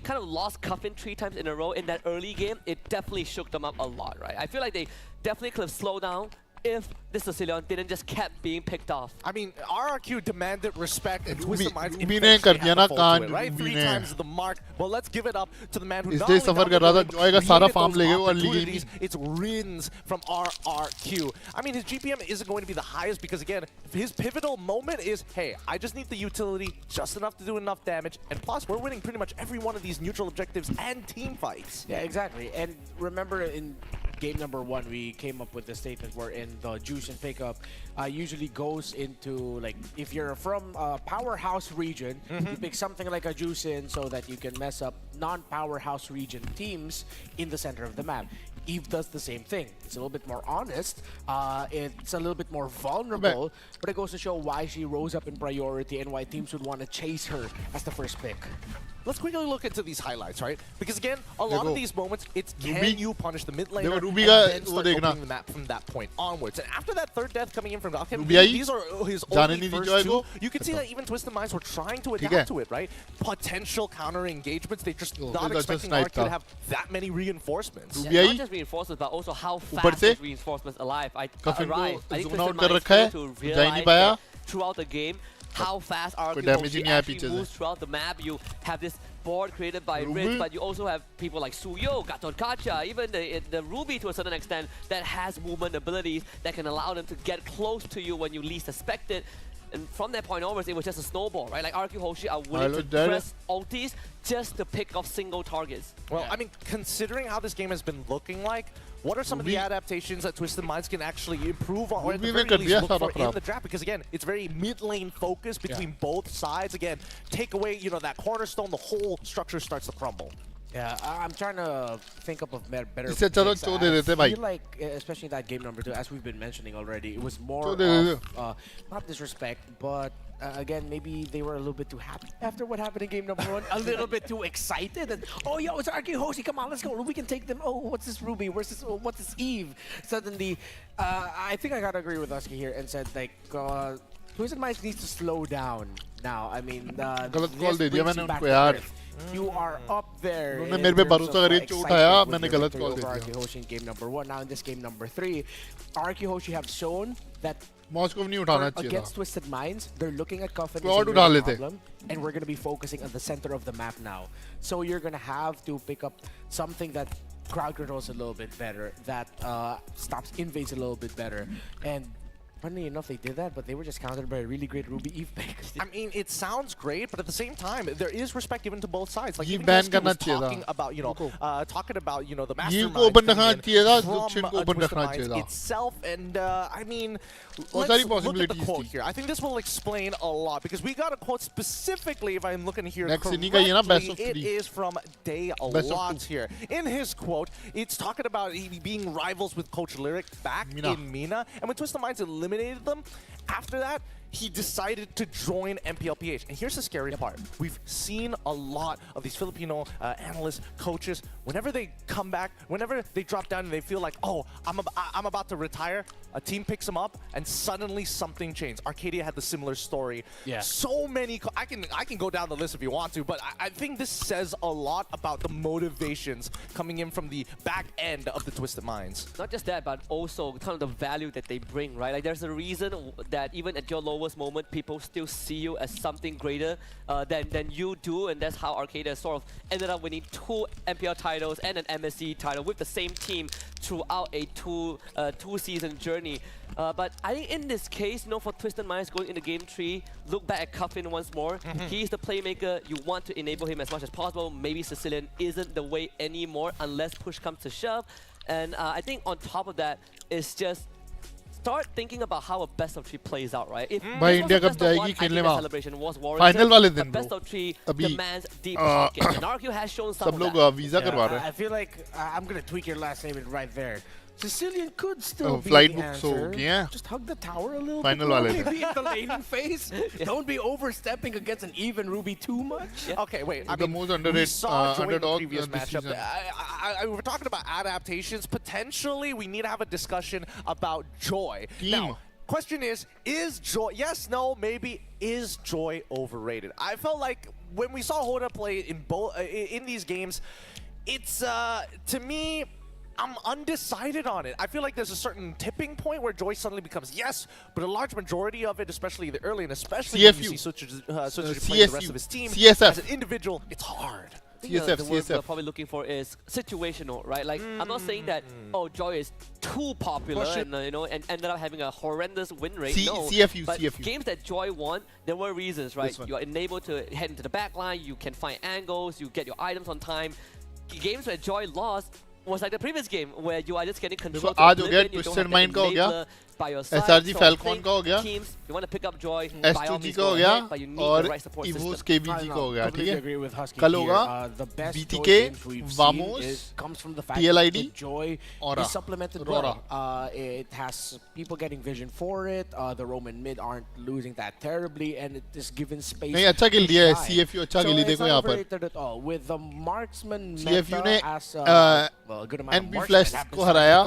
kind of lost Cuffin 3 times in a row in that early game, it definitely shook them up a lot, right? I feel like they definitely could have slowed down if this Sicilian didn't just kept being picked off. I mean, RRQ demanded respect and Twisted Minds Ruby ने कर दिया ना कांड right? Ruby 3 ने times the mark. Well, let's give it up to the man who इस not day only सफर कर रहा था जॉय का सारा फार्म ले गए वो early game opportunities, it's wins from RRQ. I mean, his GPM isn't going to be the highest because, again, his pivotal moment is, hey, I just need the utility just enough to do enough damage, and plus, we're winning pretty much every one of these neutral objectives and team fights. Yeah, exactly. And remember in game number 1, we came up with the statement wherein the juice and pickup usually goes into, like, if you're from a powerhouse region, you pick something like a juice in so that you can mess up non-powerhouse region teams in the center of the map. Eve does the same thing. It's a little bit more honest, it's a little bit more vulnerable, but it goes to show why she rose up in priority and why teams would want to chase her as the first pick. Let's quickly look into these highlights, right? Because again, a lot of these moments, it's can you punish the mid laner and then start opening the map from that point onwards. And after that third death coming in from Galchem, these are his only first 2. You can see that even Twisted Minds were trying to adapt to it, right? Potential counter engagements, they're just not expecting RRQ to have that many reinforcements. Yeah, not just reinforcements, but also how fast those reinforcements arrive. I think Twisted Minds failed to realize that throughout the game how fast RRQ actually moves throughout the map. You have this board created by Ridge, but you also have people like Suyo, Gaton Kacha, even the Ruby to a certain extent that has movement abilities that can allow them to get close to you when you least expect it. And from that point onwards, it was just a snowball, right? Like RRQ Hoshi are willing to press ultis just to pick off single targets. Well, I mean, considering how this game has been looking like, what are some of the adaptations that Twisted Minds can actually improve on, or at the very least look for in the draft? Because again, it's very mid-lane focused between both sides. Again, take away, you know, that cornerstone, the whole structure starts to crumble. Yeah, I'm trying to think up of better picks. I feel like, especially that game number 2, as we've been mentioning already, it was more of, not disrespect, but again, maybe they were a little bit too happy after what happened in game number 1. A little bit too excited. And, oh, yo, it's RRQ Hoshi, come on, let's go. We can take them. Oh, what's this Ruby? Where's this? Oh, what's this Eve? Suddenly, I think I gotta agree with Husky here and said, like, Twisted Minds needs to slow down now. I mean, you are up there. मेरे पे भरोसा करके चोट आया मैंने गलत call दे दिया. RRQ Hoshi in game number 1. Now in this game number 3, RRQ Hoshi have shown that Moskov नहीं उठाना चाहिए against Twisted Minds, they're looking at Cuffin and we're going to be focusing on the center of the map now. So you're going to have to pick up something that crowd controls a little bit better, that stops invades a little bit better, and funny enough, they did that, but they were just countered by a really great Ruby Eve pick. I mean, it sounds great, but at the same time, there is respect given to both sides. Like, even was talking about, you know, the mastermind from Twisted Minds itself, and I mean, let's look at the quote here. I think this will explain a lot, because we got a quote specifically, if I'm looking here correctly, it is from Day Lots here. In his quote, it's talking about being rivals with Coach Lyric back in Mina, and when Twisted Minds eliminated them, after that, he decided to join MPLPH. And here's the scary part. We've seen a lot of these Filipino analysts, coaches, whenever they come back, whenever they drop down and they feel like, oh, I'm about to retire, a team picks them up and suddenly something changed. Arcadia had the similar story. Yeah. So many, I can go down the list if you want to, but I think this says a lot about the motivations coming in from the back end of the Twisted Minds. Not just that, but also kind of the value that they bring, right? Like there's a reason that even at your lowest moment, people still see you as something greater than you do, and that's how Arcadia sort of ended up winning 2 MPL titles and an MSC title with the same team throughout a two-season journey. But I think in this case, for Twisted Minds going into Game 3, look back at Cuffin once more. He's the playmaker. You want to enable him as much as possible. Maybe Sicilian isn't the way anymore unless push comes to shove. And I think on top of that, it's just start thinking about how a best of 3 plays out, right? If India Cup जाएगी खेलने में celebration was warranted. Final वाले दिन best of 3 demands deep pockets. And RQ has shown some सब लोग visa करवा रहे हैं. I feel like I'm gonna tweak your last statement right there. Sicilian could still be flight the books answer. yeah. Just hug the tower a little Final bit more, वाले दिन. maybe in the laning phase. Don't be overstepping against an even Ruby too much. Okay, wait. The most underrated we saw Joy in the underdog previous this matchup. season. We're talking about adaptations. Potentially, we need to have a discussion about Joy. Now, question is Joy, yes, no, maybe, is Joy overrated? I felt like when we saw Hoda play in these games, it's, to me, I'm undecided on it. I feel like there's a certain tipping point where Joy suddenly becomes yes, but a large majority of it, especially the early and especially when you see such play the rest of his team, as an individual, it's hard. The word we're probably looking for is situational, right? Like, I'm not saying that, Joy is too popular and, and ended up having a horrendous win rate. No, but games that Joy won, there were reasons, right? You are enabled to head into the back line, you can find angles, you get your items on time. Games where Joy lost was like the previous game where you are just getting control. आज हो गया Twisted Mind का हो गया, SRG Falcon का हो गया, teams you want to pick up Joy, S2G का हो गया और EVOS KBG का हो गया, ठीक है? कल होगा BTK, Vamos, TLID, Aura. Supplemented well. It has people getting vision for it. The Roman mid aren't losing that terribly, and it is given space. नहीं अच्छा किल दिया है, CFU अच्छा किल देखो यहाँ पर. So it's not overrated at all. With the marksman CFU ने as well, a good amount of NB marksmen Flash have को हराया,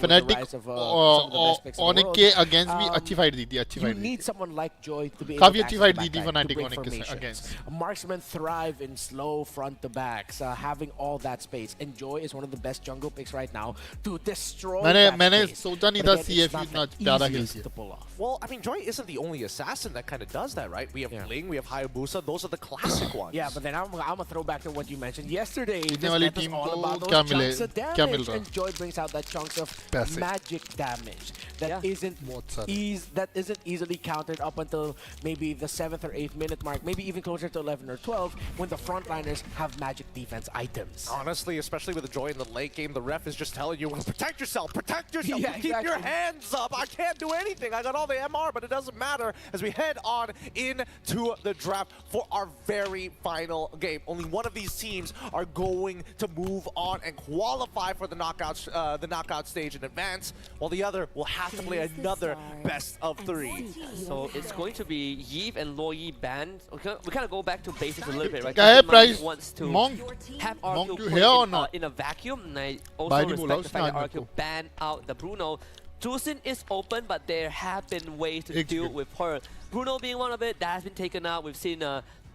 Fnatic Onyx के against भी अच्छी fight दी थी, अच्छी fight. You need someone like Joy to be काफी able अच्छी to fight दी access थी backline to Fnatic break Onyx के formations. against. Marksmen thrive in slow front to backs, having all that space. And Joy is one of the best jungle picks right now to destroy that मैंने space. सोचा नहीं था CFU इतना प्यारा खेलती. Well, I mean, Joy isn't the only assassin that kind of does that, right? We have Bling, we have Hayabusa. Those are the classic ones. Yeah, but then I'm gonna throw back to what you mentioned yesterday. This वाली map is team all को about those क्या chunks of क्या damage, मिल रहा? and Joy brings out that chunks of पैसे. magic damage that isn't easily countered up until maybe the 7th or 8th minute mark, maybe even closer to 11 or 12 when the frontliners have magic defense items. Honestly, especially with the Joy in the late game, the ref is just telling you, protect yourself, Yeah, keep your hands up. I can't do anything. I got all the MR, but it doesn't matter as we head on into the draft for our very final game. Only one of these teams are going to move on and qualify for the knockout stage in advance, while the other will have to play another best of 3. So it's going to be Yves and Loyi banned. We kind of go back to basics a little bit, right? क्या है price? Wants to Monk have Monk RQ you play here or not? in a vacuum. And I also respect the fact that RQ banned out the Bruno. Jusin is open, but there have been ways to deal with her. Bruno being one of it, that has been taken out. We've seen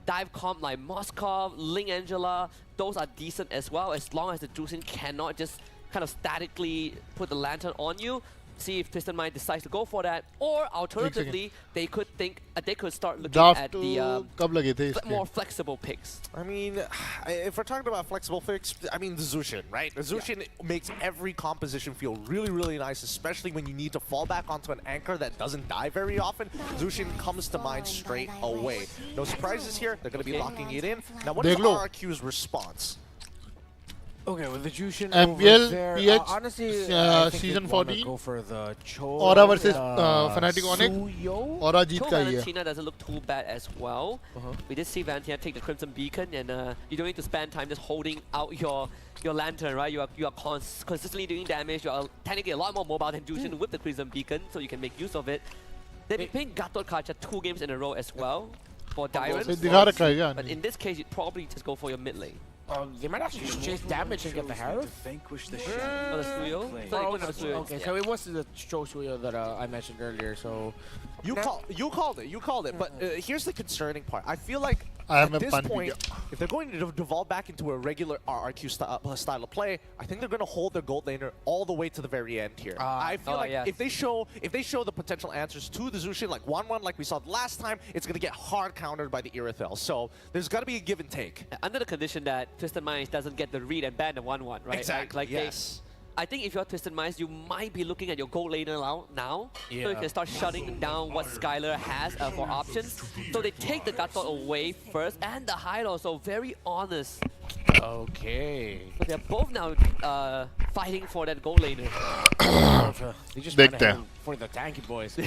dive comp like Moskov, Ling Angela. Those are decent as well, as long as the Jusin cannot just kind of statically put the lantern on you. See if Twisted Mind decides to go for that, or alternatively, they could start looking at the more flexible picks. I mean, if we're talking about flexible picks, I mean the Zushin, right? The Zushin makes every composition feel really, really nice, especially when you need to fall back onto an anchor that doesn't die very often. Zushin comes to mind straight away. No surprises here. They're going to be locking it in. Now, what is RQ's response? Okay, with the Jushin MPL, over there, PH, honestly, season 14, go for the Aura versus Fnatic Onyx. Aura जीत का ही है. Valentina doesn't look too bad as well. We did see Valentina take the Crimson Beacon, and you don't need to spend time just holding out your lantern, right? You are consistently doing damage. You are technically a lot more mobile than Jushin with the Crimson Beacon, so you can make use of it. They've been playing Gatot Kacha 2 games in a row as well for Dyrant. But in this case, you'd probably just go for your mid lane. They might actually just chase damage and get the Harrow. Oh, the Suyo? Okay, so it was the Stro Suyo that I mentioned earlier. So you called it. But here's the concerning part. I feel like I at this point, if they're going to devolve back into a regular RRQ style of play, I think they're going to hold their gold laner all the way to the very end here. I feel like if they show the potential answers to the Zushin, like 1-1, like we saw last time, it's going to get hard countered by the Irithel. So there's got to be a give and take. Under the condition that Twisted Minds doesn't get the read and ban the 1-1, right? Exactly, yes. I think if you're Twisted Minds, you might be looking at your gold laner now. Yeah. So you can start shutting down what Skylar has for options. So they take the Gatot away first and the Hylo, so very honest. Okay. So they're both now fighting for that gold laner. They just Dekte went hain. for the tanky boys. So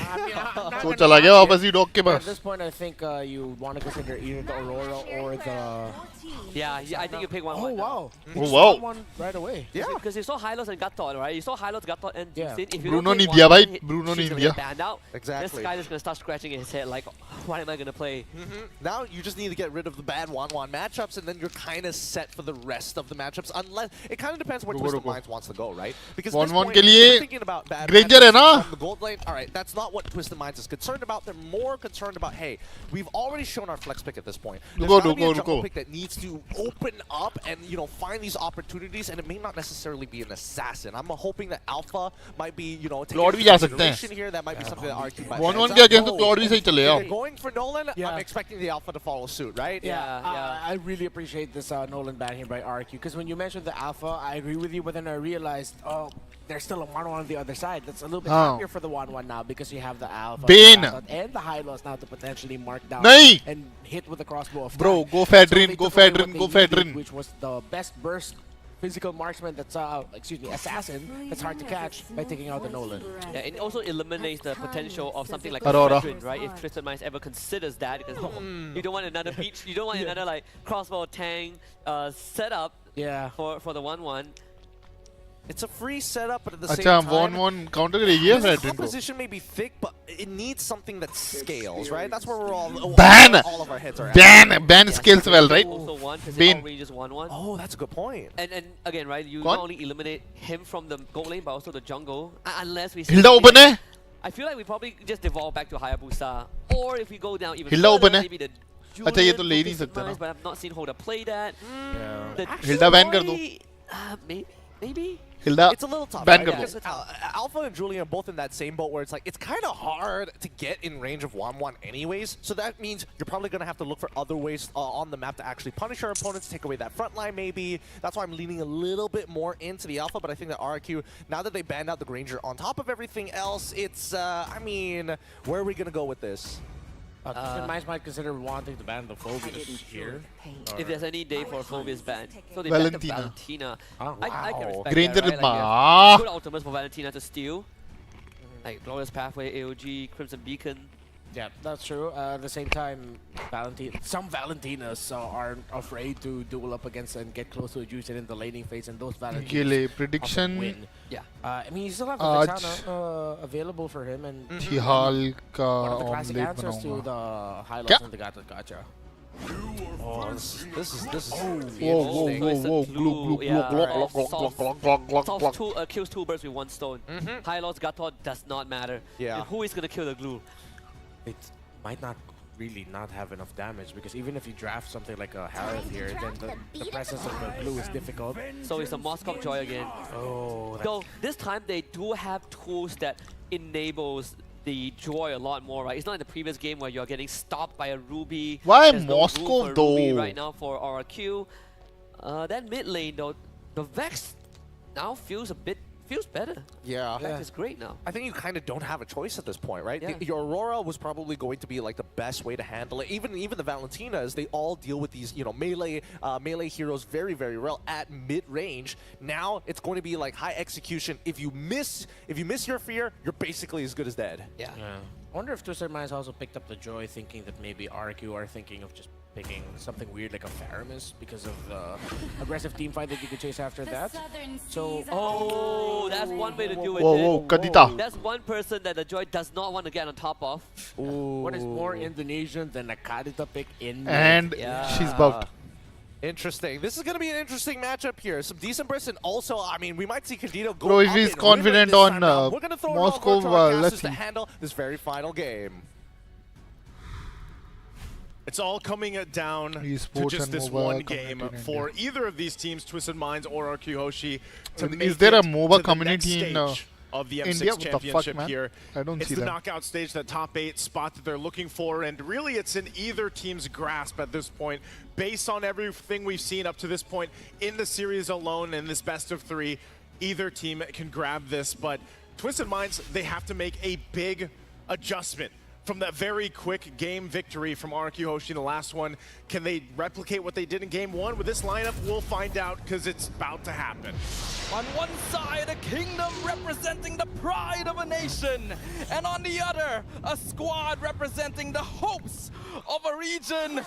चला गया वापस ही dog के At pass. this point, I think you want to consider either the Aurora or the... Yeah, I think you pick 1-1. Oh, wow. Oh, wow. 1-1 right away. Yeah. Because you saw Hylos and Gatot, right? You saw Hylos, Gatot, and Jixin. If you Bruno don't नहीं play दिया 1-1, भाई. Bruno she's नहीं gonna दिया. get banned out. Exactly. This guy is going to start scratching his head like, what am I going to play? Now you just need to get rid of the bad 1-1 matchups, and then you're kind of set for the rest of the matchups. Unless it kind of depends where Twisted Minds wants to go, right? Because at this 1-1 point, के लिए if you're thinking about bad Granger है ना? matchups from the gold lane. All right, that's not what Twisted Minds is concerned about. They're more concerned about, hey, we've already shown our flex pick at this point. There's gotta be a jungle pick that needs to open up and find these opportunities, and it may not necessarily be an assassin. I'm hoping that Alpha might be taking into consideration here. That might be something that RQ might. 1-1 के against तो Claude भी सही चलेगा. If they're going for Nolan, I'm expecting the Alpha to follow suit, right? I really appreciate this Nolan ban here by RQ, because when you mentioned the Alpha, I agree with you, but then I realized, oh, there's still a 1-1 on the other side. That's a little bit happier for the 1-1 now, because you have the Alpha and the Hylos now to potentially mark down and hit with the crossbow of Bro, time. go Fedrin, So go they took away Fedrin, what go they needed, Fedrin. which was the best burst physical marksman that's assassin that's hard to catch by taking out the Nolan. Yeah, it also eliminates the potential of something like Aurora. Fedrin, right? If Twisted Minds ever considers that, because you don't want another beach, you don't want another like crossbow tank setup for the 1-1. It's a free setup, but at the same अच्छा time, 1-1 counter करेगी है the Fedrin को. composition may be thick, but it needs something that scales, right? That's where we're all of our heads are at. Ban scales well, right? Also one, because Ban. it all ranges 1-1. Oh, that's a good point. And again, right, you What? not only eliminate him from the gold lane, but also the jungle, unless we... Hilda open है. I feel like we probably just devolve back to Hayabusa, or if we go down even Hilda further, open है. maybe the अच्छा ये तो Julian ले नहीं Twisted सकता Minds, ना. but I've not seen Hoda play that. The Hilda ban कर दो. maybe? Hilda It's a little tough. ban Right? कर Because दो. Alpha and Julian are both in that same boat where it's like, it's kind of hard to get in range of 1-1 anyways. So that means you're probably going to have to look for other ways on the map to actually punish our opponents, take away that front line maybe. That's why I'm leaning a little bit more into the Alpha. But I think that RQ, now that they banned out the Granger on top of everything else, it's, I mean, where are we going to go with this? Twisted Minds might consider wanting to ban the Phobius here. If there's any day for Phobius ban. So they Valentina. banned the Valentina. Oh, I can respect Granger that, right? ma. Like, you have good ultimates for Valentina to steal. Like Glorious Pathway, AOG, Crimson Beacon. Yeah, that's true. At the same time, some Valentinas aren't afraid to duel up against and get close to a Juicin in the laning phase, and those Valentinas ये ले often prediction. win. Yeah. I mean, you still have the आज Vexana available for him, and Tihal का one of the classic omelette answers to बनाऊंगा. the highlights क्या? and the Gacha. Oh, this is Whoa, glue, Solves kills two birds with one stone. High Lord's Gatot does not matter. Yeah. And who is going to kill the glue? It might not really not have enough damage, because even if you draft something like a Harith here, then the presence of the glue is difficult. So it's a Moscow Joy again. Oh, Though this time they do have tools that enables the Joy a lot more, right? It's not in the previous game where you're getting stopped by a Ruby. Why There's no Moscow rule for Ruby though? right now for RRQ. That mid lane though, the Vex now feels better. Yeah. Vex is great now. I think you kind of don't have a choice at this point, right? Yeah. Your Aurora was probably going to be like the best way to handle it. Even the Valentinas, they all deal with these, melee heroes very, very well at mid-range. Now it's going to be like high execution. If you miss your fear, you're basically as good as dead. Yeah. I wonder if Twisted Minds also picked up the joy thinking that maybe RQ are thinking of just picking something weird like a Faramis because of the aggressive team fight that you could chase after that. So, oh, that's one way to do it. Whoa, Kadita. That's one person that the Joy does not want to get on top of. What is more Indonesian than a Kadita pick in? And she's buffed. Interesting. This is going to be an interesting matchup here. Some decent bursts, and also, I mean, we might see Candido go Bro, if up he's and confident win it this on time round. We're gonna throw Moscow, it all let's to see. handle this very final game. It's all coming down to Esports just and this MOBA one community game in for India. either of these teams, Twisted Minds or RQ Hoshi, to make Is there a it MOBA to the community next in stage of the M6 India? What the fuck, championship man? here. I don't it's see the that. knockout stage, that top 8 spot that they're looking for, and really it's in either team's grasp at this point, based on everything we've seen up to this point in the series alone in this best of 3. Either team can grab this, but Twisted Minds, they have to make a big adjustment from that very quick game victory from RQ Hoshi in the last one. Can they replicate what they did in game 1 with this lineup? We'll find out, because it's about to happen. On one side, a kingdom representing the pride of a nation, and on the other, a squad representing the hopes of a region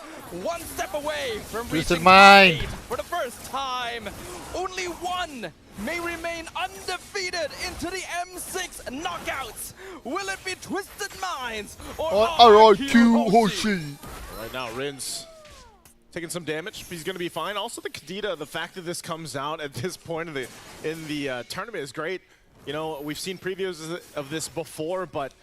one step away from Twisted reaching Mind. top 8 for the first time. Only one may remain undefeated into the M6 knockouts. Will it be Twisted Minds or RQ Hoshi? Right now, Rins taking some damage, but he's going to be fine. Also, the Kadita, the fact that this comes out at this point in the tournament is great. You know, we've seen previews of this before, but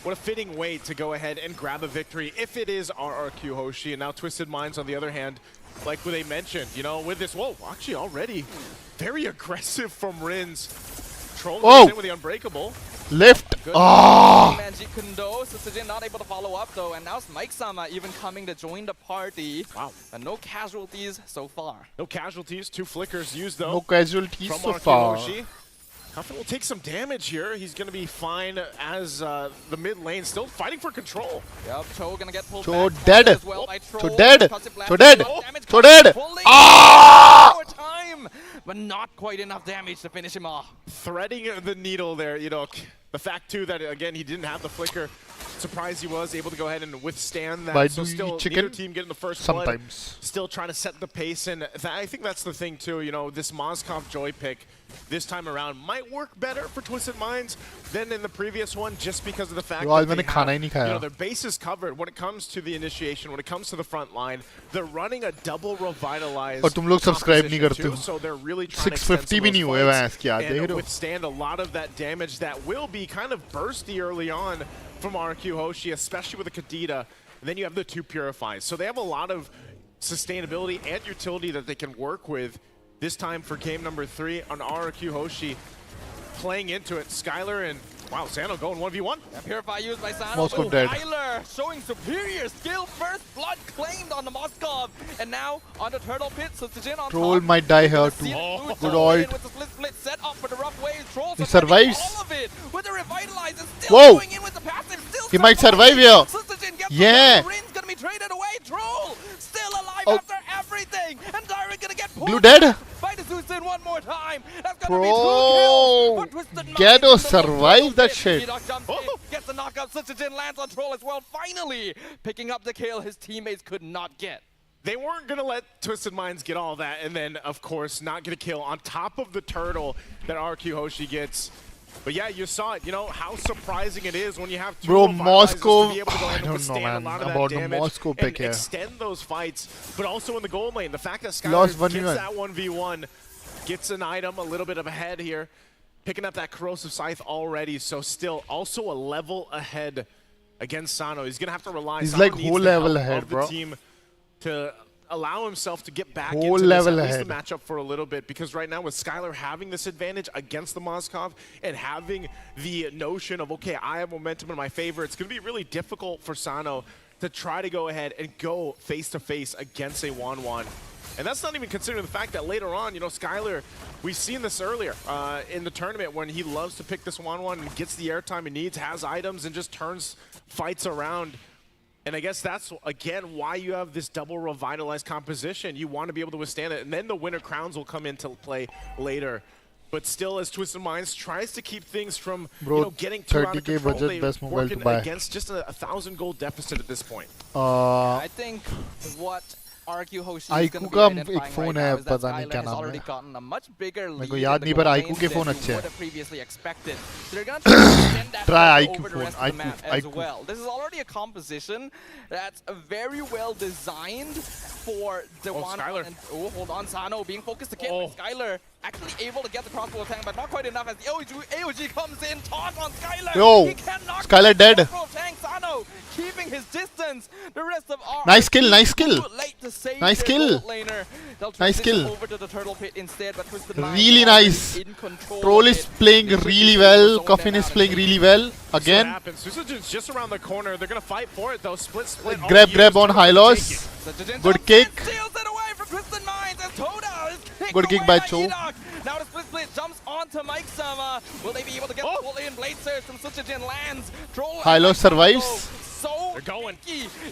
what a fitting way to go ahead and grab a victory if it is RRQ Hoshi. And now Twisted Minds, on the other hand, like what they mentioned, you know, with this, whoa, actually already very aggressive from Rins. Trolling in with the Unbreakable. Lift. Manji Kundo, Sujin not able to follow up though, and now it's Mike Sama even coming to join the party. Wow. And no casualties so far. No casualties, 2 flickers used though. No casualties from so RQ far. Hoshi. Confident will take some damage here. He's going to be fine as the mid lane still fighting for control. Yep, Cho gonna get pulled Cho back dead. as well by Cho Troll. dead. Concept Cho blast, dead. damage Cho coming, dead. pulling more time, but not quite enough damage to finish him off. Threading the needle there, you know. The fact too that again he didn't have the flicker. Surprised he was able to go ahead and withstand that. But So do you still, eat chicken? neither team getting the first blood. Sometimes. Still trying to set the pace, and I think that's the thing too. You know, this Moskov Joy pick this time around might work better for Twisted Minds than in the previous one, just because of the fact that they have, their base is covered when it comes to the initiation, when it comes to the front line. They're running a double revitalized. और तुम लोग subscribe नहीं करते too, हो. so they're really trying to 650 भी नहीं हुए वैसे क्या देख and रहे हो? withstand a lot of that damage that will be kind of bursty early on from RQ Hoshi, especially with the Kadita. And then you have the 2 Purifies. So they have a lot of sustainability and utility that they can work with this time for game number 3 on RQ Hoshi. Playing into it, Skylar and, wow, Zano going 1v1. Purify used by Sano, Moscow but dead. Skylar showing superior skill. First blood claimed on the Moskov. And now on the Turtle Pit, so Sujin on Troll top. might die here too. Good Good ult. with the split set up for the rough waves. Trolls He are taking survives. all of it with the revitalize and still Whoa. going in with the passive. Still He might survive here. Sujin gets Yeah. the Rin's gonna be traded away. Troll still alive Oh. after everything. And Dyron gonna get pulled Blue dead. by the Susan one more time. That's gonna be 2 Bro, kills for Twisted Minds. Ghetto survived that shit. T-Dog jumps in, gets the knockout. Sujin lands on Troll as well. Finally picking up the kill his teammates could not get. They weren't going to let Twisted Minds get all that, and then, of course, not get a kill on top of the turtle that RQ Hoshi gets. But yeah, you saw it. You know how surprising it is when you have 2 Bro, revitalizers Moscow, to be able to go I in and don't know, withstand man, a lot of that about the damage Moscow and pick here. extend those fights. But also in the gold lane, the fact that Lost Skylar gets 1v1. that 1v1, gets an item a little bit of ahead here, picking up that corrosive scythe already. So still also a level ahead against Sano. He's gonna have to rely. He's Sano like needs whole the level help ahead, of the bro. team to allow himself to get back Whole into level this, at least ahead. the matchup for a little bit, because right now with Skylar having this advantage against the Moskov and having the notion of, okay, I have momentum in my favor, it's going to be really difficult for Sano to try to go ahead and go face-to-face against a 1-1. And that's not even considering the fact that later on, you know, Skylar, we've seen this earlier in the tournament when he loves to pick this 1-1 and gets the airtime he needs, has items, and just turns fights around. And I guess that's, again, why you have this double revitalized composition. You want to be able to withstand it. And then the winter crowns will come into play later. But still, as Twisted Minds tries to keep things from getting too out of 30K control, budget, they're best mobile working to buy. against just a 1,000 gold deficit at this point. I think what RQ Hoshi is going to be का identifying एक phone right है now is that पता नहीं क्या Skyler has नाम already है gotten a much bigger lead मेरे को याद in नहीं the पर goal IQ के lanes फोन than अच्छे you हैं would have previously expected. So they're going to extend that Try over IQ the rest phone, of the map as IQ. well. This is already a composition that's very well designed for Dewan. Skyler. And, hold on, Sano being focused to kill Skyler. Actually able to get the crossbow attack, but not quite enough as the AOG comes in. Toss on Skyler. Yo, he cannot Skyler dead. crossbow attack. Sano keeping his distance. The rest of our Nice kill, nice kill. late to save Nice their kill. gold laner. They'll Nice transition kill. over to the turtle pit instead, but Twisted Minds Really already nice. in control Troll of is it. playing They should really be able to well. zone Coffin them is out playing and really well. What Again. happens? Susagen's just around the corner. They're going to fight for it, though. Split. Grab on Hylos. Good kick. Good kick by Cho. Now the split jumps onto Mike Sama. Will they be able to get the pull in? Blade Surge from Susagen lands. Troll Hylos survives. So they're going.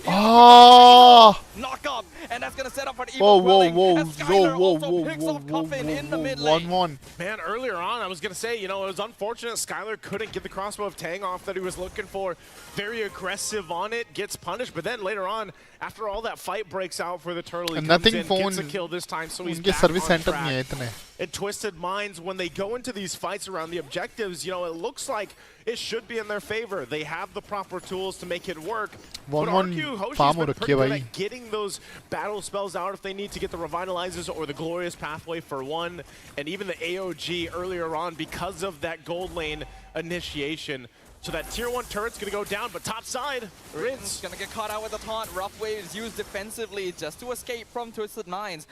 Oh! Knock up, and that's gonna set up for an even quelling, as Skyler also picks off Coffin in the mid lane. 1-1. Man, earlier on, I was going to say, it was unfortunate Skyler couldn't get the crossbow of Tang off that he was looking for. Very aggressive on it, gets punished, but then later on, after all that fight breaks out for the turtle, he comes in, gets a kill this time, so he's उनके back service on centre track. नहीं है इतने. And Twisted Minds, when they go into these fights around the objectives, it looks like it should be in their favor. They have the proper tools to make it work. But RQ Hoshi's been pretty good at getting those battle spells out if they need to get the revitalizers or the glorious pathway for one, and even the AOG earlier on because of that gold lane initiation. So that tier 1 turret's going to go down, but top side, Rinse going to get caught out with a taunt. Rough Wave is used defensively just to escape from Twisted Minds.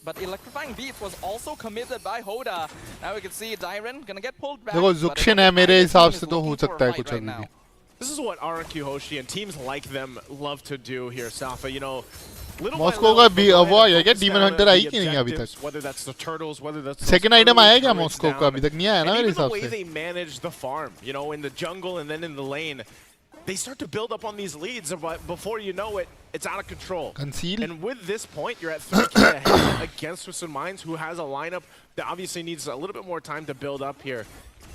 But Electrifying Beats was also committed by Hoda. Now we can see Dyren going to get pulled back. देखो Zuxian है मेरे हिसाब से तो हो सकता है कुछ अभी भी. This is what RQ Hoshi and teams like them love to do here, Safa. Moscow का भी अब आया क्या डीमन हंटर आई कि नहीं अभी तक? Whether that's the turtles, whether that's second item आया क्या मॉस्को का अभी तक नहीं आया ना मेरे हिसाब the way से. they manage the farm, in the jungle and then in the lane, they start to build up on these leads, but before you know it, it's out of control. Conceal. And with this point, you're at 3K ahead against Twisted Minds, who has a lineup that obviously needs a little bit more time to build up here.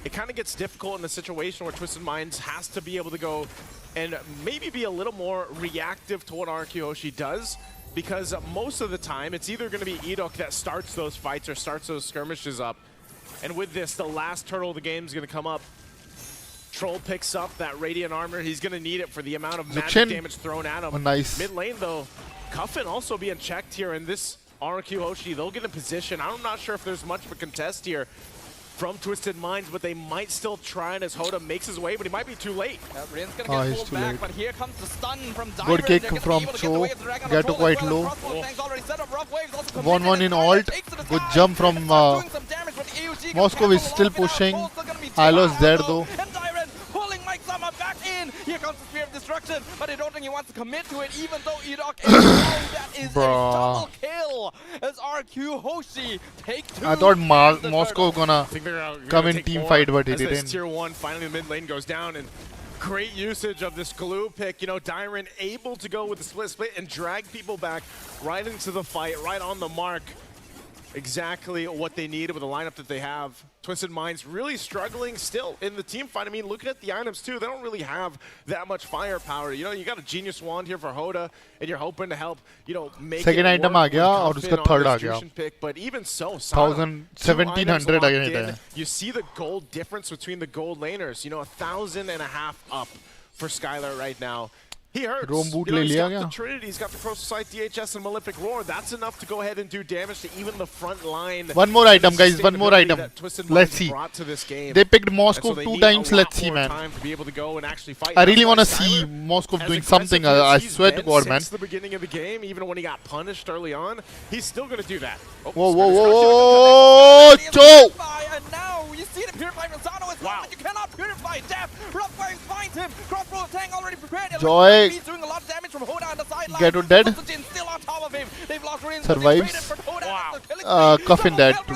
It kind of gets difficult in a situation where Twisted Minds has to be able to go and maybe be a little more reactive to what RQ Hoshi does, because most of the time it's either going to be Edok that starts those fights or starts those skirmishes up. And with this, the last turtle of the game is going to come up. Troll picks up that Radiant Armor. He's going to need it for the amount of magic damage thrown at him. Oh, nice. Mid lane, though, Cuffin also being checked here, and this RQ Hoshi, they'll get in position. I'm not sure if there's much of a contest here from Twisted Minds, but they might still try, and as Hoda makes his way, but he might be too late. Rin's gonna get pulled back, but here comes the stun from Dyren. Good kick from Cho. Get to quite low. 1-1 in alt. Good jump from Moscow is still pushing. Hylos there though. Pulling Mike Sama back in. Here comes the Spear of Destruction, but I don't think he wants to commit to it, even though Edok is alone. That is a double kill as RQ Hoshi take 2. I thought Moscow gonna come in team fight, but he as this didn't. tier 1, finally the mid lane goes down, and great usage of this glue pick. Dyren able to go with the split and drag people back right into the fight, right on the mark. Exactly what they needed with the lineup that they have. Twisted Minds really struggling still in the team fight. I mean, looking at the items too, they don't really have that much firepower. You got a Genius Wand here for Hoda, and you're hoping to help, make second it item work आ गया और with उसका Cuffin on third uh this गया. Jushin pick, but even so, 1700 again it है. you see the gold difference between the gold laners. 1,500 up for Skylar right now. He hurts. Rome boot He's ले got लिया the क्या? Trinity, he's got the Corrosive Sight, DHS, and Malefic Roar. That's enough to go ahead and do damage to even the front line. One more item, guys. One more item. Let's see. They picked Moscow 2 times. Let's see, man. I really want to see Moscow doing something. I swear to God, man. Since the beginning of the game, even when he got punished early on, he's still going to do that. Whoa, whoa, whoa, Cho! And now you see the Purify from Sano as well, but you cannot purify death. Rough Waves finds him. Crossbow Tang already prepared. Joy. He's doing a lot of damage from Hoda on the sideline. Get to dead. Still on top of him. They've lost Rin. Survives. Coffin dead too.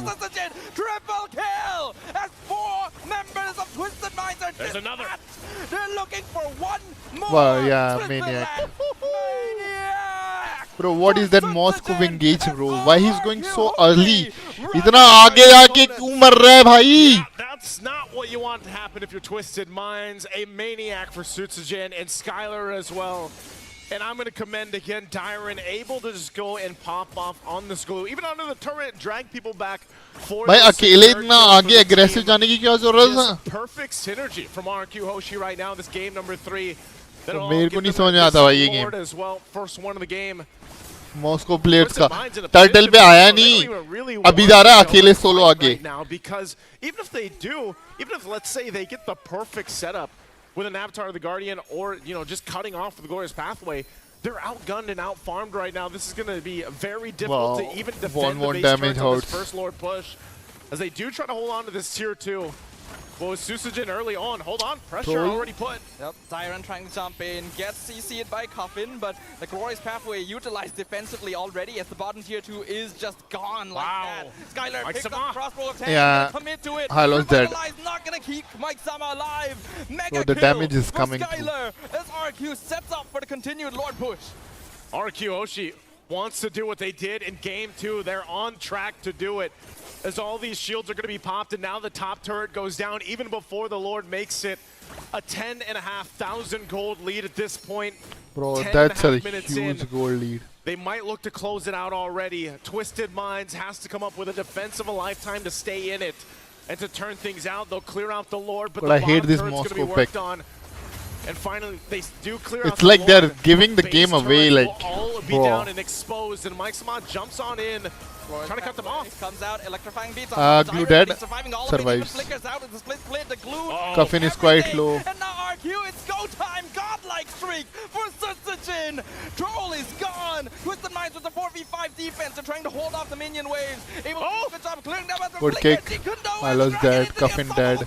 Triple kill as 4 members of Twisted Minds are There's another. They're looking for one more. Wow, yeah, Maniac. Bro, what is that Moscow engage, bro? Why he's going so early? इतना आगे आके क्यों मर रहा है भाई? That's not what you want to happen if you're Twisted Minds. A maniac for Sutsujin and Skylar as well. And I'm going to commend again Dyron, able to just go and pop off on this glue, even under the turret, drag people back for भाई अकेले इतना आगे aggressive जाने की क्या जरूरत है? Perfect synergy from RQ Hoshi right now. This game number 3. तो मेरे को नहीं समझ में आता भाई ये game. As well, first one of the game. Moscow players का टर्टल पे आया नहीं, अभी जा रहा है अकेले सोलो आगे. Now because even if they do, even if let's say they get the perfect setup with an Avatar of the Guardian or, you know, just cutting off the Glorious Pathway, they're outgunned and outfarmed right now. This is going to be very difficult to even defend the base turrets on this first Lord push. As they do try to hold on to this tier 2. Well, Susujin early on. Hold on. Pressure already put. Yep, Tyron trying to jump in. Gets CC'd by Coffin, but the Glorious Pathway utilized defensively already as the bottom tier 2 is just gone like that. Skylar picks up crossbow of 10. Yeah, commit to it. Hylo's dead. Not going to keep Mike Sama alive. Mega so the damage is coming Skylar as RQ sets up for the continued Lord push. RQ Hoshi wants to do what they did in game 2. They're on track to do it. As all these shields are going to be popped, and now the top turret goes down even before the Lord makes it. A 10,500 gold lead at this point. Bro, that's a huge gold lead. They might look to close it out already. Twisted Minds has to come up with a defense of a lifetime to stay in it. And to turn things out, they'll clear out the Lord, but the I hate this turret's going to be worked on. And finally, they do clear out It's like the Lord. they're giving the game away, like, all be down and exposed, and Mike Samad jumps on in, trying to cut them off. Comes out, electrifying beats on Glue dead, survives. Coffin is quite low. And now RQ, it's go time, godlike streak for Sutsujin. Troll is gone. Twisted Minds with the 4v5 defense and trying to hold off the minion waves. Able to do a good job clearing them out. Good kick. Milo's dead. Coffin dead.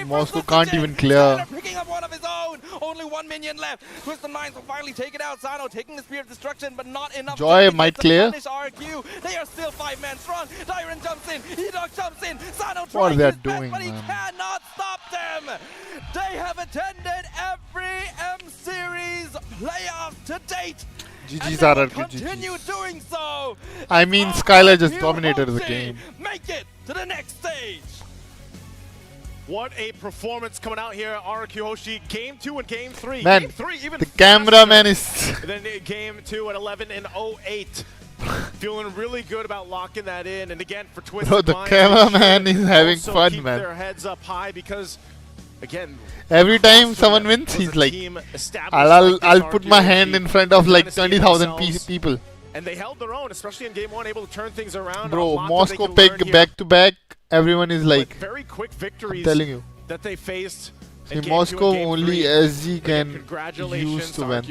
Moscow can't even clear. Picking up one of his own. Only one minion left. Twisted Minds will finally take it out. Sano taking the Spear of Destruction, but not enough. Joy might clear. RQ. They are still 5-man strong. Dyron jumps in. E-Dog jumps in. Sano what are trying they his doing, best, but he man? cannot stop them. They have attended every M-Series playoff to date. GG's are continue doing so. I mean, Skylar just dominated the game. Make it to the next stage. What a performance coming out here, RQ Hoshi. Game 2 and Game 3. Man, game 3 even the cameraman is... Then Game 2 at 11 and 08. Feeling really good about locking that in. And again, for Twisted Bro, the Minds, cameraman is having fun, keep man. their heads up high because, again, every time someone wins, he's like, I'll put my hand in front of like 20,000 people. And they held their own, especially in Game 1, able to turn things around. Bro, Moscow picked back to back. Everyone is like, very quick victories I'm telling you. that they faced. In Moscow, only SG can use to win.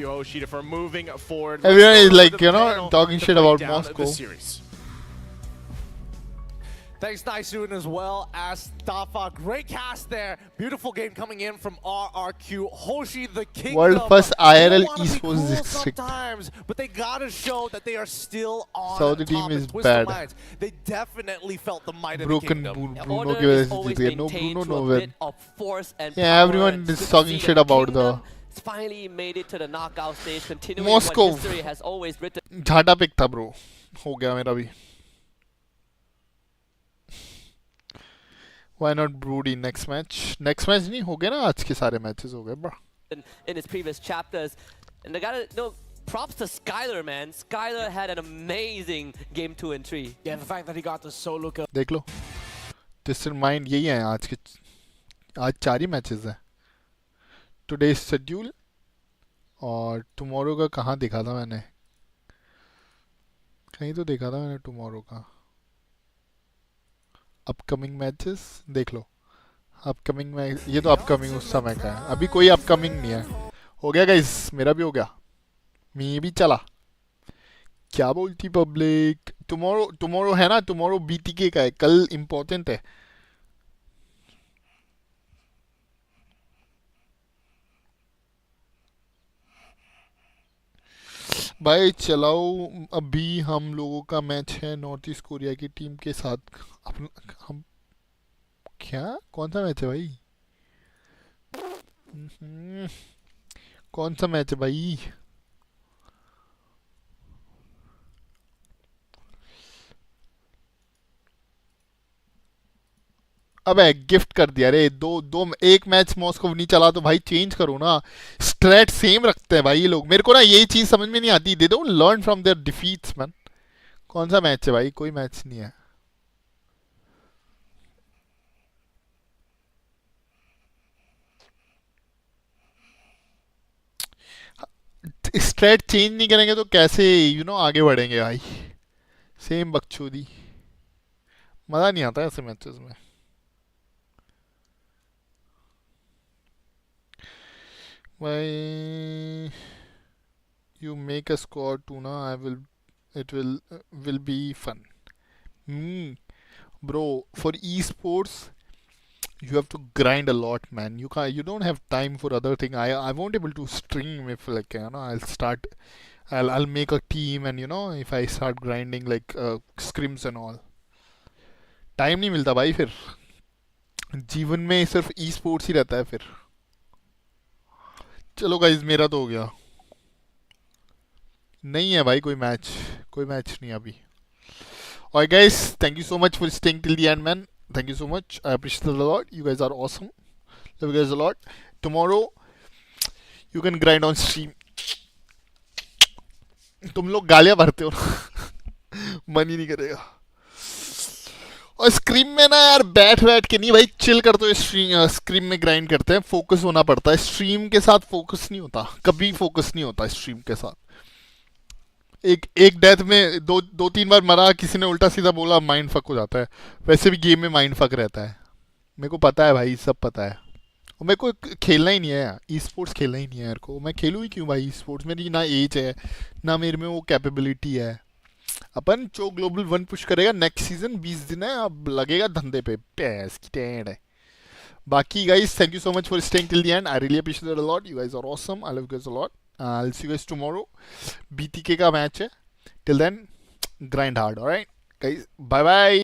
For moving forward. Everyone is like, you know, talking shit about Moscow. Thanks, Nice Student, as well as Dafa. Great cast there. Beautiful game coming in from RRQ. Hoshi, the king. World first IRL esports district. Sometimes, but they gotta show that they are still on Saudi top. team is Twisted bad. Minds, they definitely felt the might Broken of the kingdom. Bruno की वजह से जीत गए. No Bruno, no win. Yeah, everyone is talking shit about the finally made it to the knockout stage, continuing Moscow. what history has always written. झाटा pick था bro. हो गया मेरा भी. Why not Broody next match? Next match नहीं हो गया ना, आज के सारे matches हो गए bro. In his previous chapters, and they gotta props to Skylar, man. Skylar had an amazing game 2 and 3. Yeah, the fact that he got the solo kill. देख लो. Twisted Mind यही है आज के. आज 4 ही matches हैं. Today's schedule और tomorrow का कहाँ देखा था मैंने? कहीं तो देखा था मैंने tomorrow का. अपकमिंग मैचेस देख लो. अपकमिंग में ये तो अपकमिंग उस समय का है. अभी कोई अपकमिंग नहीं है. हो गया गाइस, मेरा भी हो गया. मैं भी चला. क्या बोलती पब्लिक? टुमारो है ना, टुमारो बीटीके का है. कल इम्पोर्टेंट है. भाई चलाओ. अभी हम लोगों का मैच है नॉर्थ ईस्ट कोरिया की टीम के साथ. हम क्या कौन सा मैच है भाई? कौन सा मैच है भाई? अबे गिफ्ट कर दिया रे। एक मैच मॉस्को नहीं चला तो भाई चेंज करो ना। स्ट्रेट सेम रखते हैं भाई ये लोग। मेरे को ना यही चीज समझ में नहीं आती। They don't learn from their defeats man. कौन सा मैच है भाई? कोई मैच नहीं है। स्ट्रेट चेंज नहीं करेंगे तो कैसे आगे बढ़ेंगे भाई? सेम बकचोदी। मजा नहीं आता ऐसे मैचेस में। भाई you make a squad too na, it will be fun. Bro, for esports you have to grind a lot, man. You don't have time for other thing. I won't able to stream if like I'll make a team, and if I start grinding like scrims and all. Time नहीं मिलता भाई। फिर जीवन में सिर्फ e sports ही रहता है फिर। चलो गाइस मेरा तो हो गया। नहीं है भाई कोई मैच नहीं अभी। Alright guys, thank you so much for staying till the end, man. Thank you so much. I appreciate it a lot. You guys are awesome. Love you guys a lot. Tomorrow you can grind on stream. तुम लोग गालियां भरते हो ना मन ही नहीं करेगा। और स्क्रीम में ना यार बैठ के नहीं भाई, चिल करते हुए स्क्रीम में ग्राइंड करते हैं। फोकस होना पड़ता है। स्ट्रीम के साथ फोकस नहीं होता, कभी फोकस नहीं होता स्ट्रीम के साथ। एक डेथ में दो तीन बार मरा, किसी ने उल्टा सीधा बोला, माइंड फक हो जाता है। वैसे भी गेम में माइंड फक रहता है। मेरे को पता है भाई, सब पता है। और मेरे को खेलना ही नहीं है ई स्पोर्ट्स, खेलना ही नहीं है मेरे को। मैं खेलूँ ही क्यों भाई ई स्पोर्ट्स? मेरी ना एज है ना मेरे में वो कैपेबिलिटी है। अपन जो ग्लोबल 1 पुश करेगा नेक्स्ट सीजन, 20 दिन है, अब लगेगा धंधे पे। पैस की टेंड है। बाकी guys thank you so much for staying till the end. I really appreciate it a lot. You guys are awesome. I love you guys a lot. I'll see you guys tomorrow. BTK का match है। Till then, grind hard. Alright, guys. Bye bye.